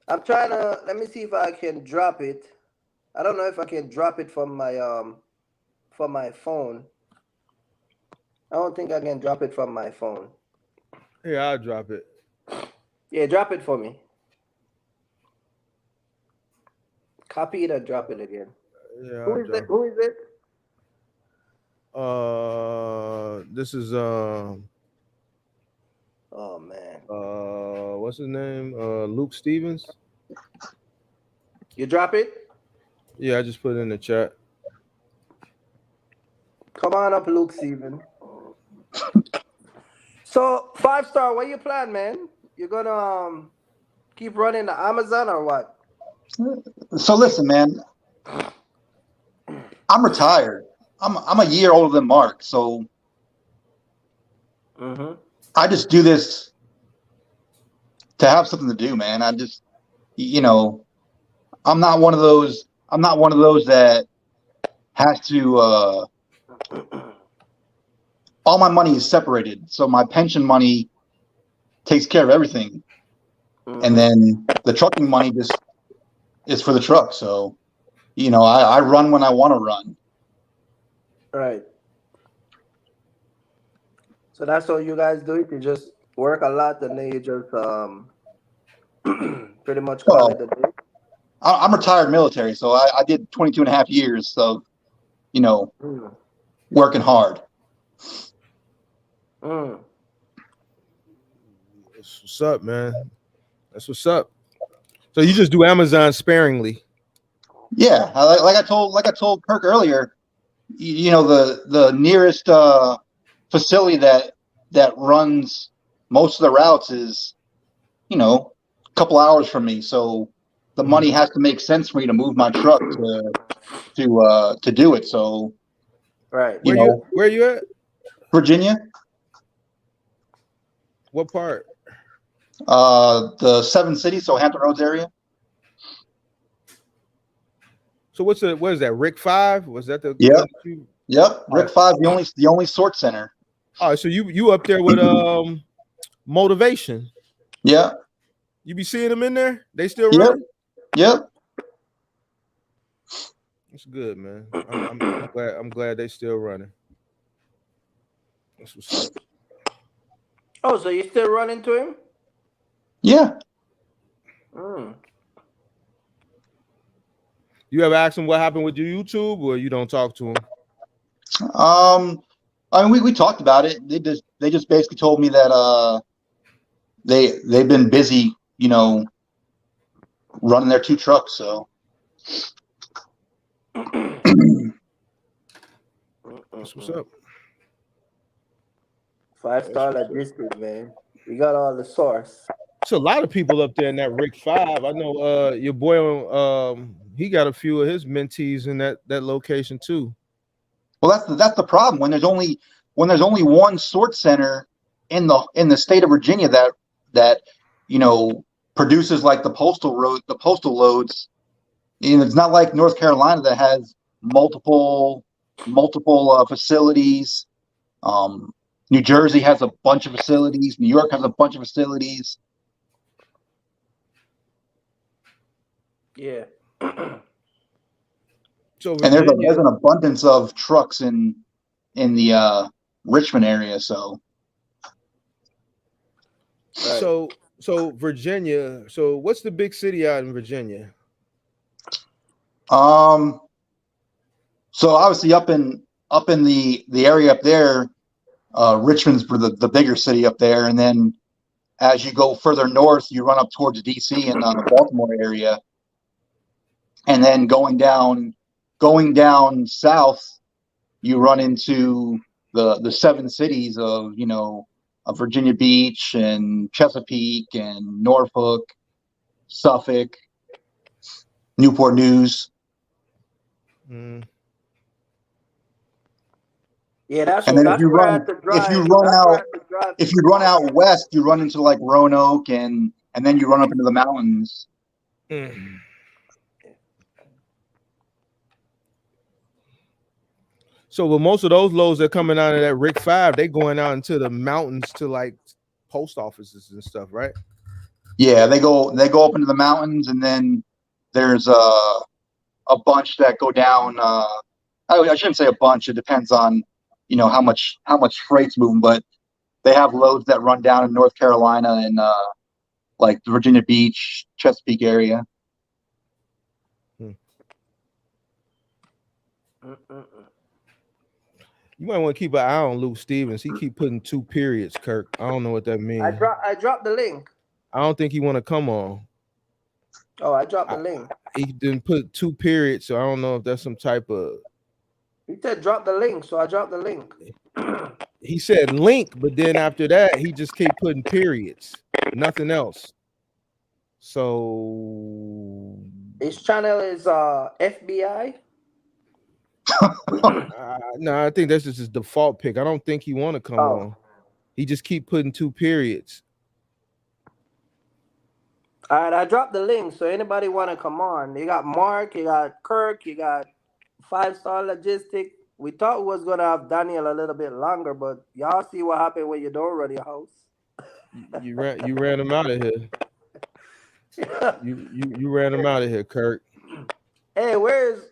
I'm trying to. Let me see if I can drop it. I don't know if I can drop it from my phone. I don't think I can drop it from my phone. Yeah, I'll drop it. Yeah, drop it for me. Copy it and drop it again. Yeah. Who is it? This is Oh man. What's his name? Luke Stevens. You drop it? Yeah, I just put it in the chat. Come on up, Luke Stevens. So 5-star, what you plan, man? You're gonna keep running the Amazon or what? So listen, man. I'm retired. I'm a year older than Mark, so I just do this to have something to do, man. I just, I'm not one of those that has to. All my money is separated, so my pension money takes care of everything, and then the trucking money just is for the truck. So, I run when I want to run. Right. So that's all you guys do? You just work a lot and then you just pretty much call it a day? I'm retired military, so I did 22 and a half years of, working hard. That's what's up, man. That's what's up. So you just do Amazon sparingly? Yeah, like I told Kirk earlier, the nearest facility that runs most of the routes is, a couple hours from me. So the money has to make sense for me to move my truck to do it. So, right. Where you at? Virginia. What part? The 7 cities, so Hampton Roads area. So what is that? Rick 5? Was that the? Yep. Rick 5, the only sort center. All right, so you up there with motivation? Yeah. You be seeing them in there? They still running? Yep. That's good, man. I'm glad they still running. That's what's up. Oh, so you still run into him? Yeah. You ever ask him what happened with your YouTube, or you don't talk to him? I mean, we talked about it. They just basically told me that they've been busy, running their 2 trucks. So that's what's up. 5-star logistics, man. You got all the source. It's a lot of people up there in that Rick 5. I know your boy he got a few of his mentees in that location too. Well, that's the problem. When there's only one sort center in the state of Virginia that produces like the postal loads. It's not like North Carolina that has multiple facilities. New Jersey has a bunch of facilities. New York has a bunch of facilities. Yeah. So and there's an abundance of trucks in the Richmond area. So So Virginia. So what's the big city out in Virginia? So obviously up in the area up there, Richmond's the bigger city up there, and then as you go further north, you run up towards DC and the Baltimore area, and then going down south, you run into the seven cities of of Virginia Beach and Chesapeake and Norfolk, Suffolk, Newport News. Yeah, that's And then that's where I had to drive. if you run out west, you run into like Roanoke and then you run up into the mountains. So with most of those loads that are coming out of that Rick 5, they going out into the mountains to like post offices and stuff, right? Yeah, they go up into the mountains, and then there's a bunch that go down. I shouldn't say a bunch. It depends on how much freight's moving, but they have loads that run down in North Carolina and like the Virginia Beach, Chesapeake area. You might want to keep an eye on Luke Stevens. He keep putting 2 periods, Kirk. I don't know what that means. I dropped the link. I don't think he want to come on. Oh, I dropped the link. He didn't put 2 periods, so I don't know if that's some type of. He said drop the link, so I dropped the link. He said link, but then after that, he just kept putting periods, nothing else. So his channel is FBI. No, I think that's just his default pick. I don't think he want to come on. He just keep putting 2 periods. All right, I dropped the link, so anybody want to come on? You got Mark, you got Kirk, you got 5 Star Logistic. We thought we was gonna have Daniel a little bit longer, but y'all see what happened when you don't run your house. You ran him out of here. You ran him out of here, Kirk. Hey, where is?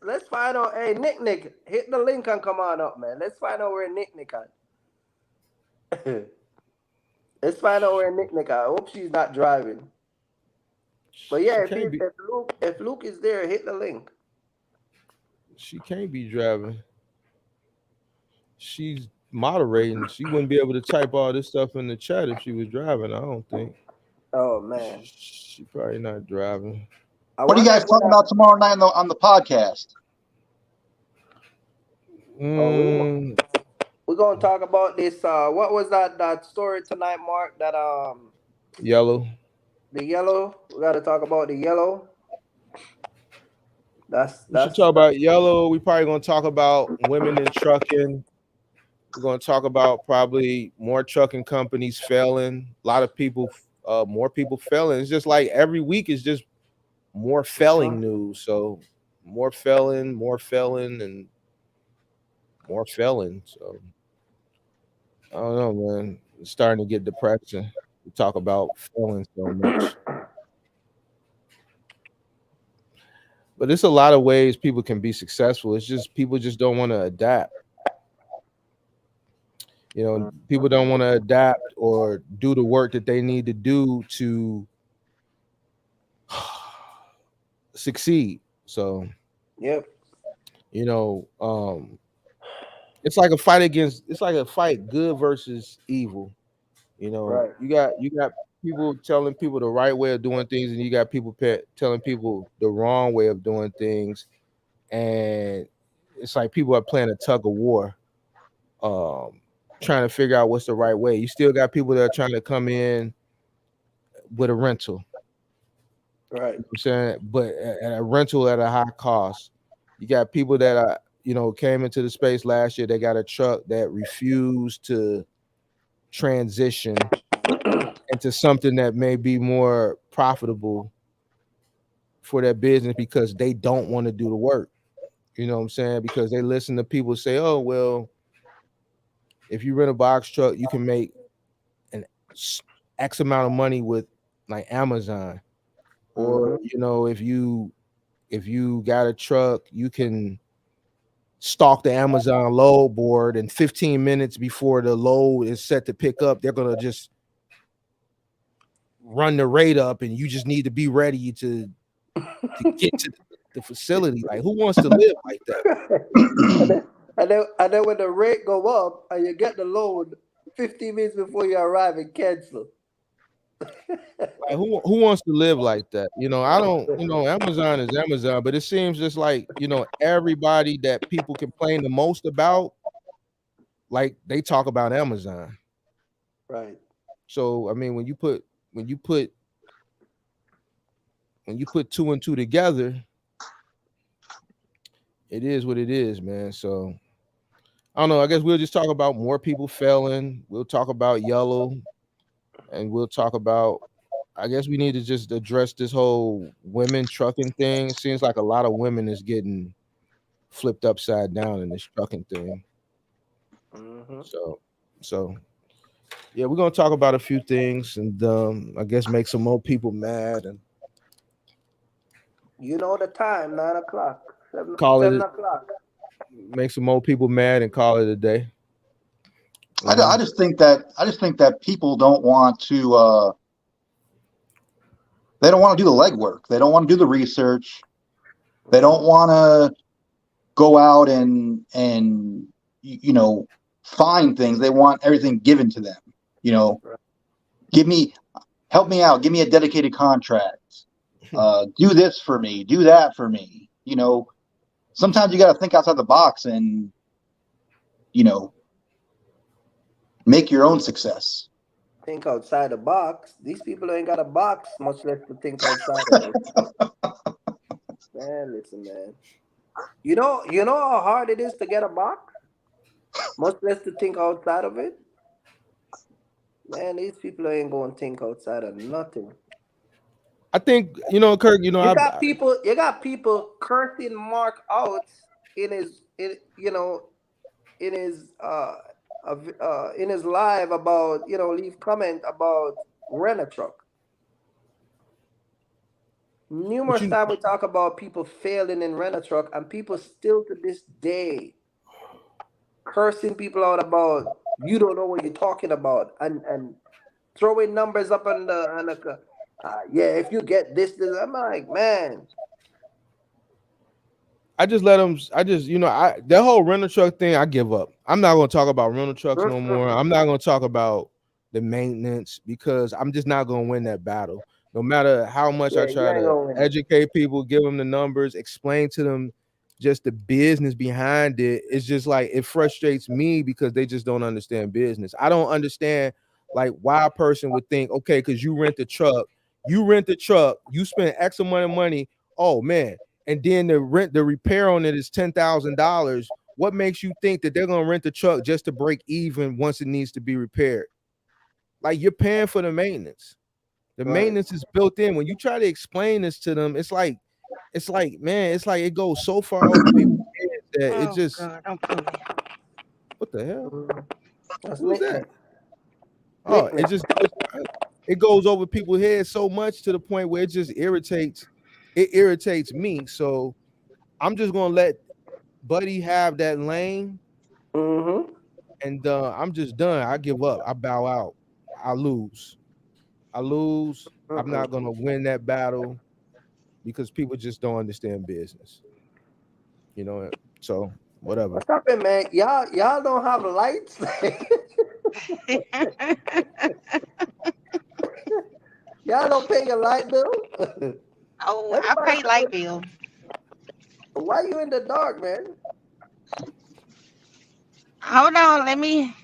Let's find out. Hey, Nick, hit the link and come on up, man. Let's find out where Nick at. Let's find out where Nick at. I hope she's not driving. But yeah, if Luke is there, hit the link. She can't be driving. She's moderating. She wouldn't be able to type all this stuff in the chat if she was driving, I don't think. Oh man. She probably not driving. What are you guys talking about tomorrow night on the podcast? We're gonna talk about this. What was that story tonight, Mark? That yellow. The yellow. We got to talk about the yellow. We should talk about yellow. We probably gonna talk about women in trucking. We're gonna talk about probably more trucking companies failing. A lot of people, more people failing. It's just like every week is just more failing news. So more failing, and more failing. So I don't know, man. It's starting to get depressing. We talk about failing so much. But there's a lot of ways people can be successful. It's just people just don't want to adapt. People don't want to adapt or do the work that they need to do to succeed. So, yep. It's like a fight good versus evil. Right. You got people telling people the right way of doing things, and you got people telling people the wrong way of doing things, and it's like people are playing a tug of war, trying to figure out what's the right way. You still got people that are trying to come in with a rental, right? You know what I'm saying, but at a rental at a high cost. You got people that are came into the space last year. They got a truck that refused to transition into something that may be more profitable for their business because they don't want to do the work. You know what I'm saying? Because they listen to people say, oh, well, if you rent a box truck, you can make an X amount of money with like Amazon. Or, if you got a truck, you can stalk the Amazon load board, and 15 minutes before the load is set to pick up, they're going to just run the rate up, and you just need to be ready to get to the facility. Like, who wants to live like that? And then when the rate go up and you get the loan 15 minutes before you arrive and cancel. Like, who wants to live like that? I don't. Amazon is Amazon, but it seems just like everybody that people complain the most about, like they talk about Amazon. Right. So I mean, when you put two and two together, it is what it is, man. So I don't know. I guess we'll just talk about more people failing. We'll talk about yellow, and we'll talk about. I guess we need to just address this whole women trucking thing. It seems like a lot of women is getting flipped upside down in this trucking thing. Mm-hmm. So yeah, we're gonna talk about a few things, and I guess make some more people mad, and you know the time, 9 o'clock, 7 o'clock. Make some more people mad and call it a day. I just think that people don't want to. They don't want to do the legwork. They don't want to do the research. They don't want to go out and find things. They want everything given to them. Help me out. Give me a dedicated contract. Do this for me. Do that for me. Sometimes you got to think outside the box and make your own success. Think outside the box. These people ain't got a box, much less to think outside of it. Man, listen, man. You know how hard it is to get a box? Much less to think outside of it. Man, these people ain't going to think outside of nothing. I think, Kirk, you got people cursing Mark out in his live about, leave comment about rent a truck. Numerous times we talk about people failing in rent a truck, and people still to this day cursing people out about you don't know what you're talking about, and throwing numbers up on the if you get this, I'm like, man. I just let them. That whole rental truck thing, I give up. I'm not going to talk about rental trucks no more. I'm not going to talk about the maintenance because I'm just not going to win that battle. No matter how much I try to educate people, give them the numbers, explain to them just the business behind it, it's just like it frustrates me because they just don't understand business. I don't understand like why a person would think, okay, because you rent the truck, you spend X amount of money. Oh man. And then the repair on it is $10,000. What makes you think that they're gonna rent the truck just to break even once it needs to be repaired? Like you're paying for the maintenance. The maintenance is built in. When you try to explain this to them, it's like it goes so far over people's heads that it just. God, don't put me. What the hell? Who's that? Oh, it goes over people's heads so much to the point where it just irritates. It irritates me. So I'm just gonna let Buddy have that lane. Mm-hmm. And I'm just done. I give up. I bow out. I lose. I'm not gonna win that battle because people just don't understand business. So whatever. What's happening, man? Y'all don't have lights. Y'all don't pay your light bill. Oh, I pay light bill. Why you in the dark, man? Hold on, let me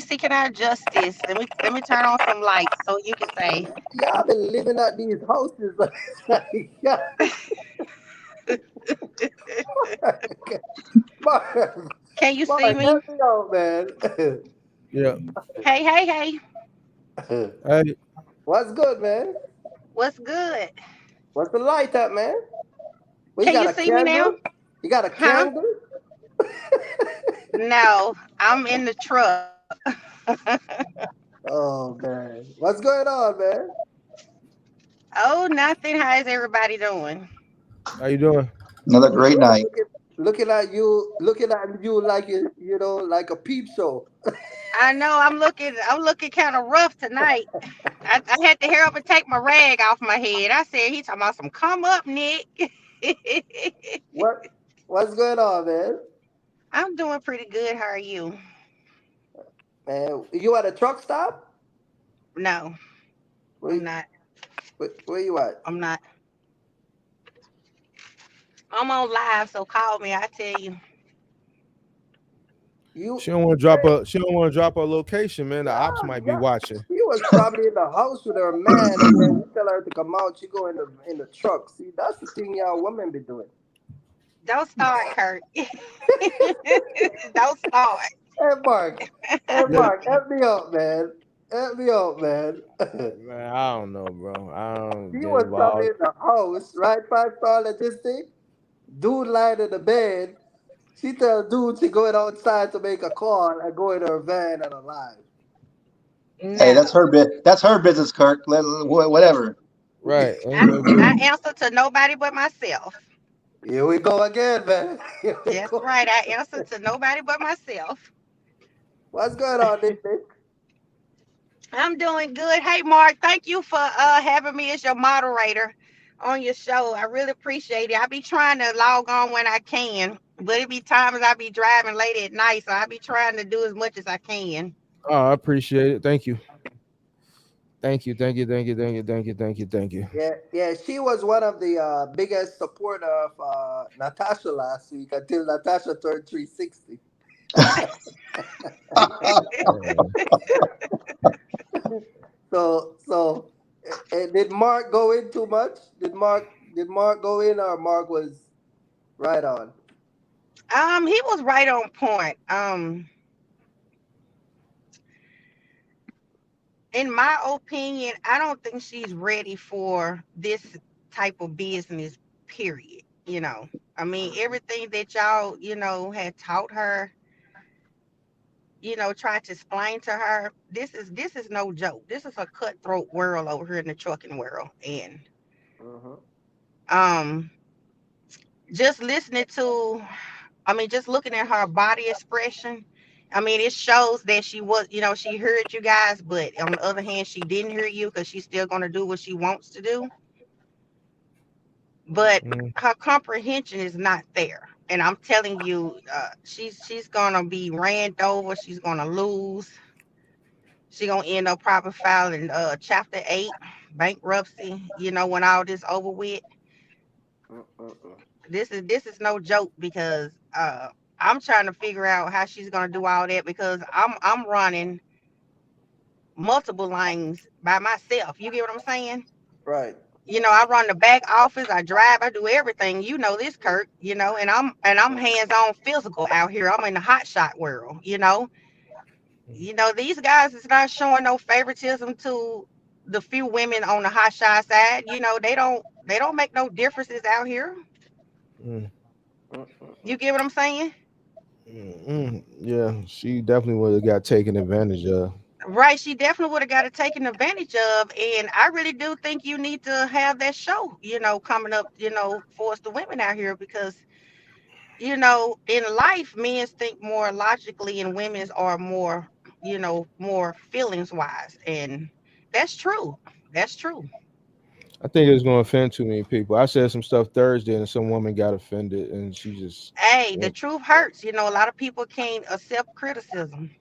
see. Can I adjust this? Let me turn on some lights so you can say. Y'all been living at these houses. Can you see me? Help me out, man. Yeah. Hey. Hey. What's good, man? What's good? What's the light up, man? Can you see me now? You got a candle? No, I'm in the truck. Oh, man. What's going on, man? Oh, nothing. How's everybody doing? How you doing? Another great night. Looking at you like like a peep show. I know I'm looking kind of rough tonight. I had to hurry up and take my rag off my head. I said he talking about some come up, Nick. What what's going on, man? I'm doing pretty good. How are you? Man, you at a truck stop? No, Where, I'm not. where you at? I'm not. I'm on live, so call me. I tell you. You She don't want to drop a. She don't want to drop her location, man. The ops yeah, might be yeah. watching. She was probably in the house with her man, and then you tell her to come out. She go in the truck. See, that's the thing y'all women be doing. Don't start, Kurt. Don't start. Hey The, Mark, help me out, man. Help me out, man. man, I don't know, bro. I don't She get was probably involved. in the house, right? 5 star logistic. Dude lying in the bed. She tell dude she going outside to make a call and go in her van and alive. Hey, No, that's her bit. That's her business, Kirk. Whatever. Right? I Ain't no I good. answer to nobody but myself. Here we go again, man. Here we That's go. right. I answer to nobody but myself. What's going on, Nick? I'm doing good. Hey, Mark, thank you for having me as your moderator on your show. I really appreciate it. I be trying to log on when I can, but it be times I be driving late at night, so I be trying to do as much as I can. Oh, I appreciate it. Thank you. Thank you. Thank you. Thank you. Thank you. Thank you. Thank you. Thank you. Yeah. She was one of the biggest supporter of Natasha last week until Natasha turned 360. So did Mark go in too much? Did Mark go in, or Mark was right on? He was right on point. In my opinion, I don't think she's ready for this type of business. Period. I mean, everything that y'all, had taught her, tried to explain to her. This is no joke. This is a cutthroat world over here in the trucking world, and Hmm. um, just listening to, I mean, just looking at her body expression. I mean, it shows that she was, she heard you guys, but on the other hand, she didn't hear you because she's still going to do what she wants to do. But Mm, her comprehension is not there. And I'm telling you, she's gonna be ran over. She's gonna lose. She's gonna end up probably filing Chapter 8, bankruptcy. When all this over with. Mm-mm-mm. This is no joke because I'm trying to figure out how she's gonna do all that because I'm running multiple lanes by myself. You get what I'm saying? Right. I run the back office, I drive, I do everything. You know this, Kurt, and I'm hands-on physical out here. I'm in the hot shot world. mm, These guys is not showing no favoritism to the few women on the hot shot side. They don't make no differences out here. mm, You get what I'm saying? Yeah, she definitely would have got taken advantage of. Right, she definitely would have got it taken advantage of, and I really do think you need to have that show, coming up, for us the women out here because in life, men think more logically and women's are more, more feelings wise. And that's true. That's true. I think it's going to offend too many people. I said some stuff Thursday, and some woman got offended, and she just Hey, the went, truth hurts. A lot of people can't accept criticism.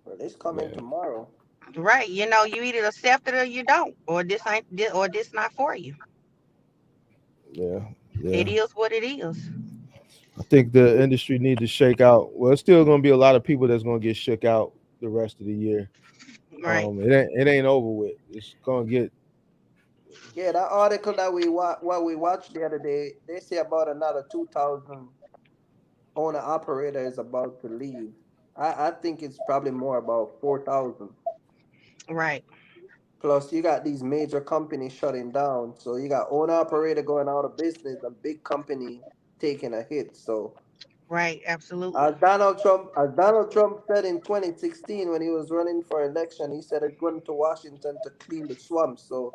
Well, it's coming yeah, tomorrow. Right. You either accept it or you don't, or this ain't or this not for you. yeah, It yeah. is what it is. I think the industry need to shake out. Well, it's still going to be a lot of people that's going to get shook out the rest of the year. Right. It ain't over with. It's going to get. Yeah, that article that what we watched the other day, they say about another 2,000 owner operator is about to leave. I think it's probably more about 4,000. Right. Plus, you got these major companies shutting down, so you got owner operator going out of business, a big company taking a hit. So, Right. Absolutely. as Donald Trump said in 2016 when he was running for election, he said he's going to Washington to clean the swamp. So,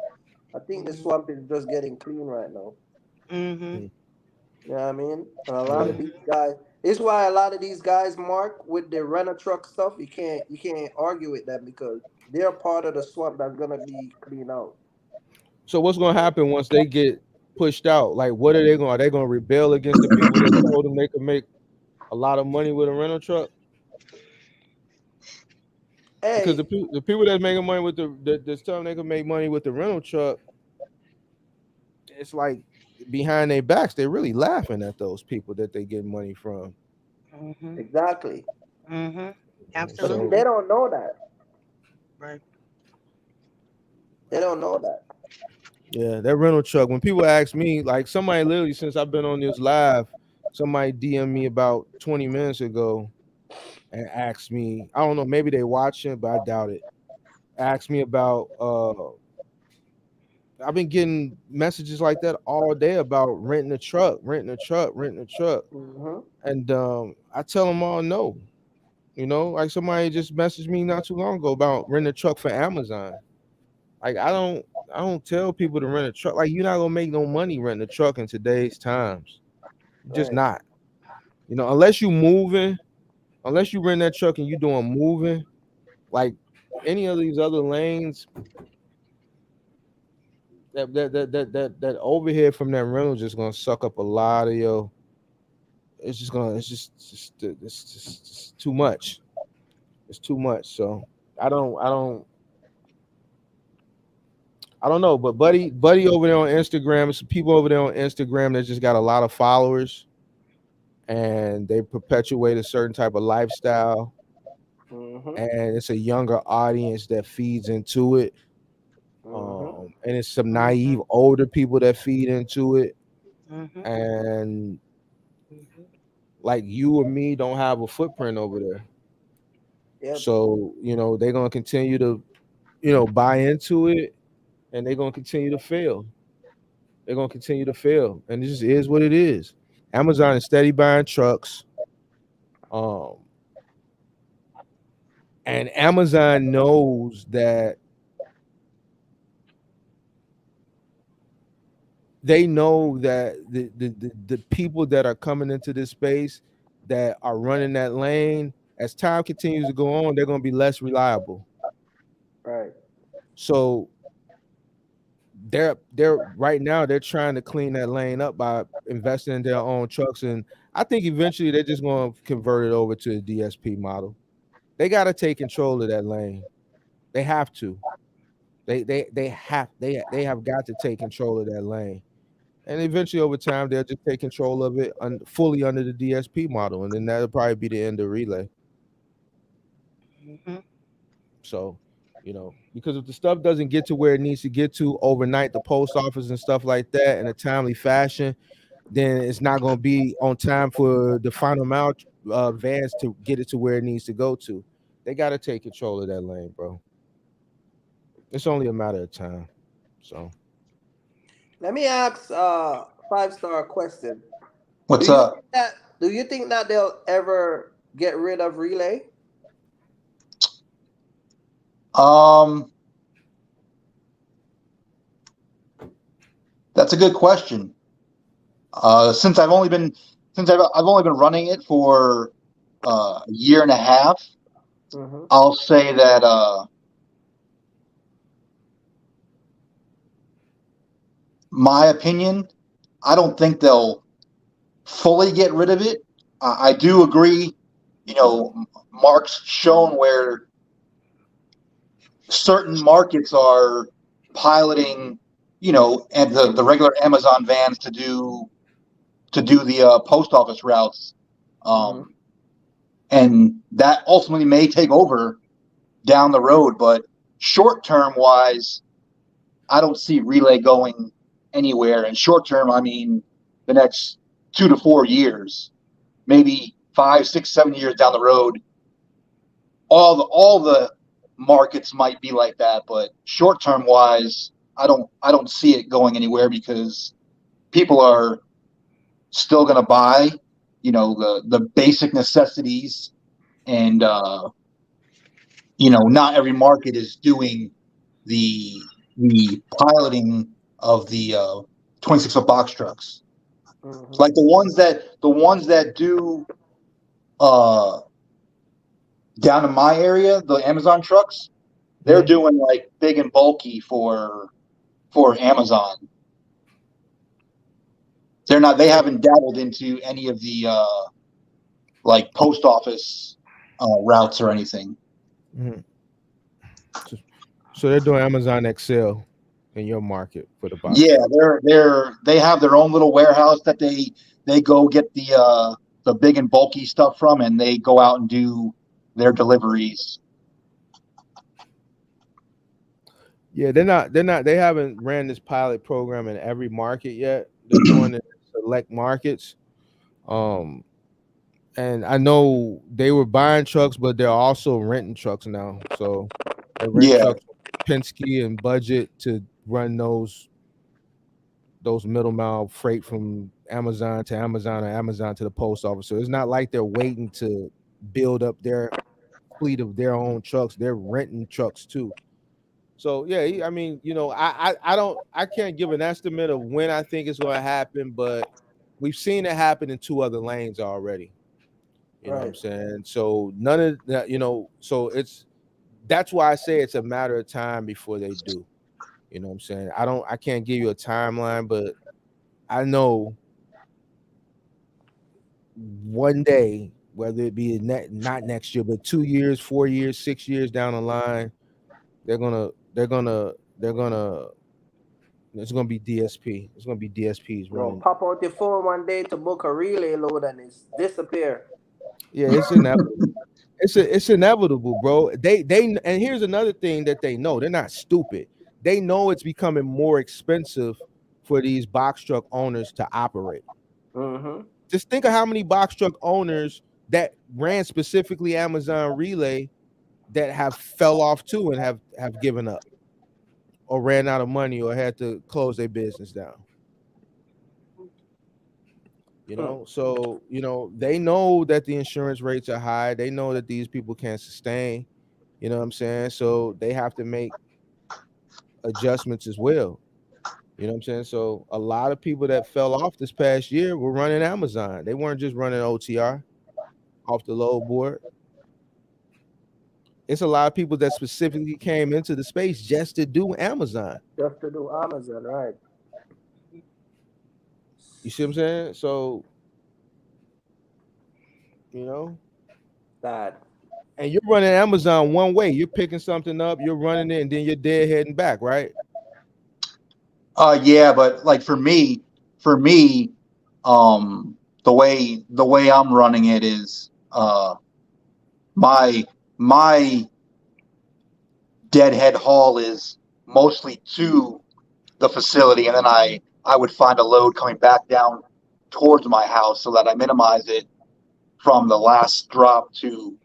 I think the Hmm. swamp is just getting clean right now. Hmm. Mm, You know what I mean? And a lot yeah, of these guys, It's why a lot of these guys, Mark, with the rental truck stuff, you can't argue with them because they're part of the swamp that's gonna be cleaned out. So what's gonna happen once they get pushed out? Like, what are they going? Are they gonna rebel against the people that told them they could make a lot of money with a rental truck? Because Hey, the people that's making money with that's telling they can make money with the rental truck, it's like behind their backs, they're really laughing at those people that they get money from. Mhm. exactly. Mhm. But see, So they Absolutely. don't know that. Right. They don't know that. yeah, that rental truck. When people ask me, like somebody literally since I've been on this live, somebody DM me about 20 minutes ago and asked me, I don't know, maybe they watching, but I doubt it. Asked me about I've been getting messages like that all day about renting a truck, renting a truck, renting a truck. Hmm. And I tell them all no. You know, like somebody just messaged me not too long ago about renting a truck for Amazon. Like I don't tell people to rent a truck. Like you're not gonna make no money renting a truck in today's times. Just Right. not. You know, unless you moving, unless you rent that truck and you doing moving, like any of these other lanes, that overhead from that rental just gonna suck up a lot of your. It's just gonna. It's just too much. It's too much. So I don't. I don't. I don't know. But buddy over there on Instagram, some people over there on Instagram that just got a lot of followers and they perpetuate a certain type of lifestyle, Hmm. and it's a younger audience that feeds into it. Hmm. And it's some naive Mhm. older people that feed into it, Mhm. and Mhm. like you or me don't have a footprint over there. Yep. So, they're gonna continue to, buy into it and they're gonna continue to fail. They're gonna continue to fail. And it just is what it is. Amazon is steady buying trucks. Um, and Amazon knows that the people that are coming into this space that are running that lane, as time continues to go on, they're gonna be less reliable. Right. So they're right now they're trying to clean that lane up by investing in their own trucks, and I think eventually they're just going to convert it over to the DSP model. They got to take control of that lane. They have to. They have got to take control of that lane, and eventually over time they'll just take control of it fully under the DSP model, and then that'll probably be the end of relay. Mhm. So, because if the stuff doesn't get to where it needs to get to overnight, the post office and stuff like that in a timely fashion, then it's not going to be on time for the final mile vans to get it to where it needs to go to. They got to take control of that lane, bro. It's only a matter of time. So, Let me ask 5 star question. Do What's you up? think that do you think that they'll ever get rid of relay? Um, that's a good question. Since I've only been running it for a year and a half, Hmm. I'll say that my opinion, I don't think they'll fully get rid of it. I do agree. Mark's shown where certain markets are piloting, and the regular Amazon vans to do the post office routes, Hmm. um, and that ultimately may take over down the road. But short term wise, I don't see relay going anywhere. And short term, I mean the next 2 to 4 years, maybe 5, 6, 7 years down the road. All the markets might be like that, but short term wise, I don't see it going anywhere because people are still going to buy, the basic necessities, and not every market is doing the piloting of the 26 foot box trucks. Hmm. Like the ones that do. down in my area, the Amazon trucks, they're doing like big and bulky for Amazon. They haven't dabbled into any of the like post office routes or anything. Mm-hmm. So they're doing Amazon Excel in your market for the box. Yeah, they have their own little warehouse that they go get the big and bulky stuff from, and they go out and do their deliveries. Yeah, they haven't ran this pilot program in every market yet. They're doing it in select markets. And I know they were buying trucks, but they're also renting trucks now. So they rent trucks from Penske and Budget to run those middle mile freight from Amazon to Amazon or Amazon to the post office. So it's not like they're waiting to build up their fleet of their own trucks. They're renting trucks too. So yeah, I mean, I can't give an estimate of when I think it's going to happen, but we've seen it happen in 2 other lanes already. You know what I'm saying? So none of that, so that's why I say it's a matter of time before they do. You know what I'm saying? I can't give you a timeline, but I know one day, whether it be not next year, but 2 years, 4 years, 6 years down the line, they're gonna it's gonna be DSP. It's gonna be DSPs running. Pop out your phone one day to book a relay load and it's disappear. Yeah, it's inevitable. It's inevitable, bro. They and here's another thing that they know. They're not stupid. They know it's becoming more expensive for these box truck owners to operate. Mm-hmm. Just think of how many box truck owners that ran specifically Amazon Relay that have fell off too and have given up or ran out of money or had to close their business down. So they know that the insurance rates are high. They know that these people can't sustain. You know what I'm saying? So they have to make adjustments as well. You know what I'm saying? So a lot of people that fell off this past year were running Amazon. They weren't just running OTR off the load board. It's a lot of people that specifically came into the space just to do Amazon. Just to do Amazon, right? You see what I'm saying? So, that. And you're running Amazon one way. You're picking something up, you're running it, and then you're dead heading back, right? Yeah, but like for me, the way I'm running it is my deadhead haul is mostly to the facility, and then I would find a load coming back down towards my house so that I minimize it from the last drop to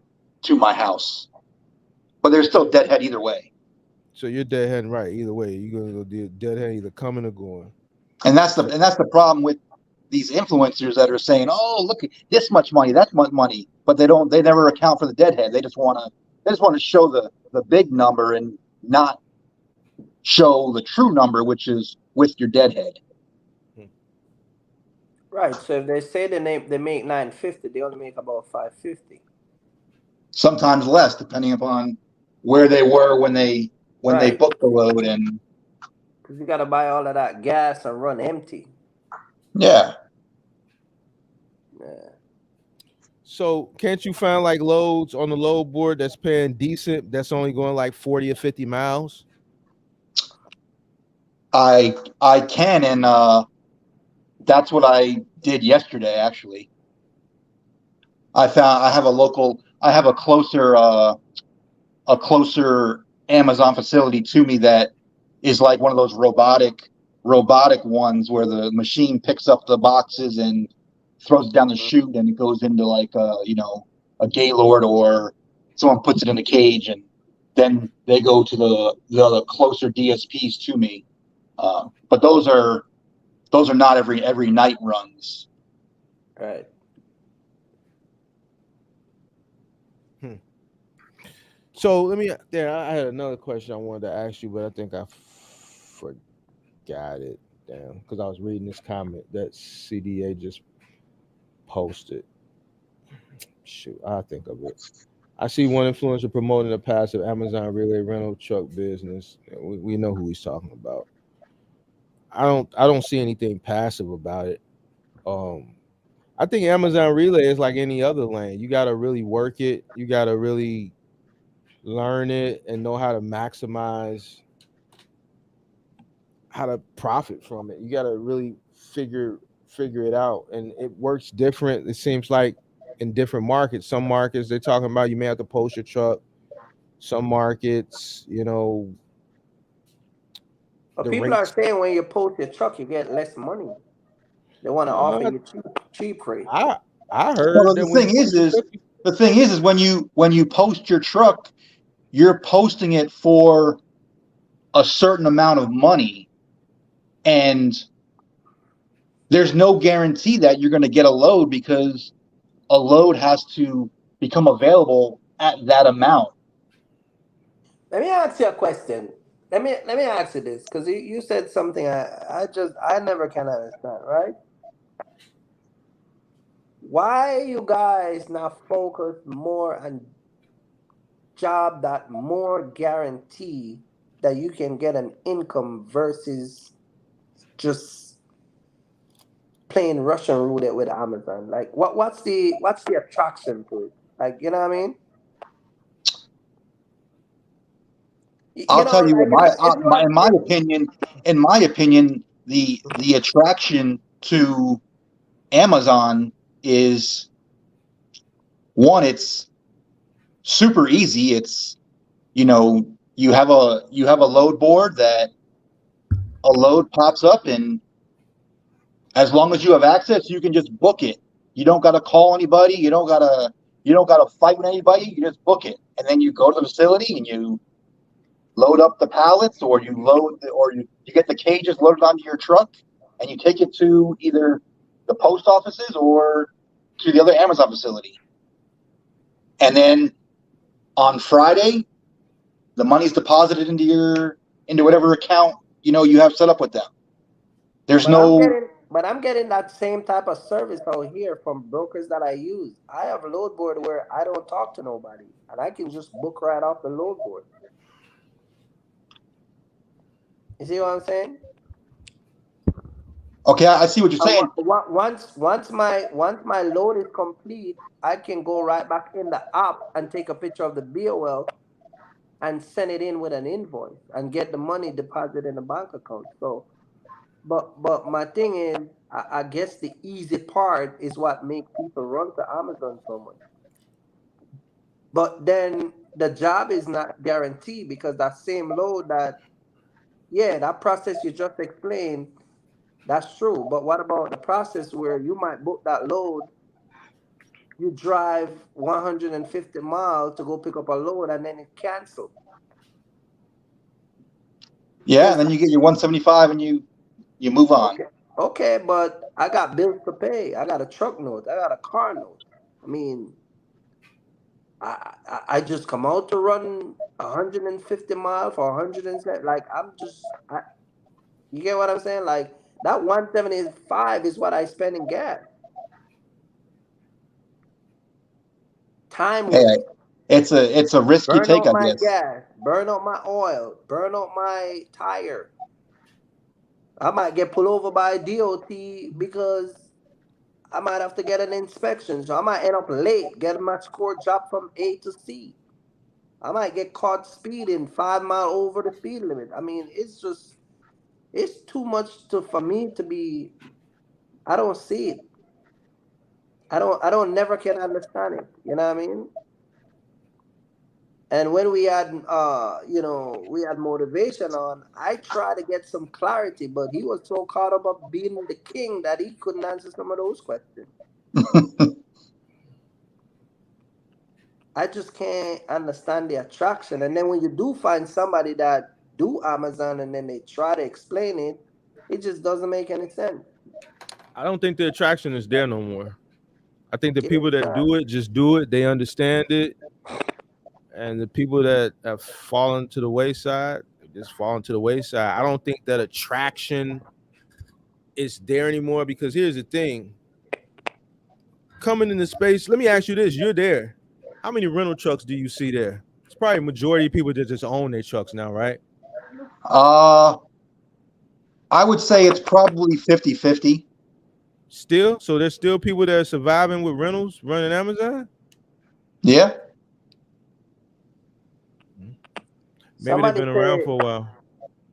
my house. But there's still deadhead either way. So you're deadheading right either way. You're gonna go deadhead either coming or going. And that's the problem with these influencers that are saying, "Oh, look, this much money, that much money," but they never account for the deadhead. They just want to show the big number and not show the true number, which is with your deadhead. Right. So if they say they make $950, they only make about $550. Sometimes less, depending upon where they were when they booked the load, and because you got to buy all of that gas and run empty. Yeah. So can't you find like loads on the load board that's paying decent, that's only going like 40 or 50 miles? I can, and that's what I did yesterday. Actually, I have a closer Amazon facility to me that is like one of those robotic ones where the machine picks up the boxes and throws it down the chute, and it goes into like a Gaylord, or someone puts it in a cage, and then they go to the closer DSPs to me. But those are not every night runs. Right. So I had another question I wanted to ask you, but I think I forgot it. Damn, because I was reading this comment that CDA just posted. shoot, I think of it. I see one influencer promoting a passive Amazon relay rental truck business. We know who he's talking about. I don't see anything passive about it. Um, I think Amazon relay is like any other lane. You got to really work it. You got to really learn it and know how to maximize, how to profit from it. You got to really figure it out, and it works different. It seems like in different markets. Some markets they're talking about you may have to post your truck. Some markets, But the people are rates. saying when you post your truck, you get less money. They want to offer Uh, you cheap rate. I Well, heard the that when you thing post your truck, is when you post your truck, you're posting it for a certain amount of money, and there's no guarantee that you're going to get a load because a load has to become available at that amount. Let me ask you a question. Let me ask you this because you said something I never can understand. Right? Why you guys not focus more on job that more guarantee that you can get an income versus just playing Russian roulette with Amazon? Like what's the attraction to it? Like you know what I mean? You I'll know, tell you like what if you have in my opinion, the attraction to Amazon is one, it's super easy. It's you have a load board that a load pops up, and as long as you have access, you can just book it. You don't got to call anybody. You don't got to fight with anybody. You just book it, and then you go to the facility and you load up the pallets, or you get the cages loaded onto your truck, and you take it to either the post offices or to the other Amazon facility. And then on Friday, the money's deposited into whatever account you have set up with them. There's no but I'm getting that same type of service out here from brokers that I use. I have a load board where I don't talk to nobody and I can just book right off the load board. You see what I'm saying? Okay, I see what you're saying. Once my load is complete, I can go right back in the app and take a picture of the BOL and send it in with an invoice and get the money deposited in the bank account. So, but my thing is, I guess the easy part is what makes people run to Amazon so much. But then the job is not guaranteed because that same load that process you just explained, that's true. But what about the process where you might book that load, you drive 150 miles to go pick up a load and then it cancel? Yeah, and then you get your 175 and you move on. Okay. Okay, but I got bills to pay. I got a truck note. I got a car note. I mean, I just come out to run 150 miles for 107. Like you get what I'm saying? Like that 175 is what I spend in gas. Time Hey, waste. it's a risk you Burn take, out I my guess. gas. Burn out my oil. Burn out my tire. I might get pulled over by DOT because I might have to get an inspection. So I might end up late, getting my score dropped from A to C. I might get caught speeding 5 mile over the speed limit. I mean, it's too much for me to be. I don't see it. I don't never can understand it. You know what I mean? And when we had motivation on, I try to get some clarity, but he was so caught up of being the king that he couldn't answer some of those questions. I just can't understand the attraction. And then when you do find somebody that do Amazon and then they try to explain it, it just doesn't make any sense. I don't think the attraction is there no more. I think the Yeah, people that nah. do it just do it. They understand it, and the people that have fallen to the wayside just fallen to the wayside. I don't think that attraction is there anymore because here's the thing: coming in the space, let me ask you this: you're there. How many rental trucks do you see there? It's probably majority of people that just own their trucks now, right? I would say it's probably 50-50. Still, so there's still people that are surviving with rentals running Amazon. Yeah. Maybe they've Somebody been around say, for a while.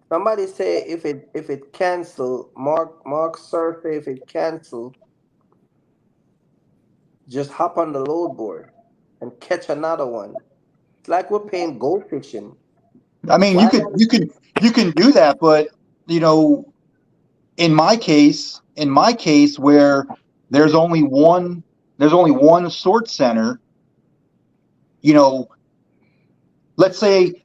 somebody say if it cancel, Mark Survey, if it cancel, just hop on the load board and catch another one. It's like we're paying go fishing. I mean, Why not? you can do that, but you know, in my case, where there's only one sort center, you know, let's say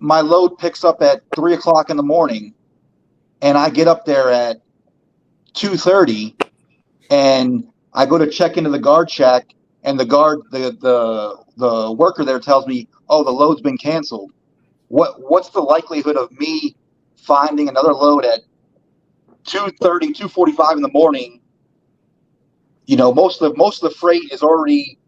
my load picks up at 3 o'clock in the morning, and I get up there at 2:30, and I go to check into the guard shack, and the worker there tells me, "Oh, the load's been canceled." What's the likelihood of me finding another load at 2:30, 2:45 in the morning? You know, most of the freight is already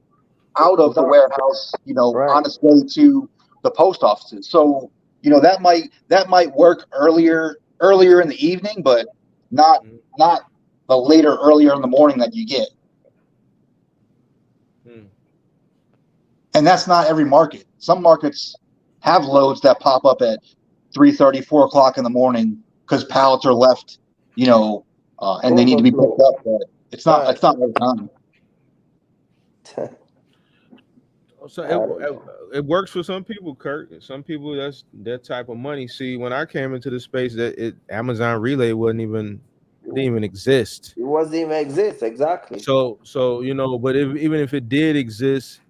out of the warehouse, you know, Right. on its way to the post offices. So, you know, that might work earlier in the evening, but not the earlier in the morning that you get. And that's not every market. Some markets have loads that pop up at 3:30, 4 o'clock in the morning because pallets are left, you know, and they need to be picked Overflow. up. But it's not every time. So it works for some people, Kurt. Some people, that's that type of money. See, when I came into the space, that Amazon Relay didn't even exist. It wasn't even exist, exactly. So you know, but even if it did exist,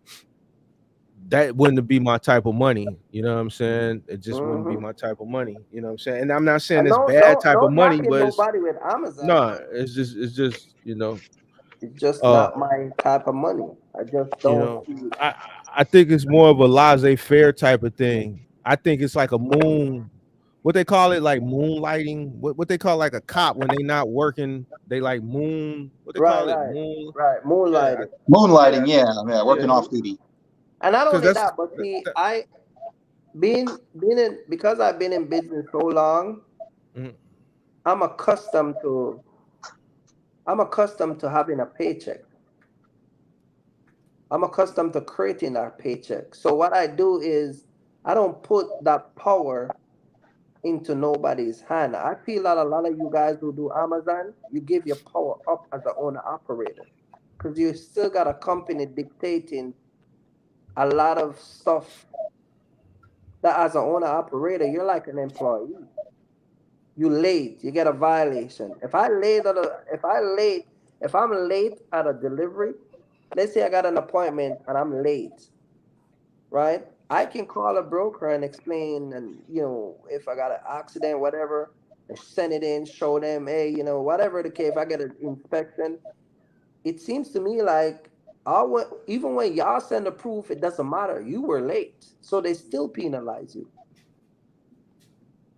that wouldn't be my type of money. You know what I'm saying? It just wouldn't be my type of money. You know what I'm saying? And I'm not saying And it's don't bad don't type of don't money, knocking but it's nobody with Amazon, no, but it's just you know, it's just not my type of money. I just you don't know, see it. I think it's more of a laissez-faire type of thing. I think it's like a what they call it, like moonlighting. What they call like a cop when they not working, they like what they Right, call it, right, right. yeah, Moonlighting. Moonlighting, yeah, yeah, working off duty. And not because only that, but see, I being in because I've been in business so long, mhm. I'm accustomed to having a paycheck. I'm accustomed to creating that paycheck. So what I do is I don't put that power into nobody's hand. I feel that a lot of you guys who do Amazon, you give your power up as an owner operator because you still got a company dictating a lot of stuff that as an owner operator, you're like an employee. You late, you get a violation. If I'm late at a delivery, let's say I got an appointment and I'm late, right? I can call a broker and explain, and if I got an accident, whatever, and send it in, show them, hey, whatever the case. If I get an inspection, it seems to me like even when y'all send the proof, it doesn't matter. You were late, so they still penalize you.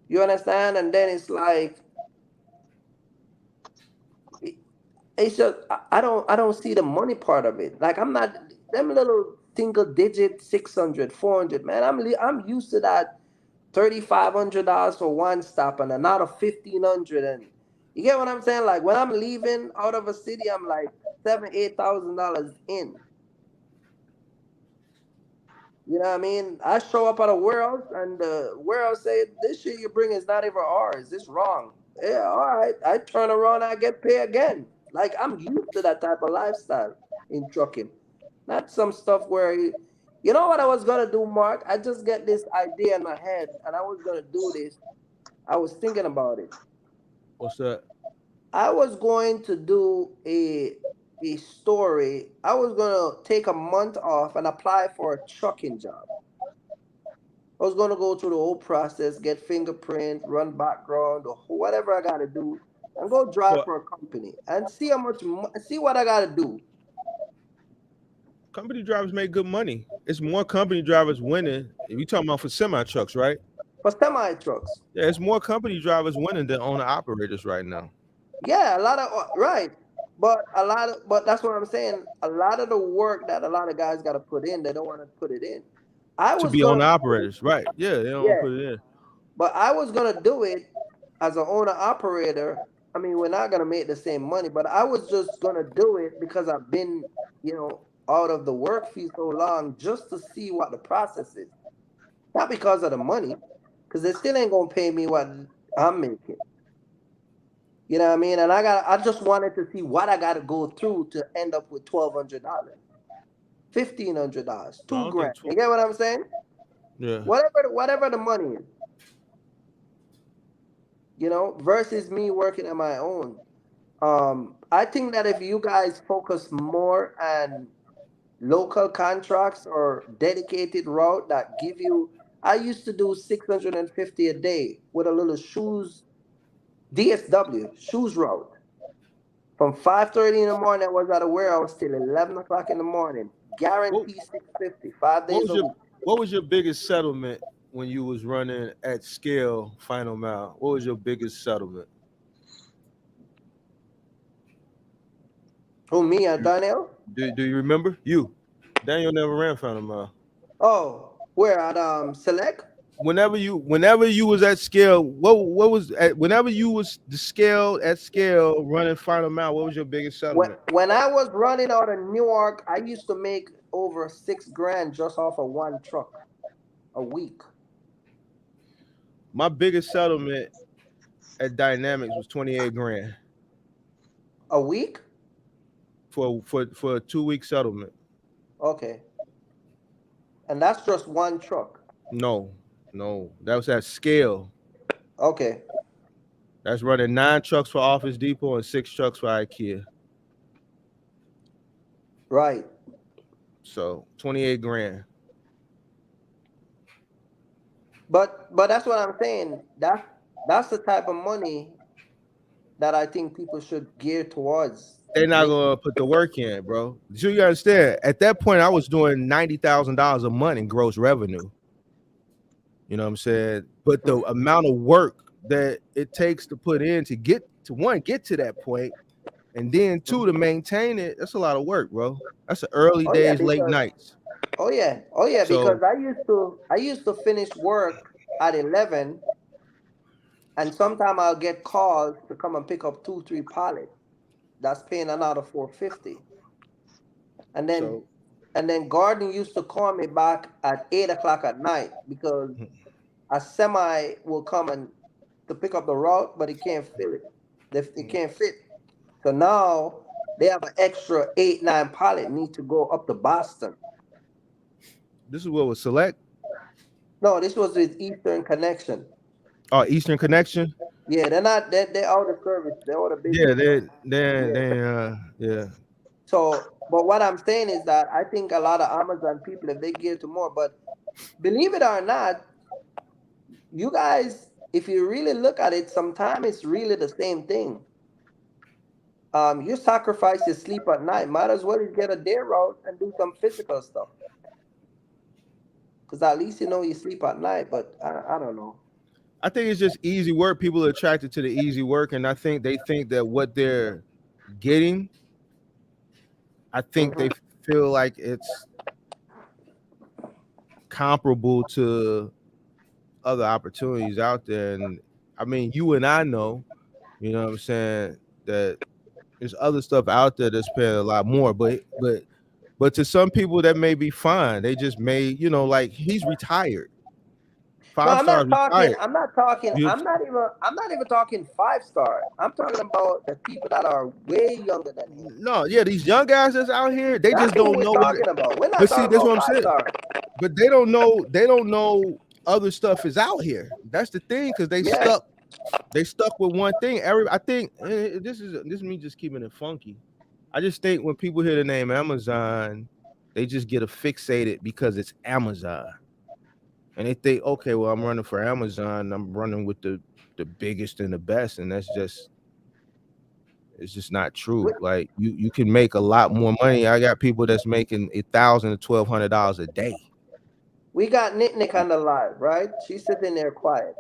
You understand? And then it's like it's just I don't see the money part of it. Like I'm not them little single digit 600, 400. Man, I'm used to that $3,500 for one stop and another 1,500, and you get what I'm saying? Like when I'm leaving out of a city, I'm like $7,000, $8,000 in. You know what I mean? I show up at a warehouse and the warehouse say this shit you bring is not even ours. It's wrong. Yeah, all right. I turn around, I get paid again. Like I'm used to that type of lifestyle in trucking. Not some stuff where you know what I was gonna do, Mark? I just get this idea in my head and I was gonna do this. I was thinking about it. What's that? I was going to do a story. I was gonna take a month off and apply for a trucking job. I was gonna go through the whole process, get fingerprint, run background, or whatever I gotta do, and go drive For for a company and see how much, see what I gotta do company drivers make good money. It's more company drivers winning. If you talking about for semi trucks, right? for semi trucks. Yeah, it's more company drivers winning than owner operators right now. Yeah, a lot of right. But that's what I'm saying. A lot of the work that a lot of guys got to put in, they don't want to put it in. I To was be gonna owner do it, operators, right? Yeah, they don't yeah, put it in. but I was gonna do it as an owner operator. I mean, we're not gonna make the same money, but I was just gonna do it because I've been, out of the work field so long, just to see what the process is. Not because of the money, because they still ain't gonna pay me what I'm making. You know what I mean? And I just wanted to see what I gotta go through to end up with $1,200, $1,500, No, I two don't think grand. two. You get what I'm saying? Yeah. Whatever the money is, versus me working on my own. I think that if you guys focus more on local contracts or dedicated route that give you, I used to do 650 a day with a little shoes, DSW shoes route. From 5:30 in the morning, I was at a warehouse till 11 o'clock in the morning. What Guarantee 650, five what days was a your week. what was your biggest settlement when you was running at scale final mile? What was your biggest settlement? Who, me or Daniel? Do you remember? Daniel never ran final mile. Oh, where at Select? Whenever you was at scale, whenever you was the scale at scale running final mile, what was your biggest settlement? When I was running out of Newark, I used to make over 6 grand just off of one truck a week. My biggest settlement at Dynamics was 28 grand A week? for a 2 week settlement. Okay. And that's just one truck. No, no, that was at scale. Okay. That's running 9 trucks for Office Depot and 6 trucks for IKEA. Right. So 28 grand. But that's what I'm saying. That's the type of money that I think people should gear towards They're not making. gonna put the work in, bro. So you understand? At that point, I was doing $90,000 a month in gross revenue. You know what I'm saying? But the amount of work that it takes to put in to get to one, get to that point, and then two, to maintain it, that's a lot of work, bro. That's the early Oh yeah, days, late because nights. because So I used to finish work at 11, and sometime I'll get calls to come and pick up 2, 3 pallets. That's paying another 450. And then so and then Gordon used to call me back at 8 o'clock at night because a semi will come and to pick up the route, but it can't fill it. It can't fit. So now they have an extra 8, 9 pallet need to go up to Boston. this is what was Select. No, this was with Eastern Connection. Oh, Eastern Connection. Yeah, they're not. They're out of service. They're out of Yeah, business. Yeah. yeah. So, but what I'm saying is that I think a lot of Amazon people, if they gear to more, but believe it or not, you guys, if you really look at it, sometimes it's really the same thing. You sacrifice your sleep at night. Might as well get a day route and do some physical stuff. Because at least you sleep at night. But I don't know. I think it's just easy work. People are attracted to the easy work, and I think they think that what they're getting, I think Hmm. they feel like it's comparable to other opportunities out there. And I mean, you and I know, you know what I'm saying, that there's other stuff out there that's paying a lot more. But to some people that may be fine. They just may, like he's retired. No, Five I'm not stars talking. retired. I'm not talking. You I'm not even talking 5 star. I'm talking about the people that are way younger than him. no, yeah, these young guys that's out here, they That's just who don't we're know what. talking about. We're not But see, talking that's about what I'm five saying. star. But they don't know. They don't know other stuff is out here. That's the thing, because they Yeah. stuck. They stuck with one thing. I think this is me just keeping it funky. I just think when people hear the name Amazon, they just get a fixated because it's Amazon, and they think, okay, well, I'm running for Amazon. I'm running with the biggest and the best, and it's just not We, true. Like you can make a lot more money. I got people that's making $1,000 to $1,200 a day. we got Nick on the live, right? She's sitting there quiet.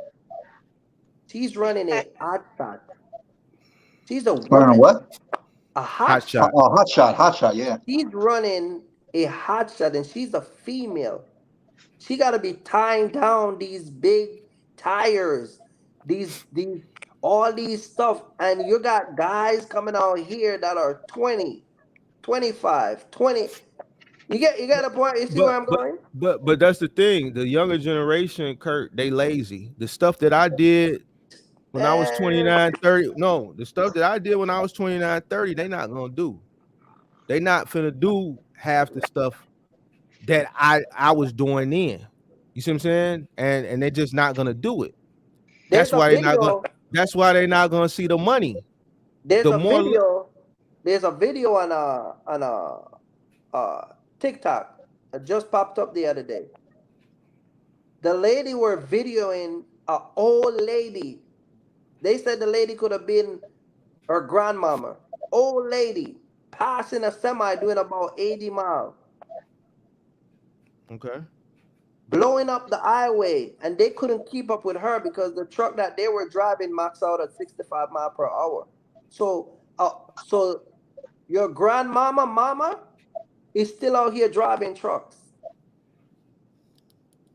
She's running a hot shot. She's a Running woman. what? A Hot hot shot. shot. Hot shot, yeah. She's running a hot shot, and she's a female. She got to be tying down these big tires, these all these stuff, and you got guys coming out here that are 20, 25, 20. You get a point. You see where But I'm but going? but that's the thing. The younger generation, Kurt, they lazy. The stuff that I did when I was And 29, 30, no, the stuff that I did when I was 29, 30, they not gonna do. They not finna do half the stuff that I was doing then. You see what I'm saying? And they're just not gonna do it. there's That's a why they're not gonna. video. That's why they're not gonna see the money. There's The a more video. There's a video on a TikTok. It just popped up the other day. The lady were videoing a old lady. They said the lady could have been her grandmama. Old lady passing a semi doing about 80 miles, okay. blowing up the highway, and they couldn't keep up with her because the truck that they were driving maxed out at 65 miles per hour. So your grandmama mama is still out here driving trucks.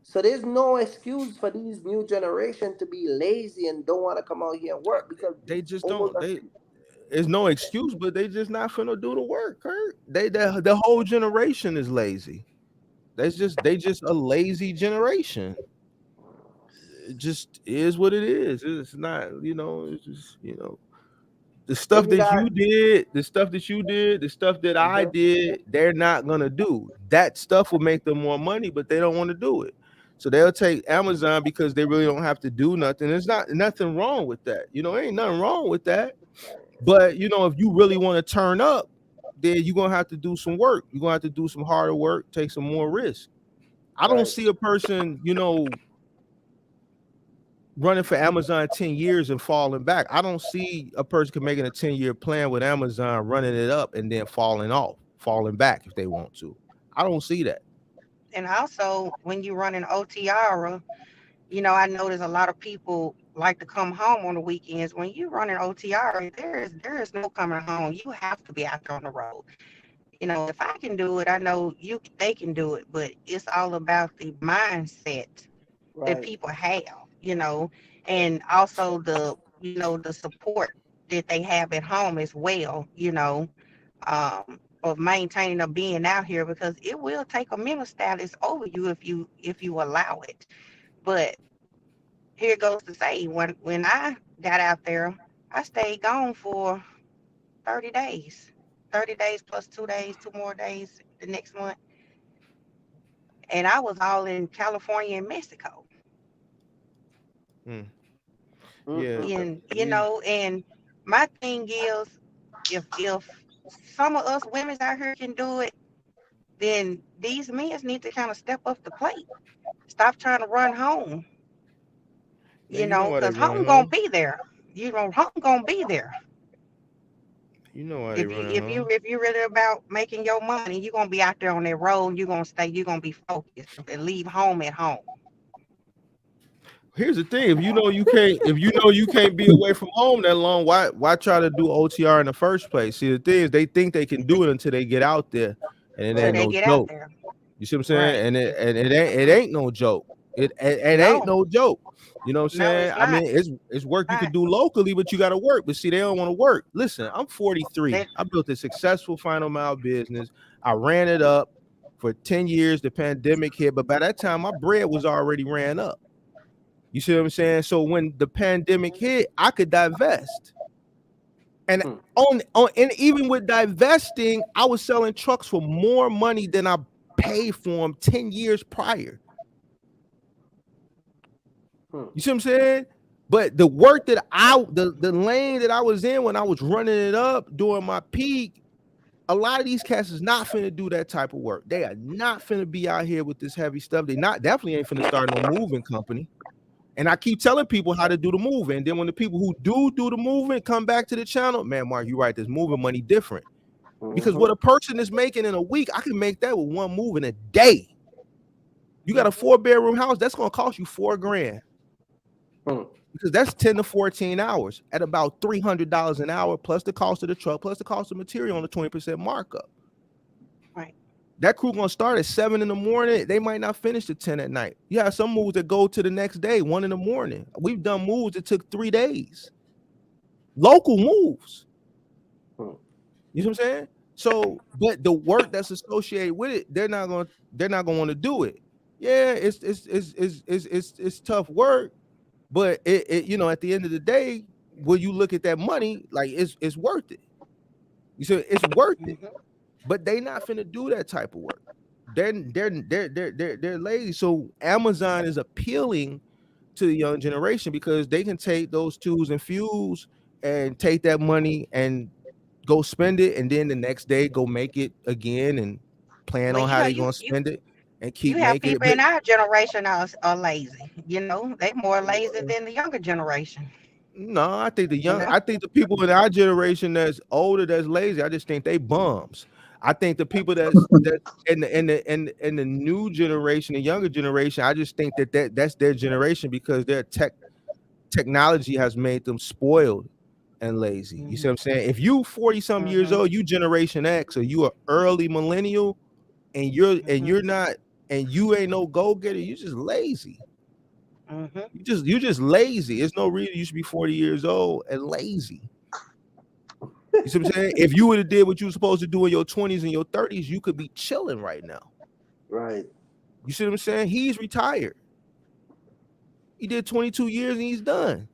So there's no excuse for these new generation to be lazy and don't want to come out here and work because They these just don't. older They There's no excuse, but they just not finna do the work, Kurt. The whole generation is lazy. They just a lazy generation. It just is what it is. It's not, it's just, the stuff then you that got you did, the stuff that you did, the stuff that I mhm, did, they're not gonna do. That stuff will make them more money, but they don't want to do it. So they'll take Amazon because they really don't have to do nothing. There's not nothing wrong with that. Ain't nothing wrong with that. But if you really want to turn up, then you're gonna have to do some work. You're gonna have to do some harder work, take some more risk. I don't right. see a person, running for Amazon 10 years and falling back. I don't see a person can making a 10-year plan with Amazon, running it up and then falling back if they want to. I don't see that. And also, when you run an OTR, I notice a lot of people like to come home on the weekends. When you run an OTR, there is no coming home. You have to be out there on the road. If I can do it, I know they can do it. But it's all about the mindset that Right. people have, and also the support that they have at home as well, of maintaining or being out here because it will take a mental status over you if you allow it. But here goes to say when I got out there, I stayed gone for 30 days. 30 days plus 2 days, 2 more days the next month. And I was all in California and Mexico. Mm. Yeah. Mm-mm. And my thing is if some of us women out here can do it, then these men need to kind of step up the plate. Stop trying to run home, Man, you know why they because running home gonna home? be there. Home gonna be there. You know why they If you running if you home? if you're really about making your money, you're gonna be out there on that road. You're gonna be focused and leave home at home. Here's the thing: if you know you can't be away from home that long, why try to do OTR in the first place? See, the thing is, they think they can do it until they get out there, and it Till ain't Right. they no get out joke. there. You see what I'm saying? Right. And it ain't no joke. It ain't No, no joke. You know what I'm no, saying? it's I not. mean, it's work you Not could do locally, but you got to work. But see, they don't want to work. Listen, I'm 43. that I built a successful final mile business. I ran it up for 10 years. The pandemic hit, but by that time, my bread was already ran up. You see what I'm saying? So when the pandemic hit, I could divest. And Hmm. and even with divesting, I was selling trucks for more money than I paid for them 10 years prior. Hmm. You see what I'm saying? But the work that the lane that I was in when I was running it up during my peak, a lot of these cats is not finna do that type of work. They are not finna be out here with this heavy stuff. They not definitely ain't finna start no moving company. And I keep telling people how to do the moving. And then when the people who do the moving come back to the channel, man, Mark, you're right. There's moving money different. Because Mhm. what a person is making in a week, I can make that with one move in a day. You got a 4-bedroom house, that's gonna cost you $4,000. Hmm. because that's 10 to 14 hours at about $300 an hour, plus the cost of the truck, plus the cost of material on the 20% markup. Right. That crew gonna start at 7 in the morning. They might not finish at 10 at night. You have some moves that go to the next day, 1 in the morning. We've done moves that took 3 days. Local moves. You know what I'm saying? So, but the work that's associated with it, they're not gonna want to do it. Yeah, it's tough work, but it you know, at the end of the day, when you look at that money, like it's worth it. You say it's worth it, but they not finna do that type of work. They're lazy. So Amazon is appealing to the young generation because they can take those tools and fuels and take that money and go spend it, and then the next day go make it again and plan Well, on you how know, they're gonna spend it and keep you have making it. people But in our generation are lazy. You know, they more lazy than the younger generation. no, I think You know. I think the people in our generation that's older, that's lazy, I just think they bums. I think the people that in the new generation, the younger generation, I just think that's their generation because their technology has made them spoiled and lazy. You see what I'm saying? If you 40 some years old, you Generation X, or you are early millennial, and you're not, and you ain't no go getter, you just lazy. You just lazy. There's no reason you should be 40 years old and lazy. You see what I'm saying? If you would have did what you were supposed to do in your 20s and your 30s, you could be chilling right now. Right. You see what I'm saying? He's retired. He did 22 years and he's done.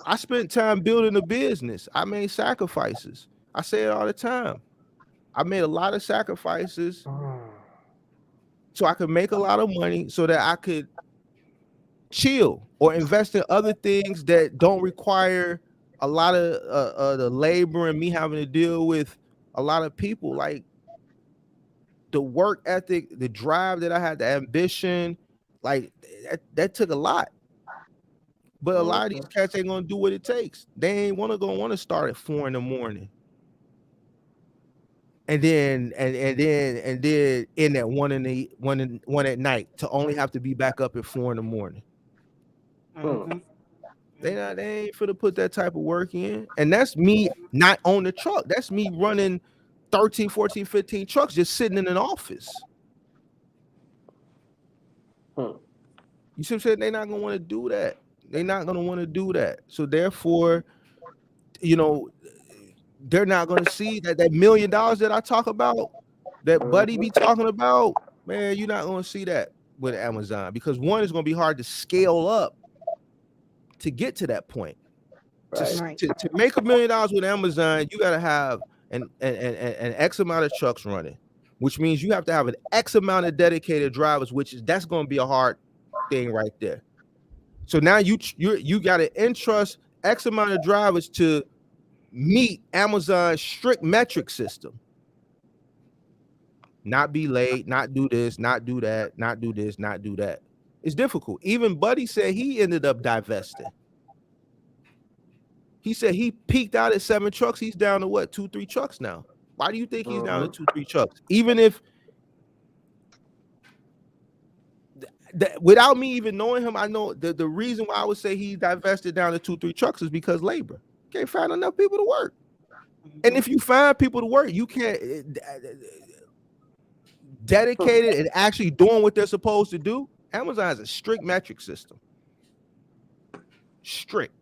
I spent time building a business. I made sacrifices. I say it all the time. I made a lot of sacrifices so I could make a lot of money so that I could chill or invest in other things that don't require a lot of the labor and me having to deal with a lot of people. Like the work ethic, the drive that I had, the ambition, like that took a lot. But a lot of these cats ain't gonna do what it takes. They ain't want to start at 4 in the morning. And then in that one at night to only have to be back up at 4 in the morning. They ain't for to put that type of work in. And that's me not on the truck. That's me running 13, 14, 15 trucks just sitting in an office. You see what I'm saying? They're not gonna want to do that. They're not gonna want to do that. So therefore, you know, they're not gonna see that $1 million that I talk about, that Buddy be talking about, man. You're not gonna see that with Amazon because one is gonna be hard to scale up to get to that point. Right. To make $1 million with Amazon, you gotta have an X amount of trucks running, which means you have to have an X amount of dedicated drivers, that's gonna be a hard thing right there. So now you gotta entrust X amount of drivers to meet Amazon's strict metric system. Not be late, not do this, not do that, not do this, not do that. It's difficult. Even Buddy said he ended up divesting. He said he peaked out at 7 trucks. He's down to what, 2, 3 trucks now. Why do you think he's down to 2, 3 trucks? Even if without me even knowing him, I know the reason why I would say he divested down to 2, 3 trucks is because labor. Can't find enough people to work. And if you find people to work, you can't dedicated and actually doing what they're supposed to do. Amazon has a strict metric system. Strict.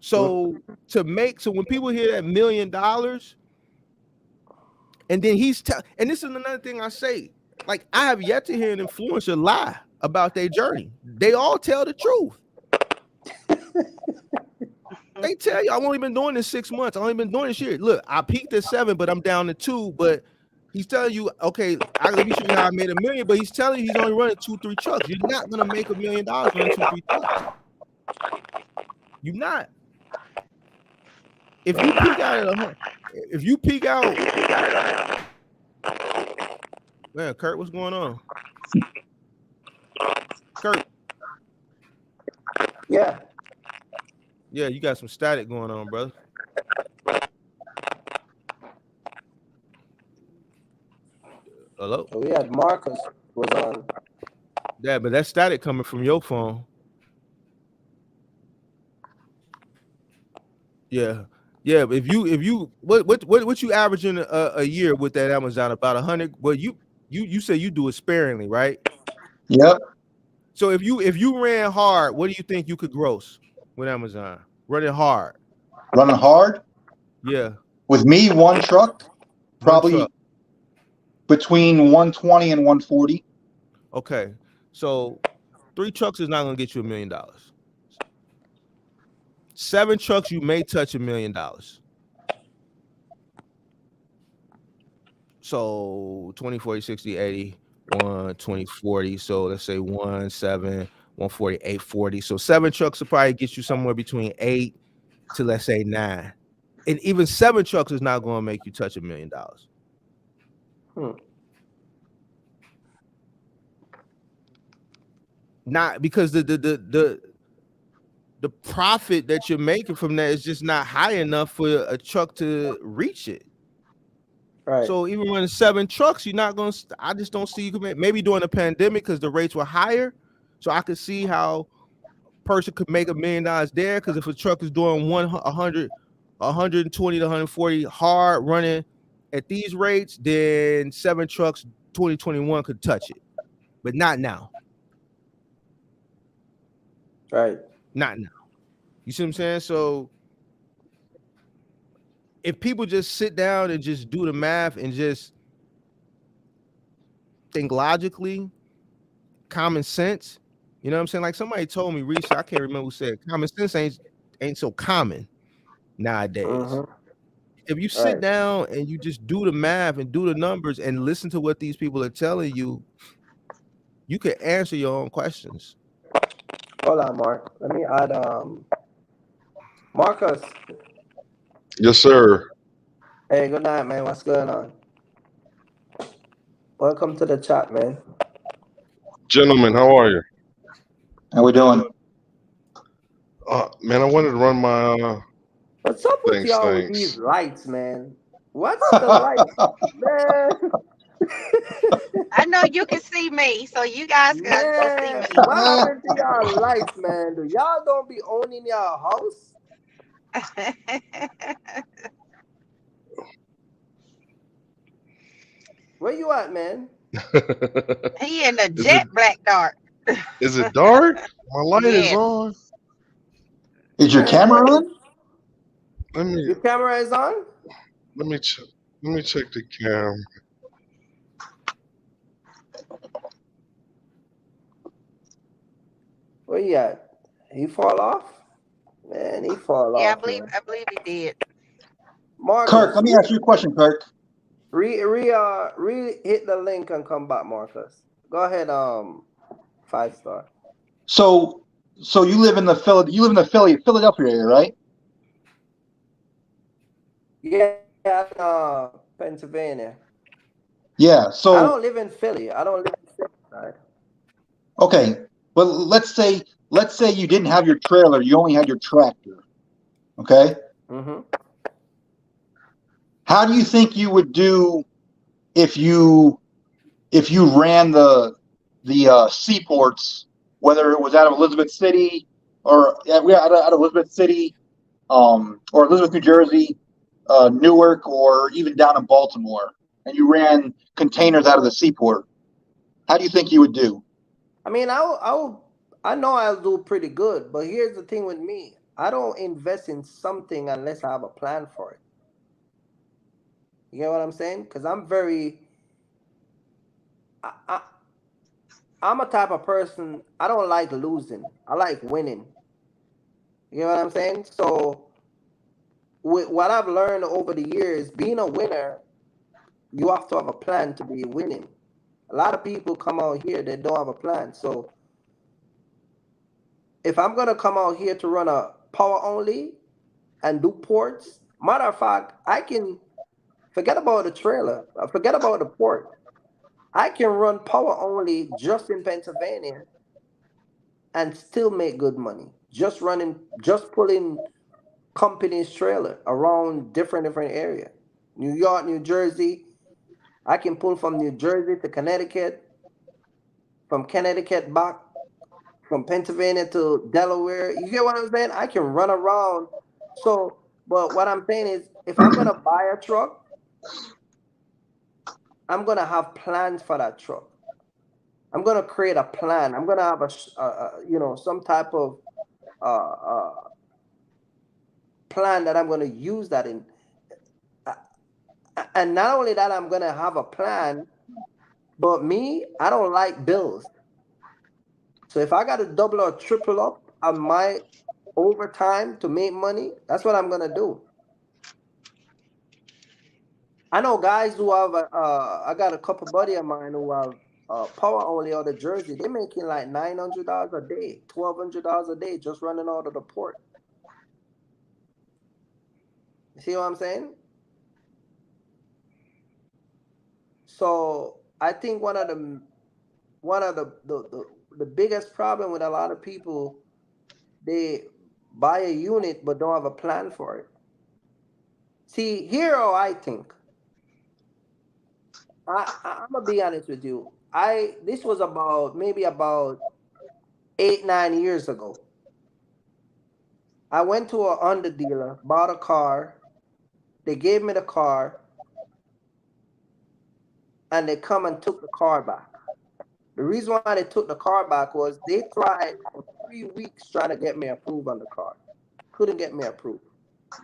So when people hear that $1 million, and then and this is another thing I say, like I have yet to hear an influencer lie about their journey. They all tell the truth. They tell you, I've only been doing this 6 months. I've only been doing this year. Look, I peaked at 7, but I'm down to 2. But he's telling you, okay, let me show you how I made $1 million. But he's telling you he's only running 2, 3 trucks. You're not gonna make $1 million running 2, 3 trucks. You're not. If you peak out, man, Kurt, what's going on? Kurt. Yeah. Yeah, you got some static going on, brother. Hello? We had Marcus was on. Yeah, but that's static coming from your phone. Yeah, yeah. But if you what you averaging a year with that Amazon? About 100. Well, you say you do it sparingly, right? Yep. So if you ran hard, what do you think you could gross with Amazon? Running hard. Running hard Yeah, with me, one truck, one truck. probably between 120 and 140. Okay, so 3 trucks is not gonna get you $1 million. 7 trucks, you may touch $1 million. So 20, 40, 60, 80, 1, 20, 40. So let's say 1, 7, 140, 840. So 7 trucks will probably get you somewhere between 8 to let's say 9. And even 7 trucks is not going to make you touch $1 million. Not because the profit that you're making from that is just not high enough for a truck to reach it. Right. So even when 7 trucks, you're not going to, I just don't see you can make, maybe during the pandemic because the rates were higher. So I could see how a person could make $1 million there, because if a truck is doing 100, 120 to 140 hard running at these rates, then 7 trucks 2021 could touch it, but not now. Right. Not now. You see what I'm saying? So if people just sit down and just do the math and just think logically, common sense, you know what I'm saying? Like somebody told me recently, I can't remember who said common sense ain't so common nowadays. If you sit down and you just do the math and do the numbers and listen to what these people are telling you, you can answer your own questions. Hold on, Mark. Let me add Marcus. Yes, sir. Hey, good night, man. What's going on? Welcome to the chat, man. Gentlemen, how are you? How we doing? Man, I wanted to run my What's up with y'all with these lights, man? What's the lights, man? I know you can see me, so you guys can go see Man, me. what happened to y'all lights, man? Do y'all don't be owning y'all house? Where you at, man? He in the jet black dark. Is it dark? My light is Yes. on. Is your camera on? Your camera is on? Let me check the camera. Where you at? He fall off? Man, he fall Yeah, off, man. I believe he did. Marcus, Kirk, let me ask you a question, Kirk. Re hit the link and come back, Marcus. Go ahead, 5-star. So you live in the Philadelphia area, right? Yeah, Pennsylvania. Yeah. So I don't live in Philly. I don't live in Philly side. Okay, well let's say you didn't have your trailer, you only had your tractor. Okay. How do you think you would do if you ran the seaports, whether it was out of Elizabeth City or out of Elizabeth City, or Elizabeth, New Jersey, Newark, or even down in Baltimore, and you ran containers out of the seaport? How do you think you would do? I mean, I know I'll do pretty good, but here's the thing with me. I don't invest in something unless I have a plan for it. You get what I'm saying? Because I'm a type of person, I don't like losing. I like winning. You know what I'm saying? So with what I've learned over the years, being a winner, you have to have a plan to be winning. A lot of people come out here, they don't have a plan. So if I'm gonna come out here to run a power only and do ports, matter of fact, I can forget about the trailer, forget about the port. I can run power only just in Pennsylvania and still make good money. Just pulling companies' trailer around different area. New York, New Jersey. I can pull from New Jersey to Connecticut, from Connecticut back, from Pennsylvania to Delaware. You get what I'm saying? I can run around. So, but what I'm saying is, if I'm gonna buy a truck, I'm gonna have plans for that truck. I'm gonna create a plan. I'm gonna have some type of plan that I'm gonna use that in. Uh, And not only that, I'm gonna have a plan. But me, I don't like bills. So if I got to double or triple up on my overtime to make money, that's what I'm gonna do. I know guys who have. I got a couple buddy of mine who have power only out of Jersey. They're making like $900 a day, $1,200 a day just running out of the port. You see what I'm saying? So I think one of the biggest problem with a lot of people, they buy a unit but don't have a plan for it. See, here how I think. I'm gonna be honest with you. This was maybe about 8 9 years ago. I went to a Honda dealer, bought a car. They gave me the car, and they come and took the car back. The reason why they took the car back was they tried for 3 weeks trying to get me approved on the car. Couldn't get me approved. It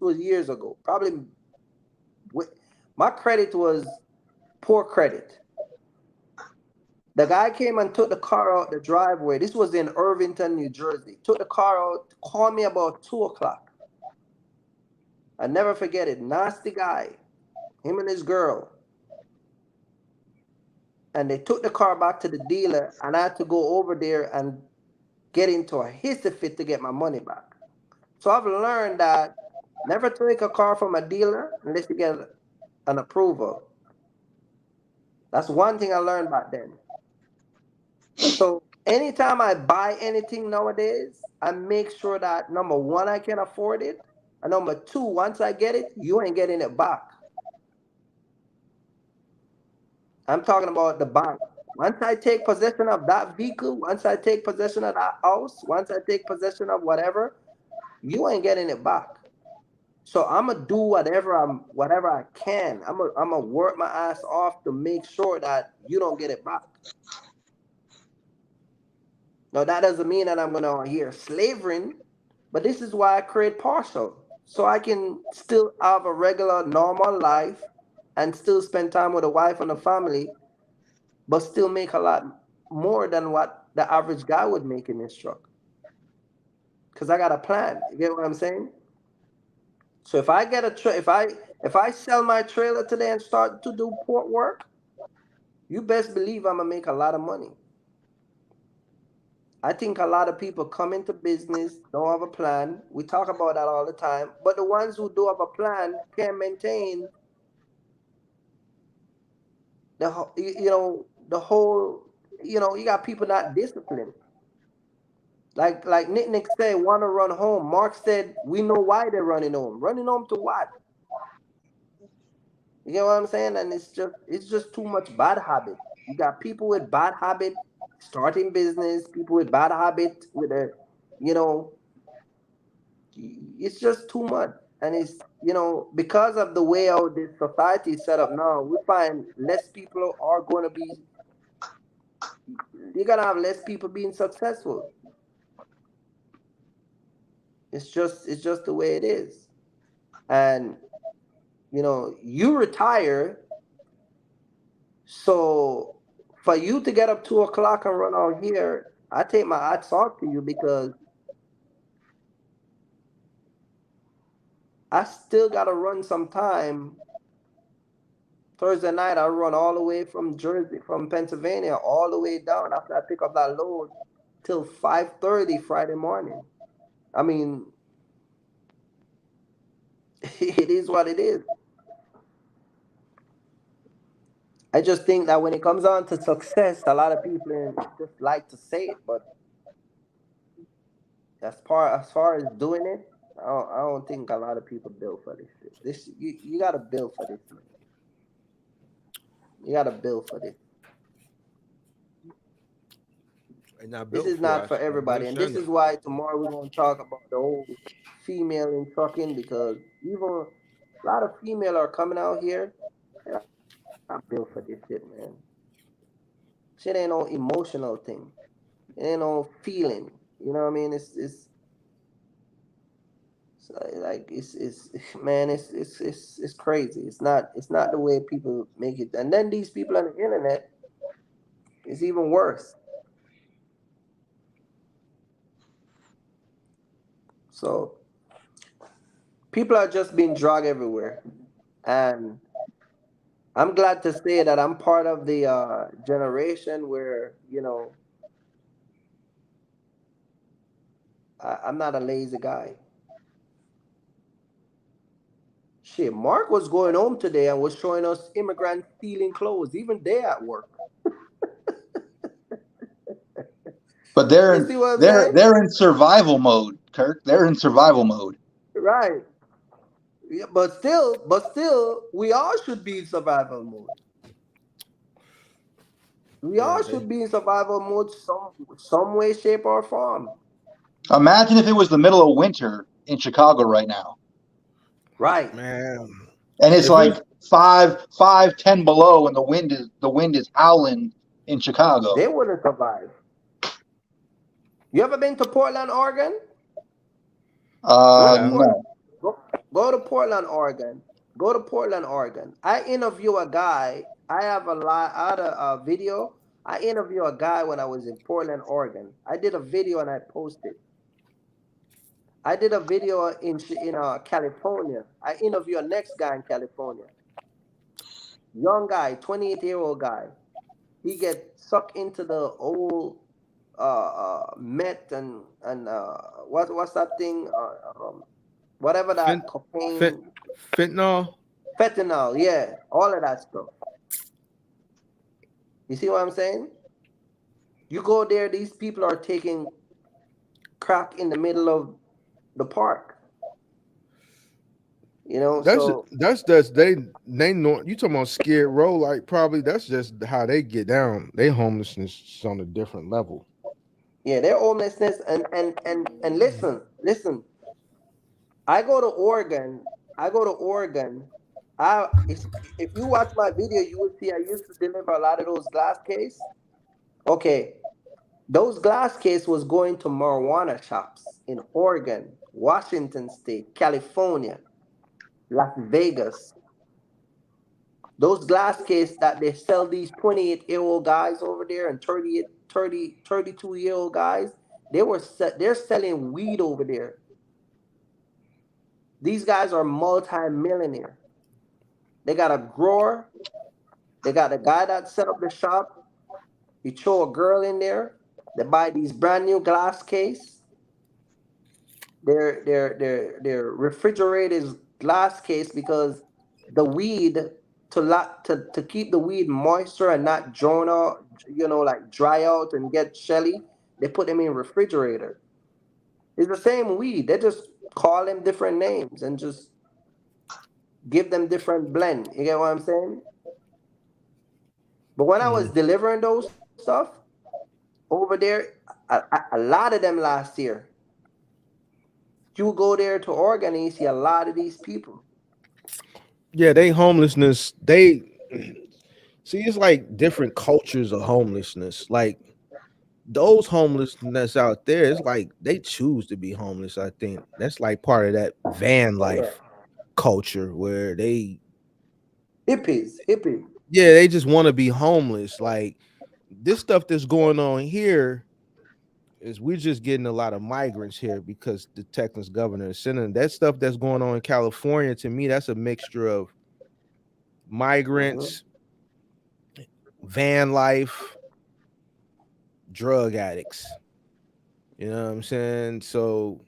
was years ago. Probably my credit was poor credit. The guy came and took the car out the driveway. This was in Irvington, New Jersey. Took the car out, called me about 2 o'clock. I never forget it. Nasty guy, him and his girl. And they took the car back to the dealer, and I had to go over there and get into a hissy fit to get my money back. So I've learned that never take a car from a dealer unless you get an approval. That's one thing I learned back then. So anytime I buy anything nowadays, I make sure that number one, I can afford it. And number two, once I get it, you ain't getting it back. I'm talking about the bank. Once I take possession of that vehicle, once I take possession of that house, once I take possession of whatever, you ain't getting it back. So I'm gonna do whatever I can. I'm gonna work my ass off to make sure that you don't get it back. Now that doesn't mean that I'm gonna hear slavering, but this is why I create partial. So I can still have a regular normal life and still spend time with a wife and a family, but still make a lot more than what the average guy would make in this truck. Because I got a plan. You get what I'm saying? So if I get if I sell my trailer today and start to do port work, you best believe I'm gonna make a lot of money. I think a lot of people come into business, don't have a plan. We talk about that all the time. But the ones who do have a plan can maintain the whole, you got people not disciplined. Like Nick said, want to run home. Mark said, we know why they're running home. Running home to what? You know what I'm saying? And it's just too much bad habit. You got people with bad habit starting business, people with bad habit with you know, it's just too much. And because of the way how this society is set up now, we find less people are going to be, you're going to have less people being successful. It's just the way it is. And, you retire. So for you to get up 2 o'clock and run out here, I take my hats off to you because I still gotta run some time. Thursday night I run all the way from Jersey, from Pennsylvania, all the way down after I pick up that load till 5:30 Friday morning. I mean, it is what it is. I just think that when it comes on to success, a lot of people just like to say it, but as far as doing it, I don't think a lot of people build for this shit. You gotta build for this, man. You gotta build for this. not This built is for not us. for everybody, and this is why tomorrow we're gonna talk about the whole female in trucking because even a lot of female are coming out here. They're not built for this shit, man. Shit ain't no emotional thing. It ain't no feeling. You know what I mean? It's like it's man, it's crazy. It's not the way people make it. And then these people on the internet, it's even worse. So people are just being dragged everywhere, and I'm glad to say that I'm part of the generation where I'm not a lazy guy. Shit, Mark was going home today and was showing us immigrants stealing clothes, even they at work. But You see what I'm they're saying? they're in survival mode, Kirk. They're in survival mode. Right. Yeah, but still, we all should be in survival mode. We Yeah, all should be in survival mode some way, shape, or form. Imagine if it was the middle of winter in Chicago right now, Right. man. and it's If like it's 10 below, and the wind is howling in They Chicago. wouldn't survive. You ever been to Portland, Oregon? Go to yeah, Port No. go, go to Portland, Oregon. Go to Portland, Oregon. I interview a guy. I have a lot I had a video. I interview a guy when I was in Portland, Oregon. I did a video and I posted. I did a video in California. I interview a next guy in California. Young guy, 28-year-old guy. He get sucked into the old meth and what's that thing? Whatever fent, that fent, cocaine, fentanyl. fentanyl, yeah, all of that stuff. You see what I'm saying? You go there, these people are taking crack in the middle of the park. That's So just they know you talking about Skid Row, like probably that's just how they get down. They homelessness is on a different level. yeah, their homelessness and listen. I go to Oregon. I go to Oregon. If you watch my video, you will see I used to deliver a lot of those glass case. Okay, those glass case was going to marijuana shops in Oregon, Washington State, California, Las Vegas. Those glass case that they sell these 28-year-old guys over there and 32-year-old guys, they're selling weed over there. These guys are multi-millionaire. They got a grower. They got a guy that set up the shop. He throw a girl in there. They buy these brand new glass case. Their refrigerated glass case because the weed to keep the weed moisture and not drawn out, like dry out and get shelly. They put them in refrigerator. It's the same weed. They just call them different names and just give them different blend. You get what I'm saying? But when I was Mm. delivering those stuff over there, a lot of them last year, you go there to Oregon and you see a lot of these people. Yeah, they homelessness. They see it's like different cultures of homelessness. Like those homelessness out there, it's like they choose to be homeless. I think that's like part of that van Oh yeah, life culture where they hippies. yeah, they just want to be homeless. Like this stuff that's going on here is we're just getting a lot of migrants here because the Texas governor is sending that stuff that's going on in California. To me, that's a mixture of Hmm. migrants, van life, drug addicts. You know what I'm saying? So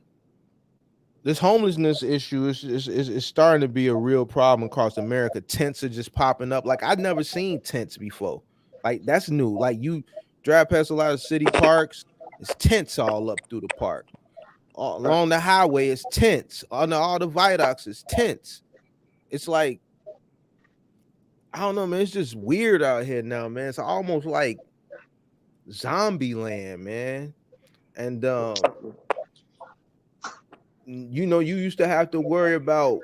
this homelessness issue is starting to be a real problem across America. Tents are just popping up. Like I'd never seen tents before. Like that's new. Like you drive past a lot of city parks, it's tents all up through the park. All Right. along the highway, it's tents. On all the viaducts, it's tents. It's like I don't know, man. It's just weird out here now, man. It's almost like zombie land, man. And you know, you used to have to worry about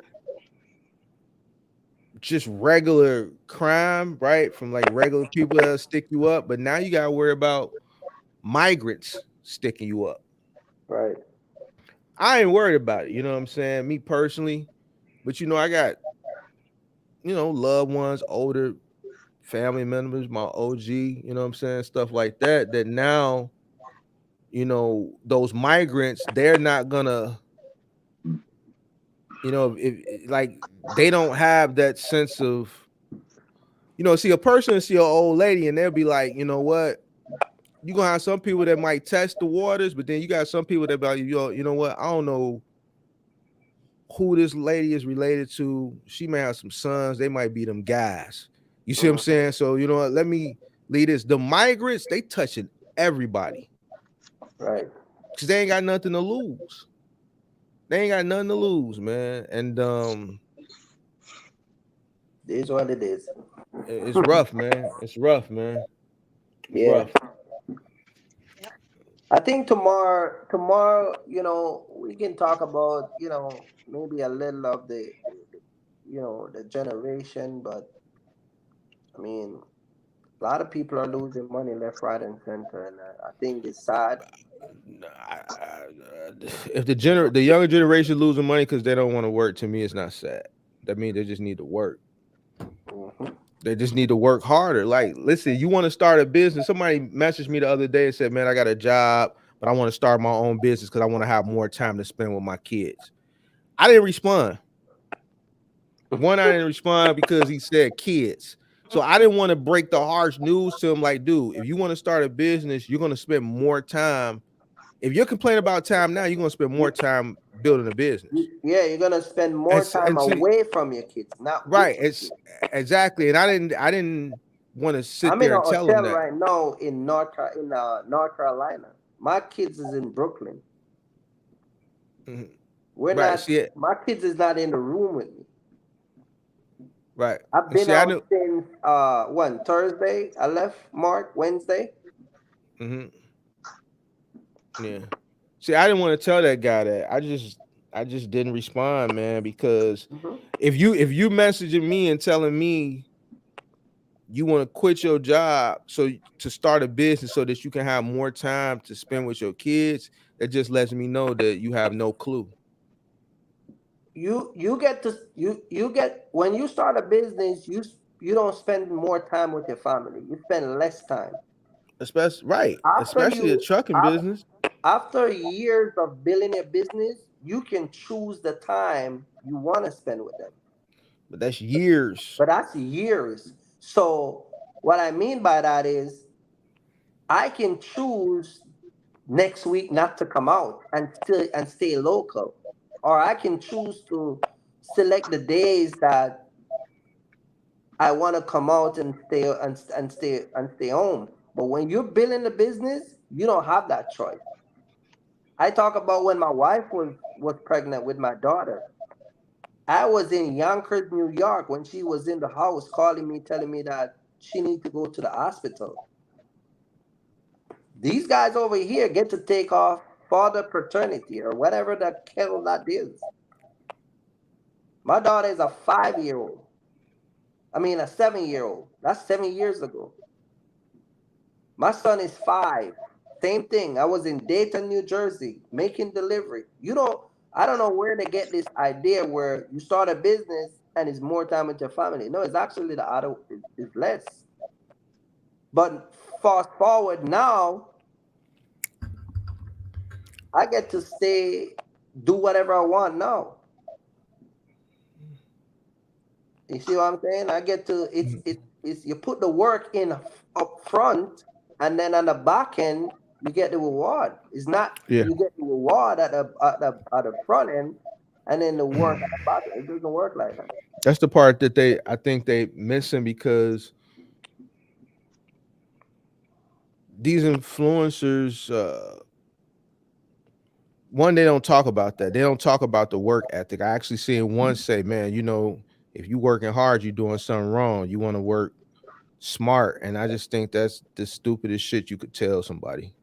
just regular crime, right? From like regular people that stick you up, but now you gotta worry about migrants sticking you up. Right. I ain't worried about it, you know what I'm saying? Me personally, but you know, I got, you know, loved ones, older family members, my OG, you know what I'm saying, stuff like that. That now, you know, those migrants, they're not gonna, you know, if like they don't have that sense of, you know, see a person, see an old lady, and they'll be like, you know what, you gonna have some people that might test the waters, but then you got some people that be like, yo, you know what, I don't know who this lady is related to. She may have some sons, they might be them guys. You see what I'm saying? So you know what, let me lead this. The migrants, they touching everybody Right. because they ain't got nothing to lose. They ain't got nothing to lose, man. And It is what it is. it's rough, man. It's rough, man. It's Yeah. rough. I think tomorrow, you know, we can talk about, you know, maybe a little of you know, the generation, but I mean, a lot of people are losing money left, right, and center, and I think it's sad. If the younger generation losing money because they don't want to work, to me, it's not sad. That means they just need to work. Hmm. They just need to work harder. Like, listen, you want to start a business. Somebody messaged me the other day and said, man, I got a job, but I want to start my own business because I want to have more time to spend with my kids. I didn't respond. One, I didn't respond because he said kids. So I didn't want to break the harsh news to him. Like, dude, if you want to start a business, you're going to spend more time. If you're complaining about time now, you're going to spend more time building a business. Yeah, you're gonna spend more time And see, away from your kids, not with right? your It's kids. exactly. And I didn't want to sit I'm in there a and tell him hotel that. right now in North Carolina. My kids is in Brooklyn. Mhm. We're Right. not. See it. My kids is not in the room with me. Right. I've And been see, I out knew. since when Thursday. I left Mark Wednesday. Hmm. Yeah. See, I didn't want to tell that guy that. I just didn't respond, man, because Hmm. if you messaging me and telling me you want to quit your job so to start a business so that you can have more time to spend with your kids, that just lets me know that you have no clue. You get to you get when you start a business. You don't spend more time with your family. You spend less time Especially right, after especially a you trucking af- business. after years of building a business. You can choose the time you want to spend with them. But that's years. But that's years. So what I mean by that is I can choose next week not to come out and still and stay local. Or I can choose to select the days that I want to come out and stay home. But when you're building a business, you don't have that choice. I talk about when my wife was pregnant with my daughter. I was in Yonkers, New York when she was in the house calling me, telling me that she needs to go to the hospital. These guys over here get to take off father paternity or whatever the hell that is. My daughter is a 5 year old. I mean, a 7 year old. That's 7 years ago. My son is five. Same thing. I was in Dayton, New Jersey, making delivery. I don't know where they get this idea where you start a business and it's more time with your family. No, it's actually the other is less. But fast forward now, I get to stay, do whatever I want now. You see what I'm saying? I get to it's you put the work in up front, and then on the back end you get the reward. It's not Yeah. you get the reward at the front end, and then the work at the back end. It doesn't work like that. That's the part that I think they missing because these influencers, one, they don't talk about that. They don't talk about the work ethic. I actually seen one say, man, you know, if you working hard, you're doing something wrong. You want to work smart, and I just think that's the stupidest shit you could tell somebody.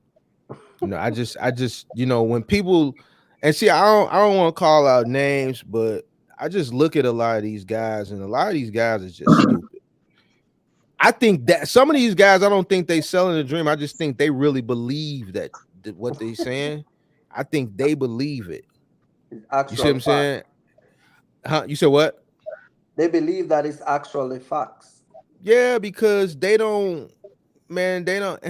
When people, and see, I don't want to call out names, but I just look at a lot of these guys, and a lot of these guys is just stupid. I think that some of these guys, I don't think they selling a dream. I just think they really believe that what they saying. I think they believe it. It's You see what actual I'm fact. saying? Huh? You said what? They believe that it's actually facts. Yeah, because they don't, man, they don't.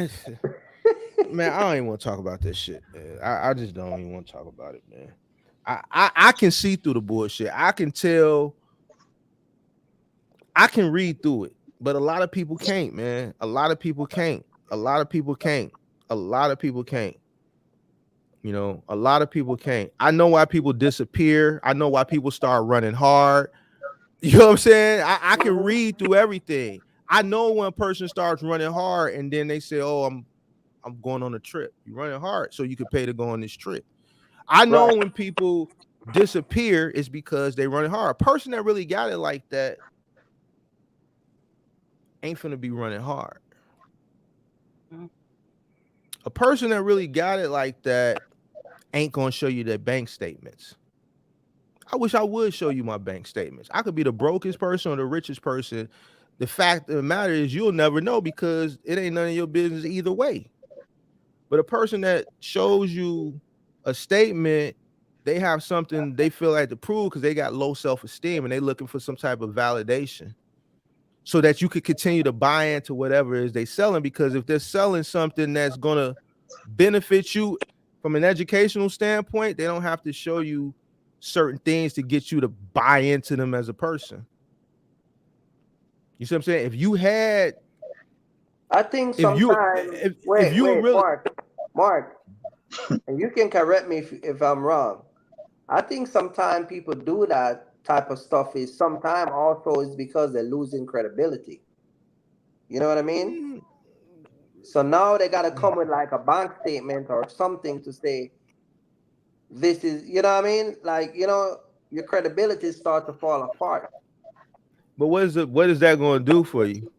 Man, I don't even want to talk about this shit, man. I just don't even want to talk about it, man. I can see through the bullshit. I can tell. I can read through it, but a lot of people can't, man. A lot of people can't. A lot of people can't. A lot of people can't. A lot of people can't. I know why people disappear. I know why people start running hard. You know what I'm saying? I can read through everything. I know when a person starts running hard and then they say, "Oh, I'm going on a trip." You're running hard, so you could pay to go on this trip. I know Right. when people disappear, it's because they running hard. A person that really got it like that ain't finna be running hard. A person that really got it like that ain't gonna show you their bank statements. I wish I would show you my bank statements. I could be the brokest person or the richest person. The fact of the matter is you'll never know because it ain't none of your business either way. But a person that shows you a statement, they have something they feel like to prove because they got low self-esteem and they looking for some type of validation so that you could continue to buy into whatever it is they selling. Because if they're selling something that's gonna benefit you from an educational standpoint, they don't have to show you certain things to get you to buy into them as a person. You see what I'm saying? If you had, I think if you, sometimes, if wait, you were wait, really, Mark, and you can correct me if I'm wrong. I think sometimes people do that type of stuff is sometimes also is because they're losing credibility. You know what I mean? mm, So now they gotta come with like a bank statement or something to say this is, you know what I mean? Like, your credibility start to fall apart. but what is that going to do for you?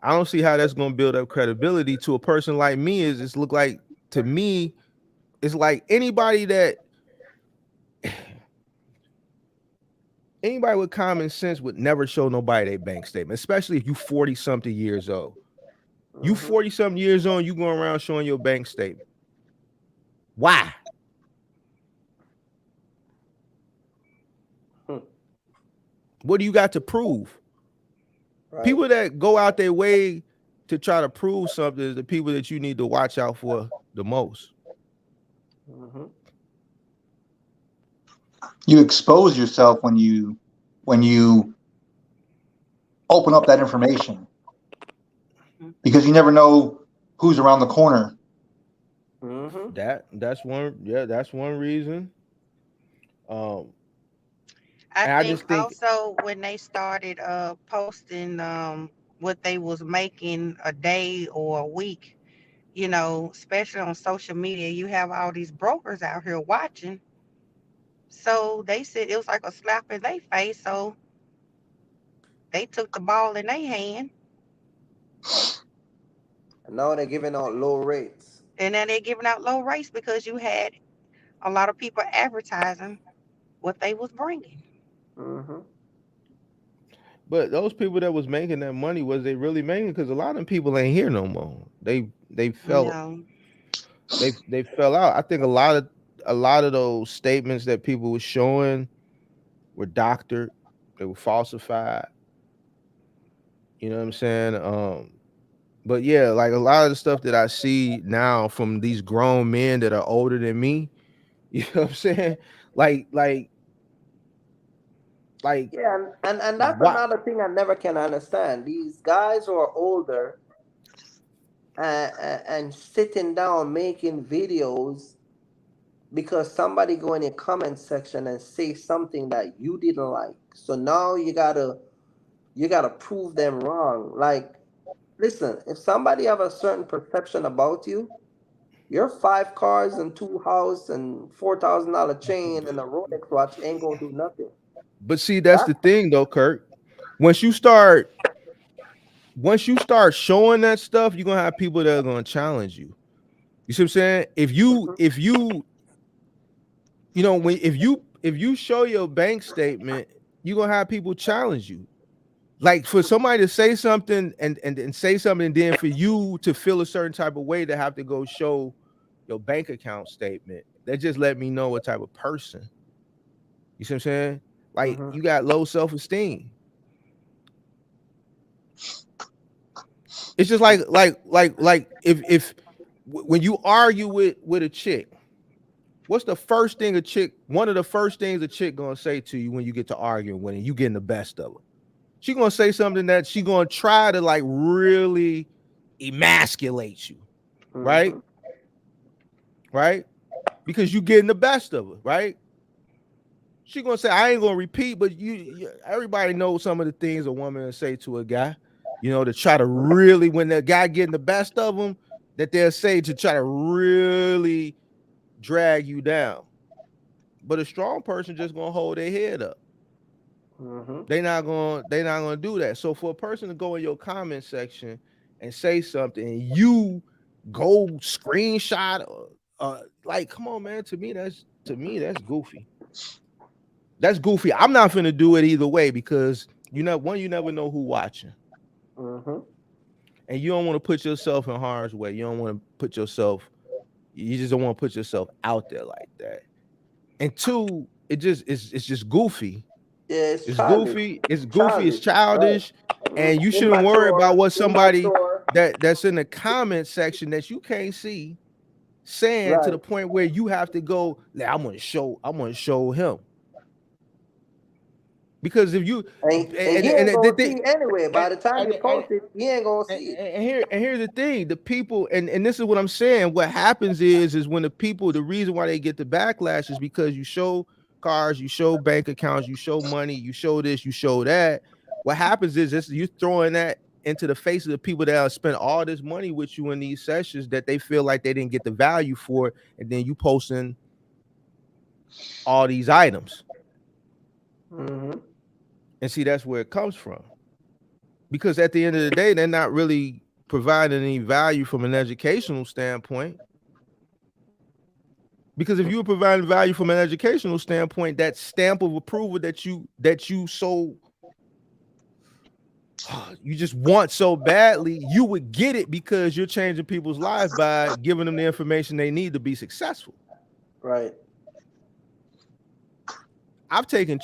I don't see how that's going to build up credibility to a person like me. Is it's look like to me, it's like anybody with common sense would never show nobody their bank statement, especially if you 40 something years old. You Hmm. 40 something years old, you going around showing your bank statement. Why? Hmm. What do you got to prove? Right. People that go out their way to try to prove something is the people that you need to watch out for the most. Hmm. You expose yourself when you open up that information because you never know who's around the corner. Hmm. That's one, yeah, that's one reason. Um, I and I think just think, also when they started posting what they was making a day or a week, especially on social media, you have all these brokers out here watching. So they said it was like a slap in their face. So they took the ball in their hand, And now they're giving out low rates. and then they're giving out low rates because you had a lot of people advertising what they was bringing. Hmm. but those people that was making that money, was they really making? Because a lot of them people ain't here no more. They fell No. they fell out. I think a lot of those statements that people were showing were doctored, they were falsified. You know what I'm saying? But yeah, like a lot of the stuff that I see now from these grown men that are older than me, you know what I'm saying? Like, like, like, Yeah, and that's what? another thing I never can understand. These guys who are older and sitting down making videos because somebody go in your comment section and say something that you didn't like. So now you gotta prove them wrong. Like, listen, if somebody have a certain perception about you, your 5 cars and 2 house and $4,000 chain and a Rolex watch ain't gonna do nothing. But see, that's That the thing though, Kurt. Once you start once you start showing that stuff, you're gonna have people that are gonna challenge you. You see what I'm saying? If you if you show your bank statement, you're gonna have people challenge you. Like for somebody to say something and say something, and then for you to feel a certain type of way to have to go show your bank account statement, that just let me know what type of person. You see what I'm saying? Like you got low self-esteem. It's just like if when you argue with a chick, what's the first thing one of the first things a chick gonna say to you when you get to arguing with her, you getting the best of her? She gonna say something that she gonna try to like really emasculate you, right? Right? Because you getting the best of her, right? She gonna say, I ain't gonna repeat, but everybody knows some of the things a woman will say to a guy, to try to really, when the guy getting the best of them, that they'll say to try to really drag you down. But a strong person just gonna hold their head up. They're not gonna do that. So for a person to go in your comment section and say something, and you go screenshot, like, come on, man. To me, that's goofy. That's goofy. I'm not finna do it either way because you never know who watching, and you don't want to put yourself in harm's way. You don't want to put yourself. You just don't want to put yourself out there like that. And two, it's just goofy. Yeah, it's goofy. It's goofy. It's childish, right. And you shouldn't worry about what somebody that's in the comment section that you can't see saying to the point where you have to go. I'm gonna show him. Because if you and he ain't gonna see anyway. By the time you post it, he ain't gonna see it. And here's the thing: the people, and this is what I'm saying. What happens is when the people, the reason why they get the backlash is because you show cars, you show bank accounts, you show money, you show this, you show that. What happens is you're throwing that into the face of the people that spend all this money with you in these sessions that they feel like they didn't get the value for, and then you posting all these items. And see, that's where it comes from. Because at the end of the day, they're not really providing any value from an educational standpoint. Because if you were providing value from an educational standpoint, that stamp of approval that you so you just want so badly, you would get it because you're changing people's lives by giving them the information they need to be successful. Right. I've taken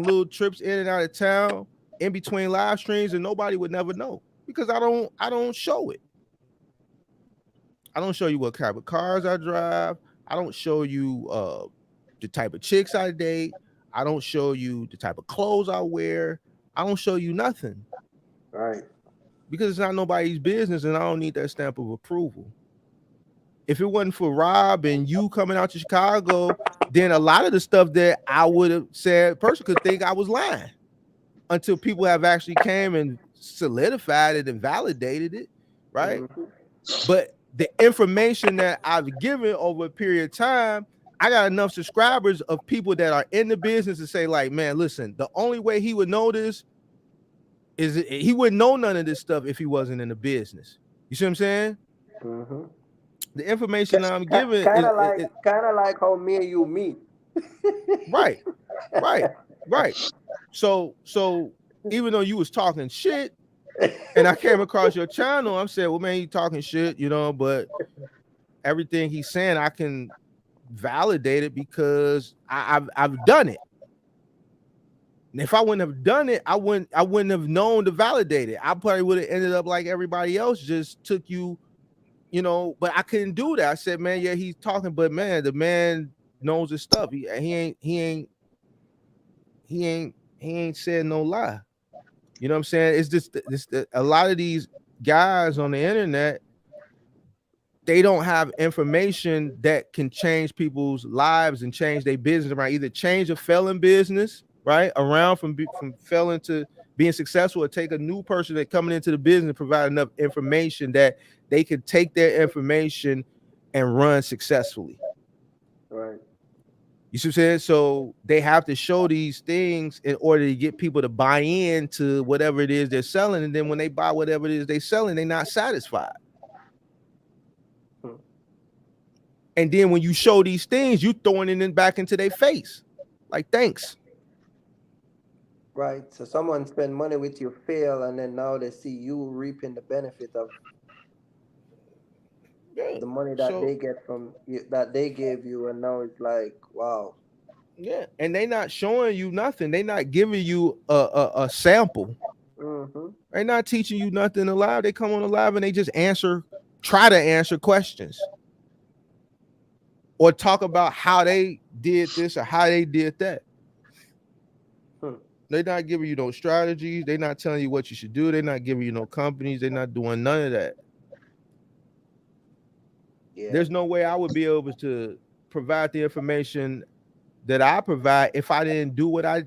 little trips in and out of town in between live streams, and nobody would never know because I don't show it. I don't show you what type of cars I drive. I don't show you the type of chicks I date. I don't show you the type of clothes I wear. I don't show you nothing. Right. Because it's not nobody's business, and I don't need that stamp of approval. If it wasn't for Rob and you coming out to Chicago, then a lot of the stuff that I would have said, a person could think I was lying until people have actually came and solidified it and validated it, right? But the information that I've given over a period of time, I got enough subscribers of people that are in the business to say, like, man, listen, the only way he would know this is he wouldn't know none of this stuff if he wasn't in the business. You see what I'm saying? The information I'm giving kind of like how me and you meet. Right. So even though you was talking shit and I came across your channel, I'm saying, well, man, you talking shit, but everything he's saying, I can validate it because I've done it. And if I wouldn't have done it, I wouldn't have known to validate it. I probably would have ended up like everybody else, just took you, but I couldn't do that. I said, man, yeah, he's talking, but man, the man knows his stuff. He ain't said no lie. You know what I'm saying? It's just a lot of these guys on the internet, they don't have information that can change people's lives and change their business around. Either change a failing business, right, around from failing to being successful, or take a new person that coming into the business and provide enough information that they can take their information and run successfully. Right. You see what I'm saying? So they have to show these things in order to get people to buy into whatever it is they're selling. And then when they buy whatever it is they're selling, they're not satisfied. And then when you show these things, you throwing it in back into their face. Like, thanks. Right. So someone spend money with you, fail, and then now they see you reaping the benefit of the money that they get from you, that they gave you, and now it's like, wow. Yeah, and they not showing you nothing. They not giving you a sample. They're not teaching you nothing live. They come on the live and they just try to answer questions, or talk about how they did this or how they did that. They're not giving you no strategies. They're not telling you what you should do. They're not giving you no companies. They're not doing none of that. Yeah. There's no way I would be able to provide the information that I provide if I didn't do what I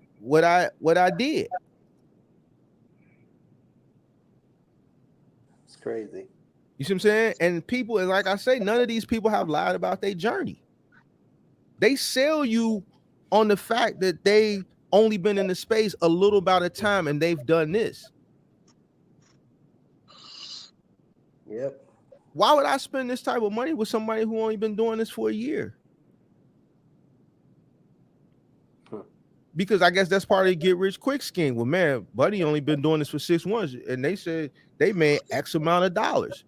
did. It's crazy. You see what I'm saying? And people, and like I say, none of these people have lied about their journey. They sell you on the fact that they only been in the space a little about a time and they've done this. Yep. Why would I spend this type of money with somebody who only been doing this for a year? Because I guess that's part of the get rich quick scheme. Well, man, buddy only been doing this for 6 months, and they said they made X amount of dollars.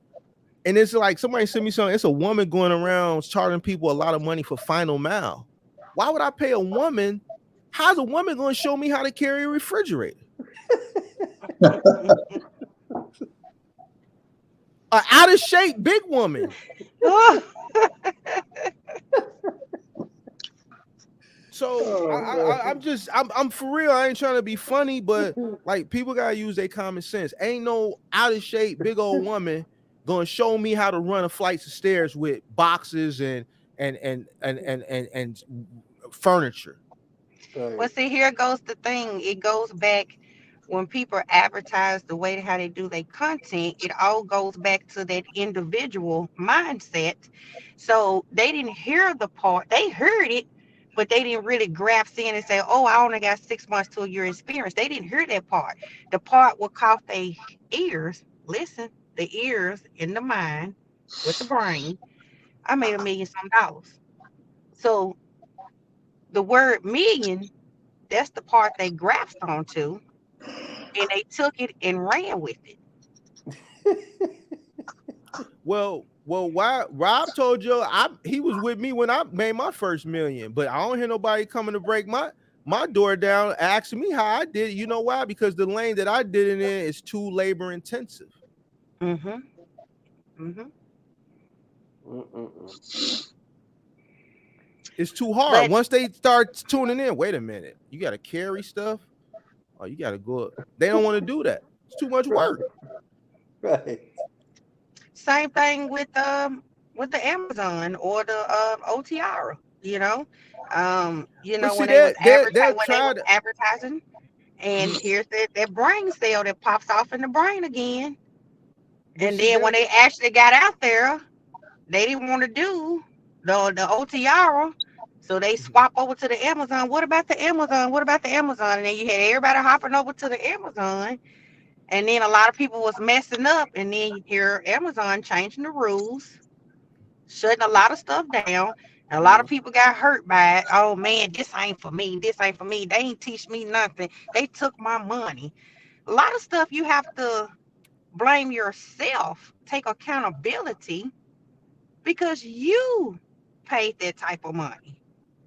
And it's like somebody sent me something. It's a woman going around charging people a lot of money for final mile. Why would I pay a woman? How's a woman going to show me how to carry a refrigerator? An out of shape big woman. So I'm for real. I ain't trying to be funny, but like people gotta use their common sense. Ain't no out of shape big old woman gonna show me how to run a flight of stairs with boxes and furniture. Well, see, here goes the thing. It goes back when people advertise the way how they do their content. It all goes back to that individual mindset. So they didn't hear the part. They heard it, but they didn't really grasp in and say, "Oh, I only got 6 months to a year experience." They didn't hear that part. The part what caught their ears. Listen, the ears in the mind with the brain. I made $1 million some dollars. So the word million, that's the part they grasped onto, and they took it and ran with it. Well, why Rob told you he was with me when I made my first $1 million, but I don't hear nobody coming to break my door down asking me how I did it. You know why? Because the lane that I did it in is too labor intensive. It's too hard. Once they start tuning in, wait a minute, you got to carry stuff. Oh, you got to go. They don't want to do that. It's too much work. Right. Same thing with the Amazon or the OTR. You know, when they was advertising, and here's that brain cell that pops off in the brain again. And then when they actually got out there, they didn't want to do the OTR. So they swap over to the Amazon. What about the Amazon? What about the Amazon? And then you had everybody hopping over to the Amazon. And then a lot of people was messing up. And then you hear Amazon changing the rules, shutting a lot of stuff down. And a lot of people got hurt by it. Oh, man, this ain't for me. This ain't for me. They ain't teach me nothing. They took my money. A lot of stuff you have to blame yourself, take accountability, because you paid that type of money.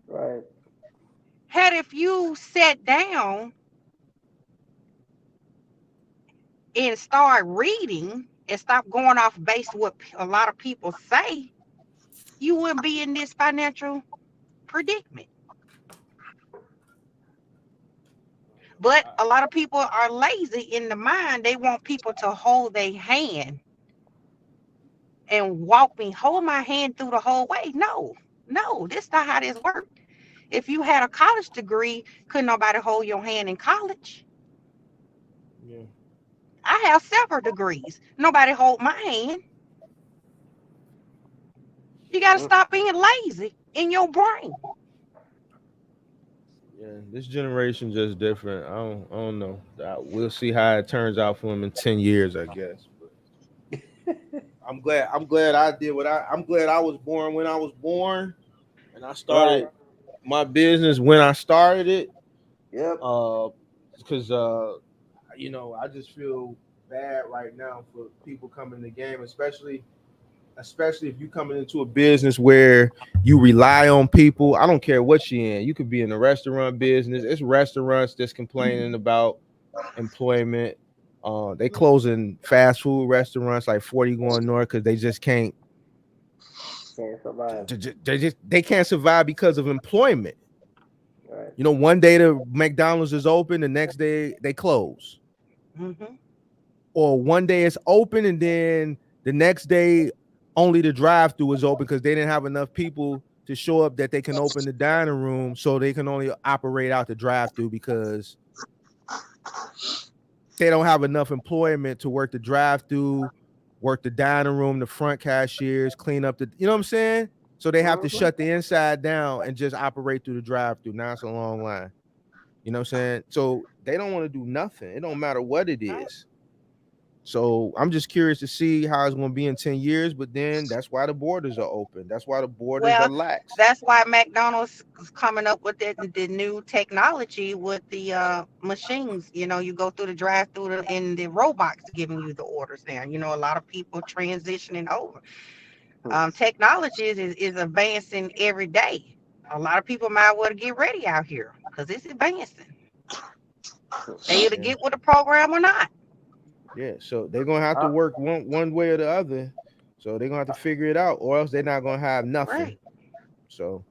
Right. Had if you sat down and start reading and stop going off based what a lot of people say, you wouldn't be in this financial predicament. But a lot of people are lazy in the mind. They want people to hold their hand and hold my hand through the whole way. No, this not how this works. If you had a college degree, couldn't nobody hold your hand in college? Yeah. I have several degrees. Nobody hold my hand. You got to stop being lazy in your brain. Yeah, this generation just different. I don't know. We'll see how it turns out for him in 10 years, I guess. But I'm glad I did what I'm glad I was born when I was born, and I Right. started my business when I started it. Yep. Because I just feel bad right now for people coming in the game, especially if you coming into a business where you rely on people. I don't care what you're in. You could be in the restaurant business. It's restaurants that's complaining about employment. They closing fast food restaurants like 40 going north because they just can't. Can't survive. They can't survive because of employment. Right. One day the McDonald's is open, the next day they close, Mm-hmm. or one day it's open and then the next day only the drive-through is open because they didn't have enough people to show up that they can open the dining room, so they can only operate out the drive-through because they don't have enough employment to work the drive-through, work the dining room, the front cashiers, clean up the, you know what I'm saying? So they have to Mm-hmm. shut the inside down and just operate through the drive-through. Now it's a long line. You know what I'm saying? So they don't want to do nothing. It don't matter what it is. So I'm just curious to see how it's going to be in 10 years, but then that's why the borders are open. That's why the borders are Well, lax. that's why McDonald's is coming up with the new technology with the machines. You go through the drive-through and the robots giving you the orders now. A lot of people transitioning over. Technology is advancing every day. A lot of people might well get ready out here because it's advancing. They either Yeah. get with the program or not. Yeah. So they're going to have to I, work one way or the other. So they're going to have to figure it out, or else they're not going to have nothing. Right. So,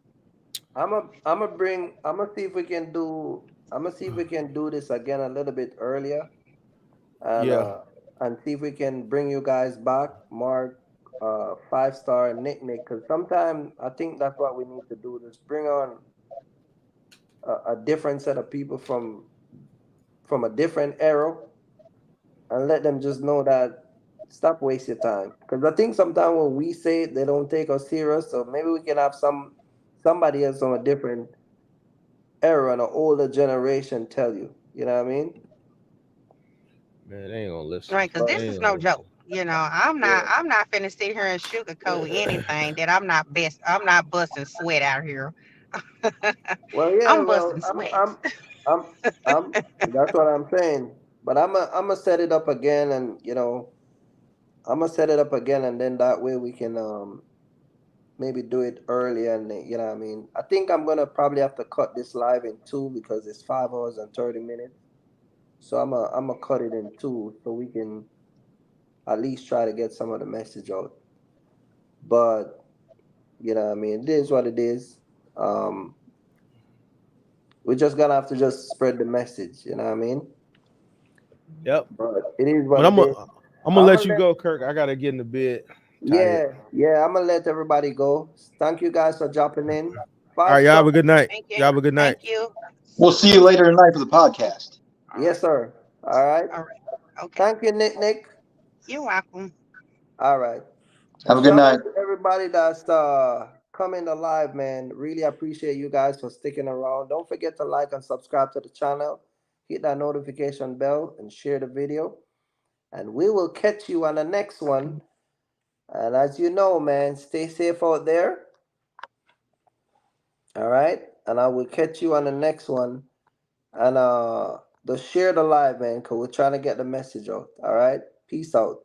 I'm gonna see if we can do. I'm gonna see if we can do this again a little bit earlier, and yeah. uh, and see if we can bring you guys back, Mark, 5 star and Nick, because sometimes I think that's what we need to do. Just bring on a different set of people from a different era, and let them just know that stop wasting time. Because I think sometimes when we say it, they don't take us serious. So maybe we can have somebody else from a different era and an older generation tell you. You know what I mean? Man, they ain't going to listen. Right, because But this They is ain't going no to listen. joke. I'm not. yeah. I'm not finna sit here and sugarcoat anything that I'm not best. I'm not busting sweat out here. Well, yeah. I'm Well, busting sweats. I'm, I'm. That's what I'm saying. But I'm gonna set it up again, and I'm gonna set it up again, and then that way we can maybe do it early, and you know what I mean. I think I'm gonna probably have to cut this live in two because it's 5 hours and 30 minutes. So I'm gonna cut it in two so we can at least try to get some of the message out. But you know what I mean, it is what it is. Um, we're just gonna have to just spread the message. You know what I mean? Yep. But it is But what I'm it going is. I'm going to I'm let gonna you let go, Kirk. I got to get in the bed. Tired. yeah, yeah. I'm gonna let everybody go. Thank you guys for dropping in. All Five right. Y'all star. have a good night. Thank Y'all you. have a good night. Thank you. We'll see you later tonight for the podcast. All Yes, right. sir. All right. All right. Okay. Thank you, Nick. You're welcome. All right. Have And a good shout night. out to everybody that's coming alive, man. Really appreciate you guys for sticking around. Don't forget to like and subscribe to the channel. Hit that notification bell and share the video. And we will catch you on the next one. And as you know, man, stay safe out there. All right. And I will catch you on the next one. And just share the live, man, because we're trying to get the message out. All right. Peace out.